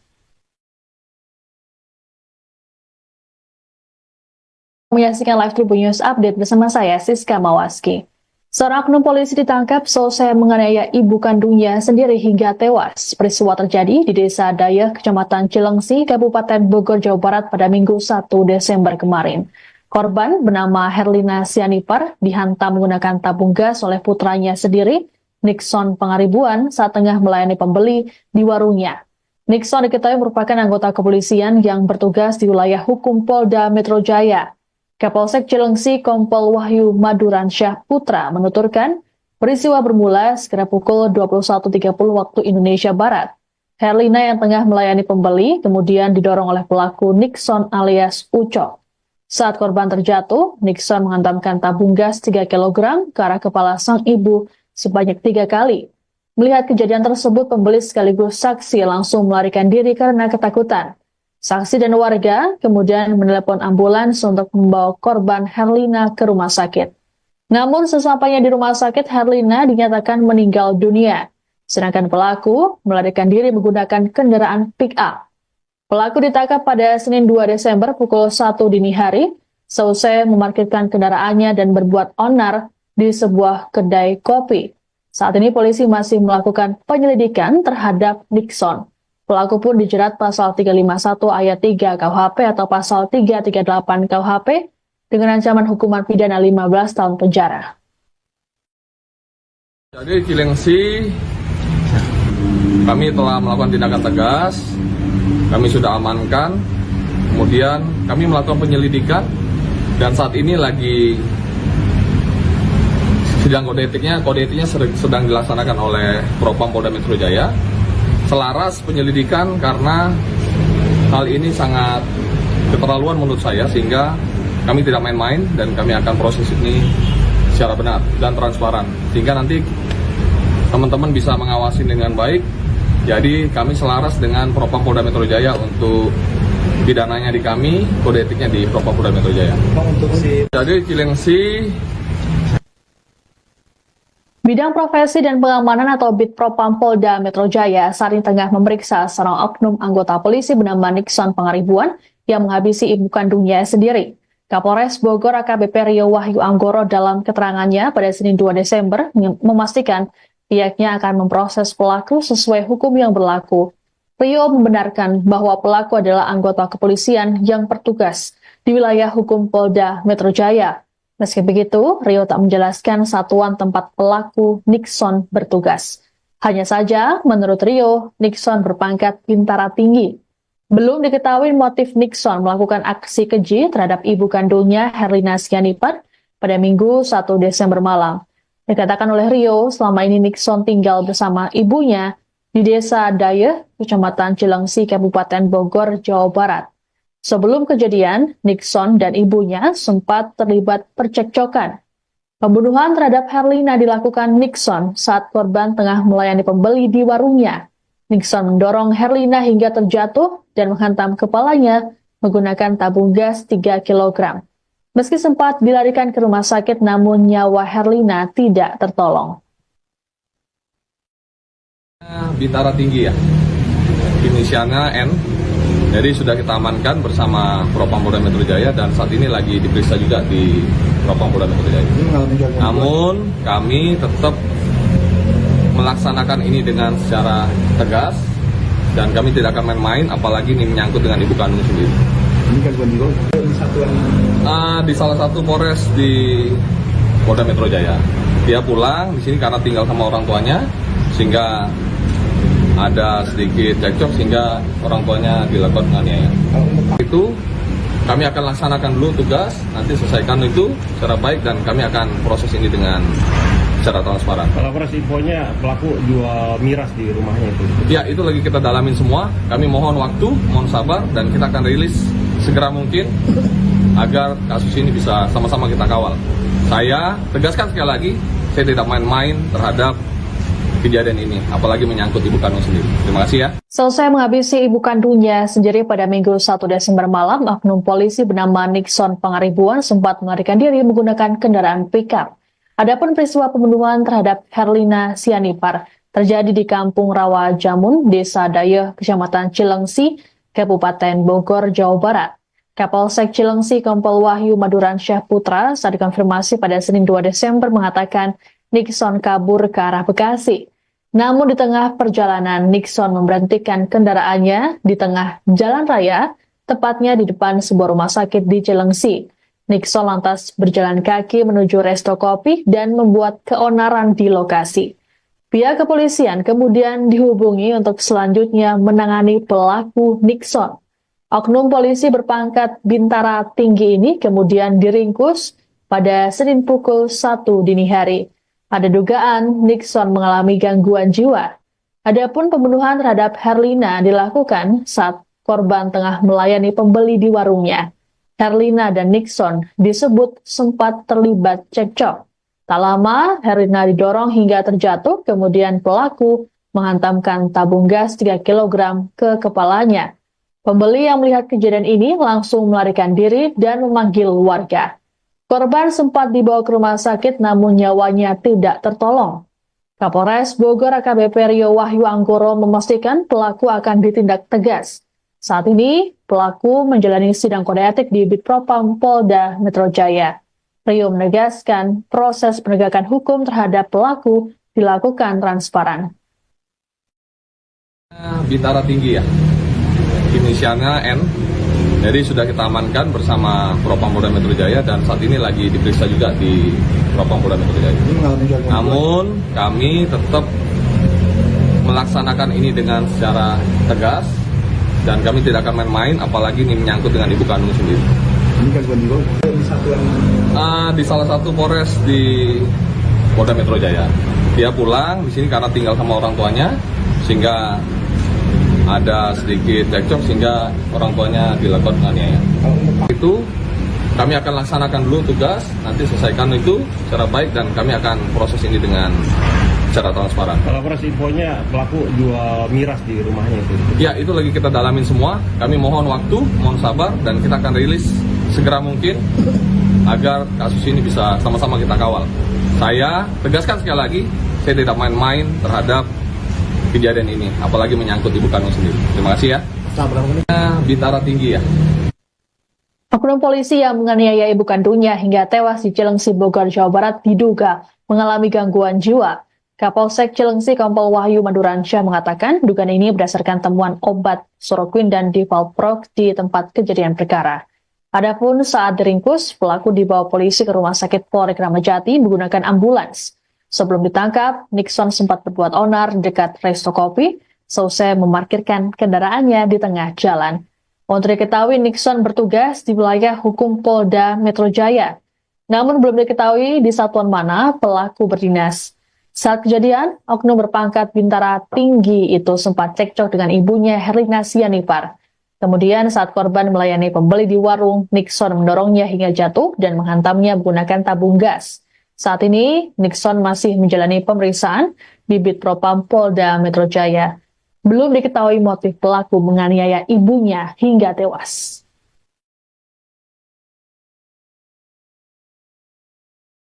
Menyaksikan live Tribun News Update bersama saya, Siska Mawaski. Seorang oknum polisi ditangkap selesai menganiaya ibu kandungnya sendiri hingga tewas. Peristiwa terjadi di Desa Dayeh, Kecamatan Cilengsi, Kabupaten Bogor, Jawa Barat pada Minggu 1 Desember kemarin. Korban bernama Herlina Sianipar dihantam menggunakan tabung gas oleh putranya sendiri, Nixon Pangaribuan, saat tengah melayani pembeli di warungnya. Nixon diketahui merupakan anggota kepolisian yang bertugas di wilayah hukum Polda Metro Jaya. Kapolsek Cilengsi Kompol Wahyu Maduransyah Putra menuturkan, peristiwa bermula sekitar pukul 21.30 waktu Indonesia Barat. Herlina yang tengah melayani pembeli kemudian didorong oleh pelaku Nixon alias Ucok. Saat korban terjatuh, Nixon menghantamkan tabung gas 3 kg ke arah kepala sang ibu sebanyak 3 kali. Melihat kejadian tersebut, pembeli sekaligus saksi langsung melarikan diri karena ketakutan. Saksi dan warga kemudian menelepon ambulans untuk membawa korban Herlina ke rumah sakit. Namun sesampainya di rumah sakit, Herlina dinyatakan meninggal dunia. Sedangkan pelaku melarikan diri menggunakan kendaraan pick-up. Pelaku ditangkap pada Senin 2 Desember pukul 1 dini hari, seusai memarkirkan kendaraannya dan berbuat onar di sebuah kedai kopi. Saat ini polisi masih melakukan penyelidikan terhadap Nixon. Pelaku pun dijerat pasal 351 ayat 3 KUHP atau pasal 338 KUHP dengan ancaman hukuman pidana 15 tahun penjara. Jadi Cilengsi, kami telah melakukan tindakan tegas, kami sudah amankan, kemudian kami melakukan penyelidikan, dan saat ini lagi sidang kode etiknya sedang dilaksanakan oleh Propam Polda Metro Jaya. Selaras penyelidikan karena hal ini sangat keterlaluan menurut saya, sehingga kami tidak main-main dan kami akan proses ini secara benar dan transparan, sehingga nanti teman-teman bisa mengawasi dengan baik. Jadi kami selaras dengan Propam Polda Metro Jaya untuk pidananya di kami, kode etiknya di Propam Polda Metro Jaya. Jadi Cilengsi. Bidang Profesi dan Pengamanan atau Bid Propam Polda Metro Jaya saat ini tengah memeriksa seorang oknum anggota polisi bernama Nixon Pangaribuan yang menghabisi ibu kandungnya sendiri. Kapolres Bogor AKBP Rio Wahyu Anggoro dalam keterangannya pada Senin 2 Desember memastikan pihaknya akan memproses pelaku sesuai hukum yang berlaku. Rio membenarkan bahwa pelaku adalah anggota kepolisian yang bertugas di wilayah hukum Polda Metro Jaya. Meski begitu, Rio tak menjelaskan satuan tempat pelaku Nixon bertugas. Hanya saja, menurut Rio, Nixon berpangkat bintara tinggi. Belum diketahui motif Nixon melakukan aksi keji terhadap ibu kandungnya Herlina Sianipar pada Minggu 1 Desember malam. Dikatakan oleh Rio, selama ini Nixon tinggal bersama ibunya di Desa Dayeh, Kecamatan Cilengsi, Kabupaten Bogor, Jawa Barat. Sebelum kejadian, Nixon dan ibunya sempat terlibat percekcokan. Pembunuhan terhadap Herlina dilakukan Nixon saat korban tengah melayani pembeli di warungnya. Nixon mendorong Herlina hingga terjatuh dan menghantam kepalanya menggunakan tabung gas 3 kg. Meski sempat dilarikan ke rumah sakit, namun nyawa Herlina tidak tertolong. Bintara tinggi ya, inisialnya N. Jadi sudah kita amankan bersama Propam Polda Metro Jaya dan saat ini lagi diperiksa juga di Propam Polda Metro Jaya. Namun kami tetap melaksanakan ini dengan secara tegas dan kami tidak akan main-main, apalagi ini menyangkut dengan ibu kandung sendiri. Ini kan bukan juga satuan Di salah satu Polres di Polda Metro Jaya. Dia pulang di sini karena tinggal sama orang tuanya, sehingga ada sedikit cekcok sehingga orang tuanya dilakukan penganiayaan. Itu kami akan laksanakan dulu tugas, nanti selesaikan itu secara baik dan kami akan proses ini dengan secara transparan. Kalau proses infonya pelaku jual miras di rumahnya itu. Ya, itu lagi kita dalamin semua. Kami mohon waktu, mohon sabar dan kita akan rilis segera mungkin agar kasus ini bisa sama-sama kita kawal. Saya tegaskan sekali lagi, saya tidak main-main terhadap kejadian ini, apalagi menyangkut ibu kandung sendiri. Terima kasih ya. Selesai menghabisi ibu kandungnya sendiri pada Minggu 1 Desember malam, oknum polisi bernama Nixon Pangaribuan sempat melarikan diri menggunakan kendaraan pickup. Adapun peristiwa pembunuhan terhadap Herlina Sianipar terjadi di Kampung Rawa Jamun, Desa Dayeh, Kecamatan Cilengsi, Kabupaten Bogor, Jawa Barat. Kapolsek Cilengsi Kompol Wahyu Maduransyah Putra saat dikonfirmasi pada Senin 2 Desember mengatakan Nixon kabur ke arah Bekasi. Namun di tengah perjalanan, Nixon memberhentikan kendaraannya di tengah jalan raya, tepatnya di depan sebuah rumah sakit di Cilengsi. Nixon lantas berjalan kaki menuju resto kopi dan membuat keonaran di lokasi. Pihak kepolisian kemudian dihubungi untuk selanjutnya menangani pelaku Nixon. Oknum polisi berpangkat bintara tinggi ini kemudian diringkus pada Senin pukul 1 dini hari. Ada dugaan Nixon mengalami gangguan jiwa. Adapun pembunuhan terhadap Herlina dilakukan saat korban tengah melayani pembeli di warungnya. Herlina dan Nixon disebut sempat terlibat cekcok. Tak lama, Herlina didorong hingga terjatuh, kemudian pelaku menghantamkan tabung gas 3 kg ke kepalanya. Pembeli yang melihat kejadian ini langsung melarikan diri dan memanggil warga. Korban sempat dibawa ke rumah sakit namun nyawanya tidak tertolong. Kapolres Bogor AKBP Rio Wahyu Anggoro memastikan pelaku akan ditindak tegas. Saat ini, pelaku menjalani sidang kode etik di Bitpropam Polda Metro Jaya. Rio menegaskan proses penegakan hukum terhadap pelaku dilakukan transparan. Bintara Tinggi ya, inisialnya N. Jadi sudah kita amankan bersama Propam Polda Metro Jaya dan saat ini lagi diperiksa juga di Propam Polda Metro Jaya. Namun kami tetap melaksanakan ini dengan secara tegas dan kami tidak akan main-main, apalagi ini menyangkut dengan ibu kandung sendiri. Ini gangguan jiwa di satuan Di salah satu Polres di Polda Metro Jaya. Dia pulang di sini karena tinggal sama orang tuanya, sehingga ada sedikit cekcok sehingga orang tuanya dilakukan penganiayaan. Itu kami akan laksanakan dulu tugas, nanti selesaikan itu secara baik dan kami akan proses ini dengan secara transparan. Kalau proses infonya pelaku jual miras di rumahnya itu. Ya, itu lagi kita dalamin semua. Kami mohon waktu, mohon sabar dan kita akan rilis segera mungkin agar kasus ini bisa sama-sama kita kawal. Saya tegaskan sekali lagi, saya tidak main-main terhadap kejadian ini, apalagi menyangkut ibu kandung sendiri. Terima kasih ya. Bintara Tinggi ya. Oknum polisi yang menganiaya ibu kandungnya hingga tewas di Cilengsi, Bogor, Jawa Barat diduga mengalami gangguan jiwa. Kapolsek Cilengsi Kompol Wahyu Maduransyah mengatakan dugaan ini berdasarkan temuan obat Soroquin dan Divalprox di tempat kejadian perkara. Adapun saat diringkus, pelaku dibawa polisi ke Rumah Sakit Polri Kramat Jati menggunakan ambulans. Sebelum ditangkap, Nixon sempat berbuat onar dekat resto kopi, selesai memarkirkan kendaraannya di tengah jalan. Untuk diketahui, Nixon bertugas di wilayah hukum Polda Metro Jaya. Namun belum diketahui di satuan mana pelaku berdinas. Saat kejadian, oknum berpangkat Bintara Tinggi itu sempat cekcok dengan ibunya Herlina Sianipar. Kemudian saat korban melayani pembeli di warung, Nixon mendorongnya hingga jatuh dan menghantamnya menggunakan tabung gas. Saat ini, Nixon masih menjalani pemeriksaan di Bid Propam Polda Metro Jaya. Belum diketahui motif pelaku menganiaya ibunya hingga tewas.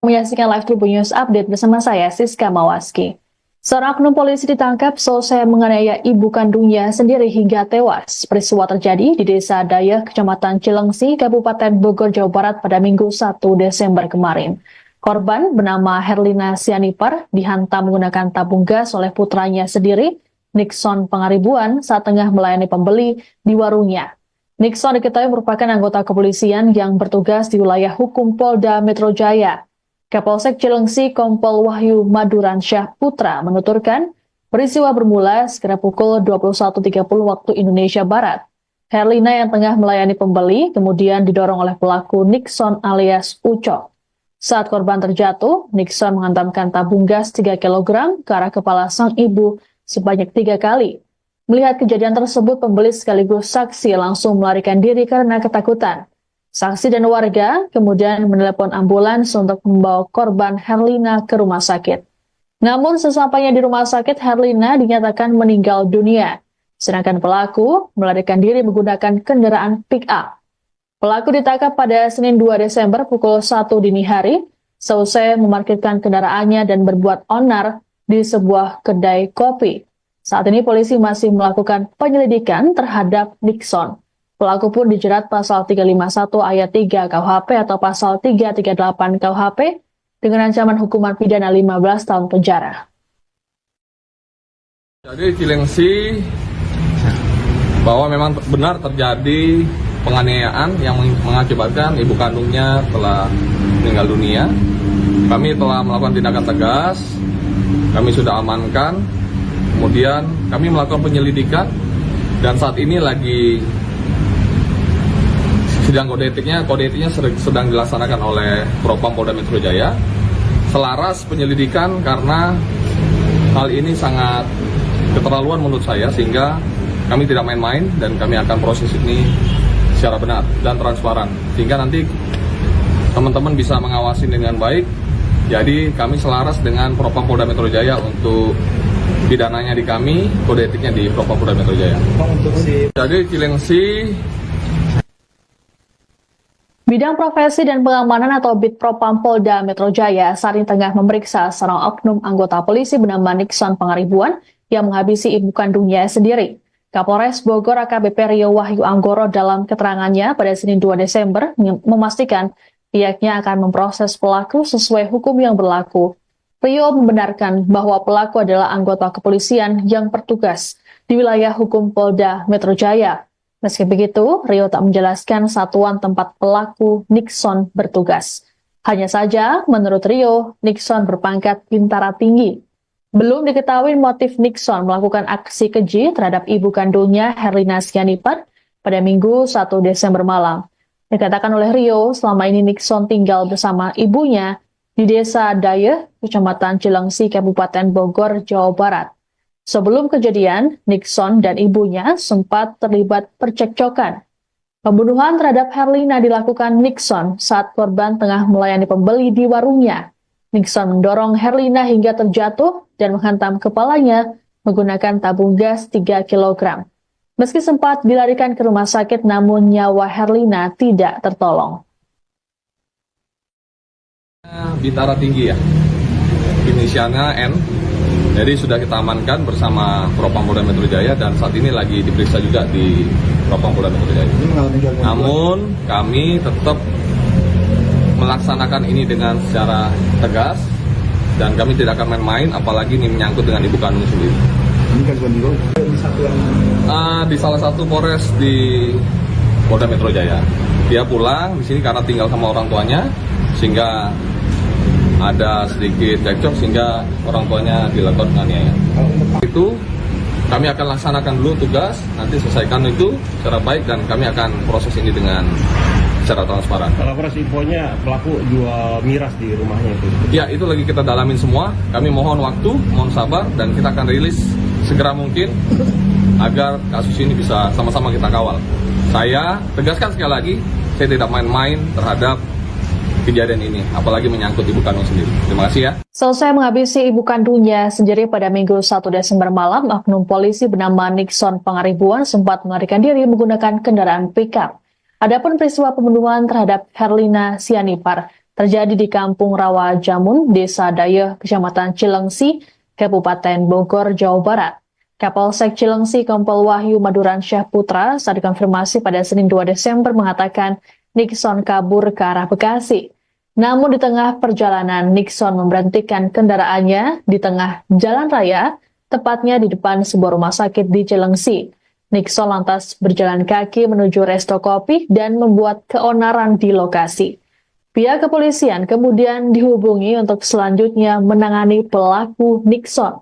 Menyaksikan live Tribun News Update bersama saya, Siska Mawaski. Seorang oknum polisi ditangkap selesai menganiaya ibu kandungnya sendiri hingga tewas. Peristiwa terjadi di Desa Dayeh, Kecamatan Cilengsi, Kabupaten Bogor, Jawa Barat pada Minggu 1 Desember kemarin. Korban bernama Herlina Sianipar dihantam menggunakan tabung gas oleh putranya sendiri, Nixon Pangaribuan, saat tengah melayani pembeli di warungnya. Nixon diketahui merupakan anggota kepolisian yang bertugas di wilayah hukum Polda Metro Jaya. Kapolsek Cilengsi Kompol Wahyu Maduransyah Putra menuturkan peristiwa bermula sekitar pukul 21.30 waktu Indonesia Barat. Herlina yang tengah melayani pembeli kemudian didorong oleh pelaku Nixon alias Ucok. Saat korban terjatuh, Nixon menghantamkan tabung gas 3 kg ke arah kepala sang ibu sebanyak 3 kali. Melihat kejadian tersebut, pembeli sekaligus saksi langsung melarikan diri karena ketakutan. Saksi dan warga kemudian menelepon ambulans untuk membawa korban Herlina ke rumah sakit. Namun sesampainya di rumah sakit, Herlina dinyatakan meninggal dunia. Sedangkan pelaku melarikan diri menggunakan kendaraan pick-up. Pelaku ditangkap pada Senin 2 Desember pukul 1 dini hari, selesai memarkirkan kendaraannya dan berbuat onar di sebuah kedai kopi. Saat ini polisi masih melakukan penyelidikan terhadap Nixon. Pelaku pun dijerat pasal 351 ayat 3 KUHP atau pasal 338 KUHP dengan ancaman hukuman pidana 15 tahun penjara. Jadi Cilengsi bahwa memang benar terjadi penganiayaan yang mengakibatkan ibu kandungnya telah meninggal dunia. Kami telah melakukan tindakan tegas, kami sudah amankan, kemudian kami melakukan penyelidikan dan saat ini lagi sidang kode etiknya sedang dilaksanakan oleh Propam Polda Metro Jaya. Selaras penyelidikan karena hal ini sangat keterlaluan menurut saya, sehingga kami tidak main-main dan kami akan proses ini secara benar dan transparan. Sehingga nanti teman-teman bisa mengawasi dengan baik. Jadi kami selaras dengan Propam Polda Metro Jaya untuk pidananya di kami, kode etiknya di Propam Polda Metro Jaya. Jadi Cilengsi. Bidang Profesi dan Pengamanan atau Bid Propam Polda Metro Jaya saat ini tengah memeriksa seorang oknum anggota polisi bernama Nixon Pangaribuan yang menghabisi ibu kandungnya sendiri. Kapolres Bogor AKBP Rio Wahyu Anggoro dalam keterangannya pada Senin 2 Desember memastikan pihaknya akan memproses pelaku sesuai hukum yang berlaku. Rio membenarkan bahwa pelaku adalah anggota kepolisian yang bertugas di wilayah hukum Polda Metro Jaya. Meski begitu, Rio tak menjelaskan satuan tempat pelaku Nixon bertugas. Hanya saja, menurut Rio, Nixon berpangkat bintara tinggi. Belum diketahui motif Nixon melakukan aksi keji terhadap ibu kandungnya Herlina Sianipar pada Minggu 1 Desember malam. Dikatakan oleh Rio, selama ini Nixon tinggal bersama ibunya di Desa Dayeh, Kecamatan Cilengsi, Kabupaten Bogor, Jawa Barat. Sebelum kejadian, Nixon dan ibunya sempat terlibat percekcokan. Pembunuhan terhadap Herlina dilakukan Nixon saat korban tengah melayani pembeli di warungnya. Nixon mendorong Herlina hingga terjatuh dan menghantam kepalanya menggunakan tabung gas 3 kg. Meski sempat dilarikan ke rumah sakit, namun nyawa Herlina tidak tertolong. Bintara tinggi ya, inisialnya N. Jadi sudah kita amankan bersama Propam Polda Metro Jaya dan saat ini lagi diperiksa juga di Propam Polda Metro Jaya. Namun kami tetap melaksanakan ini dengan secara tegas dan kami tidak akan main-main, apalagi ini menyangkut dengan ibu kandung sendiri. Ini kan bukan di satuan Di salah satu Polres di Polda Metro Jaya. Dia pulang di sini karena tinggal sama orang tuanya, sehingga ada sedikit cekcok sehingga orang tuanya dilakukan penganiayaan. Itu kami akan laksanakan dulu tugas, nanti selesaikan itu secara baik dan kami akan proses ini dengan secara transparan. Kalau proses infonya pelaku jual miras di rumahnya itu. Ya, itu lagi kita dalamin semua. Kami mohon waktu, mohon sabar dan kita akan rilis segera mungkin agar kasus ini bisa sama-sama kita kawal. Saya tegaskan sekali lagi, saya tidak main-main terhadap kejadian ini, apalagi menyangkut ibu kandung sendiri. Terima kasih ya. Selesai menghabisi ibu kandungnya sendiri pada Minggu 1 Desember malam, oknum polisi bernama Nixon Pangaribuan sempat melarikan diri menggunakan kendaraan pickup. Adapun peristiwa pembunuhan terhadap Herlina Sianipar terjadi di Kampung Rawa Jamun, Desa Dayeh, Kecamatan Cilengsi, Kabupaten Bogor, Jawa Barat. Kapolsek Cilengsi Kompol Wahyu Maduransyah Putra saat dikonfirmasi pada Senin 2 Desember mengatakan Nixon kabur ke arah Bekasi. Namun di tengah perjalanan, Nixon memberhentikan kendaraannya di tengah jalan raya, tepatnya di depan sebuah rumah sakit di Cilengsi. Nixon lantas berjalan kaki menuju resto kopi dan membuat keonaran di lokasi. Pihak kepolisian kemudian dihubungi untuk selanjutnya menangani pelaku Nixon.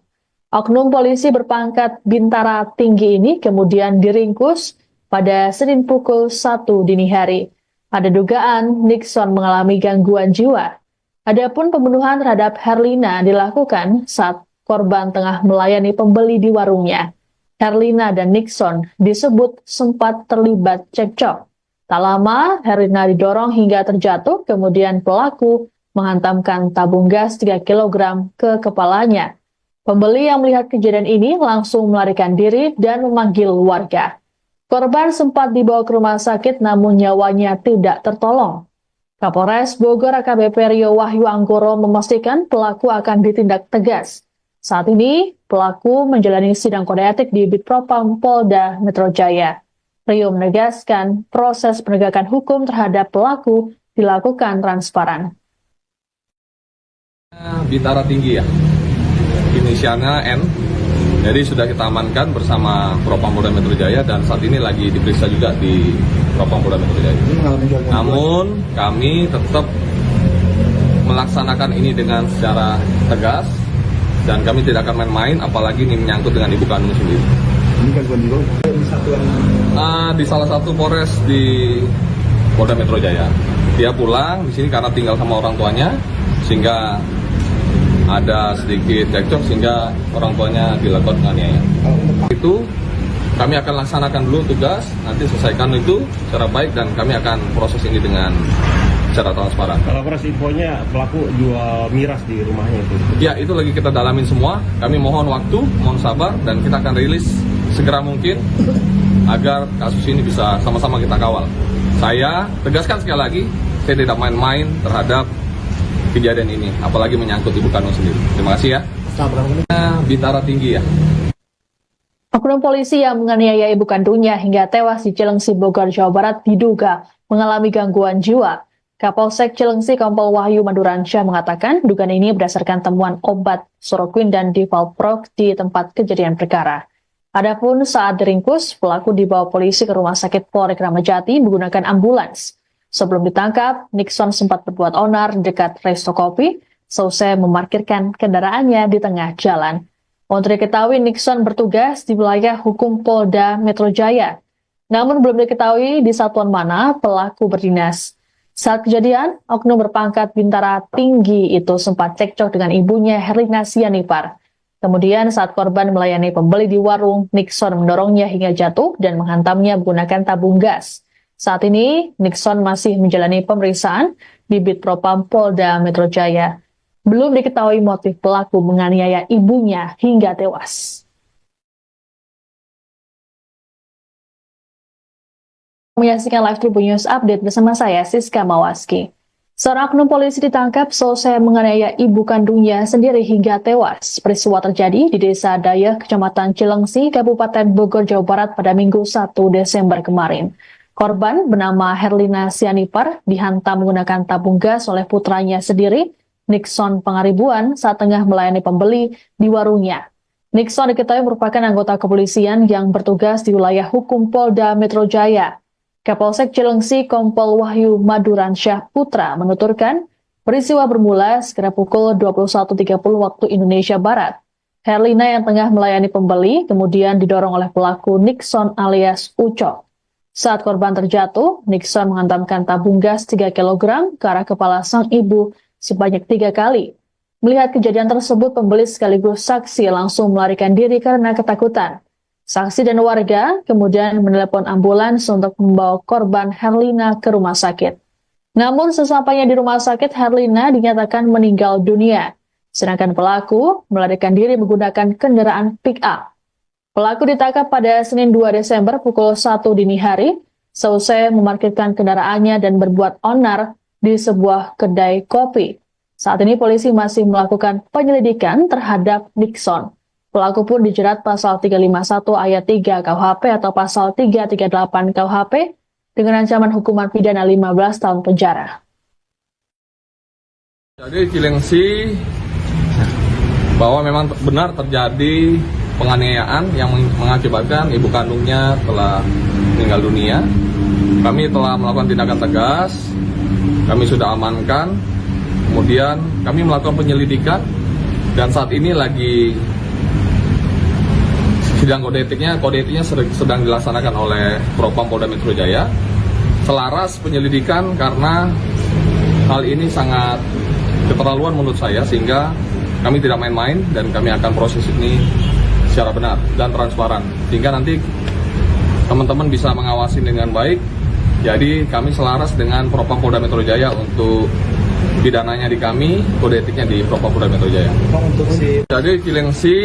Oknum polisi berpangkat bintara tinggi ini kemudian diringkus pada Senin pukul 1 dini hari. Ada dugaan Nixon mengalami gangguan jiwa. Adapun pembunuhan terhadap Herlina dilakukan saat korban tengah melayani pembeli di warungnya. Herlina dan Nixon disebut sempat terlibat cekcok. Tak lama, Herlina didorong hingga terjatuh, kemudian pelaku menghantamkan tabung gas 3 kg ke kepalanya. Pembeli yang melihat kejadian ini langsung melarikan diri dan memanggil warga. Korban sempat dibawa ke rumah sakit namun nyawanya tidak tertolong. Kapolres Bogor AKBP Rio Wahyu Anggoro memastikan pelaku akan ditindak tegas. Saat ini, pelaku menjalani sidang kode etik di Bitpropam Polda Metro Jaya. Rio menegaskan proses penegakan hukum terhadap pelaku dilakukan transparan. Bintara tinggi ya, inisialnya N. Jadi sudah kita amankan bersama Propam Polda Metro Jaya dan saat ini lagi diperiksa juga di Propam Polda Metro Jaya. Namun kami tetap melaksanakan ini dengan secara tegas dan kami tidak akan main-main, apalagi ini menyangkut dengan ibu kandung sendiri. Ini kan bukan di satuan Di salah satu Polres di Polda Metro Jaya. Dia pulang di sini karena tinggal sama orang tuanya, sehingga ada sedikit cekcok sehingga orang tuanya dilakukan penganiayaan. Itu kami akan laksanakan dulu tugas, nanti selesaikan itu secara baik dan kami akan proses ini dengan secara transparan. Kalau proses infonya pelaku jual miras di rumahnya itu. Ya, itu lagi kita dalamin semua. Kami mohon waktu, mohon sabar dan kita akan rilis segera mungkin agar kasus ini bisa sama-sama kita kawal. Saya tegaskan sekali lagi, saya tidak main-main terhadap kejadian ini, apalagi menyangkut ibu kandung sendiri. Terima kasih ya. Bintara tinggi ya. Oknum polisi yang menganiaya ibu kandungnya hingga tewas di Cilengsi, Bogor, Jawa Barat diduga mengalami gangguan jiwa. Kapolsek Cilengsi Kompol Wahyu Maduransyah mengatakan dugaan ini berdasarkan temuan obat Soroquin dan Divalprox di tempat kejadian perkara. Adapun saat diringkus, pelaku dibawa polisi ke Rumah Sakit Polri Kramat Jati menggunakan ambulans. Sebelum ditangkap, Nixon sempat berbuat onar dekat resto kopi, selesai memarkirkan kendaraannya di tengah jalan. Untuk diketahui, Nixon bertugas di wilayah hukum Polda Metro Jaya. Namun belum diketahui di satuan mana pelaku berdinas. Saat kejadian, oknum berpangkat bintara tinggi itu sempat cekcok dengan ibunya Herlina Sianipar. Kemudian saat korban melayani pembeli di warung, Nixon mendorongnya hingga jatuh dan menghantamnya menggunakan tabung gas. Saat ini, Nixon masih menjalani pemeriksaan di Bitpropam Polda Metro Jaya. Belum diketahui motif pelaku menganiaya ibunya hingga tewas. Menyaksikan live Tribun News Update bersama saya, Siska Mawaski. Seorang oknum polisi ditangkap selesai menganiaya ibu kandungnya sendiri hingga tewas. Peristiwa terjadi di Desa Dayeh, Kecamatan Cilengsi, Kabupaten Bogor, Jawa Barat pada Minggu 1 Desember kemarin. Korban bernama Herlina Sianipar dihantam menggunakan tabung gas oleh putranya sendiri, Nixon Pangaribuan, saat tengah melayani pembeli di warungnya. Nixon diketahui merupakan anggota kepolisian yang bertugas di wilayah hukum Polda Metro Jaya. Kapolsek Cilengsi Kompol Wahyu Maduransyah Putra menuturkan, peristiwa bermula sekitar pukul 21.30 waktu Indonesia Barat. Herlina yang tengah melayani pembeli kemudian didorong oleh pelaku Nixon alias Ucok. Saat korban terjatuh, Nixon menghantamkan tabung gas 3 kg ke arah kepala sang ibu sebanyak 3 kali. Melihat kejadian tersebut, pembeli sekaligus saksi langsung melarikan diri karena ketakutan. Saksi dan warga kemudian menelepon ambulans untuk membawa korban Herlina ke rumah sakit. Namun sesampainya di rumah sakit, Herlina dinyatakan meninggal dunia, sedangkan pelaku melarikan diri menggunakan kendaraan pick-up. Pelaku ditangkap pada Senin 2 Desember pukul 1 dini hari, seusai memarkirkan kendaraannya dan berbuat onar di sebuah kedai kopi. Saat ini polisi masih melakukan penyelidikan terhadap Nixon. Pelaku pun dijerat pasal 351 ayat 3 KUHP atau pasal 338 KUHP dengan ancaman hukuman pidana 15 tahun penjara. Jadi Cilengsi bahwa memang benar terjadi penganiayaan yang mengakibatkan ibu kandungnya telah meninggal dunia. Kami telah melakukan tindakan tegas, kami sudah amankan, kemudian kami melakukan penyelidikan dan saat ini lagi sidang kode etiknya sedang dilaksanakan oleh Propam Polda Metro Jaya. Selaras penyelidikan karena hal ini sangat keterlaluan menurut saya, sehingga kami tidak main-main dan kami akan proses ini secara benar dan transparan, sehingga nanti teman-teman bisa mengawasi dengan baik. Jadi kami selaras dengan Propam Polda Metro Jaya untuk pidananya di kami, kode etiknya di Propam Polda Metro Jaya. Jadi Cilengsi.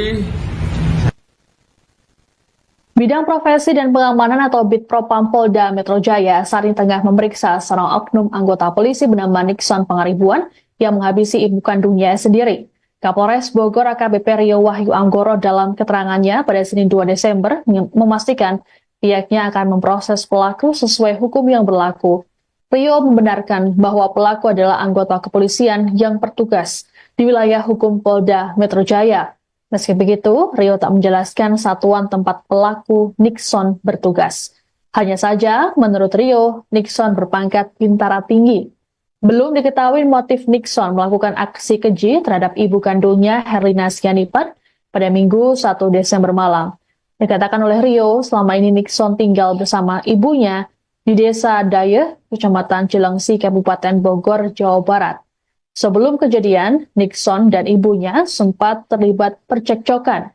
Bidang Profesi dan Pengamanan atau Bitpropam Polda Metro Jaya saat ini tengah memeriksa seorang oknum anggota polisi bernama Nixon Pangaribuan yang menghabisi ibu kandungnya sendiri. Kapolres Bogor AKBP Rio Wahyu Anggoro dalam keterangannya pada Senin 2 Desember memastikan pihaknya akan memproses pelaku sesuai hukum yang berlaku. Rio membenarkan bahwa pelaku adalah anggota kepolisian yang bertugas di wilayah hukum Polda Metro Jaya. Meski begitu, Rio tak menjelaskan satuan tempat pelaku Nixon bertugas. Hanya saja, menurut Rio, Nixon berpangkat bintara tinggi. Belum diketahui motif Nixon melakukan aksi keji terhadap ibu kandungnya Herlina Sianipar pada Minggu 1 Desember malam. Dikatakan oleh Rio, selama ini Nixon tinggal bersama ibunya di Desa Dayeh, Kecamatan Cilengsi, Kabupaten Bogor, Jawa Barat. Sebelum kejadian, Nixon dan ibunya sempat terlibat percekcokan.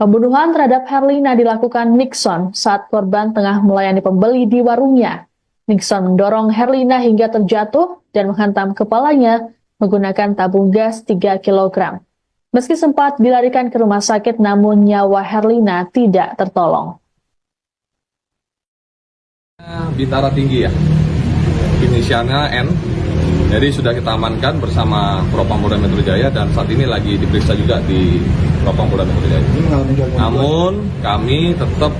Pembunuhan terhadap Herlina dilakukan Nixon saat korban tengah melayani pembeli di warungnya. Nixon mendorong Herlina hingga terjatuh dan menghantam kepalanya menggunakan tabung gas 3 kg. Meski sempat dilarikan ke rumah sakit, namun nyawa Herlina tidak tertolong. Bintara tinggi ya, inisialnya N. Jadi sudah kita amankan bersama Propam Polda Metro Jaya dan saat ini lagi diperiksa juga di Propam Polda Metro Jaya. Namun kami tetap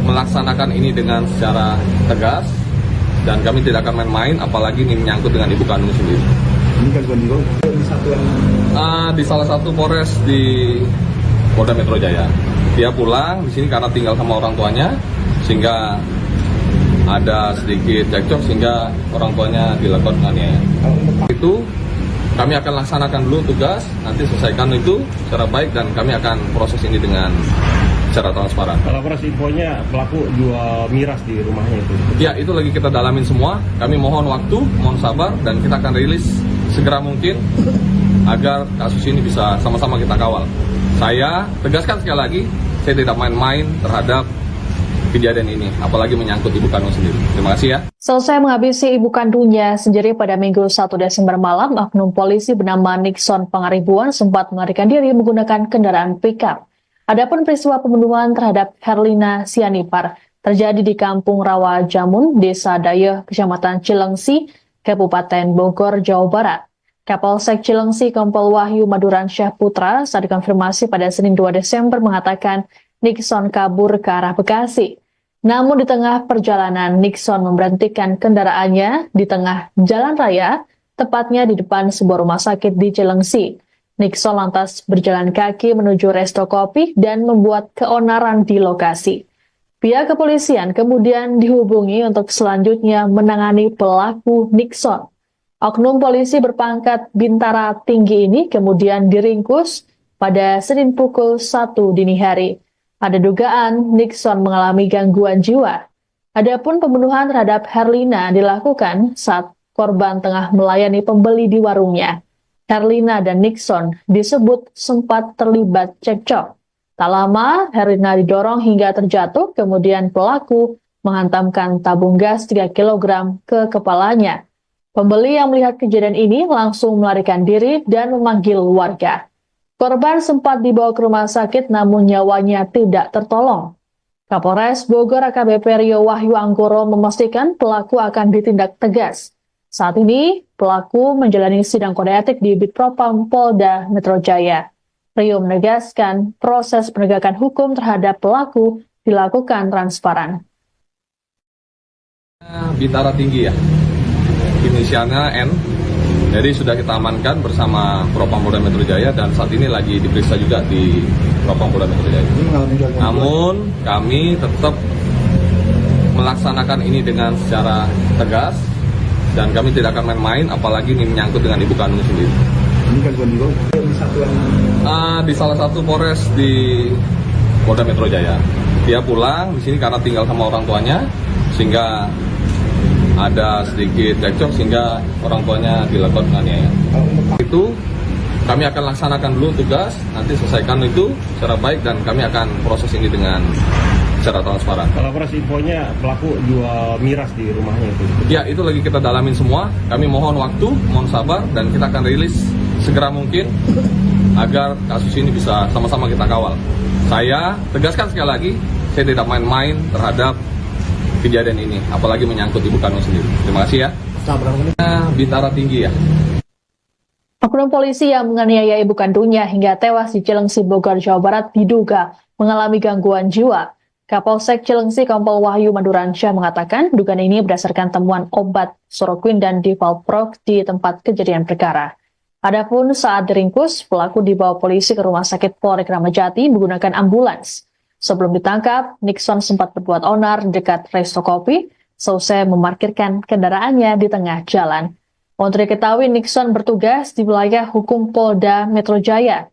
melaksanakan ini dengan secara tegas, dan kami tidak akan main-main, apalagi ini menyangkut dengan ibu kandung sendiri. Ini kan Gondiro di satuan Di salah satu Polres di Polda Metro Jaya. Dia pulang di sini karena tinggal sama orang tuanya, sehingga ada sedikit cekcok sehingga orang tuanya dilakukan penganiayaan. Itu kami akan laksanakan dulu tugas, nanti selesaikan itu secara baik dan kami akan proses ini dengan secara transparan. Kalau proses infonya pelaku jual miras di rumahnya itu. Ya, itu lagi kita dalamin semua. Kami mohon waktu, mohon sabar, dan kita akan rilis segera mungkin agar kasus ini bisa sama-sama kita kawal. Saya tegaskan sekali lagi, saya tidak main-main terhadap kejadian ini, apalagi menyangkut ibu kandung sendiri. Terima kasih ya. Selesai menghabisi ibu kandungnya sendiri pada Minggu 1 Desember malam, oknum polisi bernama Nixon Pangaribuan sempat melarikan diri menggunakan kendaraan pickup. Adapun peristiwa pembunuhan terhadap Herlina Sianipar terjadi di Kampung Rawa Jamun, Desa Dayeh, Kecamatan Cilengsi, Kabupaten Bogor, Jawa Barat. Kapolsek Cilengsi Kompol Wahyu Maduransyah Putra saat dikonfirmasi pada Senin 2 Desember mengatakan Nixon kabur ke arah Bekasi. Namun di tengah perjalanan, Nixon memberhentikan kendaraannya di tengah jalan raya, tepatnya di depan sebuah rumah sakit di Cilengsi. Nixon lantas berjalan kaki menuju resto kopi dan membuat keonaran di lokasi. Pihak kepolisian kemudian dihubungi untuk selanjutnya menangani pelaku Nixon. Oknum polisi berpangkat bintara tinggi ini kemudian diringkus pada Senin pukul 1 dini hari. Ada dugaan Nixon mengalami gangguan jiwa. Adapun pembunuhan terhadap Herlina dilakukan saat korban tengah melayani pembeli di warungnya. Herlina dan Nixon disebut sempat terlibat cekcok. Tak lama, Herlina didorong hingga terjatuh, kemudian pelaku menghantamkan tabung gas 3 kg ke kepalanya. Pembeli yang melihat kejadian ini langsung melarikan diri dan memanggil warga. Korban sempat dibawa ke rumah sakit namun nyawanya tidak tertolong. Kapolres Bogor AKBP Rio Wahyu Anggoro memastikan pelaku akan ditindak tegas. Saat ini, pelaku menjalani sidang kode etik di Bitpropam Polda Metro Jaya. Rio menegaskan proses penegakan hukum terhadap pelaku dilakukan transparan. Bintara tinggi ya, inisialnya N. Jadi sudah kita amankan bersama Propam Polda Metro Jaya dan saat ini lagi diperiksa juga di Propam Polda Metro Jaya. Namun kami tetap melaksanakan ini dengan secara tegas dan kami tidak akan main-main, apalagi ini menyangkut dengan ibu kandung sendiri. ini kan Gondiro di satuan Di salah satu Polres di Polda Metro Jaya. Dia pulang di sini karena tinggal sama orang tuanya, sehingga ada sedikit cekcok sehingga orang tuanya dilakukan penganiayaan. Itu kami akan laksanakan dulu tugas, nanti selesaikan itu secara baik dan kami akan proses ini dengan secara transparan. Kalau proses infonya pelaku jual miras di rumahnya itu. Ya, itu lagi kita dalamin semua. Kami mohon waktu, mohon sabar dan kita akan rilis segera mungkin agar kasus ini bisa sama-sama kita kawal. Saya tegaskan sekali lagi, saya tidak main-main terhadap kejadian ini, apalagi menyangkut ibu kandung sendiri. Terima kasih ya. Bintara tinggi ya. Oknum polisi yang menganiaya ibu kandungnya hingga tewas di Cilengsi, Bogor, Jawa Barat diduga mengalami gangguan jiwa. Kapolsek Cilengsi Kompol Wahyu Maduransyah mengatakan dugaan ini berdasarkan temuan obat Soroquin dan Divalprox di tempat kejadian perkara. Adapun saat diringkus, pelaku dibawa polisi ke Rumah Sakit Polri Kramat Jati menggunakan ambulans. Sebelum ditangkap, Nixon sempat berbuat onar di dekat resto kopi, selesai memarkirkan kendaraannya di tengah jalan. Untuk diketahui, Nixon bertugas di wilayah hukum Polda Metro Jaya.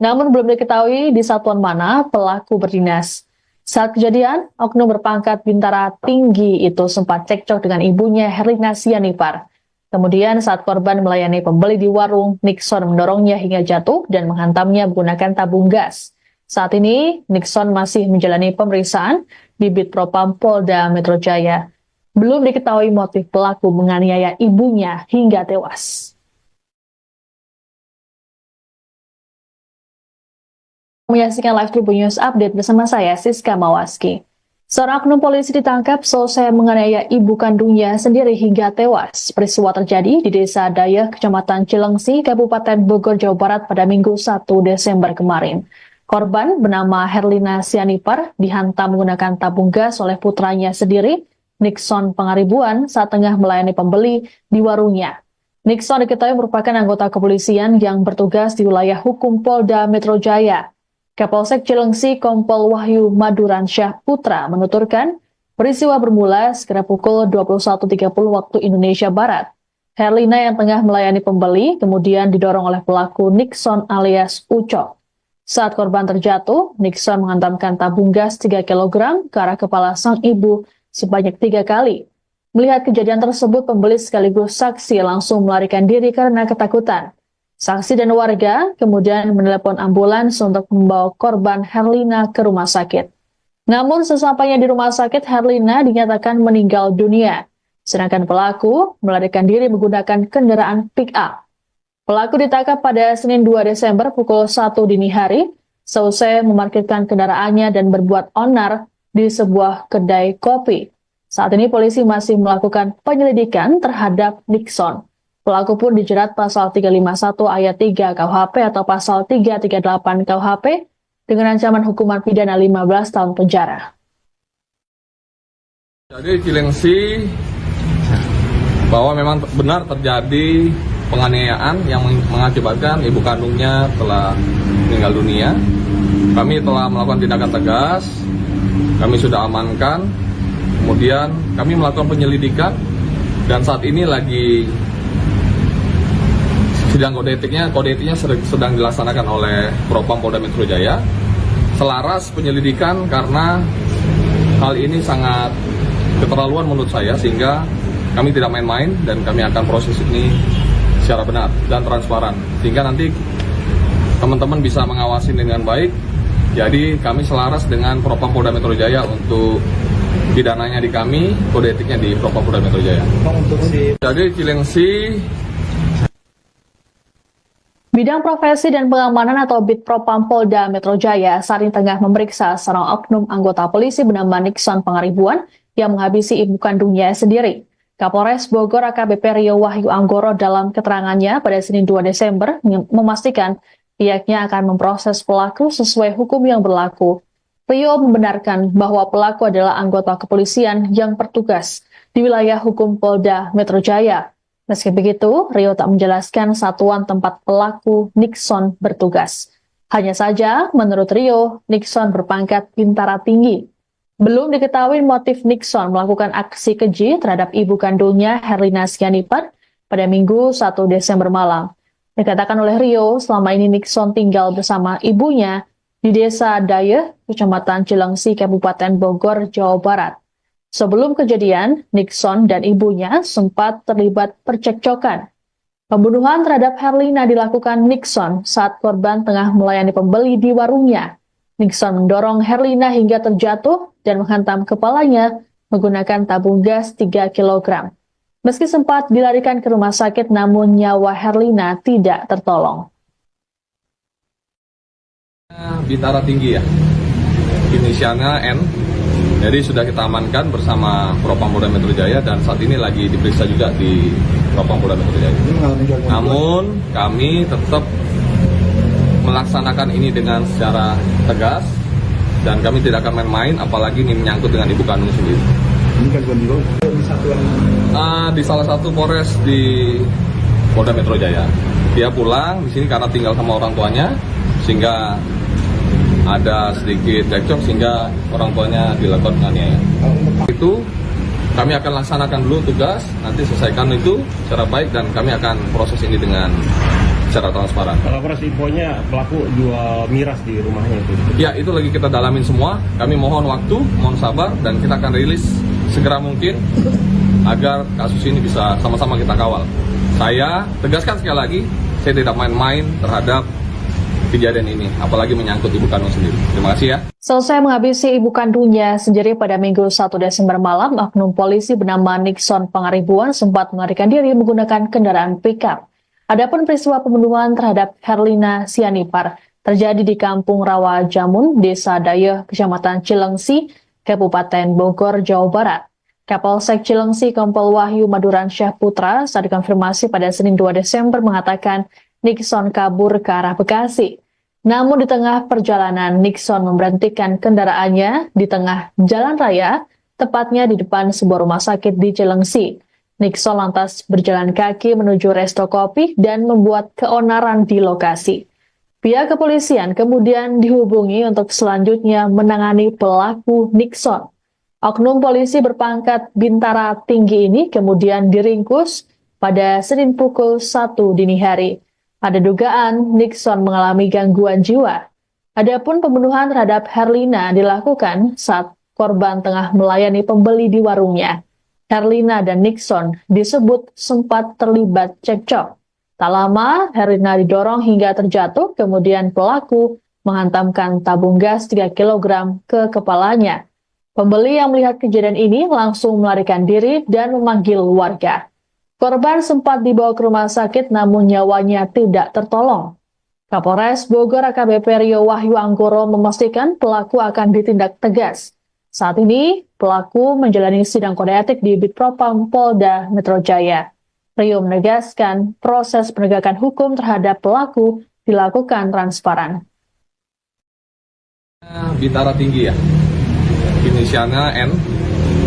Namun belum diketahui di satuan mana pelaku berdinas. Saat kejadian, oknum berpangkat bintara tinggi itu sempat cekcok dengan ibunya Herlina Sianipar. Kemudian saat korban melayani pembeli di warung, Nixon mendorongnya hingga jatuh dan menghantamnya menggunakan tabung gas. Saat ini, Nixon masih menjalani pemeriksaan di Bitpropam Polda Metro Jaya. Belum diketahui motif pelaku menganiaya ibunya hingga tewas. Menyaksikan live Tribun News Update bersama saya, Siska Mawaski. Seorang oknum polisi ditangkap selesai menganiaya ibu kandungnya sendiri hingga tewas. Peristiwa terjadi di Desa Dayeh, Kecamatan Cilengsi, Kabupaten Bogor, Jawa Barat pada Minggu 1 Desember kemarin. Korban bernama Herlina Sianipar dihantam menggunakan tabung gas oleh putranya sendiri Nixon Pangaribuan saat tengah melayani pembeli di warungnya. Nixon diketahui merupakan anggota kepolisian yang bertugas di wilayah hukum Polda Metro Jaya. Kapolsek Cilengsi Kompol Wahyu Maduransyah Putra menuturkan, peristiwa bermula sekitar pukul 21.30 waktu Indonesia Barat. Herlina yang tengah melayani pembeli kemudian didorong oleh pelaku Nixon alias Ucok. Saat korban terjatuh, Nixon menghantamkan tabung gas 3 kg ke arah kepala sang ibu sebanyak 3 kali. Melihat kejadian tersebut, pembeli sekaligus saksi langsung melarikan diri karena ketakutan. Saksi dan warga kemudian menelepon ambulans untuk membawa korban Herlina ke rumah sakit. Namun sesampainya di rumah sakit, Herlina dinyatakan meninggal dunia. Sedangkan pelaku melarikan diri menggunakan kendaraan pick-up. Pelaku ditangkap pada Senin 2 Desember pukul 1 dini hari, seusai memarkirkan kendaraannya dan berbuat onar di sebuah kedai kopi. Saat ini polisi masih melakukan penyelidikan terhadap Nixon. Pelaku pun dijerat pasal 351 ayat 3 KUHP atau pasal 338 KUHP dengan ancaman hukuman pidana 15 tahun penjara. Jadi Cilengsi bahwa memang benar terjadi penganiayaan yang mengakibatkan ibu kandungnya telah meninggal dunia. Kami telah melakukan tindakan tegas, kami sudah amankan, kemudian kami melakukan penyelidikan dan saat ini lagi sidang kode etiknya sedang dilaksanakan oleh Propam Polda Metro Jaya. Selaras penyelidikan karena hal ini sangat keterlaluan menurut saya, sehingga kami tidak main-main dan kami akan proses ini secara benar dan transparan, sehingga nanti teman-teman bisa mengawasi dengan baik. Jadi kami selaras dengan Propam Polda Metro Jaya untuk pidananya di kami, kode etiknya di Propam Polda Metro Jaya. Jadi Cilengsi. Bidang Profesi dan Pengamanan atau Bid Propam Polda Metro Jaya saat ini tengah memeriksa seorang oknum anggota polisi bernama Nixon Pangaribuan yang menghabisi ibu kandungnya sendiri. Kapolres Bogor AKBP Rio Wahyu Anggoro dalam keterangannya pada Senin 2 Desember memastikan pihaknya akan memproses pelaku sesuai hukum yang berlaku. Rio membenarkan bahwa pelaku adalah anggota kepolisian yang bertugas di wilayah hukum Polda Metro Jaya. Meski begitu, Rio tak menjelaskan satuan tempat pelaku Nixon bertugas. Hanya saja, menurut Rio, Nixon berpangkat bintara tinggi. Belum diketahui motif Nixon melakukan aksi keji terhadap ibu kandungnya Herlina Sianipar pada Minggu 1 Desember malam. Dikatakan oleh Rio, selama ini Nixon tinggal bersama ibunya di Desa Dayeh, Kecamatan Cilengsi, Kabupaten Bogor, Jawa Barat. Sebelum kejadian, Nixon dan ibunya sempat terlibat percekcokan. Pembunuhan terhadap Herlina dilakukan Nixon saat korban tengah melayani pembeli di warungnya. Nixon mendorong Herlina hingga terjatuh dan menghantam kepalanya menggunakan tabung gas 3 kg. Meski sempat dilarikan ke rumah sakit, namun nyawa Herlina tidak tertolong. Bintara tinggi ya, inisialnya N. Jadi sudah kita amankan bersama Propam Polda Metro Jaya dan saat ini lagi diperiksa juga di Propam Polda Metro Jaya. Namun kami tetap melaksanakan ini dengan secara tegas dan kami tidak akan main-main, apalagi ini menyangkut dengan ibu kandung sendiri. Ini kan di satuan Di salah satu Polres di Polda Metro Jaya. Dia pulang di sini karena tinggal sama orang tuanya, sehingga ada sedikit cekcok sehingga orang tuanya dilakukan penganiayaan. Itu kami akan laksanakan dulu tugas, nanti selesaikan itu secara baik dan kami akan proses ini dengan secara transparan. Kalau proses infonya pelaku jual miras di rumahnya itu. Ya, itu lagi kita dalamin semua. Kami mohon waktu, mohon sabar dan kita akan rilis segera mungkin agar kasus ini bisa sama-sama kita kawal. Saya tegaskan sekali lagi, saya tidak main-main terhadap kejadian ini, apalagi menyangkut ibu kandung sendiri. Terima kasih ya. Selesai menghabisi ibu kandungnya sendiri pada Minggu 1 Desember malam, oknum polisi bernama Nixon Pangaribuan sempat melarikan diri menggunakan kendaraan pickup. Adapun peristiwa pembunuhan terhadap Herlina Sianipar terjadi di Kampung Rawa Jamun, Desa Dayeh, Kecamatan Cilengsi, Kabupaten Bogor, Jawa Barat. Kapolsek Cilengsi Kompol Wahyu Maduransyah Putra saat dikonfirmasi pada Senin 2 Desember mengatakan Nixon kabur ke arah Bekasi. Namun di tengah perjalanan, Nixon memberhentikan kendaraannya di tengah jalan raya tepatnya di depan sebuah rumah sakit di Cilengsi. Nixon lantas berjalan kaki menuju resto kopi dan membuat keonaran di lokasi. Pihak kepolisian kemudian dihubungi untuk selanjutnya menangani pelaku Nixon. Oknum polisi berpangkat bintara tinggi ini kemudian diringkus pada Senin pukul 1 dini hari. Ada dugaan Nixon mengalami gangguan jiwa. Adapun pembunuhan terhadap Herlina dilakukan saat korban tengah melayani pembeli di warungnya. Herlina dan Nixon disebut sempat terlibat cekcok. Tak lama, Herlina didorong hingga terjatuh, kemudian pelaku menghantamkan tabung gas 3 kg ke kepalanya. Pembeli yang melihat kejadian ini langsung melarikan diri dan memanggil warga. Korban sempat dibawa ke rumah sakit namun nyawanya tidak tertolong. Kapolres Bogor AKBP Rio Wahyu Anggoro memastikan pelaku akan ditindak tegas. Saat ini, pelaku menjalani sidang kode etik di Bitpropam Polda Metro Jaya. Rio menegaskan proses penegakan hukum terhadap pelaku dilakukan transparan. Bintara tinggi ya, inisialnya N.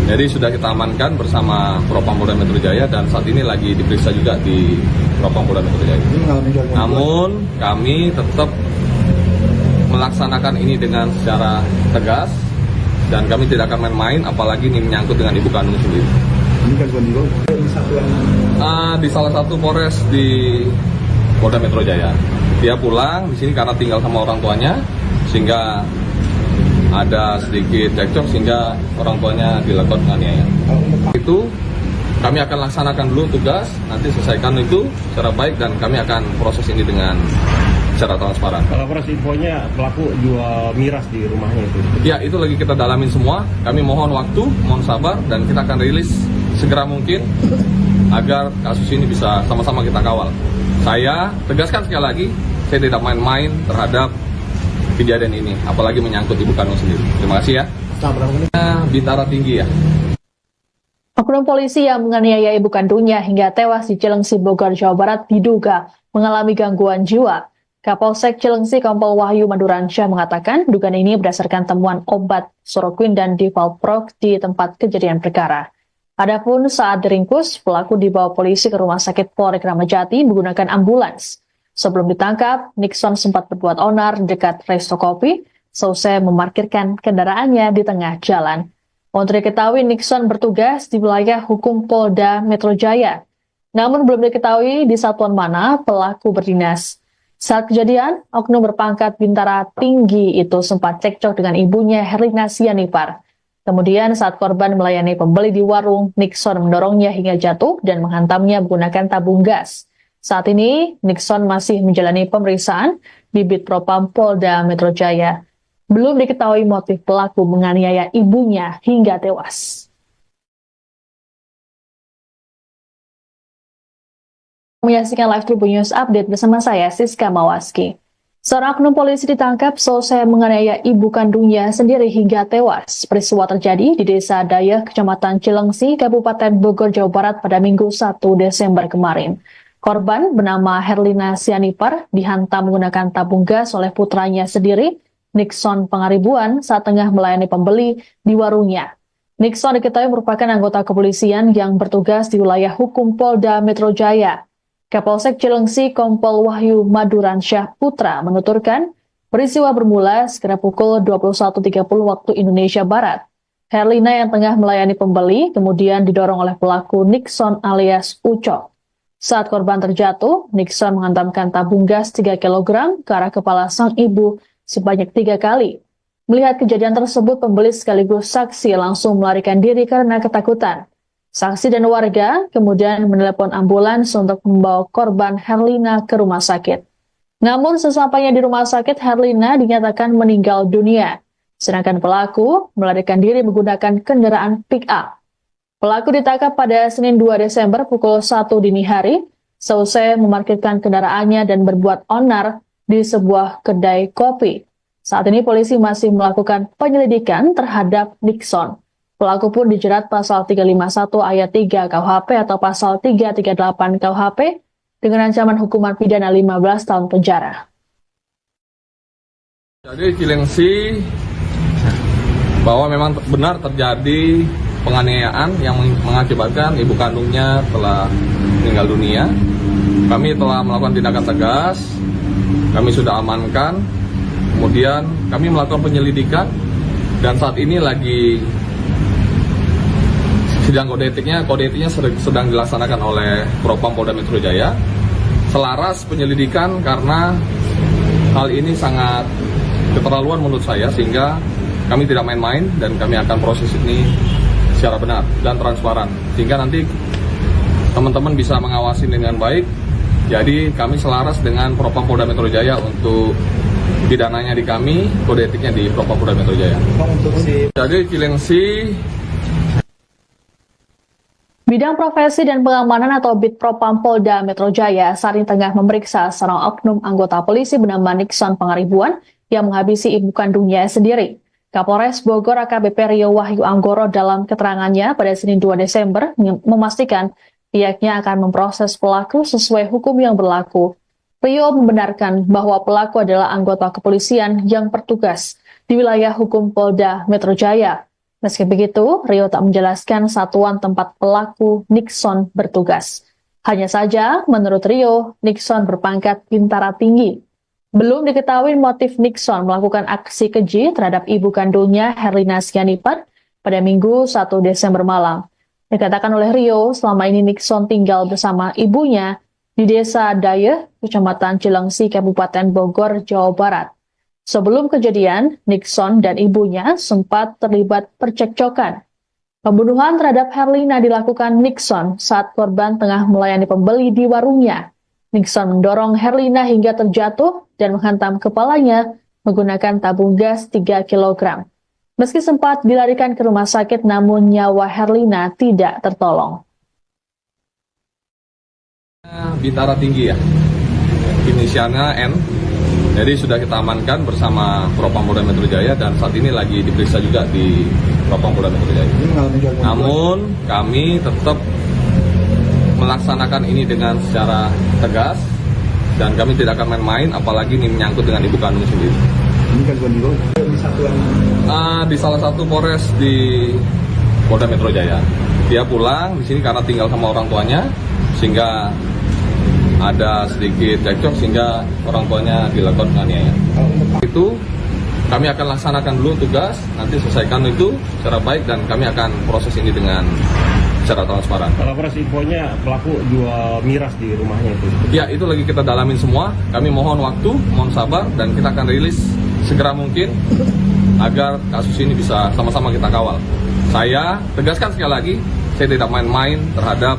Jadi sudah kita amankan bersama Propam Polda Metro Jaya dan saat ini lagi diperiksa juga di Propam Polda Metro Jaya. Namun kami tetap melaksanakan ini dengan secara tegas dan kami tidak akan main-main, apalagi ini menyangkut dengan ibu kandung sendiri. Ini kan di satuan Di salah satu Polres di Polda Metro Jaya. Dia pulang di sini karena tinggal sama orang tuanya, sehingga ada sedikit cekcok sehingga orang tuanya dilakukan penganiayaan. Itu kami akan laksanakan dulu tugas, nanti selesaikan itu secara baik dan kami akan proses ini dengan secara transparan. Kalau proses infonya pelaku jual miras di rumahnya itu. Ya, itu lagi kita dalamin semua. Kami mohon waktu, mohon sabar dan kita akan rilis segera mungkin agar kasus ini bisa sama-sama kita kawal. Saya tegaskan sekali lagi, saya tidak main-main terhadap kejadian ini, apalagi menyangkut ibu kandung sendiri. Terima kasih ya. Bintara tinggi ya. Oknum polisi yang menganiaya ibu kandungnya hingga tewas di Cilengsi, Bogor, Jawa Barat diduga mengalami gangguan jiwa. Kapolsek Cilengsi Kompol Wahyu Maduransyah mengatakan dugaan ini berdasarkan temuan obat Soroquin dan Divalprox di tempat kejadian perkara. Adapun saat diringkus, pelaku dibawa polisi ke Rumah Sakit Polri Kramat Jati menggunakan ambulans. Sebelum ditangkap, Nixon sempat berbuat onar di dekat resto kopi, selesai memarkirkan kendaraannya di tengah jalan. Untuk diketahui, Nixon bertugas di wilayah hukum Polda Metro Jaya. Namun belum diketahui di satuan mana pelaku berdinas. Saat kejadian, oknum berpangkat bintara tinggi itu sempat cekcok dengan ibunya Herlina Sianipar. Kemudian saat korban melayani pembeli di warung, Nixon mendorongnya hingga jatuh dan menghantamnya menggunakan tabung gas. Saat ini, Nixon masih menjalani pemeriksaan di Bitpropam Polda Metro Jaya. Belum diketahui motif pelaku menganiaya ibunya hingga tewas. Menyaksikan live Tribun News Update bersama saya, Siska Mawaski. Seorang oknum polisi ditangkap selesai menganiaya ibu kandungnya sendiri hingga tewas. Peristiwa terjadi di Desa Dayeh, Kecamatan Cilengsi, Kabupaten Bogor, Jawa Barat pada Minggu 1 Desember kemarin. Korban bernama Herlina Sianipar dihantam menggunakan tabung gas oleh putranya sendiri, Nixon Pangaribuan, saat tengah melayani pembeli di warungnya. Nixon diketahui merupakan anggota kepolisian yang bertugas di wilayah hukum Polda Metro Jaya. Kapolsek Cilengsi Kompol Wahyu Maduransyah Putra menuturkan, peristiwa bermula sekitar pukul 21.30 waktu Indonesia Barat. Herlina yang tengah melayani pembeli kemudian didorong oleh pelaku Nixon alias Ucok. Saat korban terjatuh, Nixon menghantamkan tabung gas 3 kg ke arah kepala sang ibu sebanyak 3 kali. Melihat kejadian tersebut, pembeli sekaligus saksi langsung melarikan diri karena ketakutan. Saksi dan warga kemudian menelepon ambulans untuk membawa korban Herlina ke rumah sakit. Namun sesampainya di rumah sakit, Herlina dinyatakan meninggal dunia. Sedangkan pelaku melarikan diri menggunakan kendaraan pick-up. Pelaku ditangkap pada Senin 2 Desember pukul 1 dini hari, selesai memarkirkan kendaraannya dan berbuat onar di sebuah kedai kopi. Saat ini polisi masih melakukan penyelidikan terhadap Nixon. Pelaku pun dijerat pasal 351 ayat 3 KUHP atau pasal 338 KUHP dengan ancaman hukuman pidana 15 tahun penjara. Jadi Cilengsi bahwa memang benar terjadi penganiayaan yang mengakibatkan ibu kandungnya telah meninggal dunia. Kami telah melakukan tindakan tegas, kami sudah amankan, kemudian kami melakukan penyelidikan dan saat ini lagi sidang kode etiknya sedang dilaksanakan oleh Propam Polda Metro Jaya. Selaras penyelidikan karena hal ini sangat keterlaluan menurut saya, sehingga kami tidak main-main dan kami akan proses ini secara benar dan transparan, sehingga nanti teman-teman bisa mengawasi dengan baik. Jadi kami selaras dengan Propam Polda Metro Jaya untuk pidananya di kami, kode etiknya di Propam Polda Metro Jaya. Jadi Cilengsi. Bidang Profesi dan Pengamanan atau Bid Propam Polda Metro Jaya saat ini tengah memeriksa seorang oknum anggota polisi bernama Nixon Pangaribuan yang menghabisi ibu kandungnya sendiri. Kapolres Bogor AKBP Rio Wahyu Anggoro dalam keterangannya pada Senin 2 Desember memastikan pihaknya akan memproses pelaku sesuai hukum yang berlaku. Rio membenarkan bahwa pelaku adalah anggota kepolisian yang bertugas di wilayah hukum Polda Metro Jaya. Meski begitu, Rio tak menjelaskan satuan tempat pelaku Nixon bertugas. Hanya saja, menurut Rio, Nixon berpangkat bintara tinggi. Belum diketahui motif Nixon melakukan aksi keji terhadap ibu kandungnya Herlina Sianipar pada Minggu 1 Desember malam. Dikatakan oleh Rio, selama ini Nixon tinggal bersama ibunya di Desa Dayeh, Kecamatan Cilengsi, Kabupaten Bogor, Jawa Barat. Sebelum kejadian, Nixon dan ibunya sempat terlibat percekcokan. Pembunuhan terhadap Herlina dilakukan Nixon saat korban tengah melayani pembeli di warungnya. Nixon mendorong Herlina hingga terjatuh dan menghantam kepalanya menggunakan tabung gas 3 kg. Meski sempat dilarikan ke rumah sakit, namun nyawa Herlina tidak tertolong. Bintara tinggi ya, inisialnya N. Jadi sudah kita amankan bersama Propam Polda Metro Jaya dan saat ini lagi diperiksa juga di Propam Polda Metro Jaya. Namun kami tetap melaksanakan ini dengan secara tegas dan kami tidak akan main-main, apalagi ini menyangkut dengan ibu kandung sendiri. Ini kan di satuan Di salah satu Polres di Polda Metro Jaya. Dia pulang di sini karena tinggal sama orang tuanya, sehingga ada sedikit cekcok sehingga orang tuanya dilakukan penganiayaan. Itu kami akan laksanakan dulu tugas, nanti selesaikan itu secara baik dan kami akan proses ini dengan secara transparan. Kalau proses infonya pelaku jual miras di rumahnya itu. Ya, itu lagi kita dalamin semua. Kami mohon waktu, mohon sabar dan kita akan rilis segera mungkin agar kasus ini bisa sama-sama kita kawal. Saya tegaskan sekali lagi, saya tidak main-main terhadap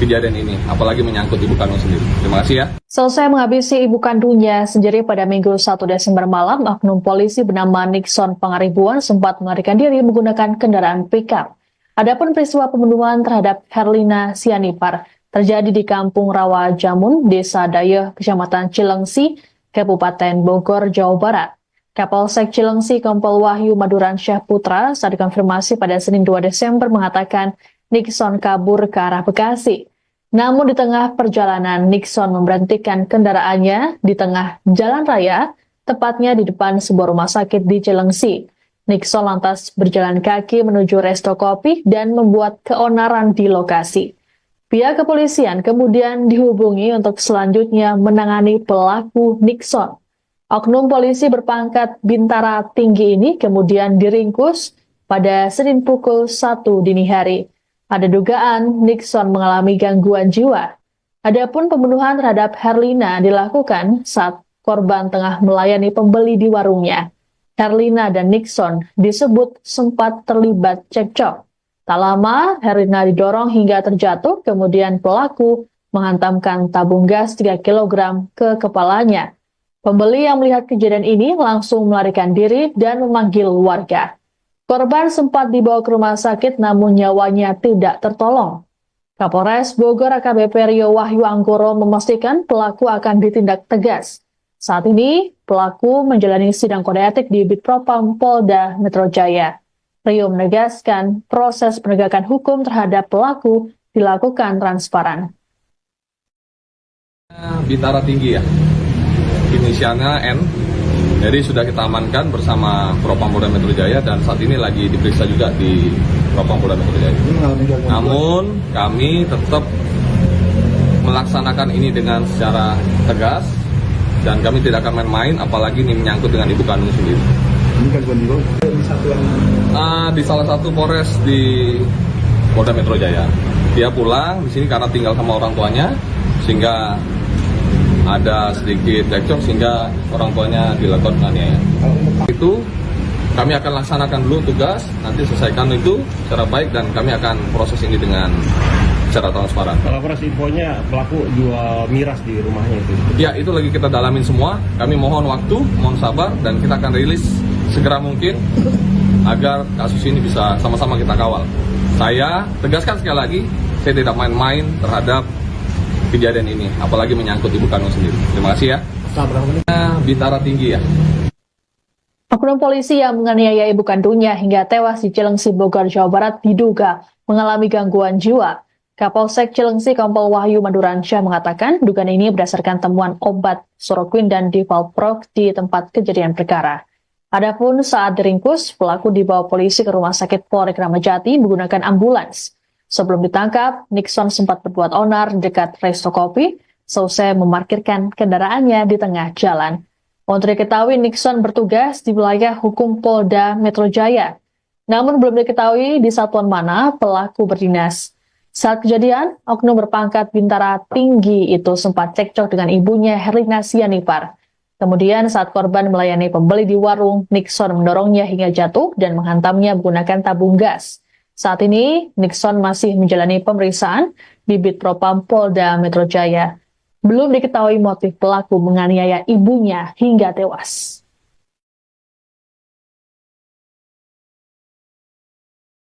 kejadian ini, apalagi menyangkut ibu kandung sendiri. Terima kasih ya. Selesai menghabisi ibu kandungnya sendiri pada Minggu 1 Desember malam, oknum polisi bernama Nixon Pangaribuan sempat melarikan diri menggunakan kendaraan pickup. Adapun peristiwa pembunuhan terhadap Herlina Sianipar terjadi di Kampung Rawa Jamun, Desa Dayeh, Kecamatan Cilengsi, Kabupaten Bogor, Jawa Barat. Kapolsek Cilengsi Kompol Wahyu Maduransyah Putra saat dikonfirmasi pada Senin 2 Desember mengatakan Nixon kabur ke arah Bekasi. Namun di tengah perjalanan, Nixon memberhentikan kendaraannya di tengah jalan raya, tepatnya di depan sebuah rumah sakit di Cilengsi. Nixon lantas berjalan kaki menuju resto kopi dan membuat keonaran di lokasi. Pihak kepolisian kemudian dihubungi untuk selanjutnya menangani pelaku Nixon. Oknum polisi berpangkat bintara tinggi ini kemudian diringkus pada Senin pukul 1 dini hari. Ada dugaan Nixon mengalami gangguan jiwa. Adapun pembunuhan terhadap Herlina dilakukan saat korban tengah melayani pembeli di warungnya. Herlina dan Nixon disebut sempat terlibat cekcok. Tak lama, Herlina didorong hingga terjatuh, kemudian pelaku menghantamkan tabung gas 3 kg ke kepalanya. Pembeli yang melihat kejadian ini langsung melarikan diri dan memanggil warga. Korban sempat dibawa ke rumah sakit namun nyawanya tidak tertolong. Kapolres Bogor AKBP Rio Wahyu Anggoro memastikan pelaku akan ditindak tegas. Saat ini, pelaku menjalani sidang kode etik di Bitpropam Polda Metro Jaya. Rio menegaskan proses penegakan hukum terhadap pelaku dilakukan transparan. Bintara tinggi ya, inisialnya N. Jadi sudah kita amankan bersama Propam Polda Metro Jaya dan saat ini lagi diperiksa juga di Propam Polda Metro Jaya. Namun kami tetap melaksanakan ini dengan secara tegas dan kami tidak akan main-main, apalagi ini menyangkut dengan ibu kandung sendiri. Ini gangguan jiwa di satuan Di salah satu Polres di Polda Metro Jaya. Dia pulang di sini karena tinggal sama orang tuanya, sehingga ada sedikit cekcok sehingga orang tuanya dilakukan penganiayaan. Itu kami akan laksanakan dulu tugas, nanti selesaikan itu secara baik dan kami akan proses ini dengan secara transparan. Kalau proses infonya pelaku jual miras di rumahnya itu. Ya, itu lagi kita dalamin semua. Kami mohon waktu, mohon sabar, dan kita akan rilis segera mungkin agar kasus ini bisa sama-sama kita kawal. Saya tegaskan sekali lagi, saya tidak main-main terhadap kejadian ini, apalagi menyangkut ibu kandung sendiri. Terima kasih ya. Bintara Tinggi ya. Oknum polisi yang menganiaya ibu kandungnya hingga tewas di Cilengsi, Bogor, Jawa Barat diduga mengalami gangguan jiwa. Kapolsek Cilengsi Kompol Wahyu Maduransyah mengatakan dugaan ini berdasarkan temuan obat Soroquin dan Divalprox di tempat kejadian perkara. Adapun saat diringkus, pelaku dibawa polisi ke Rumah Sakit Polri Kramat Jati menggunakan ambulans. Sebelum ditangkap, Nixon sempat berbuat onar di dekat resto kopi, selesai memarkirkan kendaraannya di tengah jalan. Untuk diketahui, Nixon bertugas di wilayah hukum Polda Metro Jaya. Namun belum diketahui di satuan mana pelaku berdinas. Saat kejadian, oknum berpangkat Bintara Tinggi itu sempat cekcok dengan ibunya Herlina Sianipar. Kemudian saat korban melayani pembeli di warung, Nixon mendorongnya hingga jatuh dan menghantamnya menggunakan tabung gas. Saat ini, Nixon masih menjalani pemeriksaan di Bid Propam Polda Metro Jaya. Belum diketahui motif pelaku menganiaya ibunya hingga tewas.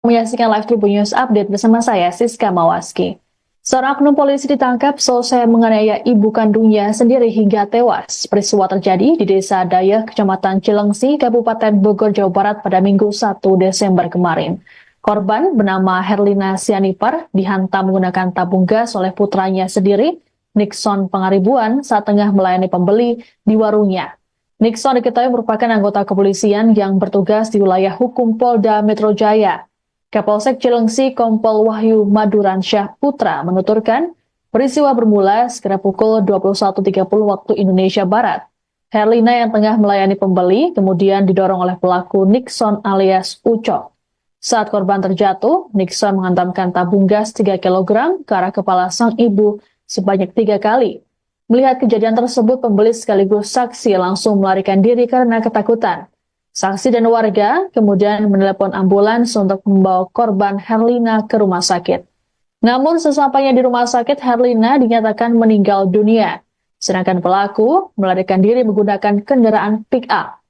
Menyaksikan live Tribun News Update bersama saya, Siska Mawaski. Seorang oknum polisi ditangkap selesai menganiaya ibu kandungnya sendiri hingga tewas. Peristiwa terjadi di Desa Dayak, Kecamatan Cilengsi, Kabupaten Bogor, Jawa Barat pada Minggu 1 Desember kemarin. Korban bernama Herlina Sianipar dihantam menggunakan tabung gas oleh putranya sendiri, Nixon Pangaribuan, saat tengah melayani pembeli di warungnya. Nixon diketahui merupakan anggota kepolisian yang bertugas di wilayah hukum Polda Metro Jaya. Kapolsek Cilengsi Kompol Wahyu Maduransyah Putra menuturkan, peristiwa bermula sekitar pukul 21.30 waktu Indonesia Barat. Herlina yang tengah melayani pembeli kemudian didorong oleh pelaku Nixon alias Ucok. Saat korban terjatuh, Nixon menghantamkan tabung gas 3 kg ke arah kepala sang ibu sebanyak 3 kali. Melihat kejadian tersebut, pembeli sekaligus saksi langsung melarikan diri karena ketakutan. Saksi dan warga kemudian menelepon ambulans untuk membawa korban Herlina ke rumah sakit. Namun sesampainya di rumah sakit, Herlina dinyatakan meninggal dunia. Sedangkan pelaku melarikan diri menggunakan kendaraan pick-up.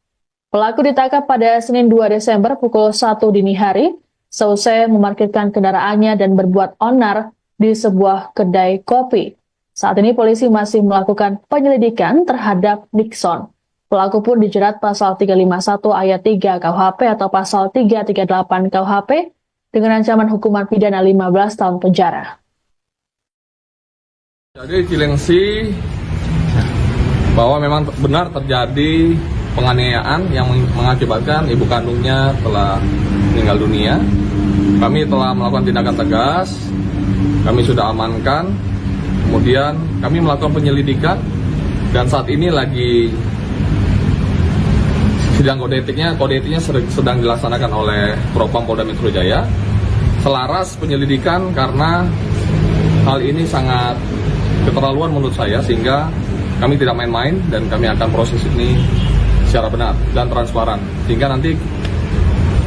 Pelaku ditangkap pada Senin 2 Desember pukul 1 dini hari, selesai memarkirkan kendaraannya dan berbuat onar di sebuah kedai kopi. Saat ini polisi masih melakukan penyelidikan terhadap Nixon. Pelaku pun dijerat pasal 351 ayat 3 KUHP atau pasal 338 KUHP dengan ancaman hukuman pidana 15 tahun penjara. Jadi Cilengsi bahwa memang benar terjadi penganiayaan yang mengakibatkan ibu kandungnya telah meninggal dunia. Kami telah melakukan tindakan tegas, kami sudah amankan, kemudian kami melakukan penyelidikan dan saat ini lagi sidang kode etiknya sedang dilaksanakan oleh Propam Polda Metro Jaya. Selaras penyelidikan karena hal ini sangat keterlaluan menurut saya, sehingga kami tidak main-main dan kami akan proses ini secara benar dan transparan, sehingga nanti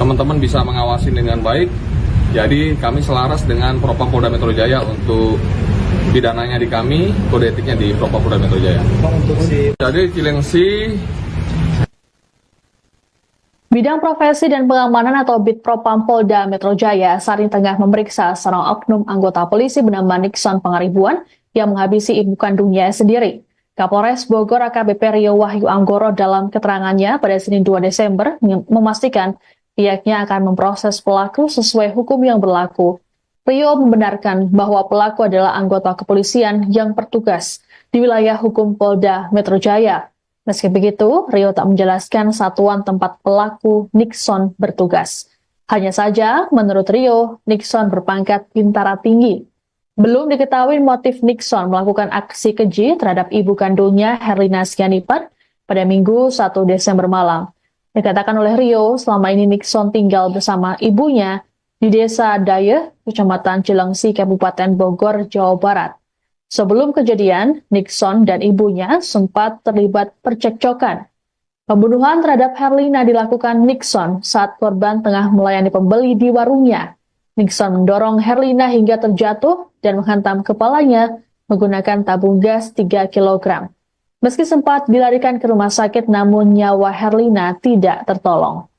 teman-teman bisa mengawasi dengan baik. Jadi kami selaras dengan Propam Polda Metro Jaya untuk pidananya di kami, kode etiknya di Propam Polda Metro Jaya. Jadi Cilengsi. Bidang Profesi dan Pengamanan atau Bid Propam Polda Metro Jaya saat ini tengah memeriksa seorang oknum anggota polisi bernama Nixon Pangaribuan yang menghabisi ibu kandungnya sendiri. Kapolres Bogor AKBP Rio Wahyu Anggoro dalam keterangannya pada Senin 2 Desember memastikan pihaknya akan memproses pelaku sesuai hukum yang berlaku. Rio membenarkan bahwa pelaku adalah anggota kepolisian yang bertugas di wilayah hukum Polda Metro Jaya. Meski begitu, Rio tak menjelaskan satuan tempat pelaku Nixon bertugas. Hanya saja, menurut Rio, Nixon berpangkat bintara tinggi. Belum diketahui motif Nixon melakukan aksi keji terhadap ibu kandungnya Herlina Sianipar pada Minggu 1 Desember malam. Dikatakan oleh Rio, selama ini Nixon tinggal bersama ibunya di Desa Dayeh, Kecamatan Cilengsi, Kabupaten Bogor, Jawa Barat. Sebelum kejadian, Nixon dan ibunya sempat terlibat percekcokan. Pembunuhan terhadap Herlina dilakukan Nixon saat korban tengah melayani pembeli di warungnya. Nixon mendorong Herlina hingga terjatuh dan menghantam kepalanya menggunakan tabung gas 3 kg. Meski sempat dilarikan ke rumah sakit, namun nyawa Herlina tidak tertolong.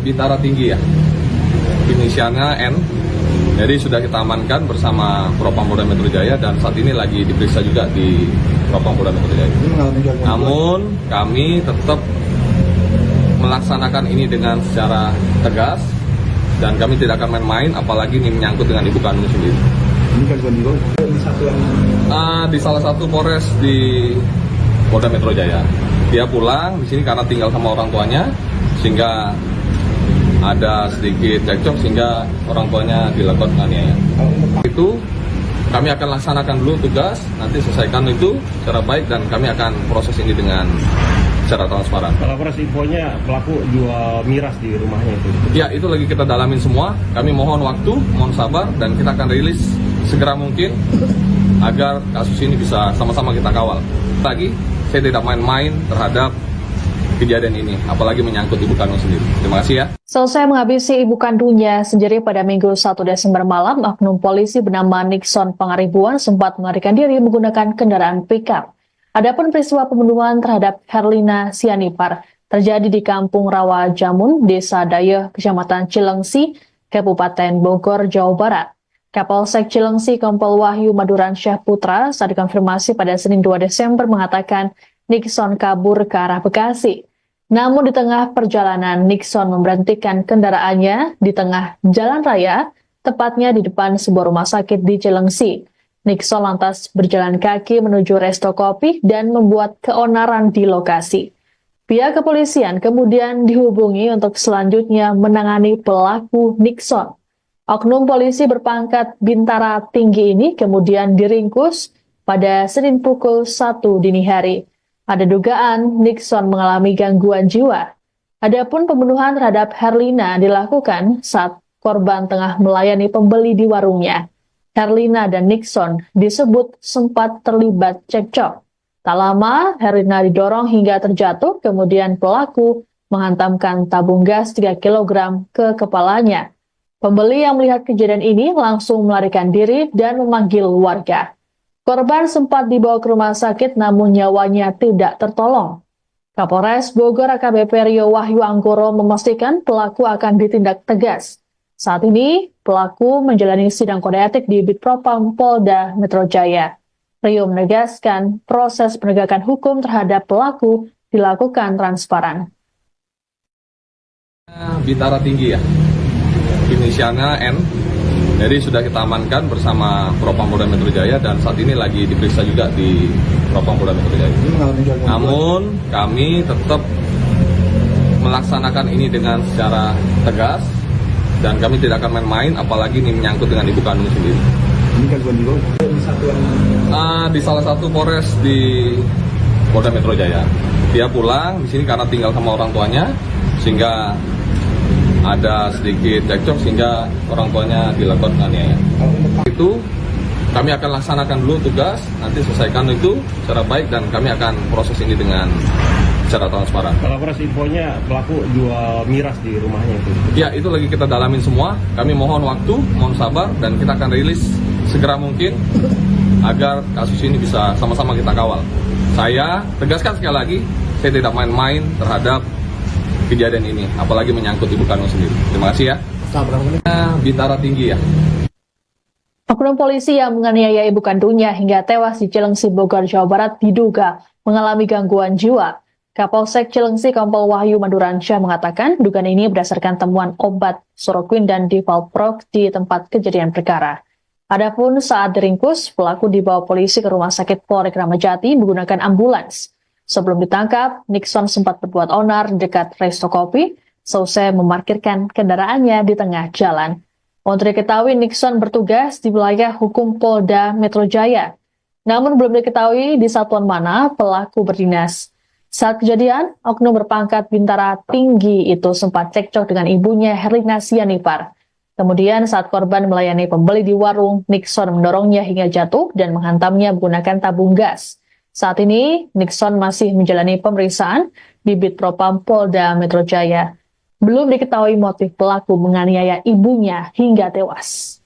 Bintara tinggi ya, inisialnya N. Jadi sudah kita amankan bersama Propam Polda Metro Jaya dan saat ini lagi diperiksa juga di Propam Polda Metro Jaya. Namun kami tetap melaksanakan ini dengan secara tegas dan kami tidak akan main-main, apalagi ini menyangkut dengan ibu kandung sendiri. Ini kan di satuan Di salah satu Polres di Polda Metro Jaya. Dia pulang di sini karena tinggal sama orang tuanya, sehingga ada sedikit cekcok sehingga orang tuanya dilakukan penganiayaan. Itu kami akan laksanakan dulu tugas, nanti selesaikan itu secara baik dan kami akan proses ini dengan secara transparan. Kalau proses infonya pelaku jual miras di rumahnya itu. Ya, itu lagi kita dalamin semua. Kami mohon waktu, mohon sabar dan kita akan rilis segera mungkin agar kasus ini bisa sama-sama kita kawal. Lagi, saya tidak main-main terhadap kejadian ini, apalagi menyangkut ibu kandung sendiri. Terima kasih ya. Selesai menghabisi ibu kandungnya sendiri pada Minggu 1 Desember malam, oknum polisi bernama Nixon Pangaribuan sempat melarikan diri menggunakan kendaraan pickup. Adapun peristiwa pembunuhan terhadap Herlina Sianipar terjadi di Kampung Rawa Jamun, Desa Dayeh, Kecamatan Cilengsi, Kabupaten Bogor, Jawa Barat. Kapolsek Cilengsi Kompol Wahyu Maduransyah Putra saat dikonfirmasi pada Senin 2 Desember mengatakan Nixon kabur ke arah Bekasi. Namun di tengah perjalanan, Nixon memberhentikan kendaraannya di tengah jalan raya, tepatnya di depan sebuah rumah sakit di Cilengsi. Nixon lantas berjalan kaki menuju resto kopi dan membuat keonaran di lokasi. Pihak kepolisian kemudian dihubungi untuk selanjutnya menangani pelaku Nixon. Oknum polisi berpangkat bintara tinggi ini kemudian diringkus pada Senin pukul 1 dini hari. Ada dugaan Nixon mengalami gangguan jiwa. Adapun pembunuhan terhadap Herlina dilakukan saat korban tengah melayani pembeli di warungnya. Herlina dan Nixon disebut sempat terlibat cekcok. Tak lama, Herlina didorong hingga terjatuh, kemudian pelaku menghantamkan tabung gas 3 kg ke kepalanya. Pembeli yang melihat kejadian ini langsung melarikan diri dan memanggil warga. Korban sempat dibawa ke rumah sakit namun nyawanya tidak tertolong. Kapolres Bogor AKBP Rio Wahyu Anggoro memastikan pelaku akan ditindak tegas. Saat ini, pelaku menjalani sidang kode etik di Bitpropam Polda Metro Jaya. Rio menegaskan proses penegakan hukum terhadap pelaku dilakukan transparan. Bintara tinggi ya, inisialnya N. Jadi sudah kita amankan bersama Propam Polda Metro Jaya dan saat ini lagi diperiksa juga di Propam Polda Metro Jaya. Namun kami tetap melaksanakan ini dengan secara tegas dan kami tidak akan main-main, apalagi ini menyangkut dengan ibu kandung sendiri. ini kan di satuan Di salah satu Polres di Polda Metro Jaya. Dia pulang di sini karena tinggal sama orang tuanya, sehingga ada sedikit cekcok sehingga orang tuanya dilakukan penganiayaan. Itu kami akan laksanakan dulu tugas, nanti selesaikan itu secara baik dan kami akan proses ini dengan secara transparan. Kalau proses infonya pelaku jual miras di rumahnya itu. Ya, itu lagi kita dalamin semua. Kami mohon waktu, mohon sabar dan kita akan rilis segera mungkin agar kasus ini bisa sama-sama kita kawal. Saya tegaskan sekali lagi, saya tidak main-main terhadap kejadian ini, apalagi menyangkut ibu kandung sendiri. Terima kasih ya. Bintara tinggi ya. Oknum polisi yang menganiaya ibu kandungnya hingga tewas di Cilengsi, Bogor, Jawa Barat diduga mengalami gangguan jiwa. Kapolsek Cilengsi Kompol Wahyu Maduransyah mengatakan dugaan ini berdasarkan temuan obat Soroquin dan Divalprox di tempat kejadian perkara. Adapun saat diringkus, pelaku dibawa polisi ke Rumah Sakit Polri Kramat Jati menggunakan ambulans. Sebelum ditangkap, Nixon sempat berbuat onar dekat resto kopi, selesai memarkirkan kendaraannya di tengah jalan. Untuk diketahui, Nixon bertugas di wilayah hukum Polda Metro Jaya. Namun belum diketahui di satuan mana pelaku berdinas. Saat kejadian, oknum berpangkat Bintara Tinggi itu sempat cekcok dengan ibunya Herlina Sianipar. Kemudian saat korban melayani pembeli di warung, Nixon mendorongnya hingga jatuh dan menghantamnya menggunakan tabung gas. Saat ini, Nixon masih menjalani pemeriksaan di Bitpropam Polda Metro Jaya. Belum diketahui motif pelaku menganiaya ibunya hingga tewas.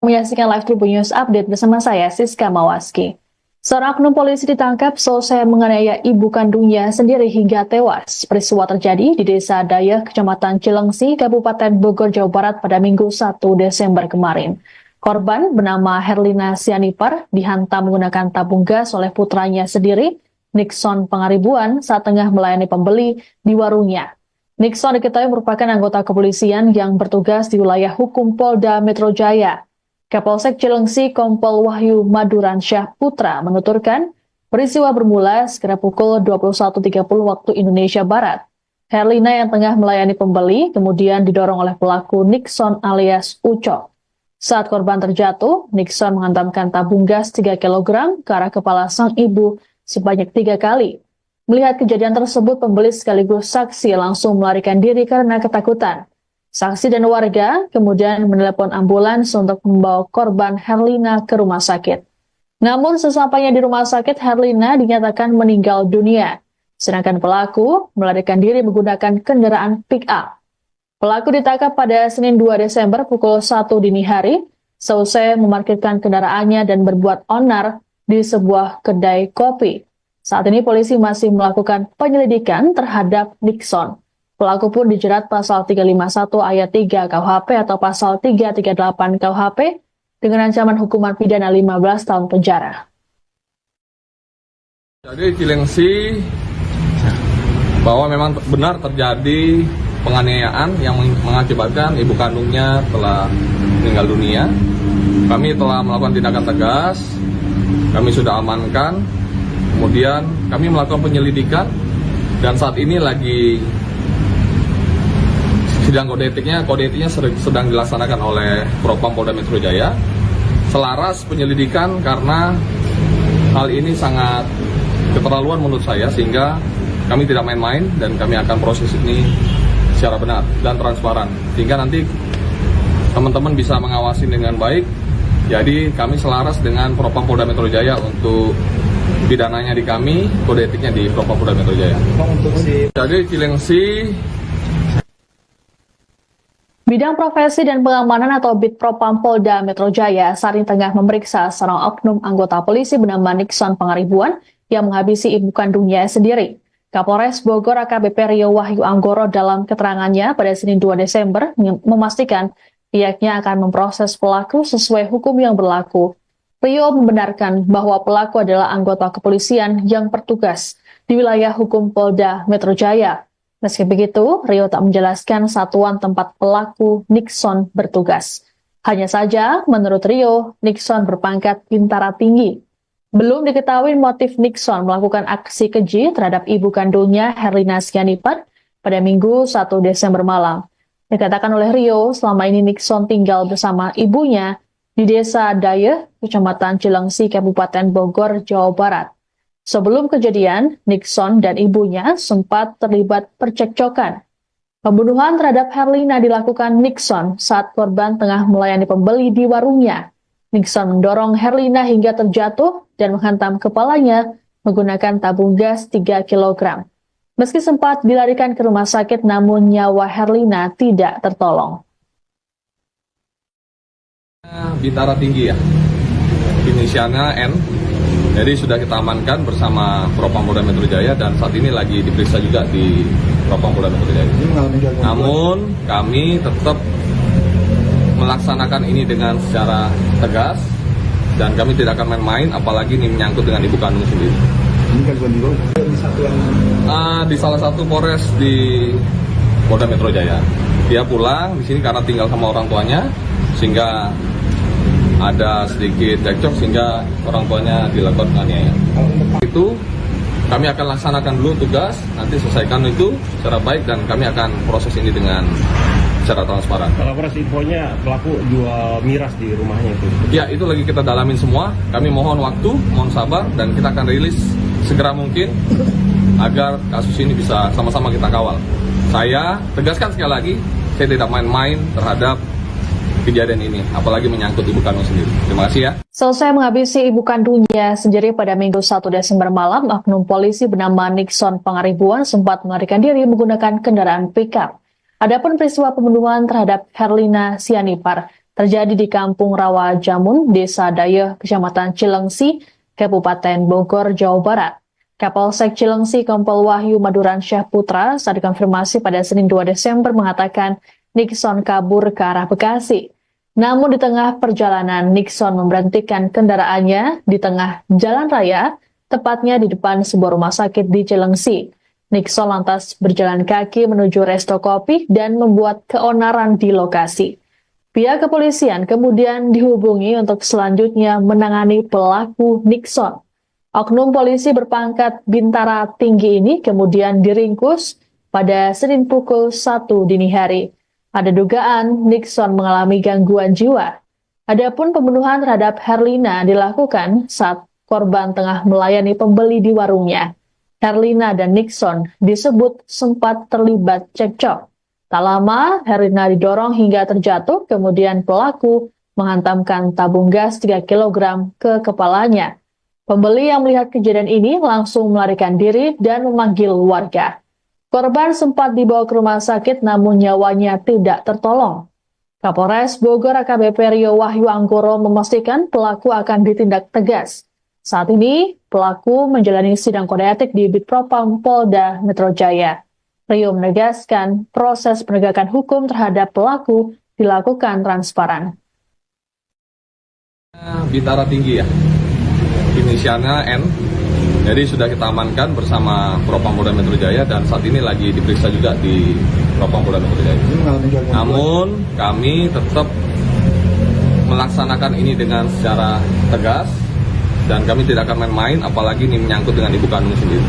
Menyaksikan live Tribun News Update bersama saya, Siska Mawaski. Seorang oknum polisi ditangkap selesai menganiaya ibu kandungnya sendiri hingga tewas. Peristiwa terjadi di Desa Dayeh, Kecamatan Cilengsi, Kabupaten Bogor, Jawa Barat pada Minggu 1 Desember kemarin. Korban bernama Herlina Sianipar dihantam menggunakan tabung gas oleh putranya sendiri, Nixon Pangaribuan, saat tengah melayani pembeli di warungnya. Nixon diketahui merupakan anggota kepolisian yang bertugas di wilayah hukum Polda Metro Jaya. Kapolsek Cilengsi Kompol Wahyu Maduransyah Putra menuturkan, peristiwa bermula sekitar pukul 21.30 waktu Indonesia Barat. Herlina yang tengah melayani pembeli kemudian didorong oleh pelaku Nixon alias Ucok. Saat korban terjatuh, Nixon menghantamkan tabung gas 3 kg ke arah kepala sang ibu sebanyak 3 kali. Melihat kejadian tersebut, pembeli sekaligus saksi langsung melarikan diri karena ketakutan. Saksi dan warga kemudian menelepon ambulans untuk membawa korban Herlina ke rumah sakit. Namun sesampainya di rumah sakit, Herlina dinyatakan meninggal dunia, sedangkan pelaku melarikan diri menggunakan kendaraan pick-up. Pelaku ditangkap pada Senin 2 Desember pukul 1 dini hari, selesai memarkirkan kendaraannya dan berbuat onar di sebuah kedai kopi. Saat ini polisi masih melakukan penyelidikan terhadap Nixon. Pelaku pun dijerat pasal 351 ayat 3 KUHP atau pasal 338 KUHP dengan ancaman hukuman pidana 15 tahun penjara. Jadi Cilengsi bahwa memang benar terjadi penganiayaan yang mengakibatkan ibu kandungnya telah meninggal dunia. Kami telah melakukan tindakan tegas, kami sudah amankan, kemudian kami melakukan penyelidikan dan saat ini lagi sidang kode etiknya sedang dilaksanakan oleh Propam Polda Metro Jaya. Selaras penyelidikan karena hal ini sangat keterlaluan menurut saya, sehingga kami tidak main-main dan kami akan proses ini secara benar dan transparan. Sehingga nanti teman-teman bisa mengawasi dengan baik. Jadi kami selaras dengan Propam Polda Metro Jaya untuk pidananya di kami, kode etiknya di Propam Polda Metro Jaya. Jadi Cilengsi. Bidang Profesi dan Pengamanan atau Bitpropam Polda Metro Jaya saat ini tengah memeriksa seorang oknum anggota polisi bernama Nixon Pangaribuan yang menghabisi ibu kandungnya sendiri. Kapolres Bogor AKBP Rio Wahyu Anggoro dalam keterangannya pada Senin 2 Desember memastikan pihaknya akan memproses pelaku sesuai hukum yang berlaku. Rio membenarkan bahwa pelaku adalah anggota kepolisian yang bertugas di wilayah hukum Polda Metro Jaya. Meski begitu, Rio tak menjelaskan satuan tempat pelaku Nixon bertugas. Hanya saja, menurut Rio, Nixon berpangkat Bintara Tinggi. Belum diketahui motif Nixon melakukan aksi keji terhadap ibu kandungnya Herlina Sianipar pada Minggu 1 Desember malam. Dikatakan oleh Rio, selama ini Nixon tinggal bersama ibunya di Desa Dayeh, Kecamatan Cilengsi, Kabupaten Bogor, Jawa Barat. Sebelum kejadian, Nixon dan ibunya sempat terlibat percekcokan. Pembunuhan terhadap Herlina dilakukan Nixon saat korban tengah melayani pembeli di warungnya. Nixon mendorong Herlina hingga terjatuh dan menghantam kepalanya menggunakan tabung gas 3 kg. Meski sempat dilarikan ke rumah sakit, namun nyawa Herlina tidak tertolong. Bintara Tinggi ya, inisialnya N. Jadi sudah kita amankan bersama Propam Polda Metro Jaya dan saat ini lagi diperiksa juga di Propam Polda Metro Jaya. Namun kami tetap melaksanakan ini dengan secara tegas dan kami tidak akan main-main, apalagi ini menyangkut dengan ibu kandung sendiri. Ini gangguan jiwa di satuan Di salah satu Polres di Polda Metro Jaya. Dia pulang di sini karena tinggal sama orang tuanya, sehingga ada sedikit cekcok sehingga orang tuanya dilakukan penganiayaan. Itu kami akan laksanakan dulu tugas, nanti selesaikan itu secara baik dan kami akan proses ini dengan secara transparan. Kalau proses infonya pelaku jual miras di rumahnya itu. Ya, itu lagi kita dalamin semua. Kami mohon waktu, mohon sabar, dan kita akan rilis segera mungkin agar kasus ini bisa sama-sama kita kawal. Saya tegaskan sekali lagi, saya tidak main-main terhadap kejadian ini, apalagi menyangkut ibu kandung sendiri. Terima kasih ya. Selesai menghabisi ibu kandungnya sendiri pada Minggu 1 Desember malam, oknum polisi bernama Nixon Pangaribuan sempat melarikan diri menggunakan kendaraan pickup. Adapun peristiwa pembunuhan terhadap Herlina Sianipar terjadi di Kampung Rawa Jamun, Desa Dayeh, Kecamatan Cilengsi, Kabupaten Bogor, Jawa Barat. Kapolsek Cilengsi Kompol Wahyu Maduransyah Putra saat dikonfirmasi pada Senin 2 Desember mengatakan Nixon kabur ke arah Bekasi. Namun di tengah perjalanan, Nixon memberhentikan kendaraannya di tengah jalan raya, tepatnya di depan sebuah rumah sakit di Cilengsi. Nixon lantas berjalan kaki menuju resto kopi dan membuat keonaran di lokasi. Pihak kepolisian kemudian dihubungi untuk selanjutnya menangani pelaku Nixon. Oknum polisi berpangkat bintara tinggi ini kemudian diringkus pada Senin pukul 1 dini hari. Ada dugaan Nixon mengalami gangguan jiwa. Adapun pembunuhan terhadap Herlina dilakukan saat korban tengah melayani pembeli di warungnya. Herlina dan Nixon disebut sempat terlibat cekcok. Tak lama, Herlina didorong hingga terjatuh, kemudian pelaku menghantamkan tabung gas 3 kg ke kepalanya. Pembeli yang melihat kejadian ini langsung melarikan diri dan memanggil warga. Korban sempat dibawa ke rumah sakit namun nyawanya tidak tertolong. Kapolres Bogor AKBP Rio Wahyu Anggoro memastikan pelaku akan ditindak tegas. Saat ini, pelaku menjalani sidang kode etik di Bitpropam Polda Metro Jaya. Rio menegaskan proses penegakan hukum terhadap pelaku dilakukan transparan. Bintara tinggi ya, inisialnya N. Jadi sudah kita amankan bersama Propam Polda Metro Jaya dan saat ini lagi diperiksa juga di Propam Polda Metro Jaya. Namun kami tetap melaksanakan ini dengan secara tegas dan kami tidak akan main-main, apalagi ini menyangkut dengan ibu kandung sendiri.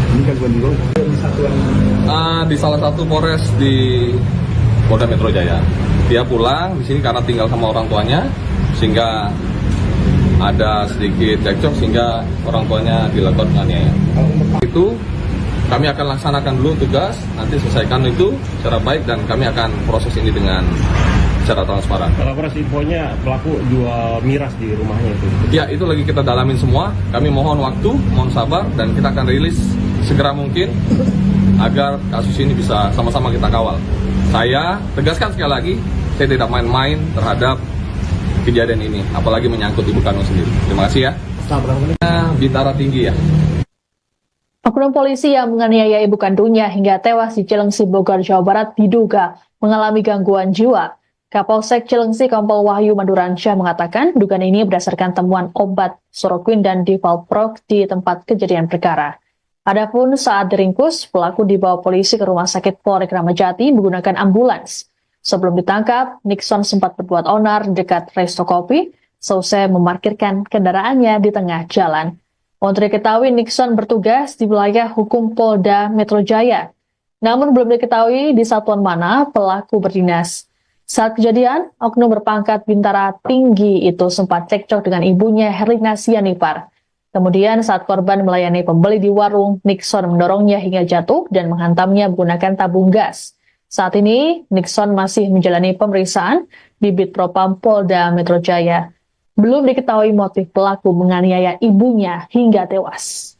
Ini gangguan jiwa di satuan Di salah satu Polres di Polda Metro Jaya. Dia pulang di sini karena tinggal sama orang tuanya, sehingga ada sedikit cekcok sehingga orang tuanya dilakukan penganiayaan. Itu kami akan laksanakan dulu tugas, nanti selesaikan itu secara baik dan kami akan proses ini dengan secara transparan. Kalau proses infonya pelaku jual miras di rumahnya itu. Ya, itu lagi kita dalamin semua. Kami mohon waktu, mohon sabar dan kita akan rilis segera mungkin agar kasus ini bisa sama-sama kita kawal. Saya tegaskan sekali lagi, saya tidak main-main terhadap kejadian ini, apalagi menyangkut ibu kandung sendiri. Terima kasih ya. Bintara tinggi ya. Oknum polisi yang menganiaya ibu kandungnya hingga tewas di Cilengsi, Bogor, Jawa Barat diduga mengalami gangguan jiwa. Kapolsek Cilengsi Kompol Wahyu Maduransyah mengatakan dugaan ini berdasarkan temuan obat Soroquin dan Divalprox di tempat kejadian perkara. Adapun saat diringkus, pelaku dibawa polisi ke Rumah Sakit Polri Kramat Jati menggunakan ambulans. Sebelum ditangkap, Nixon sempat berbuat onar di dekat resto kopi, selesai memarkirkan kendaraannya di tengah jalan. Untuk diketahui, Nixon bertugas di wilayah hukum Polda Metro Jaya. Namun belum diketahui di satuan mana pelaku berdinas. Saat kejadian, oknum berpangkat bintara tinggi itu sempat cekcok dengan ibunya Herlina Sianipar. Kemudian saat korban melayani pembeli di warung, Nixon mendorongnya hingga jatuh dan menghantamnya menggunakan tabung gas. Saat ini, Nixon masih menjalani pemeriksaan di Bitpropam Polda Metro Jaya. Belum diketahui motif pelaku menganiaya ibunya hingga tewas.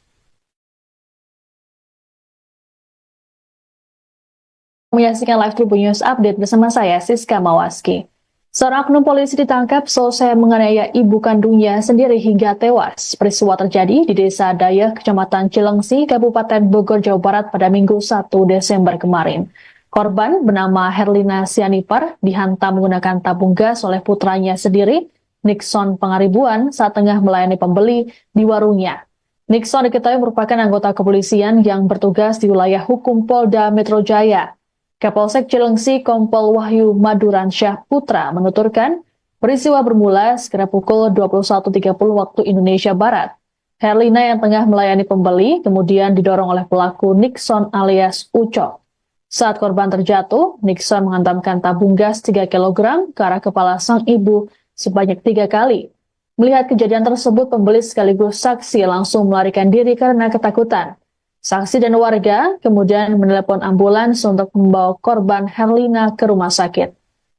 Menyaksikan live Tribun News Update bersama saya, Siska Mawaski. Seorang oknum polisi ditangkap selesai menganiaya ibu kandungnya sendiri hingga tewas. Peristiwa terjadi di Desa Dayeh, Kecamatan Cilengsi, Kabupaten Bogor, Jawa Barat pada Minggu 1 Desember kemarin. Korban bernama Herlina Sianipar dihantam menggunakan tabung gas oleh putranya sendiri, Nixon Pangaribuan, saat tengah melayani pembeli di warungnya. Nixon diketahui merupakan anggota kepolisian yang bertugas di wilayah hukum Polda Metro Jaya. Kapolsek Cilengsi Kompol Wahyu Maduransyah Putra menuturkan peristiwa bermula sekitar pukul 21.30 waktu Indonesia Barat. Herlina yang tengah melayani pembeli kemudian didorong oleh pelaku Nixon alias Ucok. Saat korban terjatuh, Nixon menghantamkan tabung gas 3 kg ke arah kepala sang ibu sebanyak 3 kali. Melihat kejadian tersebut, pembeli sekaligus saksi langsung melarikan diri karena ketakutan. Saksi dan warga kemudian menelepon ambulans untuk membawa korban Herlina ke rumah sakit.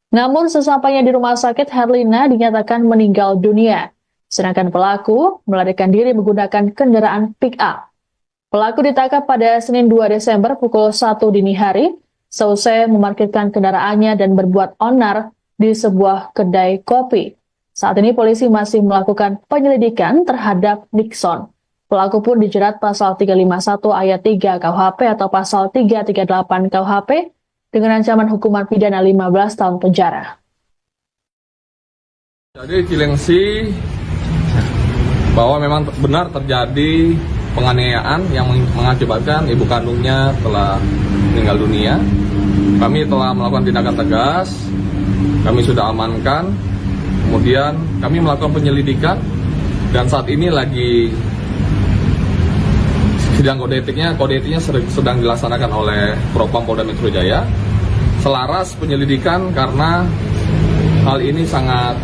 Namun sesampainya di rumah sakit, Herlina dinyatakan meninggal dunia. Sedangkan pelaku melarikan diri menggunakan kendaraan pick-up. Pelaku ditangkap pada Senin 2 Desember pukul 1 dini hari, seusai memarkirkan kendaraannya dan berbuat onar di sebuah kedai kopi. Saat ini polisi masih melakukan penyelidikan terhadap Nixon. Pelaku pun dijerat pasal 351 ayat 3 KUHP atau pasal 338 KUHP dengan ancaman hukuman pidana 15 tahun penjara. Jadi Cilengsi bahwa memang benar terjadi penganiayaan yang mengakibatkan ibu kandungnya telah meninggal dunia. Kami telah melakukan tindakan tegas, kami sudah amankan, kemudian kami melakukan penyelidikan dan saat ini lagi sidang kode etiknya sedang dilaksanakan oleh Propam Polda Metro Jaya. Selaras penyelidikan karena hal ini sangat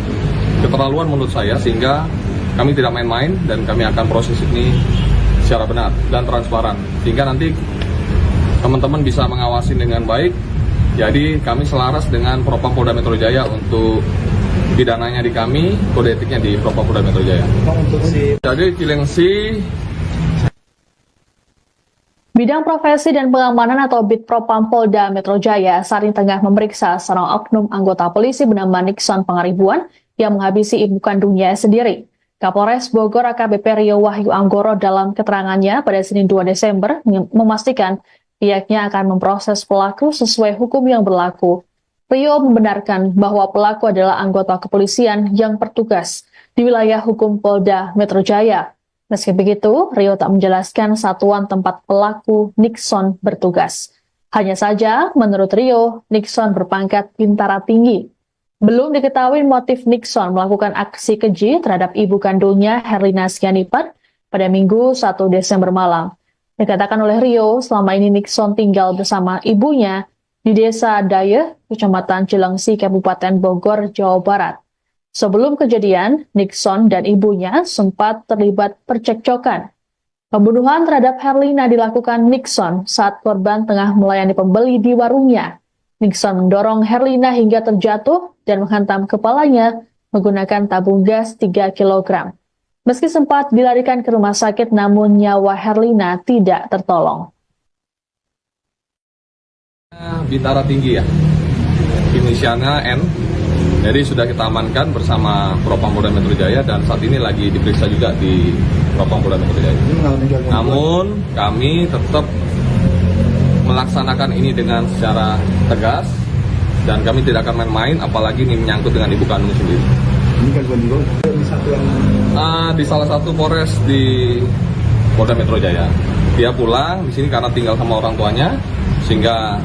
keterlaluan menurut saya, sehingga kami tidak main-main dan kami akan proses ini secara benar dan transparan, sehingga nanti teman-teman bisa mengawasi dengan baik. Jadi kami selaras dengan Propam Polda Metro Jaya untuk pidananya di kami, kode etiknya di Propam Polda Metro Jaya. Jadi Cilengsi. Bidang Profesi dan Pengamanan atau Bid Propam Polda Metro Jaya saat ini tengah memeriksa seorang oknum anggota polisi bernama Nixon Pangaribuan yang menghabisi ibu kandungnya sendiri. Kapolres Bogor AKBP Rio Wahyu Anggoro dalam keterangannya pada Senin 2 Desember memastikan pihaknya akan memproses pelaku sesuai hukum yang berlaku. Rio membenarkan bahwa pelaku adalah anggota kepolisian yang bertugas di wilayah hukum Polda Metro Jaya. Meski begitu, Rio tak menjelaskan satuan tempat pelaku Nixon bertugas. Hanya saja, menurut Rio, Nixon berpangkat bintara tinggi. Belum diketahui motif Nixon melakukan aksi keji terhadap ibu kandungnya Herlina Sianipar pada Minggu 1 Desember malam. Dikatakan oleh Rio, selama ini Nixon tinggal bersama ibunya di Desa Dayeh, Kecamatan Cilengsi, Kabupaten Bogor, Jawa Barat. Sebelum kejadian, Nixon dan ibunya sempat terlibat percekcokan. Pembunuhan terhadap Herlina dilakukan Nixon saat korban tengah melayani pembeli di warungnya. Nixon mendorong Herlina hingga terjatuh dan menghantam kepalanya menggunakan tabung gas 3 kg. Meski sempat dilarikan ke rumah sakit, namun nyawa Herlina tidak tertolong. Bintara tinggi ya, inisialnya N. Jadi sudah kita amankan bersama Propam Polda Metro Jaya dan saat ini lagi diperiksa juga di Propam Polda Metro Jaya. Namun kami tetap melaksanakan ini dengan secara tegas dan kami tidak akan main-main, apalagi ini menyangkut dengan ibu kandung sendiri. Ini gangguan jiwa di satuan Di salah satu Polres di Polda Metro Jaya. Dia pulang di sini karena tinggal sama orang tuanya, sehingga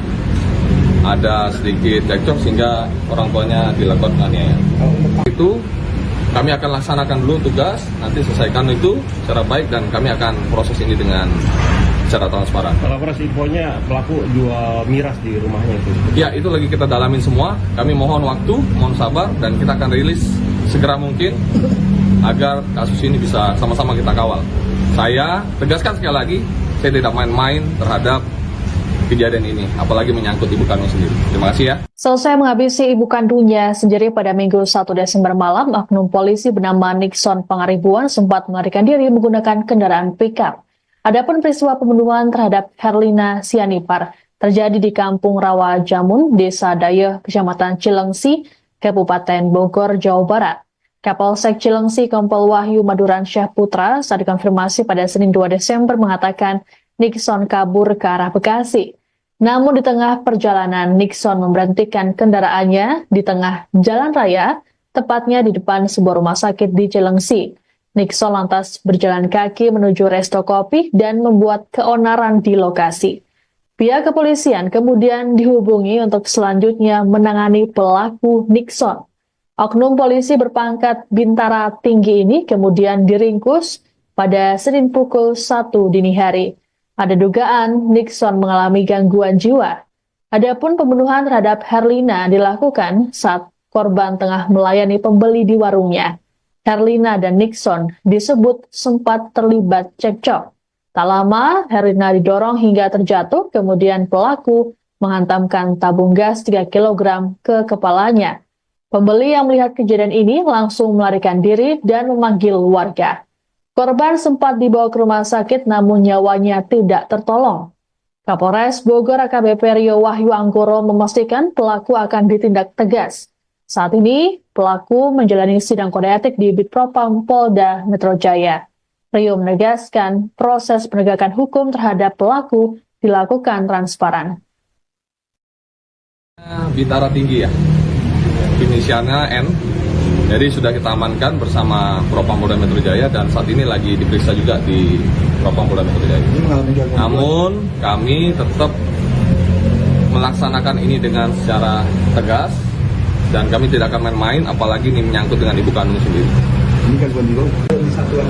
ada sedikit cekcok sehingga orang tuanya dilakukan penganiayaan. Itu kami akan laksanakan dulu tugas, nanti selesaikan itu secara baik dan kami akan proses ini dengan secara transparan. Kalau proses infonya pelaku jual miras di rumahnya itu. Ya, itu lagi kita dalamin semua. Kami mohon waktu, mohon sabar, dan kita akan rilis segera mungkin agar kasus ini bisa sama-sama kita kawal. Saya tegaskan sekali lagi, saya tidak main-main terhadap kejadian ini, apalagi menyangkut ibu kandung sendiri. Terima kasih ya. Selesai menghabisi ibu kandungnya sendiri pada Minggu 1 Desember malam, oknum polisi bernama Nixon Pangaribuan sempat melarikan diri menggunakan kendaraan pick-up. Adapun peristiwa pembunuhan terhadap Herlina Sianipar terjadi di Kampung Rawa Jamun, Desa Dayeh, Kecamatan Cilengsi, Kabupaten Bogor, Jawa Barat. Kapolsek Cilengsi Kompol Wahyu Maduransyah Putra saat dikonfirmasi pada Senin 2 Desember mengatakan Nixon kabur ke arah Bekasi. Namun di tengah perjalanan, Nixon memberhentikan kendaraannya di tengah jalan raya, tepatnya di depan sebuah rumah sakit di Cilengsi. Nixon lantas berjalan kaki menuju resto kopi dan membuat keonaran di lokasi. Pihak kepolisian kemudian dihubungi untuk selanjutnya menangani pelaku Nixon. Oknum polisi berpangkat bintara tinggi ini kemudian diringkus pada Senin pukul 1 dini hari. Ada dugaan Nixon mengalami gangguan jiwa. Adapun pembunuhan terhadap Herlina dilakukan saat korban tengah melayani pembeli di warungnya. Herlina dan Nixon disebut sempat terlibat cekcok. Tak lama, Herlina didorong hingga terjatuh, kemudian pelaku menghantamkan tabung gas 3 kg ke kepalanya. Pembeli yang melihat kejadian ini langsung melarikan diri dan memanggil warga. Korban sempat dibawa ke rumah sakit namun nyawanya tidak tertolong. Kapolres Bogor AKBP Rio Wahyu Anggoro memastikan pelaku akan ditindak tegas. Saat ini, pelaku menjalani sidang kode etik di Bitpropam Polda Metro Jaya. Rio menegaskan proses penegakan hukum terhadap pelaku dilakukan transparan. Bintara tinggi ya, inisialnya N. Jadi sudah kita amankan bersama Propam Polda Metro Jaya dan saat ini lagi diperiksa juga di Propam Polda Metro Jaya. Namun kami tetap melaksanakan ini dengan secara tegas dan kami tidak akan main-main, apalagi ini menyangkut dengan ibu kandung sendiri. Ini gangguan jiwa di satu yang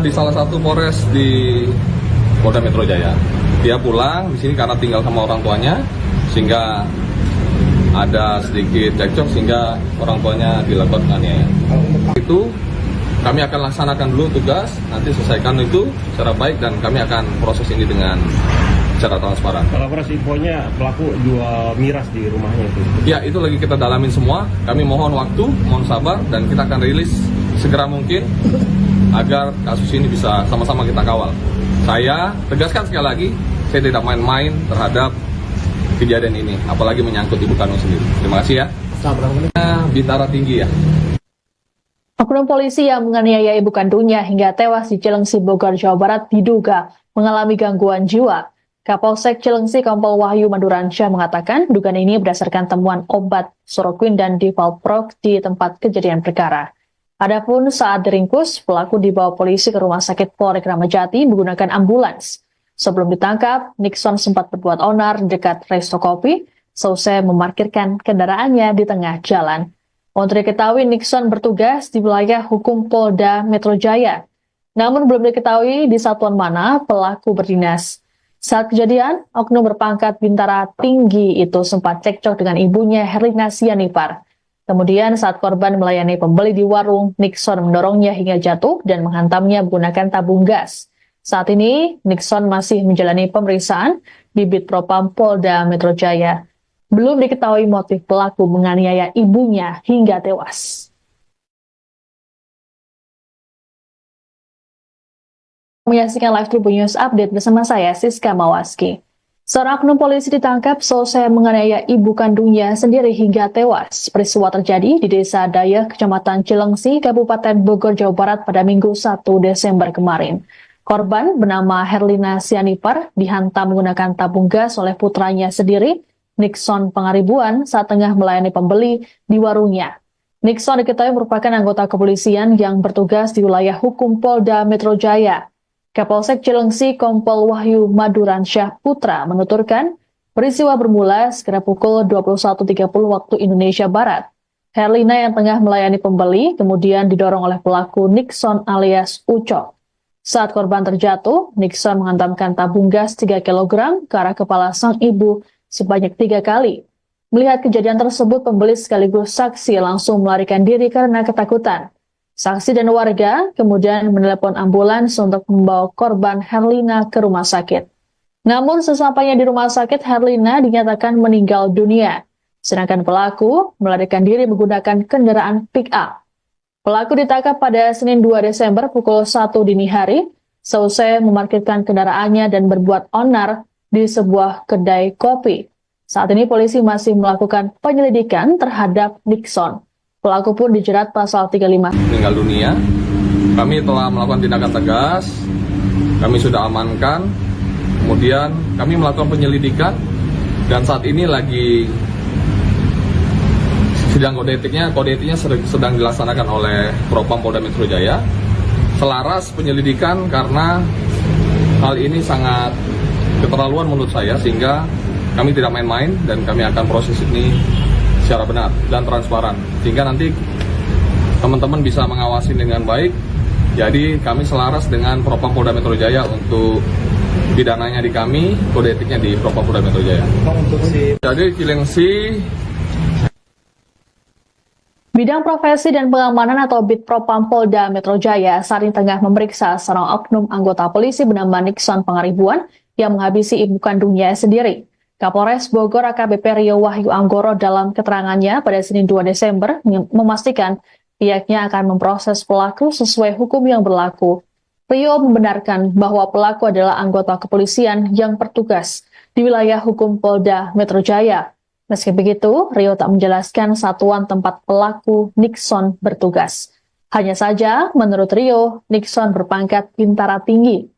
Di salah satu Polres di Polda Metro Jaya. Dia pulang di sini karena tinggal sama orang tuanya, sehingga ada sedikit cekcok sehingga orang tuanya dilakukan penganiayaan. Itu kami akan laksanakan dulu tugas, nanti selesaikan itu secara baik dan kami akan proses ini dengan secara transparan. Kalau proses infonya pelaku jual miras di rumahnya itu. Ya, itu lagi kita dalamin semua. Kami mohon waktu, mohon sabar dan kita akan rilis segera mungkin agar kasus ini bisa sama-sama kita kawal. Saya tegaskan sekali lagi, saya tidak main-main terhadap kejadian ini, apalagi menyangkut ibu kandung sendiri. Terima kasih ya. Bintara tinggi ya. Oknum polisi yang menganiaya ibu kandungnya hingga tewas di Cilengsi, Bogor, Jawa Barat diduga mengalami gangguan jiwa. Kapolsek Cilengsi Kompol Wahyu Maduransyah mengatakan dugaan ini berdasarkan temuan obat Soroquin dan Divalprox di tempat kejadian perkara. Adapun saat diringkus, pelaku dibawa polisi ke Rumah Sakit Polri Kramat Jati menggunakan ambulans. Sebelum ditangkap, Nixon sempat berbuat onar dekat resto kopi, selesai memarkirkan kendaraannya di tengah jalan. Untuk diketahui, Nixon bertugas di wilayah hukum Polda Metro Jaya. Namun belum diketahui di satuan mana pelaku berdinas. Saat kejadian, oknum berpangkat bintara tinggi itu sempat cekcok dengan ibunya Herlina Sianipar. Kemudian saat korban melayani pembeli di warung, Nixon mendorongnya hingga jatuh dan menghantamnya menggunakan tabung gas. Saat ini, Nixon masih menjalani pemeriksaan di Bitpropam Polda Metro Jaya. Belum diketahui motif pelaku menganiaya ibunya hingga tewas. Menyaksikan Live Tribun News Update bersama saya, Siska Mawaski. Seorang oknum polisi ditangkap selesai menganiaya ibu kandungnya sendiri hingga tewas. Peristiwa terjadi di Desa Dayeh, Kecamatan Cilengsi, Kabupaten Bogor, Jawa Barat pada Minggu 1 Desember kemarin. Korban bernama Herlina Sianipar dihantam menggunakan tabung gas oleh putranya sendiri, Nixon Pangaribuan, saat tengah melayani pembeli di warungnya. Nixon diketahui merupakan anggota kepolisian yang bertugas di wilayah hukum Polda Metro Jaya. Kapolsek Cilengsi Kompol Wahyu Maduransyah Putra menuturkan peristiwa bermula sekitar pukul 21.30 waktu Indonesia Barat. Herlina yang tengah melayani pembeli kemudian didorong oleh pelaku Nixon alias Ucok. Saat korban terjatuh, Nixon menghantamkan tabung gas 3 kg ke arah kepala sang ibu sebanyak 3 kali. Melihat kejadian tersebut, pembeli sekaligus saksi langsung melarikan diri karena ketakutan. Saksi dan warga kemudian menelepon ambulans untuk membawa korban Herlina ke rumah sakit. Namun sesampainya di rumah sakit, Herlina dinyatakan meninggal dunia. Sedangkan pelaku melarikan diri menggunakan kendaraan pick-up. Pelaku ditangkap pada Senin 2 Desember pukul 1 dini hari, selesai memarkirkan kendaraannya dan berbuat onar di sebuah kedai kopi. Saat ini polisi masih melakukan penyelidikan terhadap Nixon. Pelaku pun dijerat pasal 35. Meninggal dunia, kami telah melakukan tindakan tegas, kami sudah amankan, kemudian kami melakukan penyelidikan, dan saat ini lagi sidang kode etiknya sedang dilaksanakan oleh Propam Polda Metro Jaya. Selaras penyelidikan karena hal ini sangat keterlaluan menurut saya, sehingga kami tidak main-main dan kami akan proses ini secara benar dan transparan, sehingga nanti teman-teman bisa mengawasi dengan baik. Jadi kami selaras dengan Propam Polda Metro Jaya untuk pidananya di kami, kode etiknya di Propam Polda Metro Jaya. Jadi Cilengsi. Bidang Profesi dan Pengamanan atau Bid Propam Polda Metro Jaya saat ini tengah memeriksa seorang oknum anggota polisi bernama Nixon Pangaribuan yang menghabisi ibu kandungnya sendiri. Kapolres Bogor AKBP Rio Wahyu Anggoro dalam keterangannya pada Senin 2 Desember memastikan pihaknya akan memproses pelaku sesuai hukum yang berlaku. Rio membenarkan bahwa pelaku adalah anggota kepolisian yang bertugas di wilayah hukum Polda Metro Jaya. Meski begitu, Rio tak menjelaskan satuan tempat pelaku Nixon bertugas. Hanya saja, menurut Rio, Nixon berpangkat bintara tinggi.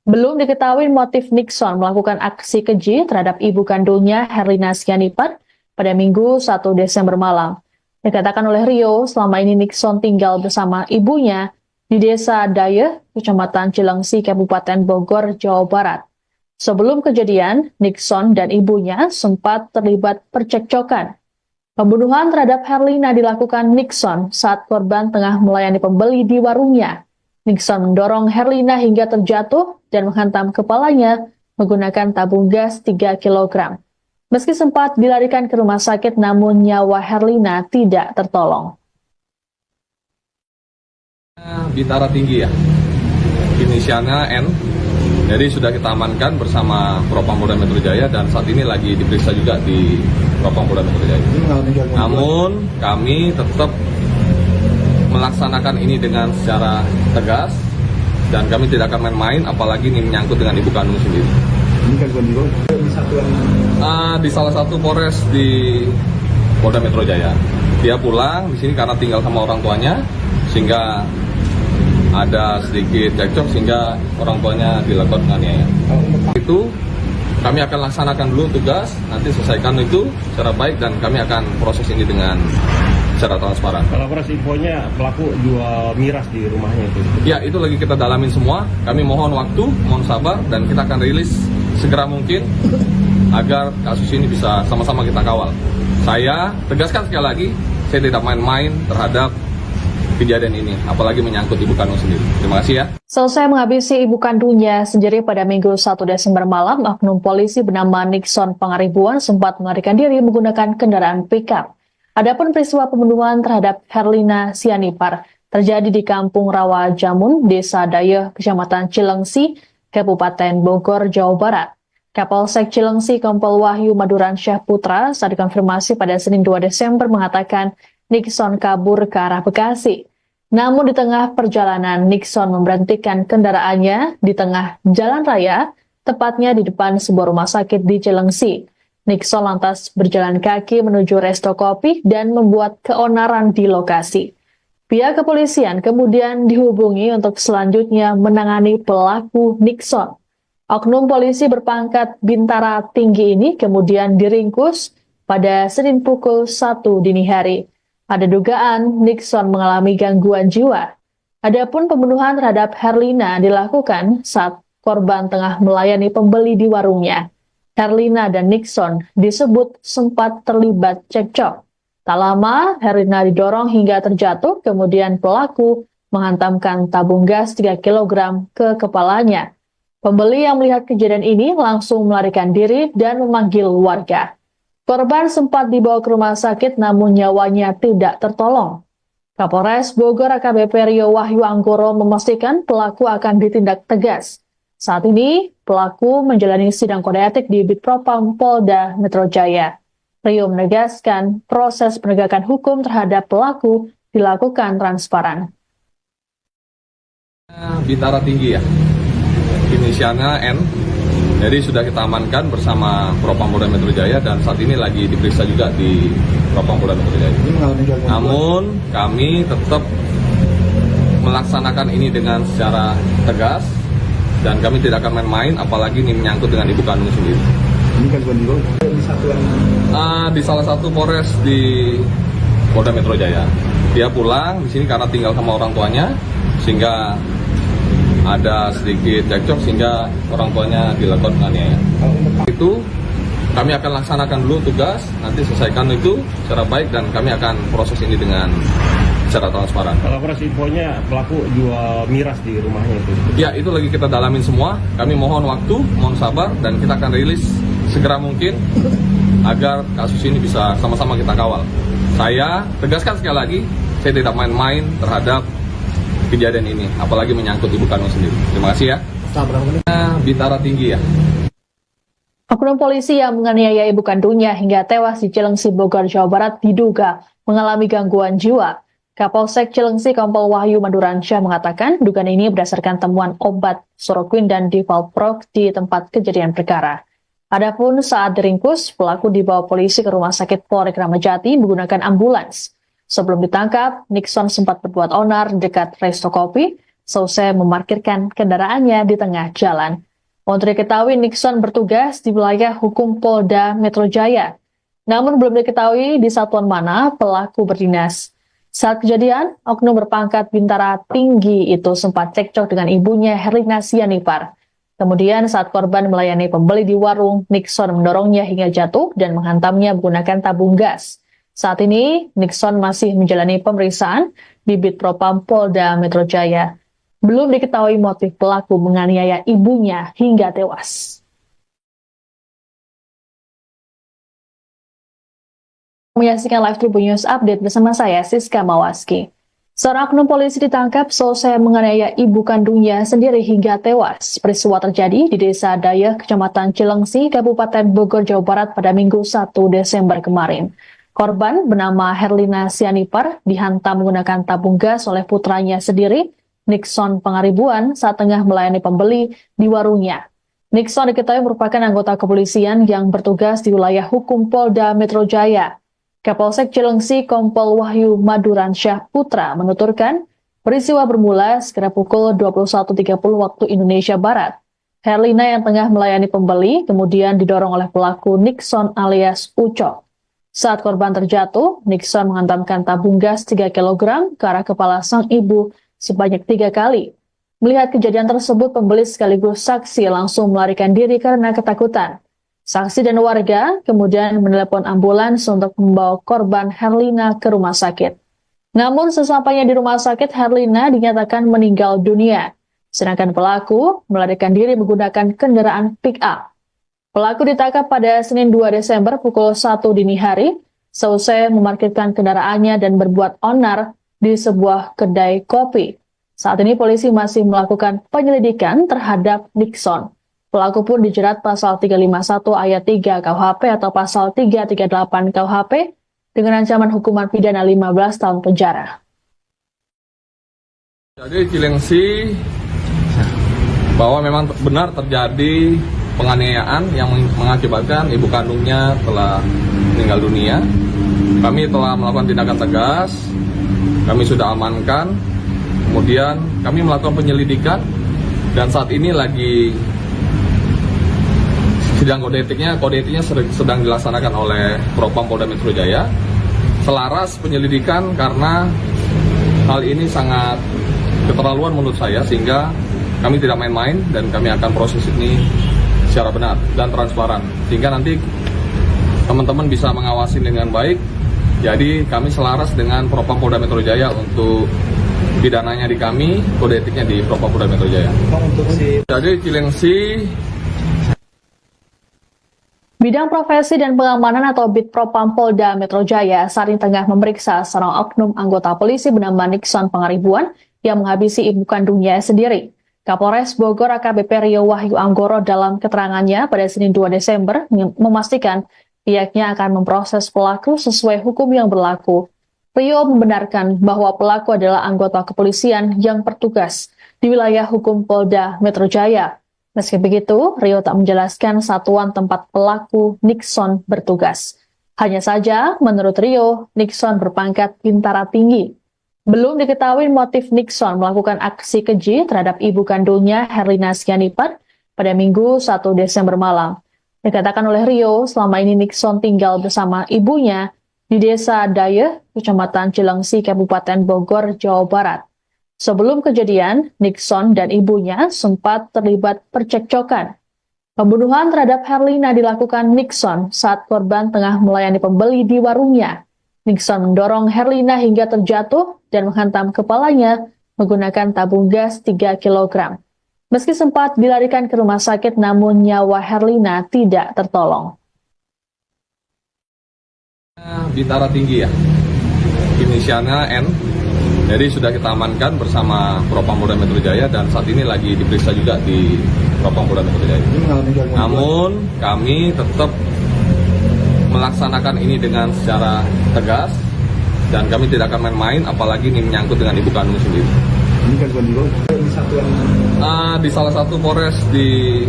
Belum diketahui motif Nixon melakukan aksi keji terhadap ibu kandungnya Herlina Sianipar pada Minggu 1 Desember malam. Dikatakan oleh Rio, selama ini Nixon tinggal bersama ibunya di Desa Dayeh, Kecamatan Cilengsi, Kabupaten Bogor, Jawa Barat. Sebelum kejadian, Nixon dan ibunya sempat terlibat percekcokan. Pembunuhan terhadap Herlina dilakukan Nixon saat korban tengah melayani pembeli di warungnya. Nixon mendorong Herlina hingga terjatuh dan menghantam kepalanya menggunakan tabung gas 3 kg. Meski sempat dilarikan ke rumah sakit, namun nyawa Herlina tidak tertolong. Bintara tinggi ya, inisialnya N. Jadi sudah kita amankan bersama Propam Polda Metro Jaya dan saat ini lagi diperiksa juga di Propam Polda Metro Jaya. Namun kami tetap melaksanakan ini dengan secara tegas dan kami tidak akan main-main, apalagi ini menyangkut dengan ibu kandung sendiri. Ini kan di satuan Di salah satu Polres di Polda Metro Jaya. Dia pulang di sini karena tinggal sama orang tuanya, sehingga ada sedikit cekcok sehingga orang tuanya dilakukan penganiayaan. Itu kami akan laksanakan dulu tugas, nanti selesaikan itu secara baik dan kami akan proses ini dengan secara transparan. Kalau proses infonya pelaku jual miras di rumahnya itu. Ya, itu lagi kita dalamin semua. Kami mohon waktu, mohon sabar dan kita akan rilis segera mungkin agar kasus ini bisa sama-sama kita kawal. Saya tegaskan sekali lagi, saya tidak main-main terhadap kejadian ini, apalagi menyangkut ibu kandung sendiri. Terima kasih ya. Selesai menghabisi ibu kandungnya sendiri pada Minggu 1 Desember malam, oknum polisi bernama Nixon Pangaribuan sempat melarikan diri menggunakan kendaraan pickup. Adapun peristiwa pembunuhan terhadap Herlina Sianipar terjadi di Kampung Rawa Jamun, Desa Dayeh, Kecamatan Cilengsi, Kabupaten Bogor, Jawa Barat. Kapolsek Cilengsi Kompol Wahyu Maduransyah Putra saat dikonfirmasi pada Senin 2 Desember mengatakan Nixon kabur ke arah Bekasi. Namun di tengah perjalanan, Nixon memberhentikan kendaraannya di tengah jalan raya, tepatnya di depan sebuah rumah sakit di Cilengsi. Nixon lantas berjalan kaki menuju resto kopi dan membuat keonaran di lokasi. Pihak kepolisian kemudian dihubungi untuk selanjutnya menangani pelaku Nixon. Oknum polisi berpangkat bintara tinggi ini kemudian diringkus pada Senin pukul 1 dini hari. Ada dugaan Nixon mengalami gangguan jiwa. Adapun pembunuhan terhadap Herlina dilakukan saat korban tengah melayani pembeli di warungnya. Herlina dan Nixon disebut sempat terlibat cekcok. Tak lama, Herlina didorong hingga terjatuh, kemudian pelaku menghantamkan tabung gas 3 kg ke kepalanya. Pembeli yang melihat kejadian ini langsung melarikan diri dan memanggil warga. Korban sempat dibawa ke rumah sakit namun nyawanya tidak tertolong. Kapolres Bogor AKBP Rio Wahyu Anggoro memastikan pelaku akan ditindak tegas. Saat ini, pelaku menjalani sidang kode etik di Bitpropam Polda Metro Jaya. Rio menegaskan proses penegakan hukum terhadap pelaku dilakukan transparan. Bintara tinggi ya, inisialnya N. Jadi sudah kita amankan bersama Propam Polda Metro Jaya dan saat ini lagi diperiksa juga di Propam Polda Metro Jaya. Namun kami tetap melaksanakan ini dengan secara tegas dan kami tidak akan main-main, apalagi ini menyangkut dengan ibu kandung sendiri. Ini kan di satuan Di salah satu Polres di Polda Metro Jaya. Dia pulang di sini karena tinggal sama orang tuanya, sehingga ada sedikit cekcok sehingga orang tuanya dilakukan penganiayaan. Itu kami akan laksanakan dulu tugas, nanti selesaikan itu secara baik dan kami akan proses ini dengan secara transparan. Kalau proses infonya pelaku jual miras di rumahnya itu. Ya, itu lagi kita dalamin semua. Kami mohon waktu, mohon sabar, dan kita akan rilis segera mungkin agar kasus ini bisa sama-sama kita kawal. Saya tegaskan sekali lagi, saya tidak main-main terhadap kejadian ini, apalagi menyangkut ibu kandung sendiri. Terima kasih ya. Bintara Tinggi ya. Oknum polisi yang menganiaya ibu kandungnya hingga tewas di Cilengsi, Bogor, Jawa Barat diduga mengalami gangguan jiwa. Kapolsek Cilengsi Kompol Wahyu Maduransyah mengatakan dugaan ini berdasarkan temuan obat Soroquin dan Divalprox di tempat kejadian perkara. Adapun saat diringkus, pelaku dibawa polisi ke Rumah Sakit Polri Kramat Jati menggunakan ambulans. Sebelum ditangkap, Nixon sempat berbuat onar di dekat resto kopi, selesai memarkirkan kendaraannya di tengah jalan. Untuk diketahui, Nixon bertugas di wilayah hukum Polda Metro Jaya. Namun belum diketahui di satuan mana pelaku berdinas. Saat kejadian, oknum berpangkat Bintara Tinggi itu sempat cekcok dengan ibunya Herlina Sianipar. Kemudian saat korban melayani pembeli di warung, Nixon mendorongnya hingga jatuh dan menghantamnya menggunakan tabung gas. Saat ini, Nixon masih menjalani pemeriksaan di Bid Propam Polda Metro Jaya. Belum diketahui motif pelaku menganiaya ibunya hingga tewas. Menyaksikan live Tribun News Update bersama saya, Siska Mawaski. Seorang oknum polisi ditangkap selesai menganiaya ibu kandungnya sendiri hingga tewas. Peristiwa terjadi di Desa Dayeh, Kecamatan Cilengsi, Kabupaten Bogor, Jawa Barat pada Minggu 1 Desember kemarin. Korban bernama Herlina Sianipar dihantam menggunakan tabung gas oleh putranya sendiri, Nixon Pangaribuan, saat tengah melayani pembeli di warungnya. Nixon diketahui merupakan anggota kepolisian yang bertugas di wilayah hukum Polda Metro Jaya. Kapolsek Cilengsi Kompol Wahyu Maduransyah Putra menuturkan, peristiwa bermula sekitar pukul 21.30 waktu Indonesia Barat. Herlina yang tengah melayani pembeli kemudian didorong oleh pelaku Nixon alias Ucok. Saat korban terjatuh, Nixon menghantamkan tabung gas 3 kg ke arah kepala sang ibu sebanyak 3 kali. Melihat kejadian tersebut, pembeli sekaligus saksi langsung melarikan diri karena ketakutan. Saksi dan warga kemudian menelepon ambulans untuk membawa korban Herlina ke rumah sakit. Namun sesampainya di rumah sakit, Herlina dinyatakan meninggal dunia, sedangkan pelaku melarikan diri menggunakan kendaraan pick-up. Pelaku ditangkap pada Senin 2 Desember pukul 1 dini hari, selesai memarkirkan kendaraannya dan berbuat onar di sebuah kedai kopi. Saat ini polisi masih melakukan penyelidikan terhadap Nixon. Pelaku pun dijerat pasal 351 ayat 3 KUHP atau pasal 338 KUHP dengan ancaman hukuman pidana 15 tahun penjara. Jadi Cilengsi bahwa memang benar terjadi penganiayaan yang mengakibatkan ibu kandungnya telah meninggal dunia. Kami telah melakukan tindakan tegas. Kami sudah amankan, kemudian kami melakukan penyelidikan, dan saat ini lagi sidang kode etiknya sedang dilaksanakan oleh Propam Polda Metro Jaya. Selaras penyelidikan karena hal ini sangat keterlaluan menurut saya, sehingga kami tidak main-main dan kami akan proses ini secara benar dan transparan, sehingga nanti teman-teman bisa mengawasi dengan baik. Jadi kami selaras dengan Propam Polda Metro Jaya untuk pidananya di kami, kode etiknya di Propam Polda Metro Jaya. Jadi Cilengsi. Bidang Profesi dan Pengamanan atau Bid Propam Polda Metro Jaya saat ini tengah memeriksa seorang oknum anggota polisi bernama Nixon Pangaribuan yang menghabisi ibu kandungnya sendiri. Kapolres Bogor AKBP Rio Wahyu Anggoro dalam keterangannya pada Senin 2 Desember memastikan pihaknya akan memproses pelaku sesuai hukum yang berlaku. Rio membenarkan bahwa pelaku adalah anggota kepolisian yang bertugas di wilayah hukum Polda Metro Jaya. Meski begitu, Rio tak menjelaskan satuan tempat pelaku Nixon bertugas. Hanya saja, menurut Rio, Nixon berpangkat Bintara Tinggi. Belum diketahui motif Nixon melakukan aksi keji terhadap ibu kandungnya Herlina Sianipar pada Minggu 1 Desember malam. Dikatakan oleh Rio, selama ini Nixon tinggal bersama ibunya di Desa Dayeh, Kecamatan Cilengsi, Kabupaten Bogor, Jawa Barat. Sebelum kejadian, Nixon dan ibunya sempat terlibat percekcokan. Pembunuhan terhadap Herlina dilakukan Nixon saat korban tengah melayani pembeli di warungnya. Nixon mendorong Herlina hingga terjatuh dan menghantam kepalanya menggunakan tabung gas 3 kg. Meski sempat dilarikan ke rumah sakit, namun nyawa Herlina tidak tertolong. Bintara Tinggi ya, inisialnya N. Jadi sudah kita amankan bersama Propam Polda Metro Jaya dan saat ini lagi diperiksa juga di Propam Polda Metro Jaya. Namun kami tetap melaksanakan ini dengan secara tegas dan kami tidak akan main-main, apalagi ini menyangkut dengan ibu kandung sendiri. Ini kan bukan di satuan Di salah satu Polres di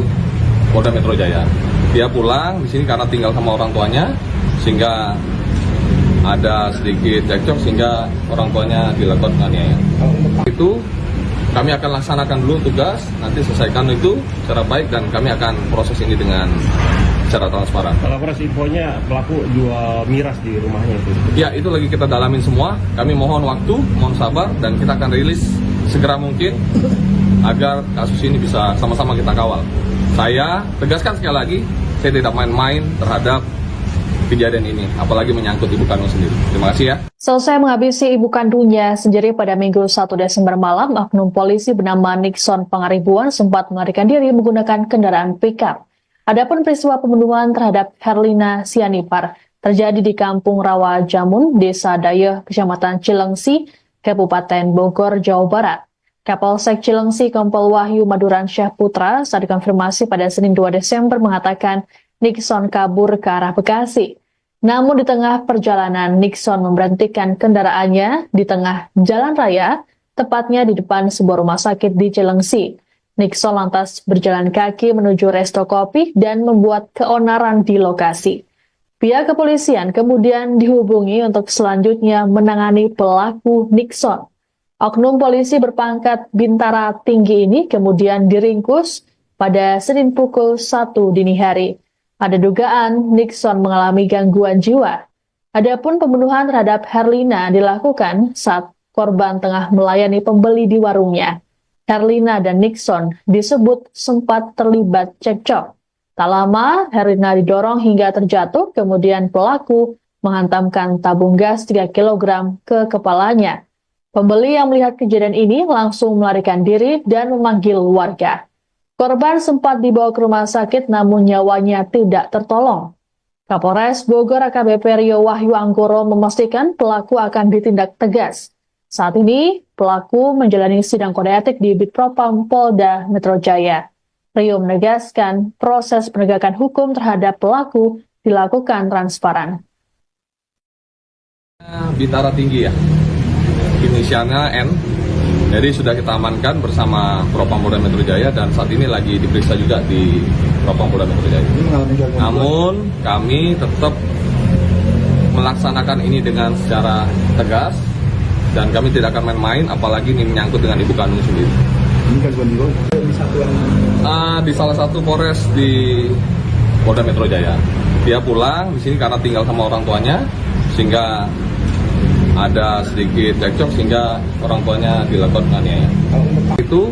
Polda Metro Jaya. Dia pulang di sini karena tinggal sama orang tuanya, sehingga ada sedikit cekcok sehingga orang tuanya dilakukan penganiayaan. Itu kami akan laksanakan dulu tugas, nanti selesaikan itu secara baik dan kami akan proses ini dengan secara transparan. Kalau proses infonya pelaku jual miras di rumahnya itu. Ya, itu lagi kita dalamin semua. Kami mohon waktu, mohon sabar dan kita akan rilis segera mungkin agar kasus ini bisa sama-sama kita kawal. Saya tegaskan sekali lagi, saya tidak main-main terhadap kejadian ini, apalagi menyangkut ibu kandung sendiri. Terima kasih ya. Selesai menghabisi ibu kandungnya sendiri pada Minggu 1 Desember malam, oknum polisi bernama Nixon Pangaribuan sempat melarikan diri menggunakan kendaraan pickup. Adapun peristiwa pembunuhan terhadap Herlina Sianipar terjadi di Kampung Rawa Jamun, Desa Dayeh, Kecamatan Cilengsi, Kabupaten Bogor, Jawa Barat. Kapolsek Cilengsi Kompol Wahyu Maduransyah Putra saat dikonfirmasi pada Senin 2 Desember mengatakan Nixon kabur ke arah Bekasi. Namun di tengah perjalanan, Nixon memberhentikan kendaraannya di tengah jalan raya, tepatnya di depan sebuah rumah sakit di Cilengsi. Nixon lantas berjalan kaki menuju resto kopi dan membuat keonaran di lokasi. Pihak kepolisian kemudian dihubungi untuk selanjutnya menangani pelaku Nixon. Oknum polisi berpangkat Bintara Tinggi ini kemudian diringkus pada Senin pukul 1 dini hari. Ada dugaan Nixon mengalami gangguan jiwa. Adapun pembunuhan terhadap Herlina dilakukan saat korban tengah melayani pembeli di warungnya. Herlina dan Nixon disebut sempat terlibat cekcok. Tak lama, Herlina didorong hingga terjatuh, kemudian pelaku menghantamkan tabung gas 3 kg ke kepalanya. Pembeli yang melihat kejadian ini langsung melarikan diri dan memanggil warga. Korban sempat dibawa ke rumah sakit namun nyawanya tidak tertolong. Kapolres Bogor AKBP Rio Wahyu Anggoro memastikan pelaku akan ditindak tegas. Saat ini, pelaku menjalani sidang kode etik di Bitpropam Polda Metro Jaya. Rio menegaskan proses penegakan hukum terhadap pelaku dilakukan transparan. Bintara Tinggi ya, inisialnya N. Jadi sudah kita amankan bersama Propam Polda Metro Jaya dan saat ini lagi diperiksa juga di Propam Polda Metro Jaya. Namun kami tetap melaksanakan ini dengan secara tegas dan kami tidak akan main-main, apalagi ini menyangkut dengan ibu kandung sendiri. Ini kan bukan di satuan Di salah satu Polres di Polda Metro Jaya. Dia pulang di sini karena tinggal sama orang tuanya, sehingga ada sedikit cekcok sehingga orang tuanya dilakukan penganiayaan. Itu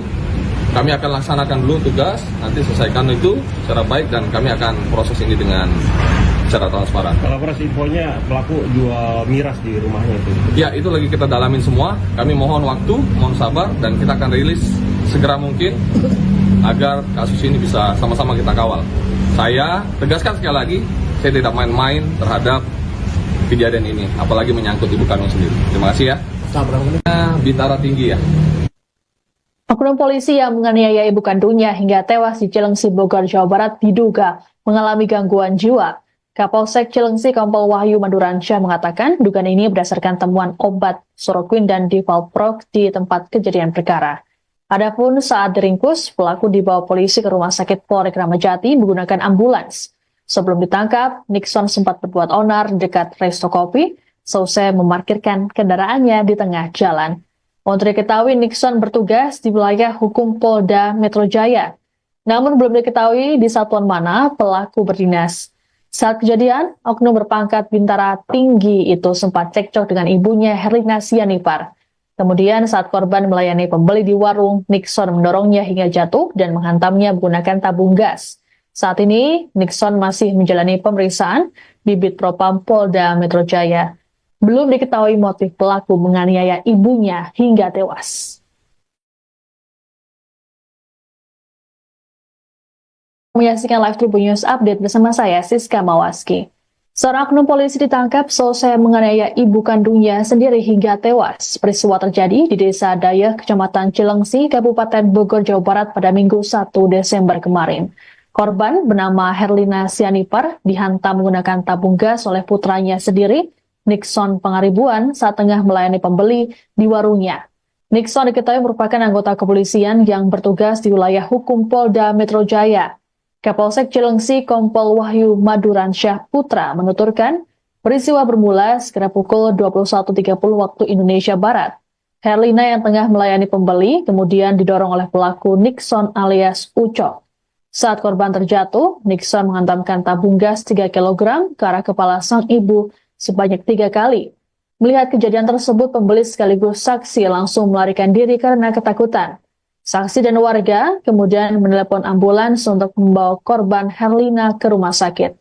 kami akan laksanakan dulu tugas, nanti selesaikan itu secara baik dan kami akan proses ini dengan secara transparan. Kalau proses infonya pelaku jual miras di rumahnya itu. Ya, itu lagi kita dalamin semua. Kami mohon waktu, mohon sabar dan kita akan rilis segera mungkin agar kasus ini bisa sama-sama kita kawal. Saya tegaskan sekali lagi, saya tidak main-main terhadap kejadian ini, apalagi menyangkut ibu kandung sendiri. Terima kasih ya. Bintara Tinggi ya. Oknum polisi yang menganiaya ibu kandungnya hingga tewas di Cilengsi, Bogor, Jawa Barat diduga mengalami gangguan jiwa. Kapolsek Cilengsi Kompol Wahyu Maduransyah mengatakan dugaan ini berdasarkan temuan obat Soroquin dan Divalprox di tempat kejadian perkara. Adapun saat diringkus, pelaku dibawa polisi ke Rumah Sakit Polri Kramat Jati menggunakan ambulans. Sebelum ditangkap, Nixon sempat berbuat onar di dekat resto kopi, selesai memarkirkan kendaraannya di tengah jalan. Untuk diketahui, Nixon bertugas di wilayah hukum Polda Metro Jaya. Namun belum diketahui di satuan mana pelaku berdinas. Saat kejadian, oknum berpangkat Bintara Tinggi itu sempat cekcok dengan ibunya Herlina Sianipar. Kemudian saat korban melayani pembeli di warung, Nixon mendorongnya hingga jatuh dan menghantamnya menggunakan tabung gas. Saat ini, Nixon masih menjalani pemeriksaan di Bid Propam Polda Metro Jaya. Belum diketahui motif pelaku menganiaya ibunya hingga tewas. Menyaksikan live Tribun News Update bersama saya, Siska Mawaski. Seorang oknum polisi ditangkap selesai menganiaya ibu kandungnya sendiri hingga tewas. Peristiwa terjadi di Desa Dayeh, Kecamatan Cilengsi, Kabupaten Bogor, Jawa Barat pada Minggu 1 Desember kemarin. Korban bernama Herlina Sianipar dihantam menggunakan tabung gas oleh putranya sendiri, Nixon Pangaribuan, saat tengah melayani pembeli di warungnya. Nixon diketahui merupakan anggota kepolisian yang bertugas di wilayah hukum Polda Metro Jaya. Kapolsek Cilengsi Kompol Wahyu Maduransyah Putra menuturkan, peristiwa bermula sekitar pukul 21.30 waktu Indonesia Barat. Herlina yang tengah melayani pembeli kemudian didorong oleh pelaku Nixon alias Ucok. Saat korban terjatuh, Nixon menghantamkan tabung gas 3 kg ke arah kepala sang ibu sebanyak 3 kali. Melihat kejadian tersebut, pembeli sekaligus saksi langsung melarikan diri karena ketakutan. Saksi dan warga kemudian menelepon ambulans untuk membawa korban Herlina ke rumah sakit.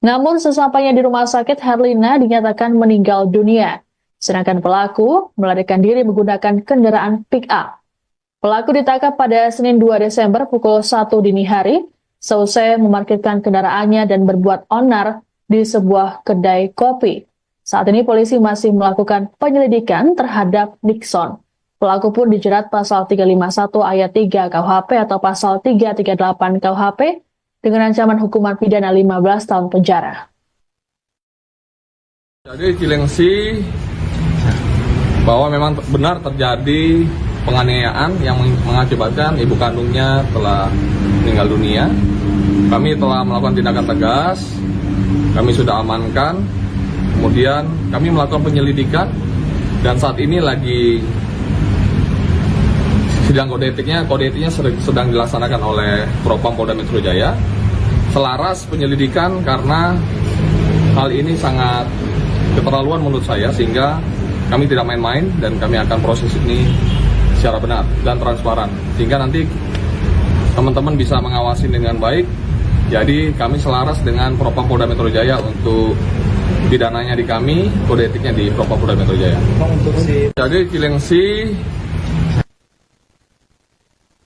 Namun sesampainya di rumah sakit, Herlina dinyatakan meninggal dunia, sedangkan pelaku melarikan diri menggunakan kendaraan pick-up. Pelaku ditangkap pada Senin 2 Desember pukul 1 dini hari, seusai memarkirkan kendaraannya dan berbuat onar di sebuah kedai kopi. Saat ini polisi masih melakukan penyelidikan terhadap Nixon. Pelaku pun dijerat pasal 351 ayat 3 KUHP atau pasal 338 KUHP dengan ancaman hukuman pidana 15 tahun penjara. Jadi Cilengsi bahwa memang benar terjadi penganiayaan yang mengakibatkan ibu kandungnya telah meninggal dunia. Kami telah melakukan tindakan tegas, kami sudah amankan, kemudian kami melakukan penyelidikan dan saat ini lagi sidang kode etiknya sedang dilaksanakan oleh Propam Polda Metro Jaya. Selaras penyelidikan karena hal ini sangat keterlaluan menurut saya, sehingga kami tidak main-main dan kami akan proses ini secara benar dan transparan. Sehingga nanti teman-teman bisa mengawasi dengan baik. Jadi kami selaras dengan Propam Polda Metro Jaya untuk pidananya di kami, kode etiknya di Propam Polda Metro Jaya. Jadi Cilengsi.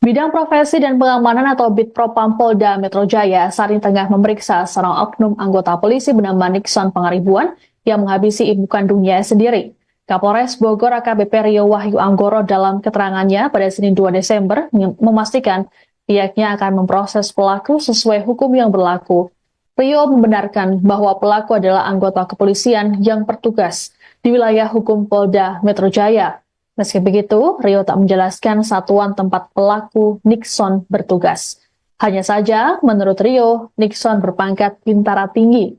Bidang Profesi dan Pengamanan atau Bid Propam Polda Metro Jaya saat ini tengah memeriksa seorang oknum anggota polisi bernama Nixon Pangaribuan yang menghabisi ibu kandungnya sendiri. Kapolres Bogor AKBP Rio Wahyu Anggoro dalam keterangannya pada Senin 2 Desember memastikan pihaknya akan memproses pelaku sesuai hukum yang berlaku. Rio membenarkan bahwa pelaku adalah anggota kepolisian yang bertugas di wilayah hukum Polda Metro Jaya. Meski begitu, Rio tak menjelaskan satuan tempat pelaku Nixon bertugas. Hanya saja, menurut Rio, Nixon berpangkat bintara tinggi.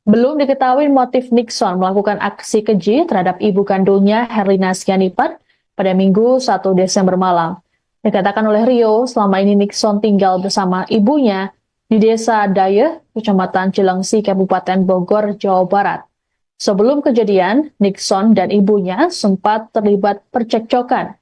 Belum diketahui motif Nixon melakukan aksi keji terhadap ibu kandungnya Herlina Sianipar pada Minggu 1 Desember malam. Dikatakan oleh Rio, selama ini Nixon tinggal bersama ibunya di Desa Dayeh, Kecamatan Cilengsi, Kabupaten Bogor, Jawa Barat. Sebelum kejadian, Nixon dan ibunya sempat terlibat percekcokan.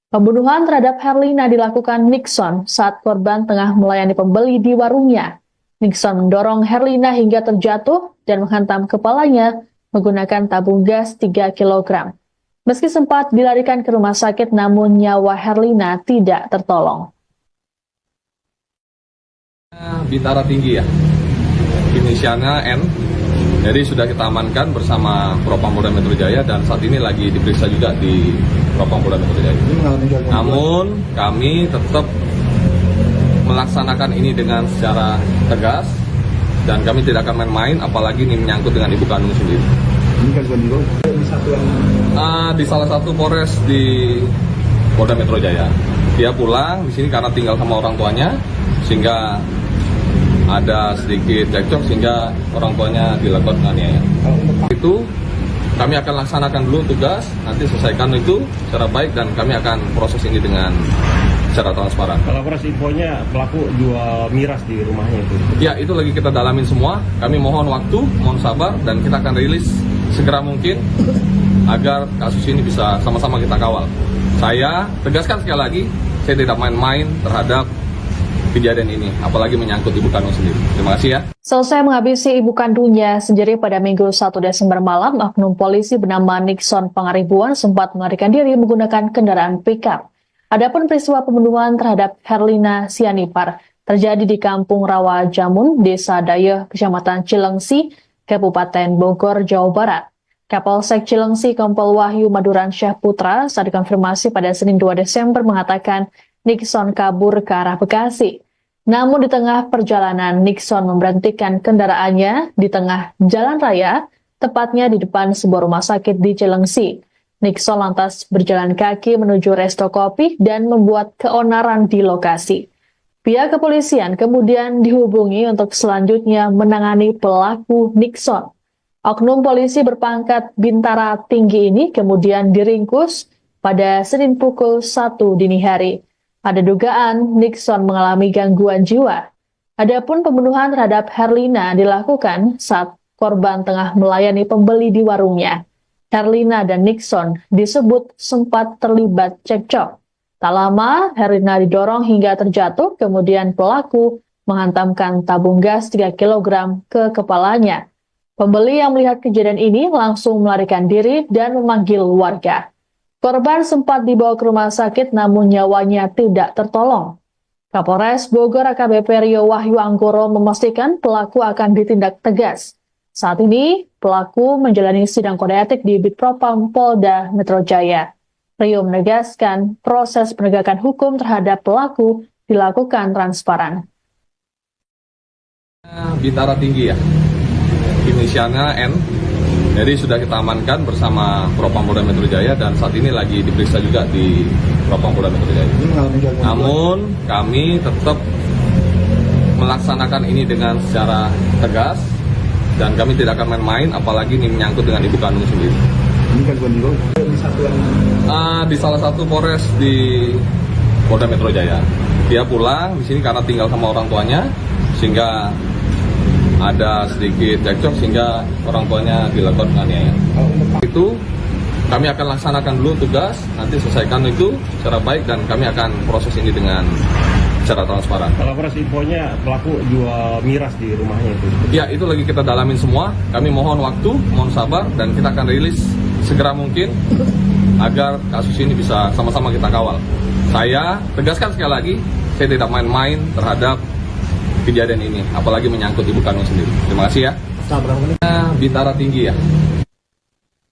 Pembunuhan terhadap Herlina dilakukan Nixon saat korban tengah melayani pembeli di warungnya. Nixon mendorong Herlina hingga terjatuh dan menghantam kepalanya menggunakan tabung gas 3 kg. Meski sempat dilarikan ke rumah sakit, namun nyawa Herlina tidak tertolong. Bintara tinggi ya, inisialnya N. Jadi sudah kita amankan bersama Propam Polda Metro Jaya dan saat ini lagi diperiksa juga di Propam Polda Metro Jaya. Namun kami tetap melaksanakan ini dengan secara tegas dan kami tidak akan main-main, apalagi ini menyangkut dengan ibu kandung sendiri. Ini kan di satuan Di salah satu Polres di Polda Metro Jaya. Dia pulang di sini karena tinggal sama orang tuanya, sehingga ada sedikit cekcok sehingga orang tuanya dilakukan penganiayaan. Itu kami akan laksanakan dulu tugas, nanti selesaikan itu secara baik dan kami akan proses ini dengan secara transparan. Kalau proses infonya pelaku jual miras di rumahnya itu. Ya, itu lagi kita dalamin semua. Kami mohon waktu, mohon sabar dan kita akan rilis segera mungkin agar kasus ini bisa sama-sama kita kawal. Saya tegaskan sekali lagi, saya tidak main-main terhadap kejadian ini, apalagi menyangkut ibu kandung sendiri. Terima kasih ya. Selesai menghabisi ibu kandungnya sendiri pada Minggu 1 Desember malam, oknum polisi bernama Nixon Pangaribuan sempat melarikan diri menggunakan kendaraan pickup. Adapun peristiwa pembunuhan terhadap Herlina Sianipar terjadi di Kampung Rawa Jamun, Desa Dayeh, Kecamatan Cilengsi, Kabupaten Bogor, Jawa Barat. Kapolsek Cilengsi Kompol Wahyu Maduransyah Putra saat dikonfirmasi pada Senin 2 Desember mengatakan Nixon kabur ke arah Bekasi. Namun di tengah perjalanan, Nixon memberhentikan kendaraannya di tengah jalan raya, tepatnya di depan sebuah rumah sakit di Cilengsi. Nixon lantas berjalan kaki menuju resto kopi dan membuat keonaran di lokasi. Pihak kepolisian kemudian dihubungi untuk selanjutnya menangani pelaku Nixon. Oknum polisi berpangkat bintara tinggi ini kemudian diringkus pada Senin pukul 1 dini hari. Ada dugaan Nixon mengalami gangguan jiwa. Adapun pembunuhan terhadap Herlina dilakukan saat korban tengah melayani pembeli di warungnya. Herlina dan Nixon disebut sempat terlibat cekcok. Tak lama, Herlina didorong hingga terjatuh, kemudian pelaku menghantamkan tabung gas 3 kg ke kepalanya. Pembeli yang melihat kejadian ini langsung melarikan diri dan memanggil warga. Korban sempat dibawa ke rumah sakit namun nyawanya tidak tertolong. Kapolres Bogor AKBP Rio Wahyu Anggoro memastikan pelaku akan ditindak tegas. Saat ini, pelaku menjalani sidang kode etik di Bitpropam Polda Metro Jaya. Rio menegaskan proses penegakan hukum terhadap pelaku dilakukan transparan. Bintara tinggi ya, inisialnya N. Jadi sudah kita amankan bersama Propam Polda Metro Jaya dan saat ini lagi diperiksa juga di Propam Polda Metro Jaya. Namun kami tetap melaksanakan ini dengan secara tegas dan kami tidak akan main-main, apalagi ini menyangkut dengan ibu kandung sendiri. Ini kan di satuan Di salah satu Polres di Polda Metro Jaya. Dia pulang di sini karena tinggal sama orang tuanya, sehingga ada sedikit cekcok sehingga orang tuanya dilakukan penganiayaan. Itu kami akan laksanakan dulu tugas, nanti selesaikan itu secara baik dan kami akan proses ini dengan secara transparan. Kalau proses infonya pelaku jual miras di rumahnya itu. Ya, itu lagi kita dalamin semua. Kami mohon waktu, mohon sabar dan kita akan rilis segera mungkin agar kasus ini bisa sama-sama kita kawal. Saya tegaskan sekali lagi, saya tidak main-main terhadap kejadian ini, apalagi menyangkut ibu kandung sendiri. Terima kasih ya. Bintara tinggi ya.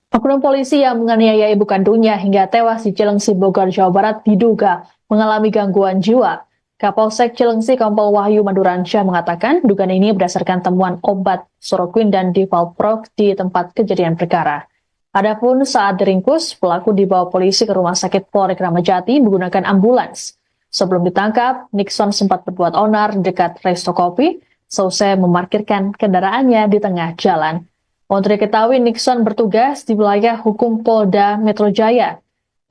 Oknum polisi yang menganiaya ibu kandungnya hingga tewas di Cilengsi, Bogor, Jawa Barat diduga mengalami gangguan jiwa. Kapolsek Cilengsi Kompol Wahyu Maduransyah mengatakan dugaan ini berdasarkan temuan obat Soroquin dan Divalprox di tempat kejadian perkara. Adapun saat diringkus, pelaku dibawa polisi ke Rumah Sakit Polri Kramat Jati menggunakan ambulans. Sebelum ditangkap, Nixon sempat berbuat onar di dekat resto kopi, selesai memarkirkan kendaraannya di tengah jalan. Untuk diketahui, Nixon bertugas di wilayah hukum Polda Metro Jaya.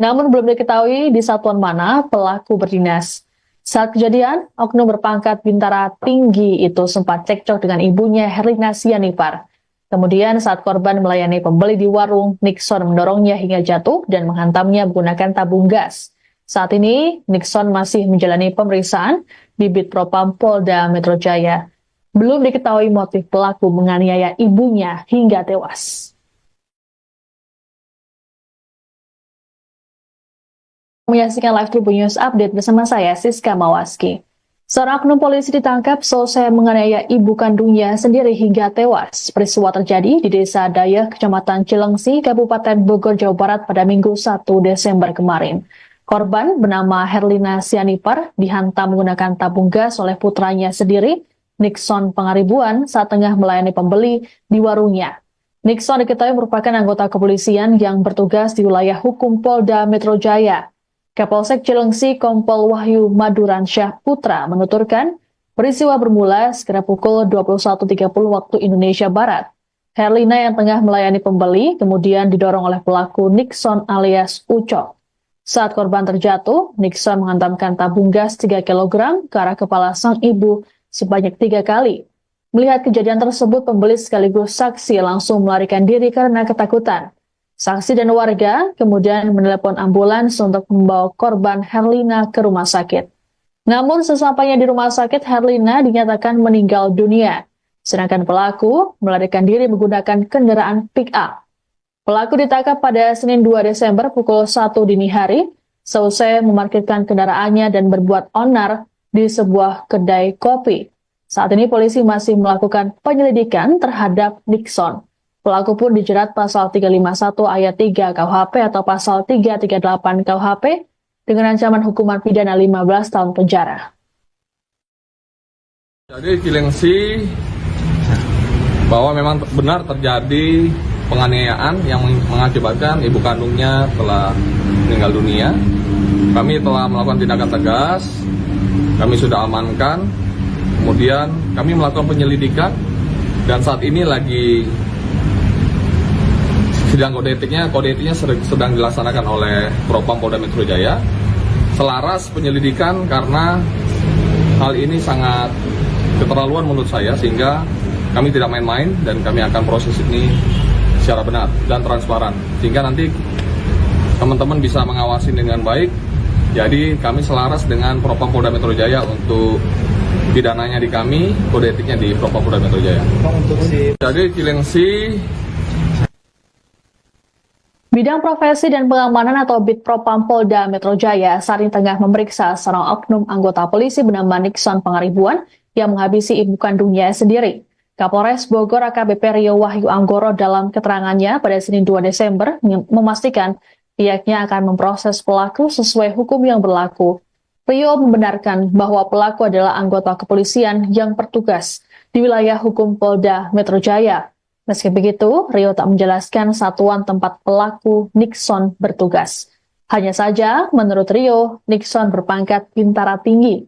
Namun belum diketahui di satuan mana pelaku berdinas. Saat kejadian, oknum berpangkat bintara tinggi itu sempat cekcok dengan ibunya Herlina Sianipar. Kemudian saat korban melayani pembeli di warung, Nixon mendorongnya hingga jatuh dan menghantamnya menggunakan tabung gas. Saat ini, Nixon masih menjalani pemeriksaan di Bitpropam Polda Metro Jaya. Belum diketahui motif pelaku menganiaya ibunya hingga tewas. Menyaksikan live Tribun News Update bersama saya, Siska Mawaski. Seorang oknum polisi ditangkap selesai menganiaya ibu kandungnya sendiri hingga tewas. Peristiwa terjadi di Desa Dayeh, Kecamatan Cilengsi, Kabupaten Bogor, Jawa Barat pada Minggu 1 Desember kemarin. Korban bernama Herlina Sianipar dihantam menggunakan tabung gas oleh putranya sendiri, Nixon Pangaribuan, saat tengah melayani pembeli di warungnya. Nixon diketahui merupakan anggota kepolisian yang bertugas di wilayah hukum Polda Metro Jaya. Kapolsek Cilengsi Kompol Wahyu Maduransyah Putra menuturkan, peristiwa bermula sekitar pukul 21.30 waktu Indonesia Barat. Herlina yang tengah melayani pembeli kemudian didorong oleh pelaku Nixon alias Ucok. Saat korban terjatuh, Nixon menghantamkan tabung gas 3 kg ke arah kepala sang ibu sebanyak 3 kali. Melihat kejadian tersebut, pembeli sekaligus saksi langsung melarikan diri karena ketakutan. Saksi dan warga kemudian menelepon ambulans untuk membawa korban Herlina ke rumah sakit. Namun sesampainya di rumah sakit, Herlina dinyatakan meninggal dunia, sedangkan pelaku melarikan diri menggunakan kendaraan pick-up. Pelaku ditangkap pada Senin 2 Desember pukul 1 dini hari, seusai memarkirkan kendaraannya dan berbuat onar di sebuah kedai kopi. Saat ini polisi masih melakukan penyelidikan terhadap Nixon. Pelaku pun dijerat pasal 351 ayat 3 KUHP atau pasal 338 KUHP dengan ancaman hukuman pidana 15 tahun penjara. Jadi Cilengsi bahwa memang benar terjadi penganiayaan yang mengakibatkan ibu kandungnya telah meninggal dunia. Kami telah melakukan tindakan tegas, kami sudah amankan, kemudian kami melakukan penyelidikan dan saat ini lagi sidang kode etiknya sedang dilaksanakan oleh Propam Polda Metro Jaya. Selaras penyelidikan karena hal ini sangat keterlaluan menurut saya, sehingga kami tidak main-main dan kami akan proses ini secara benar dan transparan, sehingga nanti teman-teman bisa mengawasi dengan baik. Jadi kami selaras dengan Propam Polda Metro Jaya untuk pidananya di kami, kode etiknya di Propam Polda Metro Jaya. Jadi Cilengsi Bidang Profesi dan Pengamanan atau Bid Propam Polda Metro Jaya saat ini tengah memeriksa seorang oknum anggota polisi bernama Nixon Pangaribuan yang menghabisi ibu kandungnya sendiri. Kapolres Bogor AKBP Rio Wahyu Anggoro dalam keterangannya pada Senin 2 Desember memastikan pihaknya akan memproses pelaku sesuai hukum yang berlaku. Rio membenarkan bahwa pelaku adalah anggota kepolisian yang bertugas di wilayah hukum Polda Metro Jaya. Meski begitu, Rio tak menjelaskan satuan tempat pelaku Nixon bertugas. Hanya saja, menurut Rio, Nixon berpangkat bintara tinggi.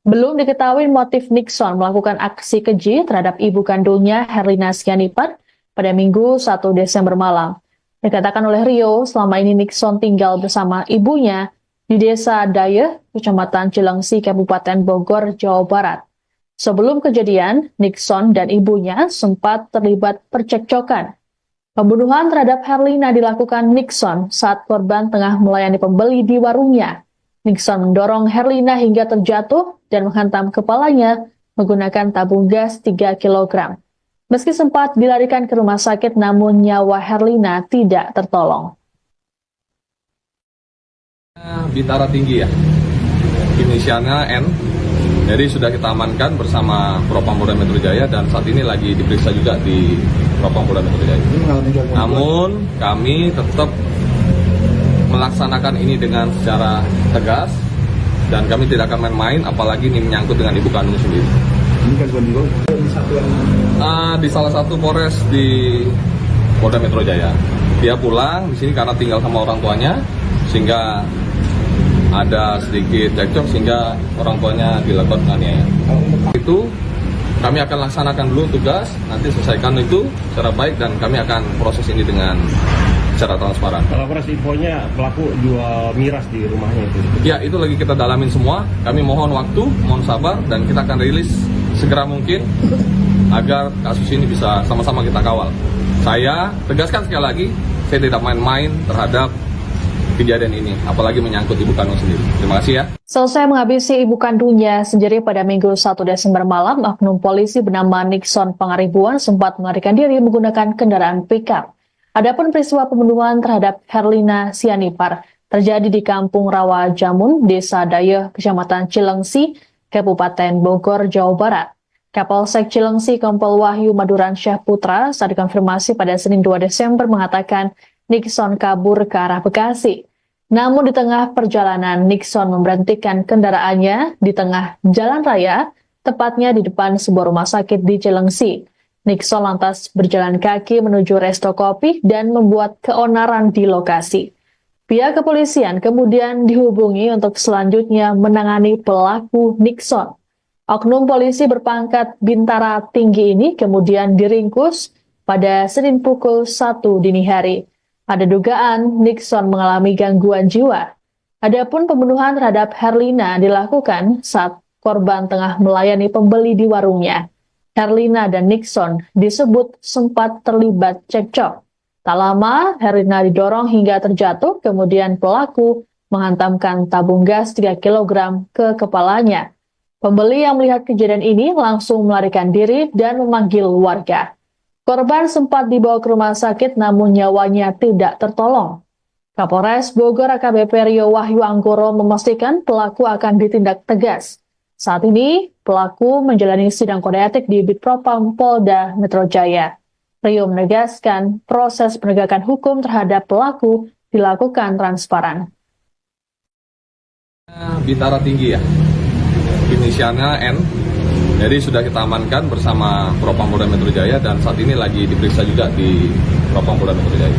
Belum diketahui motif Nixon melakukan aksi keji terhadap ibu kandungnya Herlina Sianipar pada Minggu 1 Desember malam. Dikatakan oleh Rio, selama ini Nixon tinggal bersama ibunya di Desa Dayeh, Kecamatan Cilengsi, Kabupaten Bogor, Jawa Barat. Sebelum kejadian, Nixon dan ibunya sempat terlibat percekcokan. Pembunuhan terhadap Herlina dilakukan Nixon saat korban tengah melayani pembeli di warungnya. Nixon mendorong Herlina hingga terjatuh dan menghantam kepalanya menggunakan tabung gas 3 kg. Meski sempat dilarikan ke rumah sakit, namun nyawa Herlina tidak tertolong. Bintara tinggi ya, inisialnya N. Jadi sudah kita amankan bersama Propam Polda Metro Jaya dan saat ini lagi diperiksa juga di Propam Polda Metro Jaya. Namun kami tetap melaksanakan ini dengan secara tegas dan kami tidak akan main-main, apalagi ini menyangkut dengan ibu kandung sendiri. Ini kan di satuan Di salah satu Polres di Polda Metro Jaya. Dia pulang di sini karena tinggal sama orang tuanya, sehingga ada sedikit cekcok sehingga orang tuanya dilakukan penganiayaan. Itu kami akan laksanakan dulu tugas, nanti selesaikan itu secara baik dan kami akan proses ini dengan secara transparan. Kalau proses infonya pelaku jual miras di rumahnya itu. Ya, itu lagi kita dalamin semua. Kami mohon waktu, mohon sabar dan kita akan rilis segera mungkin agar kasus ini bisa sama-sama kita kawal. Saya tegaskan sekali lagi, saya tidak main-main terhadap kejadian ini, apalagi menyangkut ibu kandung sendiri. Terima kasih ya. Selesai menghabisi ibu kandungnya sendiri pada Minggu 1 Desember malam, oknum polisi bernama Nixon Pangaribuan sempat melarikan diri menggunakan kendaraan pickup. Adapun peristiwa pembunuhan terhadap Herlina Sianipar terjadi di Kampung Rawa Jamun, Desa Dayeh, Kecamatan Cilengsi, Kabupaten Bogor, Jawa Barat. Kapolsek Cilengsi Kompol Wahyu Maduransyah Putra saat dikonfirmasi pada Senin 2 Desember mengatakan Nixon kabur ke arah Bekasi. Namun di tengah perjalanan, Nixon memberhentikan kendaraannya di tengah jalan raya, tepatnya di depan sebuah rumah sakit di Cilengsi. Nixon lantas berjalan kaki menuju resto kopi dan membuat keonaran di lokasi. Pihak kepolisian kemudian dihubungi untuk selanjutnya menangani pelaku Nixon. Oknum polisi berpangkat bintara tinggi ini kemudian diringkus pada Senin pukul 1 dini hari. Ada dugaan Nixon mengalami gangguan jiwa. Adapun pembunuhan terhadap Herlina dilakukan saat korban tengah melayani pembeli di warungnya. Herlina dan Nixon disebut sempat terlibat cekcok. Tak lama, Herlina didorong hingga terjatuh, kemudian pelaku menghantamkan tabung gas 3 kg ke kepalanya. Pembeli yang melihat kejadian ini langsung melarikan diri dan memanggil warga. Korban sempat dibawa ke rumah sakit namun nyawanya tidak tertolong. Kapolres Bogor AKBP Rio Wahyu Anggoro memastikan pelaku akan ditindak tegas. Saat ini, pelaku menjalani sidang kode etik di Bitpropam Polda Metro Jaya. Rio menegaskan proses penegakan hukum terhadap pelaku dilakukan transparan. Bintara Tinggi ya, inisialnya N. Jadi sudah kita amankan bersama Propam Polda Metro Jaya dan saat ini lagi diperiksa juga di Propam Polda Metro Jaya.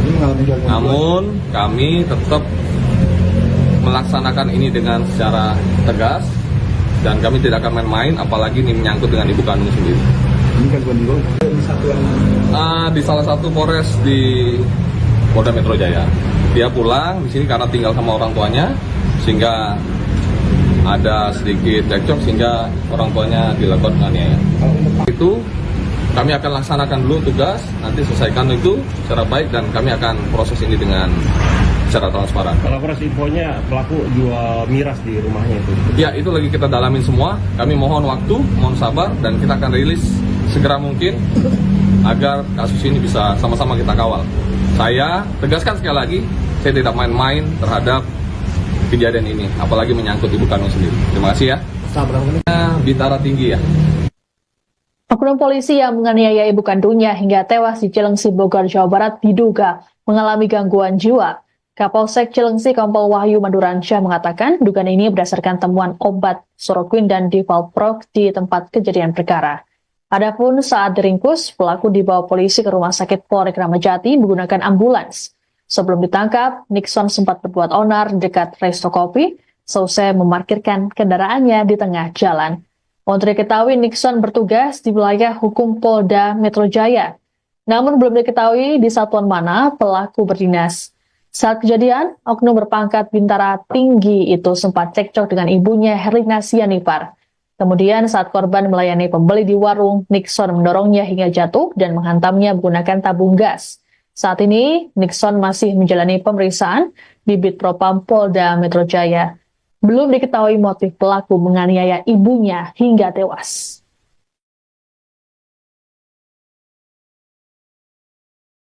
Namun kami tetap melaksanakan ini dengan secara tegas dan kami tidak akan main-main, apalagi ini menyangkut dengan ibu kandung sendiri. Ini kan di satuan Di salah satu Polres di Polda Metro Jaya. Dia pulang di sini karena tinggal sama orang tuanya, sehingga ada sedikit cekcok sehingga orang tuanya dilakukan penganiayaan. Itu kami akan laksanakan dulu tugas, nanti selesaikan itu secara baik dan kami akan proses ini dengan secara transparan. Kalau proses infonya pelaku jual miras di rumahnya itu. Ya, itu lagi kita dalamin semua. Kami mohon waktu, mohon sabar dan kita akan rilis segera mungkin agar kasus ini bisa sama-sama kita kawal. Saya tegaskan sekali lagi, saya tidak main-main terhadap kejadian ini, apalagi menyangkut ibu kandung sendiri. Terima kasih ya. Bintara Tinggi ya. Oknum polisi yang menganiaya ibu kandungnya hingga tewas di Cilengsi, Bogor, Jawa Barat diduga mengalami gangguan jiwa. Kapolsek Cilengsi Kompol Wahyu Maduransyah mengatakan dugaan ini berdasarkan temuan obat Soroquin dan Divalprox di tempat kejadian perkara. Adapun saat diringkus, pelaku dibawa polisi ke Rumah Sakit Polri Kramat Jati menggunakan ambulans. Sebelum ditangkap, Nixon sempat berbuat onar di dekat resto kopi, selesai memarkirkan kendaraannya di tengah jalan. Untuk diketahui, Nixon bertugas di wilayah hukum Polda Metro Jaya. Namun belum diketahui di satuan mana pelaku berdinas. Saat kejadian, oknum berpangkat Bintara Tinggi itu sempat cekcok dengan ibunya Herlina Sianipar. Kemudian saat korban melayani pembeli di warung, Nixon mendorongnya hingga jatuh dan menghantamnya menggunakan tabung gas. Saat ini, Nixon masih menjalani pemeriksaan di Bitpropam Polda Metro Jaya. Belum diketahui motif pelaku menganiaya ibunya hingga tewas.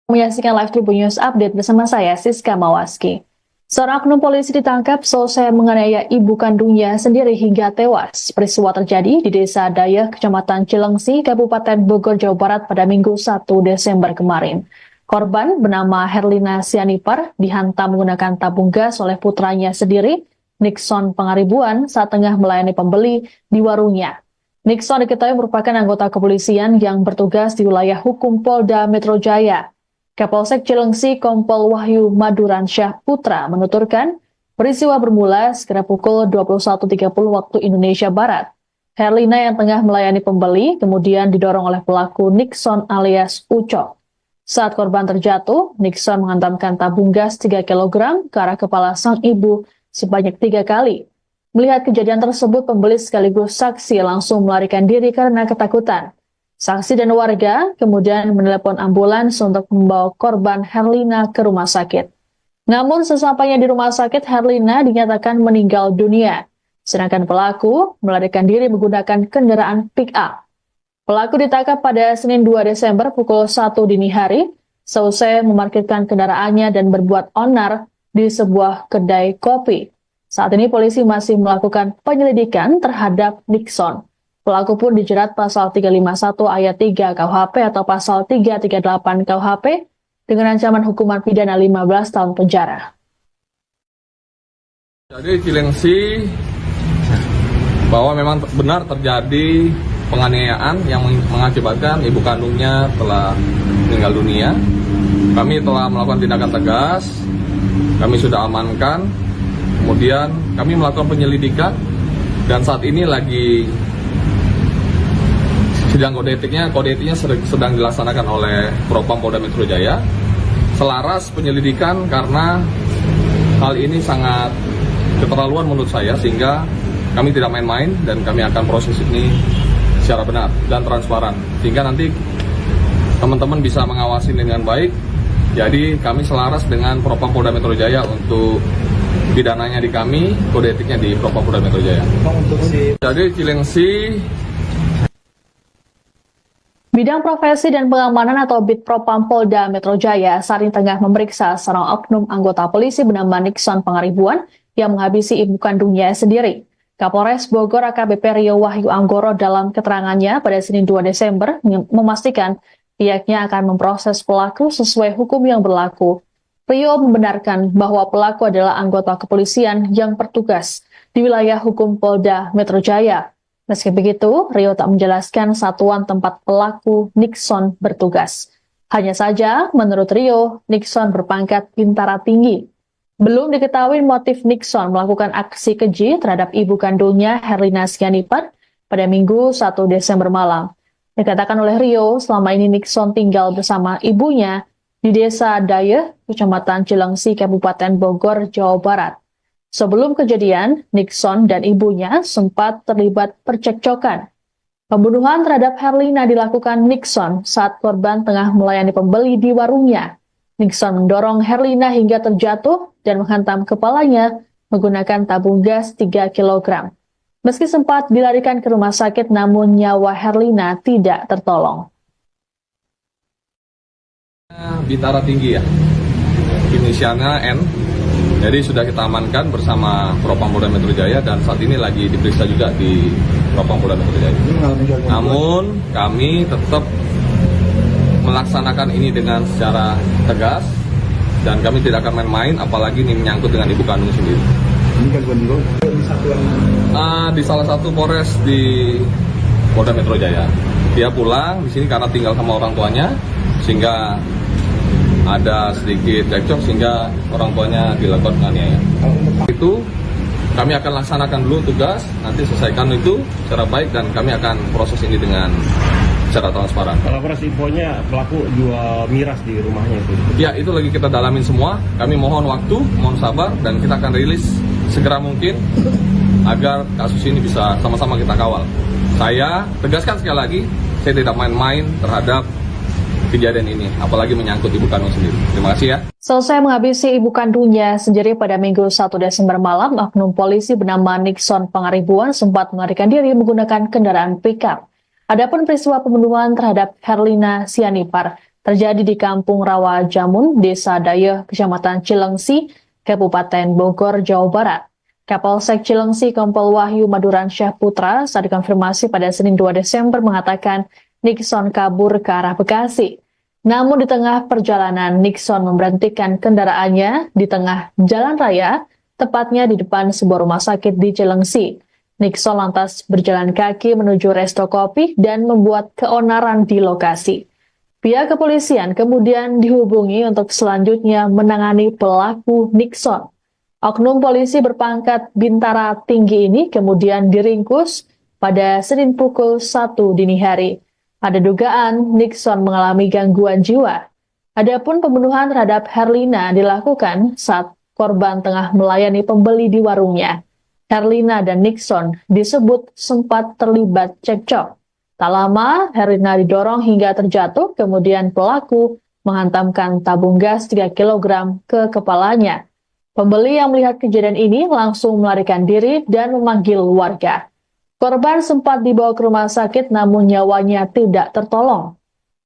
Menyaksikan live Tribun News Update bersama saya, Siska Mawaski. Seorang oknum polisi ditangkap selesai menganiaya ibu kandungnya sendiri hingga tewas. Peristiwa terjadi di Desa Dayeh, Kecamatan Cilengsi, Kabupaten Bogor, Jawa Barat pada Minggu 1 Desember kemarin. Korban bernama Herlina Sianipar dihantam menggunakan tabung gas oleh putranya sendiri, Nixon Pangaribuan, saat tengah melayani pembeli di warungnya. Nixon diketahui merupakan anggota kepolisian yang bertugas di wilayah hukum Polda Metro Jaya. Kapolsek Cilengsi Kompol Wahyu Maduransyah Putra menuturkan, peristiwa bermula sekitar pukul 21.30 waktu Indonesia Barat. Herlina yang tengah melayani pembeli kemudian didorong oleh pelaku Nixon alias Ucok. Saat korban terjatuh, Nixon menghantamkan tabung gas 3 kg ke arah kepala sang ibu sebanyak 3 kali. Melihat kejadian tersebut, pembeli sekaligus saksi langsung melarikan diri karena ketakutan. Saksi dan warga kemudian menelepon ambulans untuk membawa korban Herlina ke rumah sakit. Namun sesampainya di rumah sakit, Herlina dinyatakan meninggal dunia. Sedangkan pelaku melarikan diri menggunakan kendaraan pick-up. Pelaku ditangkap pada Senin 2 Desember pukul 1 dini hari, selesai memarkirkan kendaraannya dan berbuat onar di sebuah kedai kopi. Saat ini polisi masih melakukan penyelidikan terhadap Nixon. Pelaku pun dijerat pasal 351 ayat 3 KUHP atau pasal 338 KUHP dengan ancaman hukuman pidana 15 tahun penjara. Jadi Cilengsi bahwa memang benar terjadi penganiayaan yang mengakibatkan ibu kandungnya telah meninggal dunia. Kami telah melakukan tindakan tegas, kami sudah amankan, kemudian kami melakukan penyelidikan dan saat ini lagi sidang kode etiknya sedang dilaksanakan oleh Propam Polda Metro Jaya. Selaras penyelidikan karena hal ini sangat keterlaluan menurut saya, sehingga kami tidak main-main dan kami akan proses ini secara benar dan transparan. Sehingga nanti teman-teman bisa mengawasi dengan baik Jadi kami selaras dengan Propam Polda Metro Jaya untuk pidananya di kami, kode etiknya di Propam Polda Metro Jaya. Jadi Cilengsi. Bidang Profesi dan Pengamanan atau Bid Propam Polda Metro Jaya saat ini tengah memeriksa seorang oknum anggota polisi bernama Nixon Pangaribuan yang menghabisi ibu kandungnya sendiri. Kapolres Bogor AKBP Rio Wahyu Anggoro dalam keterangannya pada Senin 2 Desember memastikan pihaknya akan memproses pelaku sesuai hukum yang berlaku. Rio membenarkan bahwa pelaku adalah anggota kepolisian yang bertugas di wilayah hukum Polda Metro Jaya. Meski begitu, Rio tak menjelaskan satuan tempat pelaku Nixon bertugas. Hanya saja, menurut Rio, Nixon berpangkat bintara tinggi. Belum diketahui motif Nixon melakukan aksi keji terhadap ibu kandungnya Herlina Sianipar pada Minggu 1 Desember malam. Dikatakan oleh Rio, selama ini Nixon tinggal bersama ibunya di Desa Dayeh, Kecamatan Cilengsi, Kabupaten Bogor, Jawa Barat. Sebelum kejadian, Nixon dan ibunya sempat terlibat percekcokan. Pembunuhan terhadap Herlina dilakukan Nixon saat korban tengah melayani pembeli di warungnya. Nixon mendorong Herlina hingga terjatuh dan menghantam kepalanya menggunakan tabung gas 3 kg. Meski sempat dilarikan ke rumah sakit, namun nyawa Herlina tidak tertolong. Bintara tinggi ya, inisialnya N. Jadi sudah kita amankan bersama Propam Polda Metro Jaya dan saat ini lagi diperiksa juga di Propam Polda Metro Jaya. Namun kami tetap melaksanakan ini dengan secara tegas dan kami tidak akan main-main, apalagi ini menyangkut dengan ibu kandung sendiri. Ini gangguan jiwa di satuan Di salah satu Polres di Polda Metro Jaya. Dia pulang di sini karena tinggal sama orang tuanya, sehingga ada sedikit cekcok sehingga orang tuanya dilakukan penganiayaan. Itu kami akan laksanakan dulu tugas, nanti selesaikan itu secara baik dan kami akan proses ini dengan secara transparan. Kalau proses infonya pelaku jual miras di rumahnya itu. Ya, itu lagi kita dalamin semua. Kami mohon waktu, mohon sabar dan kita akan rilis segera mungkin agar kasus ini bisa sama-sama kita kawal. Saya tegaskan sekali lagi, saya tidak main-main terhadap kejadian ini, apalagi menyangkut ibu kandung sendiri. Terima kasih ya. Selesai menghabisi ibu kandungnya sendiri pada Minggu 1 Desember malam, oknum polisi bernama Nixon Pangaribuan sempat melarikan diri menggunakan kendaraan pickup. Adapun peristiwa pembunuhan terhadap Herlina Sianipar terjadi di Kampung Rawa Jamun, Desa Dayeh, Kecamatan Cilengsi, Kabupaten Bogor, Jawa Barat. Kapolsek Cilengsi Kompol Wahyu Maduransyah Putra saat dikonfirmasi pada Senin 2 Desember mengatakan Nixon kabur ke arah Bekasi. Namun di tengah perjalanan, Nixon memberhentikan kendaraannya di tengah jalan raya, tepatnya di depan sebuah rumah sakit di Cilengsi. Nixon lantas berjalan kaki menuju resto kopi dan membuat keonaran di lokasi. Pihak kepolisian kemudian dihubungi untuk selanjutnya menangani pelaku Nixon. Oknum polisi berpangkat bintara tinggi ini kemudian diringkus pada Senin pukul 1 dini hari. Ada dugaan Nixon mengalami gangguan jiwa. Adapun pembunuhan terhadap Herlina dilakukan saat korban tengah melayani pembeli di warungnya. Herlina dan Nixon disebut sempat terlibat cekcok. Tak lama, Herlina didorong hingga terjatuh, kemudian pelaku menghantamkan tabung gas 3 kg ke kepalanya. Pembeli yang melihat kejadian ini langsung melarikan diri dan memanggil warga. Korban sempat dibawa ke rumah sakit namun nyawanya tidak tertolong.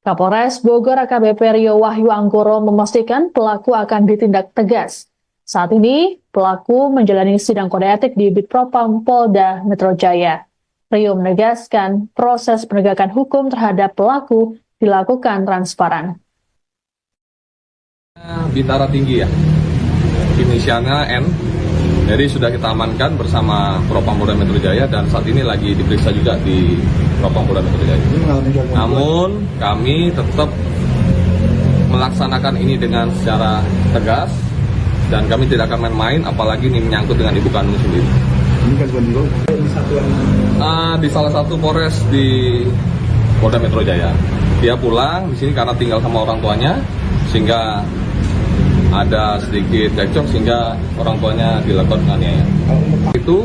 Kapolres Bogor AKBP Rio Wahyu Anggoro memastikan pelaku akan ditindak tegas. Saat ini, pelaku menjalani sidang kode etik di Bitpropam Polda Metro Jaya. Rio menegaskan proses penegakan hukum terhadap pelaku dilakukan transparan. Bintara tinggi ya, inisialnya N. Jadi sudah kita amankan bersama Propam Polda Metro Jaya dan saat ini lagi diperiksa juga di Propam Polda Metro Jaya. Namun kami tetap melaksanakan ini dengan secara tegas dan kami tidak akan main-main, apalagi ini menyangkut dengan ibu kandung sendiri. Ini gangguan jiwa di satuan Di salah satu Polres di Polda Metro Jaya. Dia pulang di sini karena tinggal sama orang tuanya, sehingga ada sedikit cekcok sehingga orang tuanya dilakukan penganiayaan. Itu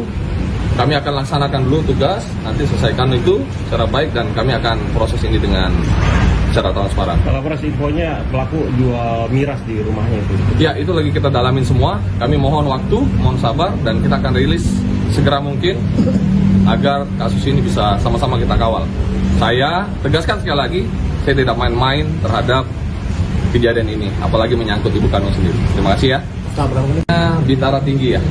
kami akan laksanakan dulu tugas, nanti selesaikan itu secara baik dan kami akan proses ini dengan secara transparan. Kalau proses infonya pelaku jual miras di rumahnya itu. Ya, itu lagi kita dalamin semua. Kami mohon waktu, mohon sabar, dan kita akan rilis segera mungkin agar kasus ini bisa sama-sama kita kawal. Saya tegaskan sekali lagi, saya tidak main-main terhadap kejadian ini, apalagi menyangkut ibu kandung sendiri. Terima kasih ya. Bintara Tinggi ya.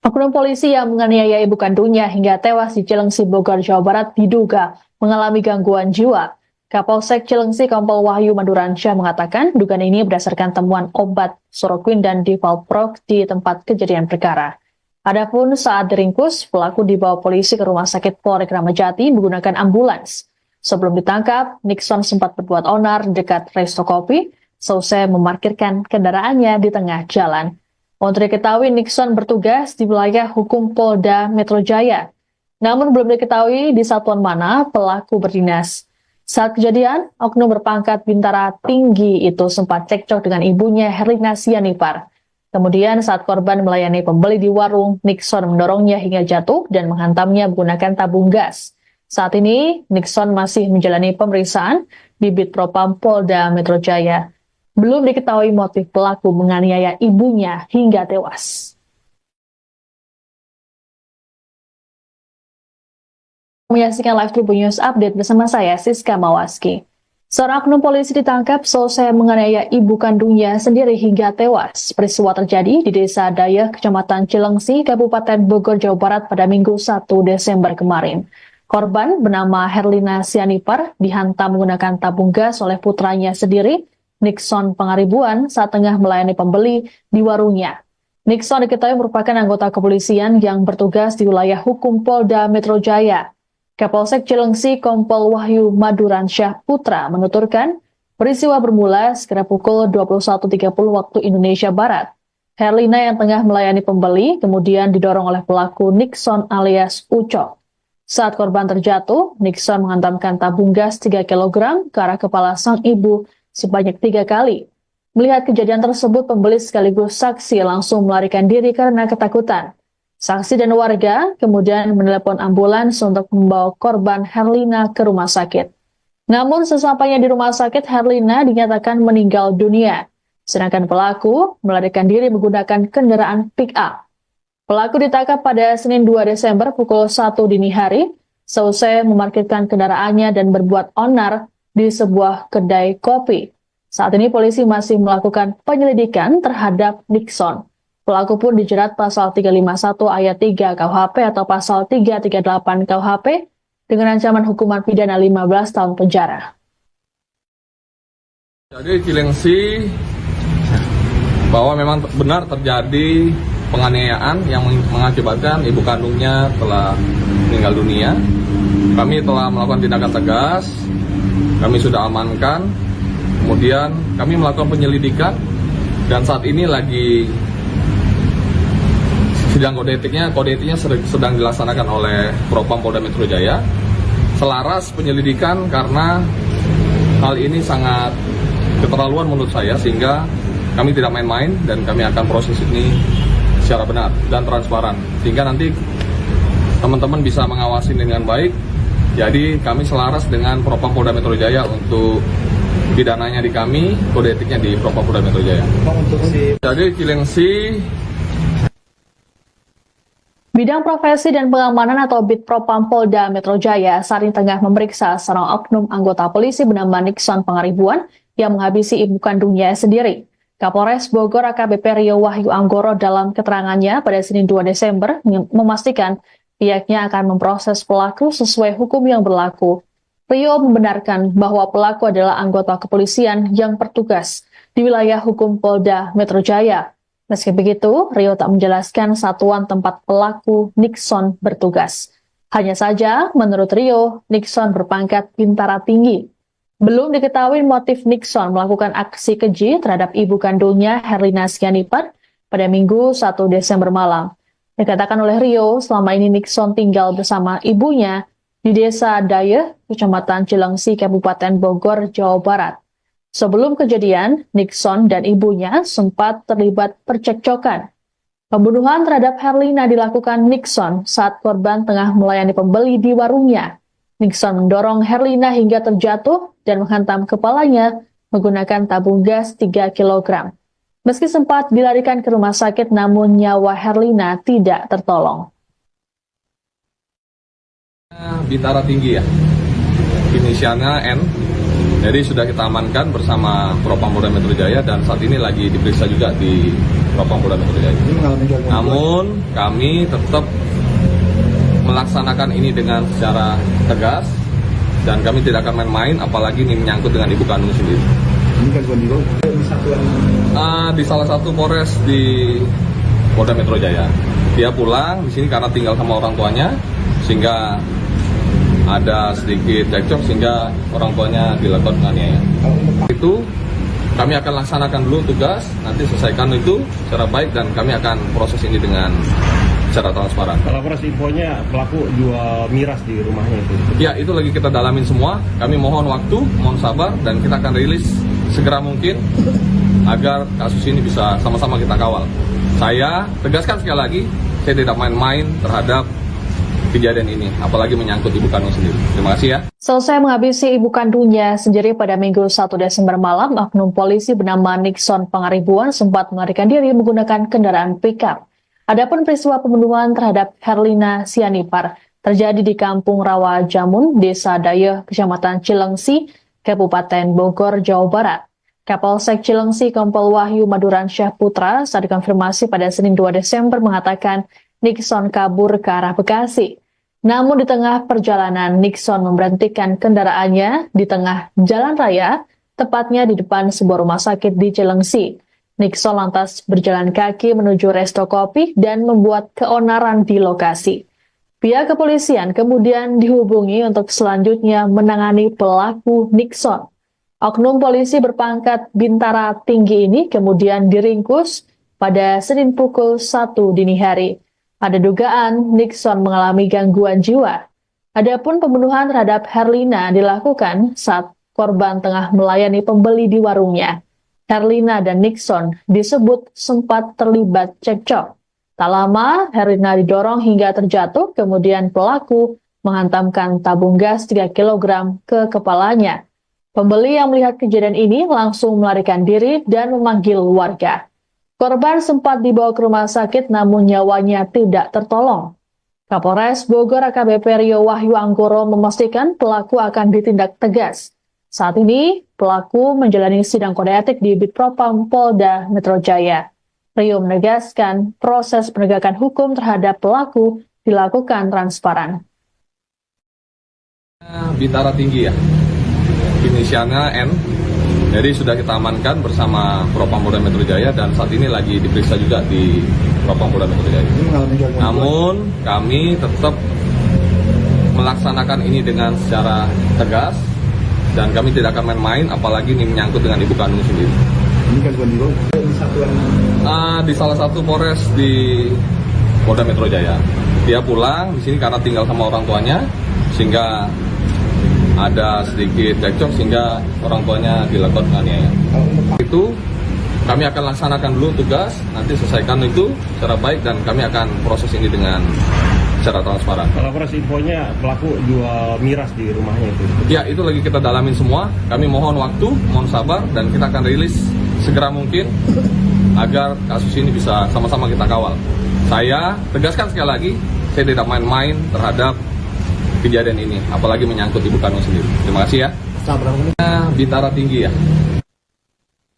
Oknum polisi yang menganiaya ibu kandungnya hingga tewas di Cilengsi, Bogor, Jawa Barat diduga mengalami gangguan jiwa. Kapolsek Cilengsi Kompol Wahyu Maduransyah mengatakan dugaan ini berdasarkan temuan obat Soroquin dan Divalprox di tempat kejadian perkara. Adapun saat diringkus, pelaku dibawa polisi ke Rumah Sakit Polri Kramat Jati menggunakan ambulans. Sebelum ditangkap, Nixon sempat berbuat onar di dekat resto kopi, selesai memarkirkan kendaraannya di tengah jalan. Untuk diketahui, Nixon bertugas di wilayah hukum Polda Metro Jaya. Namun belum diketahui di satuan mana pelaku berdinas. Saat kejadian, oknum berpangkat Bintara Tinggi itu sempat cekcok dengan ibunya Herlina Sianipar. Kemudian saat korban melayani pembeli di warung, Nixon mendorongnya hingga jatuh dan menghantamnya menggunakan tabung gas. Saat ini, Nixon masih menjalani pemeriksaan di Bitpropam Polda Metro Jaya. Belum diketahui motif pelaku menganiaya ibunya hingga tewas. Menyaksikan live Tribun News Update bersama saya, Siska Mawaski. Seorang oknum polisi ditangkap selesai menganiaya ibu kandungnya sendiri hingga tewas. Peristiwa terjadi di Desa Dayeh, Kecamatan Cilengsi, Kabupaten Bogor, Jawa Barat pada Minggu 1 Desember kemarin. Korban bernama Herlina Sianipar dihantam menggunakan tabung gas oleh putranya sendiri, Nixon Pangaribuan, saat tengah melayani pembeli di warungnya. Nixon diketahui merupakan anggota kepolisian yang bertugas di wilayah hukum Polda Metro Jaya. Kapolsek Cilengsi Kompol Wahyu Maduransyah Putra menuturkan, peristiwa bermula sekitar pukul 21.30 waktu Indonesia Barat. Herlina yang tengah melayani pembeli kemudian didorong oleh pelaku Nixon alias Ucok. Saat korban terjatuh, Nixon menghantamkan tabung gas 3 kg ke arah kepala sang ibu sebanyak 3 kali. Melihat kejadian tersebut, pembeli sekaligus saksi langsung melarikan diri karena ketakutan. Saksi dan warga kemudian menelepon ambulans untuk membawa korban Herlina ke rumah sakit. Namun sesampainya di rumah sakit, Herlina dinyatakan meninggal dunia. Sedangkan pelaku melarikan diri menggunakan kendaraan pick-up. Pelaku ditangkap pada Senin 2 Desember pukul 1 dini hari, selesai memarkirkan kendaraannya dan berbuat onar di sebuah kedai kopi. Saat ini polisi masih melakukan penyelidikan terhadap Nixon. Pelaku pun dijerat pasal 351 ayat 3 KUHP atau pasal 338 KUHP dengan ancaman hukuman pidana 15 tahun penjara. Jadi Cilengsi bahwa memang benar terjadi penganiayaan yang mengakibatkan ibu kandungnya telah meninggal dunia. Kami telah melakukan tindakan tegas. Kami sudah amankan, kemudian kami melakukan penyelidikan, dan saat ini lagi sidang kode etiknya sedang dilaksanakan oleh Propam Polda Metro Jaya. Selaras penyelidikan karena hal ini sangat keterlaluan menurut saya, sehingga kami tidak main-main dan kami akan proses ini secara benar dan transparan, sehingga nanti teman-teman bisa mengawasi dengan baik. Jadi kami selaras dengan Propam Polda Metro Jaya untuk pidananya di kami, kode etiknya di Propam Polda Metro Jaya. Jadi Cilengsi. Bidang Profesi dan Pengamanan atau Bitpropam Polda Metro Jaya saat ini tengah memeriksa seorang oknum anggota polisi bernama Nixon Pangaribuan yang menghabisi ibu kandungnya sendiri. Kapolres Bogor AKBP Rio Wahyu Anggoro dalam keterangannya pada Senin 2 Desember memastikan pihaknya akan memproses pelaku sesuai hukum yang berlaku. Rio membenarkan bahwa pelaku adalah anggota kepolisian yang bertugas di wilayah hukum Polda Metro Jaya. Meski begitu, Rio tak menjelaskan satuan tempat pelaku Nixon bertugas. Hanya saja, menurut Rio, Nixon berpangkat Bintara Tinggi. Belum diketahui motif Nixon melakukan aksi keji terhadap ibu kandungnya Herlina Sianipar pada Minggu 1 Desember malam. Dikatakan oleh Rio, selama ini Nixon tinggal bersama ibunya di Desa Dayeh, Kecamatan Cilengsi, Kabupaten Bogor, Jawa Barat. Sebelum kejadian, Nixon dan ibunya sempat terlibat percekcokan. Pembunuhan terhadap Herlina dilakukan Nixon saat korban tengah melayani pembeli di warungnya. Nixon mendorong Herlina hingga terjatuh dan menghantam kepalanya menggunakan tabung gas 3 kg. Meski sempat dilarikan ke rumah sakit, namun nyawa Herlina tidak tertolong. Bintara Tinggi ya, inisialnya N. Jadi sudah kita amankan bersama Propam Polda Metro Jaya dan saat ini lagi diperiksa juga di Propam Polda Metro Jaya. Namun kami tetap melaksanakan ini dengan secara tegas dan kami tidak akan main-main, apalagi ini menyangkut dengan ibu kandung sendiri. Ini kan bukan di satuan. Di salah satu Polres di Polda Metro Jaya. Dia pulang di sini karena tinggal sama orang tuanya, sehingga ada sedikit cekcok sehingga orang tuanya dilakukan penganiayaan. Itu kami akan laksanakan dulu tugas, nanti selesaikan itu secara baik dan kami akan proses ini dengan secara transparan. Kalau proses infonya pelaku jual miras di rumahnya itu. Ya, itu lagi kita dalamin semua. Kami mohon waktu, mohon sabar dan kita akan rilis segera mungkin agar kasus ini bisa sama-sama kita kawal. Saya tegaskan sekali lagi, saya tidak main-main terhadap kejadian ini, apalagi menyangkut ibu kandung sendiri. Terima kasih ya. Selesai menghabisi ibu kandungnya sendiri pada Minggu 1 Desember malam, oknum polisi bernama Nixon Pangaribuan sempat melarikan diri menggunakan kendaraan pickup. Adapun peristiwa pembunuhan terhadap Herlina Sianipar terjadi di Kampung Rawa Jamun, Desa Dayeh, Kecamatan Cilengsi, Kabupaten Bogor, Jawa Barat. Kapolsek Cilengsi Kompol Wahyu Maduransyah Putra saat dikonfirmasi pada Senin 2 Desember mengatakan Nixon kabur ke arah Bekasi. Namun di tengah perjalanan, Nixon memberhentikan kendaraannya di tengah jalan raya, tepatnya di depan sebuah rumah sakit di Cilengsi. Nixon lantas berjalan kaki menuju resto kopi dan membuat keonaran di lokasi. Pihak kepolisian kemudian dihubungi untuk selanjutnya menangani pelaku Nixon. Oknum polisi berpangkat Bintara Tinggi ini kemudian diringkus pada Senin pukul 1 dini hari. Ada dugaan Nixon mengalami gangguan jiwa. Adapun pembunuhan terhadap Herlina dilakukan saat korban tengah melayani pembeli di warungnya. Herlina dan Nixon disebut sempat terlibat cekcok. Tak lama, Herlina didorong hingga terjatuh, kemudian pelaku menghantamkan tabung gas 3 kg ke kepalanya. Pembeli yang melihat kejadian ini langsung melarikan diri dan memanggil warga. Korban sempat dibawa ke rumah sakit namun nyawanya tidak tertolong. Kapolres Bogor AKBP Rio Wahyu Anggoro memastikan pelaku akan ditindak tegas. Saat ini, pelaku menjalani sidang kode etik di Bitpropam Polda Metro Jaya. Rio menegaskan proses penegakan hukum terhadap pelaku dilakukan transparan. Bintara Tinggi ya, inisialnya N. Jadi sudah kita amankan bersama Propam Polda Metro Jaya dan saat ini lagi diperiksa juga di Propam Polda Metro Jaya. Namun kami tetap melaksanakan ini dengan secara tegas dan kami tidak akan main-main, apalagi ini menyangkut dengan ibu kandung sendiri. Ini kan bukan di satuan. Di salah satu Polres di Polda Metro Jaya. Dia pulang di sini karena tinggal sama orang tuanya, sehingga ada sedikit cekcok sehingga orang tuanya dilakukan penganiayaan. Itu kami akan laksanakan dulu tugas, nanti selesaikan itu secara baik dan kami akan proses ini dengan secara transparan. Kalau proses infonya pelaku jual miras di rumahnya itu. Ya, itu lagi kita dalamin semua. Kami mohon waktu, mohon sabar dan kita akan rilis segera mungkin agar kasus ini bisa sama-sama kita kawal. Saya tegaskan sekali lagi, saya tidak main-main terhadap kejadian ini, apalagi menyangkut ibu kandung sendiri. Terima kasih ya. Bintara Tinggi ya.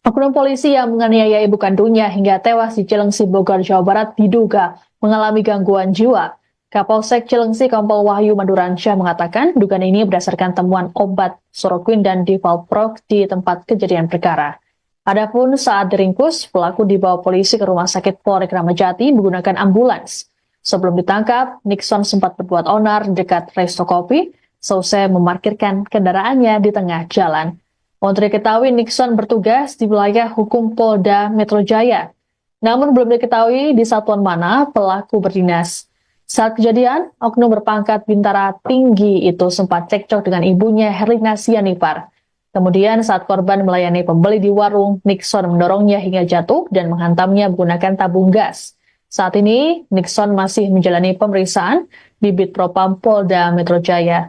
Oknum polisi yang menganiaya ibu kandungnya hingga tewas di Cilengsi, Bogor, Jawa Barat diduga mengalami gangguan jiwa. Kapolsek Cilengsi Kompol Wahyu Maduransyah mengatakan dugaan ini berdasarkan temuan obat soroquin dan divalprox di tempat kejadian perkara. Adapun saat diringkus, pelaku dibawa polisi ke Rumah Sakit Polri Kramat Jati menggunakan ambulans. Sebelum ditangkap, Nixon sempat berbuat onar dekat resto kopi, selesai memarkirkan kendaraannya di tengah jalan. Untuk diketahui, Nixon bertugas di wilayah hukum Polda Metro Jaya. Namun belum diketahui di satuan mana pelaku berdinas. Saat kejadian, oknum berpangkat Bintara Tinggi itu sempat cekcok dengan ibunya Herlina Sianipar. Kemudian saat korban melayani pembeli di warung, Nixon mendorongnya hingga jatuh dan menghantamnya menggunakan tabung gas. Saat ini, Nixon masih menjalani pemeriksaan di Bitpropam Polda Metro Jaya.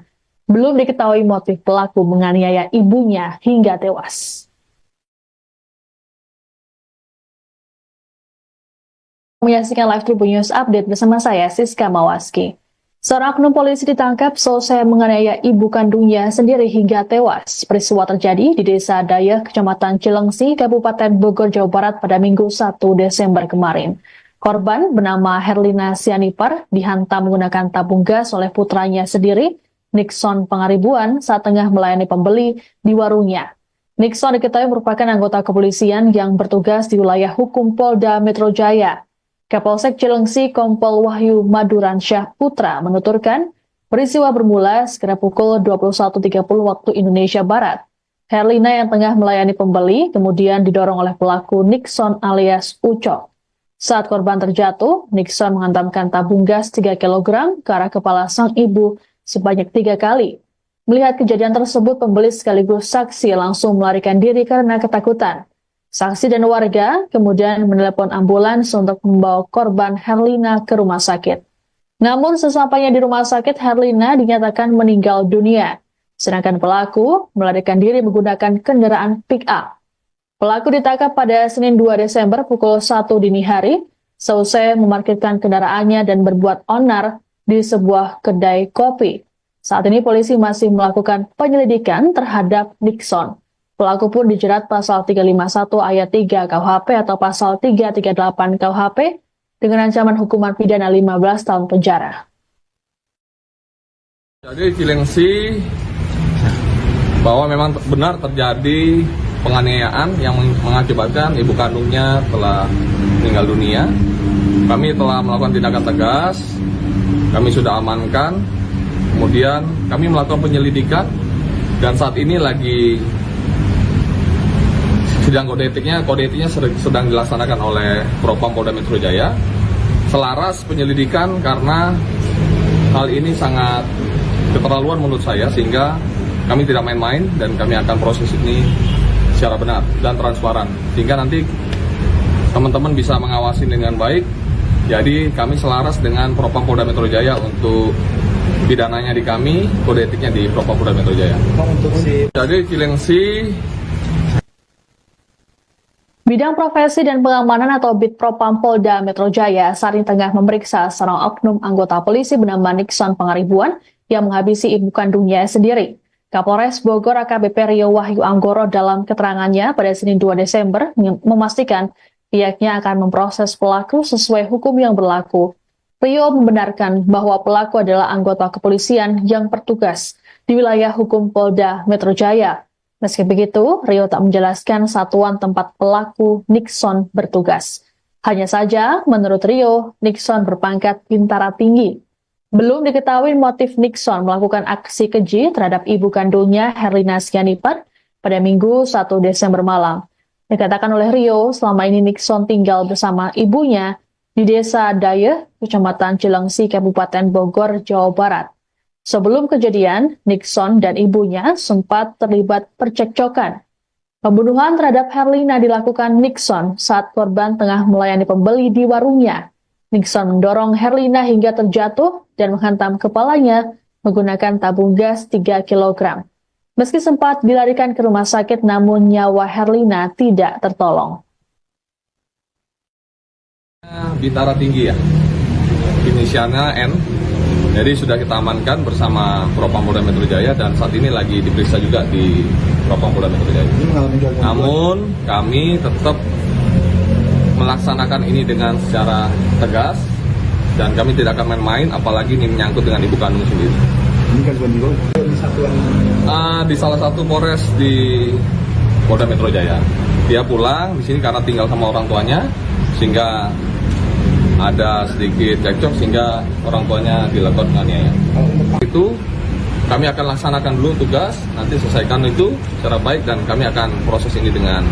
Belum diketahui motif pelaku menganiaya ibunya hingga tewas. Menyaksikan live Tribun News Update bersama saya, Siska Mawaski. Seorang oknum polisi ditangkap selesai menganiaya ibu kandungnya sendiri hingga tewas. Peristiwa terjadi di Desa Dayeh, Kecamatan Cilengsi, Kabupaten Bogor, Jawa Barat pada Minggu 1 Desember kemarin. Korban bernama Herlina Sianipar dihantam menggunakan tabung gas oleh putranya sendiri, Nixon Pangaribuan, saat tengah melayani pembeli di warungnya. Nixon diketahui merupakan anggota kepolisian yang bertugas di wilayah hukum Polda Metro Jaya. Kapolsek Cilengsi Kompol Wahyu Maduransyah Putra menuturkan, peristiwa bermula sekitar pukul 21.30 waktu Indonesia Barat. Herlina yang tengah melayani pembeli kemudian didorong oleh pelaku Nixon alias Ucok. Saat korban terjatuh, Nixon menghantamkan tabung gas 3 kg ke arah kepala sang ibu sebanyak 3 kali. Melihat kejadian tersebut, pembeli sekaligus saksi langsung melarikan diri karena ketakutan. Saksi dan warga kemudian menelepon ambulans untuk membawa korban Herlina ke rumah sakit. Namun sesampainya di rumah sakit, Herlina dinyatakan meninggal dunia, sedangkan pelaku melarikan diri menggunakan kendaraan pick-up. Pelaku ditangkap pada Senin 2 Desember pukul 1 dini hari, seusai memarkirkan kendaraannya dan berbuat onar di sebuah kedai kopi. Saat ini polisi masih melakukan penyelidikan terhadap Nixon. Pelaku pun dijerat pasal 351 ayat 3 KUHP atau pasal 338 KUHP dengan ancaman hukuman pidana 15 tahun penjara. Jadi Cilengsi bahwa memang benar terjadi penganiayaan yang mengakibatkan ibu kandungnya telah meninggal dunia. Kami telah melakukan tindakan tegas, kami sudah amankan, kemudian kami melakukan penyelidikan dan saat ini lagi sidang kode etiknya sedang dilaksanakan oleh Propam Polda Metro Jaya. Selaras penyelidikan karena hal ini sangat keterlaluan menurut saya, sehingga kami tidak main-main dan kami akan proses ini secara benar dan transparan, sehingga nanti teman-teman bisa mengawasi dengan baik. Jadi kami selaras dengan Propam Polda Metro Jaya untuk pidananya di kami, kode etiknya di Propam Polda Metro Jaya. Jadi Cilengsi. Bidang Profesi dan Pengamanan atau Bid Propam Polda Metro Jaya saat ini tengah memeriksa seorang oknum anggota polisi bernama Nixon Pangaribuan yang menghabisi ibu kandungnya sendiri. Kapolres Bogor AKBP Rio Wahyu Anggoro dalam keterangannya pada Senin 2 Desember memastikan pihaknya akan memproses pelaku sesuai hukum yang berlaku. Rio membenarkan bahwa pelaku adalah anggota kepolisian yang bertugas di wilayah hukum Polda Metro Jaya. Meski begitu, Rio tak menjelaskan satuan tempat pelaku Nixon bertugas. Hanya saja, menurut Rio, Nixon berpangkat bintara tinggi. Belum diketahui motif Nixon melakukan aksi keji terhadap ibu kandungnya Herlina Sianipar pada Minggu 1 Desember malam. Dikatakan oleh Rio, selama ini Nixon tinggal bersama ibunya di Desa Dayeh, Kecamatan Cilengsi, Kabupaten Bogor, Jawa Barat. Sebelum kejadian, Nixon dan ibunya sempat terlibat percekcokan. Pembunuhan terhadap Herlina dilakukan Nixon saat korban tengah melayani pembeli di warungnya. Nixon mendorong Herlina hingga terjatuh dan menghantam kepalanya menggunakan tabung gas 3 kg. Meski sempat dilarikan ke rumah sakit, namun nyawa Herlina tidak tertolong. Bintara tinggi ya, inisialnya N. Jadi sudah kita amankan bersama Propam Polda Metro Jaya dan saat ini lagi diperiksa juga di Propam Polda Metro Jaya. Namun kami tetap melaksanakan ini dengan secara tegas dan kami tidak akan main-main, apalagi ini menyangkut dengan ibu kandung sendiri. Ini kan bukan di satuan. Di salah satu Polres di Polda Metro Jaya. Dia pulang di sini karena tinggal sama orang tuanya, sehingga ada sedikit cekcok sehingga orang tuanya dilakukan penganiayaan. Itu kami akan laksanakan dulu tugas, nanti selesaikan itu secara baik dan kami akan proses ini dengan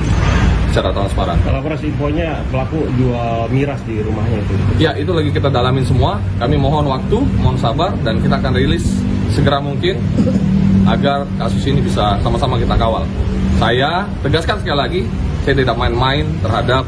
secara transparan. Kalau proses infonya pelaku jual miras di rumahnya itu. Ya, itu lagi kita dalamin semua. Kami mohon waktu, mohon sabar dan kita akan rilis segera mungkin agar kasus ini bisa sama-sama kita kawal. Saya tegaskan sekali lagi, saya tidak main-main terhadap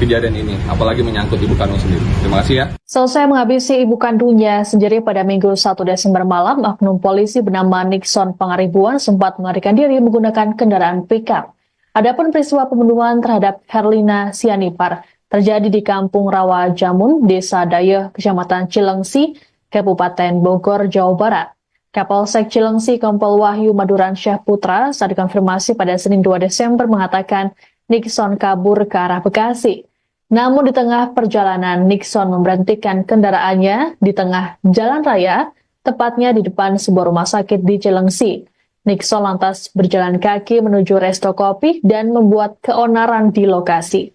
kejadian ini, apalagi menyangkut ibu kandung sendiri. Terima kasih ya. Selesai menghabisi ibu kandungnya sendiri pada Minggu 1 Desember malam, oknum polisi bernama Nixon Pangaribuan sempat melarikan diri menggunakan kendaraan pickup. Adapun peristiwa pembunuhan terhadap Herlina Sianipar terjadi di Kampung Rawa Jamun, Desa Dayeh, Kecamatan Cilengsi, Kabupaten Bogor, Jawa Barat. Kapolsek Cilengsi Kompol Wahyu Maduransyah Putra saat dikonfirmasi pada Senin 2 Desember mengatakan Nixon kabur ke arah Bekasi. Namun di tengah perjalanan, Nixon memberhentikan kendaraannya di tengah jalan raya, tepatnya di depan sebuah rumah sakit di Cilengsi. Nixon lantas berjalan kaki menuju resto kopi dan membuat keonaran di lokasi.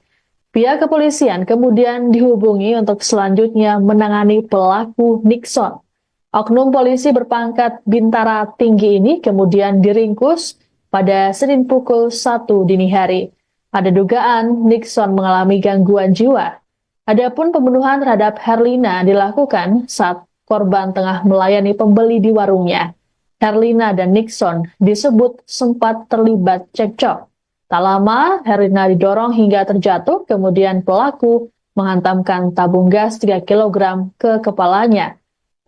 Pihak kepolisian kemudian dihubungi untuk selanjutnya menangani pelaku Nixon. Oknum polisi berpangkat Bintara Tinggi ini kemudian diringkus pada Senin pukul 1 dini hari. Ada dugaan Nixon mengalami gangguan jiwa. Adapun pembunuhan terhadap Herlina dilakukan saat korban tengah melayani pembeli di warungnya. Herlina dan Nixon disebut sempat terlibat cekcok. Tak lama, Herlina didorong hingga terjatuh, kemudian pelaku menghantamkan tabung gas 3 kg ke kepalanya.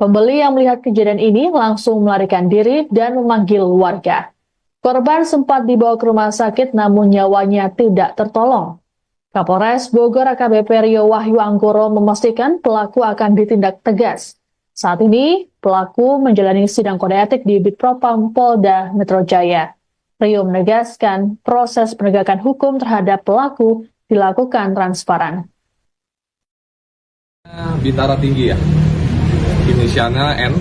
Pembeli yang melihat kejadian ini langsung melarikan diri dan memanggil warga. Korban sempat dibawa ke rumah sakit namun nyawanya tidak tertolong. Kapolres Bogor AKBP Rio Wahyu Anggoro memastikan pelaku akan ditindak tegas. Saat ini, pelaku menjalani sidang kode etik di Bitpropam Polda Metro Jaya. Rio menegaskan proses penegakan hukum terhadap pelaku dilakukan transparan. Bintara Tinggi ya, inisialnya N.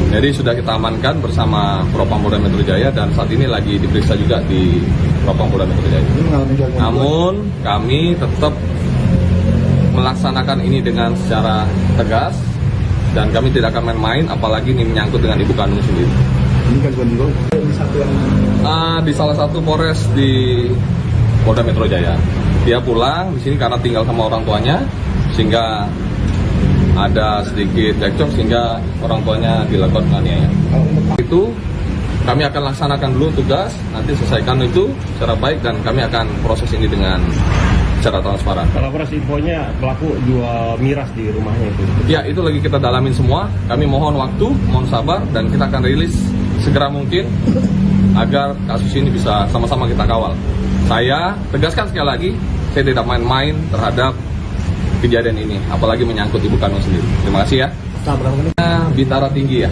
Jadi sudah kita amankan bersama Propam Polda Metro Jaya dan saat ini lagi diperiksa juga di Propam Polda Metro Jaya. Namun kami tetap melaksanakan ini dengan secara tegas dan kami tidak akan main-main, apalagi ini menyangkut dengan ibu kandung sendiri. Ini kan bukan di satuan Di salah satu Polres di Polda Metro Jaya. Dia pulang di sini karena tinggal sama orang tuanya, sehingga ada sedikit cekcok sehingga orang tuanya dilakukan penganiayaan. Itu kami akan laksanakan dulu tugas, nanti selesaikan itu secara baik dan kami akan proses ini dengan secara transparan. Kalau proses infonya pelaku jual miras di rumahnya itu. Ya, itu lagi kita dalamin semua. Kami mohon waktu, mohon sabar dan kita akan rilis segera mungkin agar kasus ini bisa sama-sama kita kawal. Saya tegaskan sekali lagi, saya tidak main-main terhadap kejadian ini, apalagi menyangkut ibu kandung sendiri. Terima kasih ya. Bintara Tinggi ya.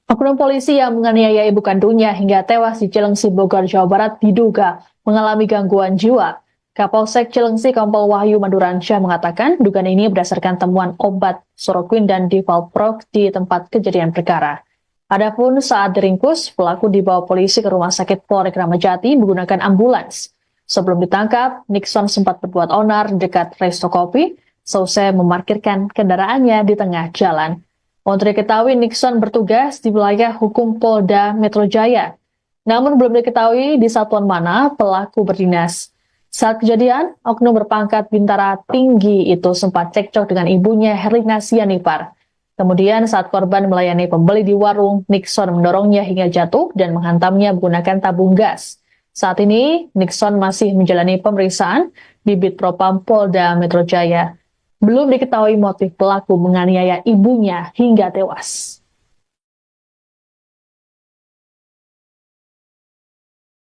Oknum polisi yang menganiaya ibu kandungnya hingga tewas di Cilengsi, Bogor, Jawa Barat diduga mengalami gangguan jiwa. Kapolsek Cilengsi Kompol Wahyu Maduransyah mengatakan dugaan ini berdasarkan temuan obat Soroquin dan Divalprox di tempat kejadian perkara. Adapun saat diringkus, pelaku dibawa polisi ke Rumah Sakit Polri Kramat Jati menggunakan ambulans. Sebelum ditangkap, Nixon sempat berbuat onar di dekat resto kopi, selesai memarkirkan kendaraannya di tengah jalan. Untuk diketahui, Nixon bertugas di wilayah hukum Polda Metro Jaya. Namun belum diketahui di satuan mana pelaku berdinas. Saat kejadian, oknum berpangkat Bintara Tinggi itu sempat cekcok dengan ibunya Herlina Sianipar. Kemudian saat korban melayani pembeli di warung, Nixon mendorongnya hingga jatuh dan menghantamnya menggunakan tabung gas. Saat ini, Nixon masih menjalani pemeriksaan di Bitpropam Polda Metro Jaya. Belum diketahui motif pelaku menganiaya ibunya hingga tewas.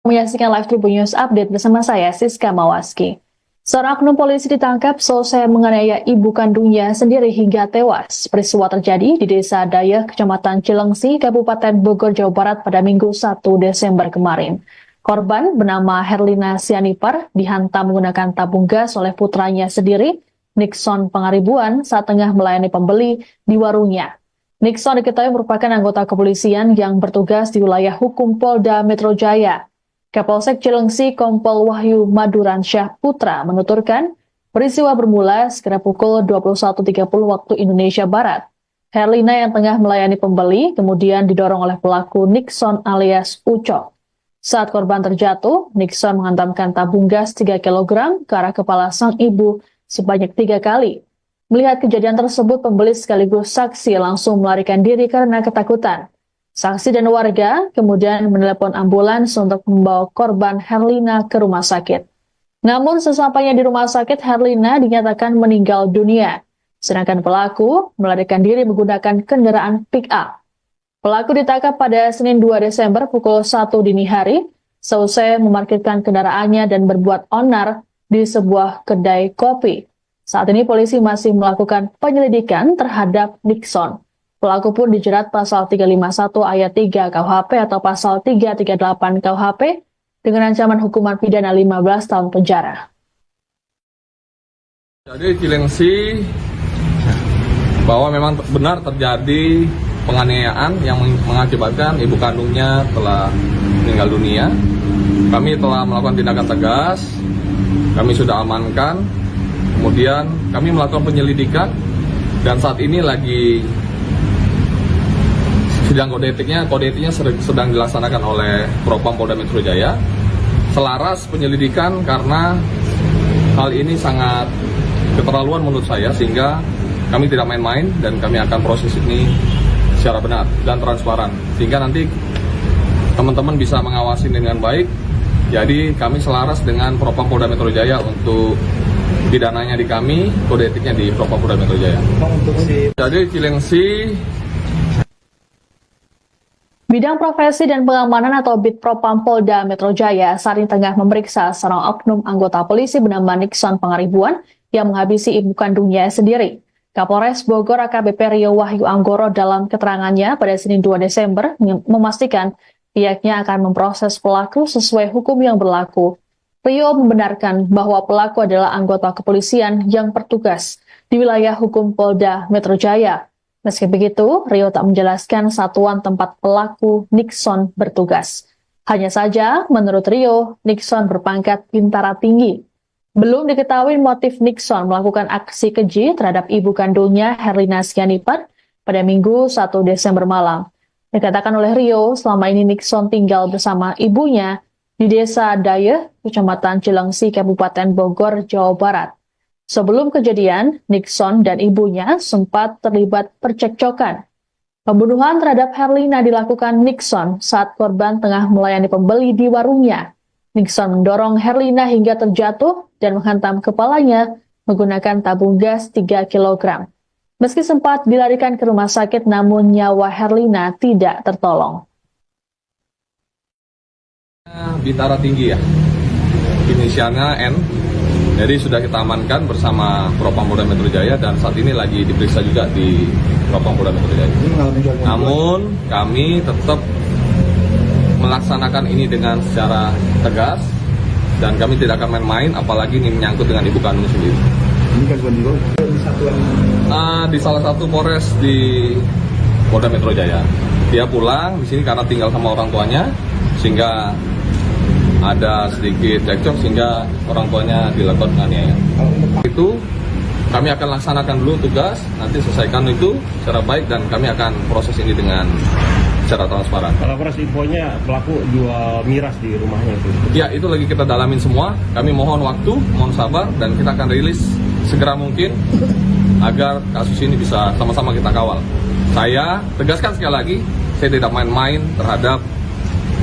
Menyaksikan live Tribun News Update bersama saya, Siska Mawaski. Seorang oknum polisi ditangkap selesai menganiaya ibu kandungnya sendiri hingga tewas. Peristiwa terjadi di Desa Dayeh, Kecamatan Cilengsi, Kabupaten Bogor, Jawa Barat pada Minggu 1 Desember kemarin. Korban bernama Herlina Sianipar dihantam menggunakan tabung gas oleh putranya sendiri, Nixon Pangaribuan, saat tengah melayani pembeli di warungnya. Nixon diketahui merupakan anggota kepolisian yang bertugas di wilayah hukum Polda Metro Jaya. Kapolsek Cilengsi Kompol Wahyu Maduransyah Putra menuturkan peristiwa bermula sekitar pukul 21.30 waktu Indonesia Barat. Herlina yang tengah melayani pembeli kemudian didorong oleh pelaku Nixon alias Ucok. Saat korban terjatuh, Nixon menghantamkan tabung gas 3 kg ke arah kepala sang ibu sebanyak 3 kali. Melihat kejadian tersebut, pembeli sekaligus saksi langsung melarikan diri karena ketakutan. Saksi dan warga kemudian menelepon ambulans untuk membawa korban Herlina ke rumah sakit. Namun sesampainya di rumah sakit, Herlina dinyatakan meninggal dunia. Sedangkan pelaku melarikan diri menggunakan kendaraan pick-up. Pelaku ditangkap pada Senin 2 Desember pukul 1 dini hari, seusai memarkirkan kendaraannya dan berbuat onar di sebuah kedai kopi. Saat ini polisi masih melakukan penyelidikan terhadap Nixon. Pelaku pun dijerat pasal 351 ayat 3 KUHP atau pasal 338 KUHP dengan ancaman hukuman pidana 15 tahun penjara. Jadi Cilengsi bahwa memang benar terjadi penganiayaan yang mengakibatkan ibu kandungnya telah meninggal dunia. Kami telah melakukan tindakan tegas, kami sudah amankan, kemudian kami melakukan penyelidikan dan saat ini lagi sidang kode etiknya sedang dilaksanakan oleh Propam Polda Metro Jaya. Selaras penyelidikan karena hal ini sangat keterlaluan menurut saya, sehingga kami tidak main-main dan kami akan proses ini secara benar dan transparan, sehingga nanti teman-teman bisa mengawasi dengan baik. Jadi kami selaras dengan Propam Polda Metro Jaya untuk pidananya di kami, kode etiknya di Propam Polda Metro Jaya. Jadi Cilengsi Bidang Profesi dan Pengamanan atau Bid Propam Polda Metro Jaya saat ini tengah memeriksa seorang oknum anggota polisi bernama Nixon Pangaribuan yang menghabisi ibu kandungnya sendiri. Kapolres Bogor AKBP Rio Wahyu Anggoro dalam keterangannya pada Senin 2 Desember memastikan pihaknya akan memproses pelaku sesuai hukum yang berlaku. Rio membenarkan bahwa pelaku adalah anggota kepolisian yang bertugas di wilayah hukum Polda Metro Jaya. Meski begitu, Rio tak menjelaskan satuan tempat pelaku Nixon bertugas. Hanya saja, menurut Rio, Nixon berpangkat bintara tinggi. Belum diketahui motif Nixon melakukan aksi keji terhadap ibu kandungnya Herlina Sianipar pada Minggu 1 Desember malam. Dikatakan oleh Rio, selama ini Nixon tinggal bersama ibunya di Desa Dayeh, Kecamatan Cilengsi, Kabupaten Bogor, Jawa Barat. Sebelum kejadian, Nixon dan ibunya sempat terlibat percekcokan. Pembunuhan terhadap Herlina dilakukan Nixon saat korban tengah melayani pembeli di warungnya. Nixon mendorong Herlina hingga terjatuh dan menghantam kepalanya menggunakan tabung gas 3 kg. Meski sempat dilarikan ke rumah sakit, namun nyawa Herlina tidak tertolong. Bintara tinggi ya, inisialnya N. Jadi sudah kita amankan bersama Propam Polda Metro Jaya dan saat ini lagi diperiksa juga di Propam Polda Metro Jaya. Namun kami tetap melaksanakan ini dengan secara tegas dan kami tidak akan main-main, apalagi ini menyangkut dengan ibu kandung sendiri. Ini kan di satuan Di salah satu Polres di Polda Metro Jaya. Dia pulang di sini karena tinggal sama orang tuanya, sehingga ada sedikit cekcok sehingga orang tuanya dilakukan penganiayaan. Itu kami akan laksanakan dulu tugas, nanti selesaikan itu secara baik dan kami akan proses ini dengan secara transparan. Kalau proses infonya pelaku jual miras di rumahnya itu. Ya, itu lagi kita dalamin semua. Kami mohon waktu, mohon sabar dan kita akan rilis segera mungkin agar kasus ini bisa sama-sama kita kawal. Saya tegaskan sekali lagi, saya tidak main-main terhadap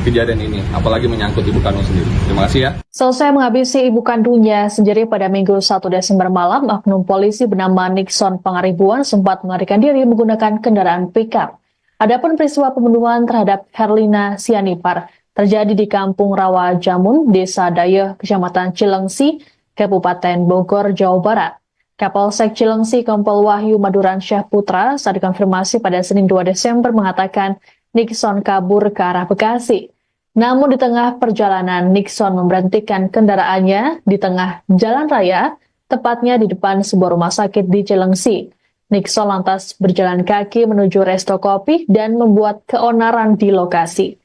kejadian ini, apalagi menyangkut ibu kandung sendiri. Terima kasih ya. Selesai menghabisi ibu kandungnya sendiri pada Minggu 1 Desember malam, oknum polisi bernama Nixon Pangaribuan sempat melarikan diri menggunakan kendaraan pickup. Adapun peristiwa pembunuhan terhadap Herlina Sianipar terjadi di Kampung Rawa Jamun, Desa Dayeh, Kecamatan Cilengsi, Kabupaten Bogor, Jawa Barat. Kapolsek Cilengsi Kompol Wahyu Maduransyah Putra saat dikonfirmasi pada Senin 2 Desember mengatakan Nixon kabur ke arah Bekasi. Namun di tengah perjalanan, Nixon memberhentikan kendaraannya di tengah jalan raya, tepatnya di depan sebuah rumah sakit di Cilengsi. Nixon lantas berjalan kaki menuju resto kopi dan membuat keonaran di lokasi.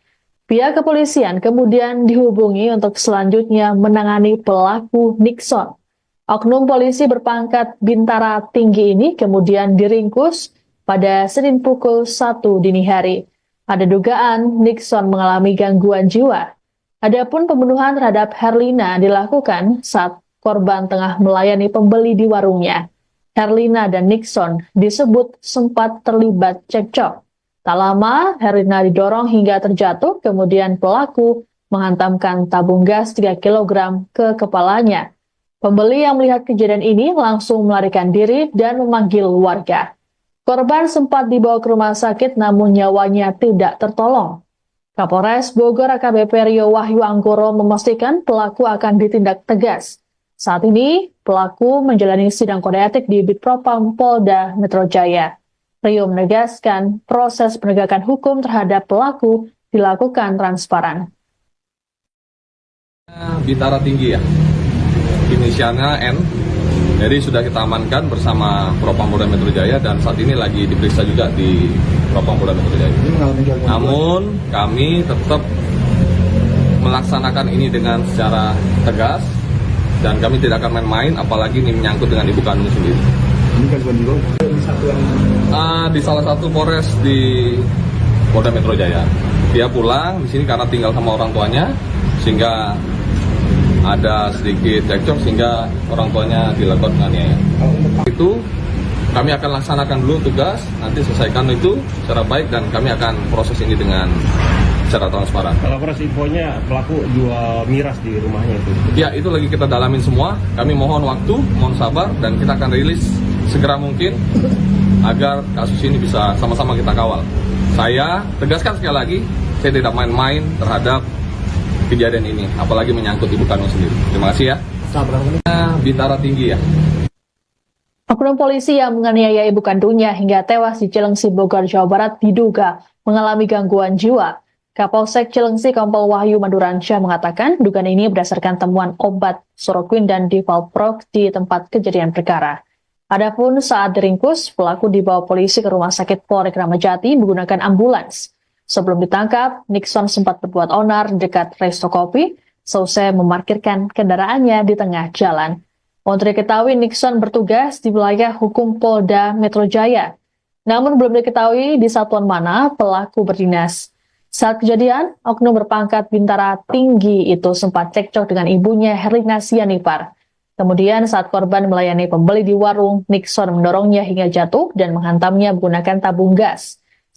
Pihak kepolisian kemudian dihubungi untuk selanjutnya menangani pelaku Nixon. Oknum polisi berpangkat bintara tinggi ini kemudian diringkus pada Senin pukul 1 dini hari. Ada dugaan Nixon mengalami gangguan jiwa. Adapun pembunuhan terhadap Herlina dilakukan saat korban tengah melayani pembeli di warungnya. Herlina dan Nixon disebut sempat terlibat cekcok. Tak lama, Herlina didorong hingga terjatuh, kemudian pelaku menghantamkan tabung gas 3 kg ke kepalanya. Pembeli yang melihat kejadian ini langsung melarikan diri dan memanggil warga. Korban sempat dibawa ke rumah sakit namun nyawanya tidak tertolong. Kapolres Bogor AKBP Rio Wahyu Anggoro memastikan pelaku akan ditindak tegas. Saat ini, pelaku menjalani sidang kode etik di Bitpropam Polda Metro Jaya. Rio menegaskan proses penegakan hukum terhadap pelaku dilakukan transparan. Bintara Tinggi ya, inisialnya N. Jadi sudah kita amankan bersama Propam Polda Metro Jaya dan saat ini lagi diperiksa juga di Propam Polda Metro Jaya. Namun kami tetap melaksanakan ini dengan secara tegas dan kami tidak akan main-main, apalagi ini menyangkut dengan ibu kandung sendiri. Ini kan di satuan Di salah satu Polres di Polda Metro Jaya. Dia pulang di sini karena tinggal sama orang tuanya, sehingga ada sedikit cekcok sehingga orang tuanya dilakukan penganiayaan. Itu kami akan laksanakan dulu tugas, nanti selesaikan itu secara baik dan kami akan proses ini dengan secara transparan. Kalau proses infonya pelaku jual miras di rumahnya itu. Ya, itu lagi kita dalamin semua. Kami mohon waktu, mohon sabar, dan kita akan rilis segera mungkin agar kasus ini bisa sama-sama kita kawal. Saya tegaskan sekali lagi, saya tidak main-main terhadap kejadian ini, apalagi menyangkut ibu kandung sendiri. Terima kasih ya. Bintara Tinggi ya. Oknum polisi yang menganiaya ibu kandungnya hingga tewas di Cilengsi, Bogor, Jawa Barat diduga mengalami gangguan jiwa. Kapolsek Cilengsi Kompol Wahyu Maduransya mengatakan dugaan ini berdasarkan temuan obat Soroquin dan Divalprox di tempat kejadian perkara. Adapun saat diringkus, pelaku dibawa polisi ke rumah sakit Polres Kramat Jati menggunakan ambulans. Sebelum ditangkap, Nixon sempat berbuat onar di dekat resto kopi, selesai memarkirkan kendaraannya di tengah jalan. Untuk diketahui, Nixon bertugas di wilayah hukum Polda Metro Jaya. Namun belum diketahui di satuan mana pelaku berdinas. Saat kejadian, oknum berpangkat Bintara Tinggi itu sempat cekcok dengan ibunya Herlina Sianipar. Kemudian saat korban melayani pembeli di warung, Nixon mendorongnya hingga jatuh dan menghantamnya menggunakan tabung gas.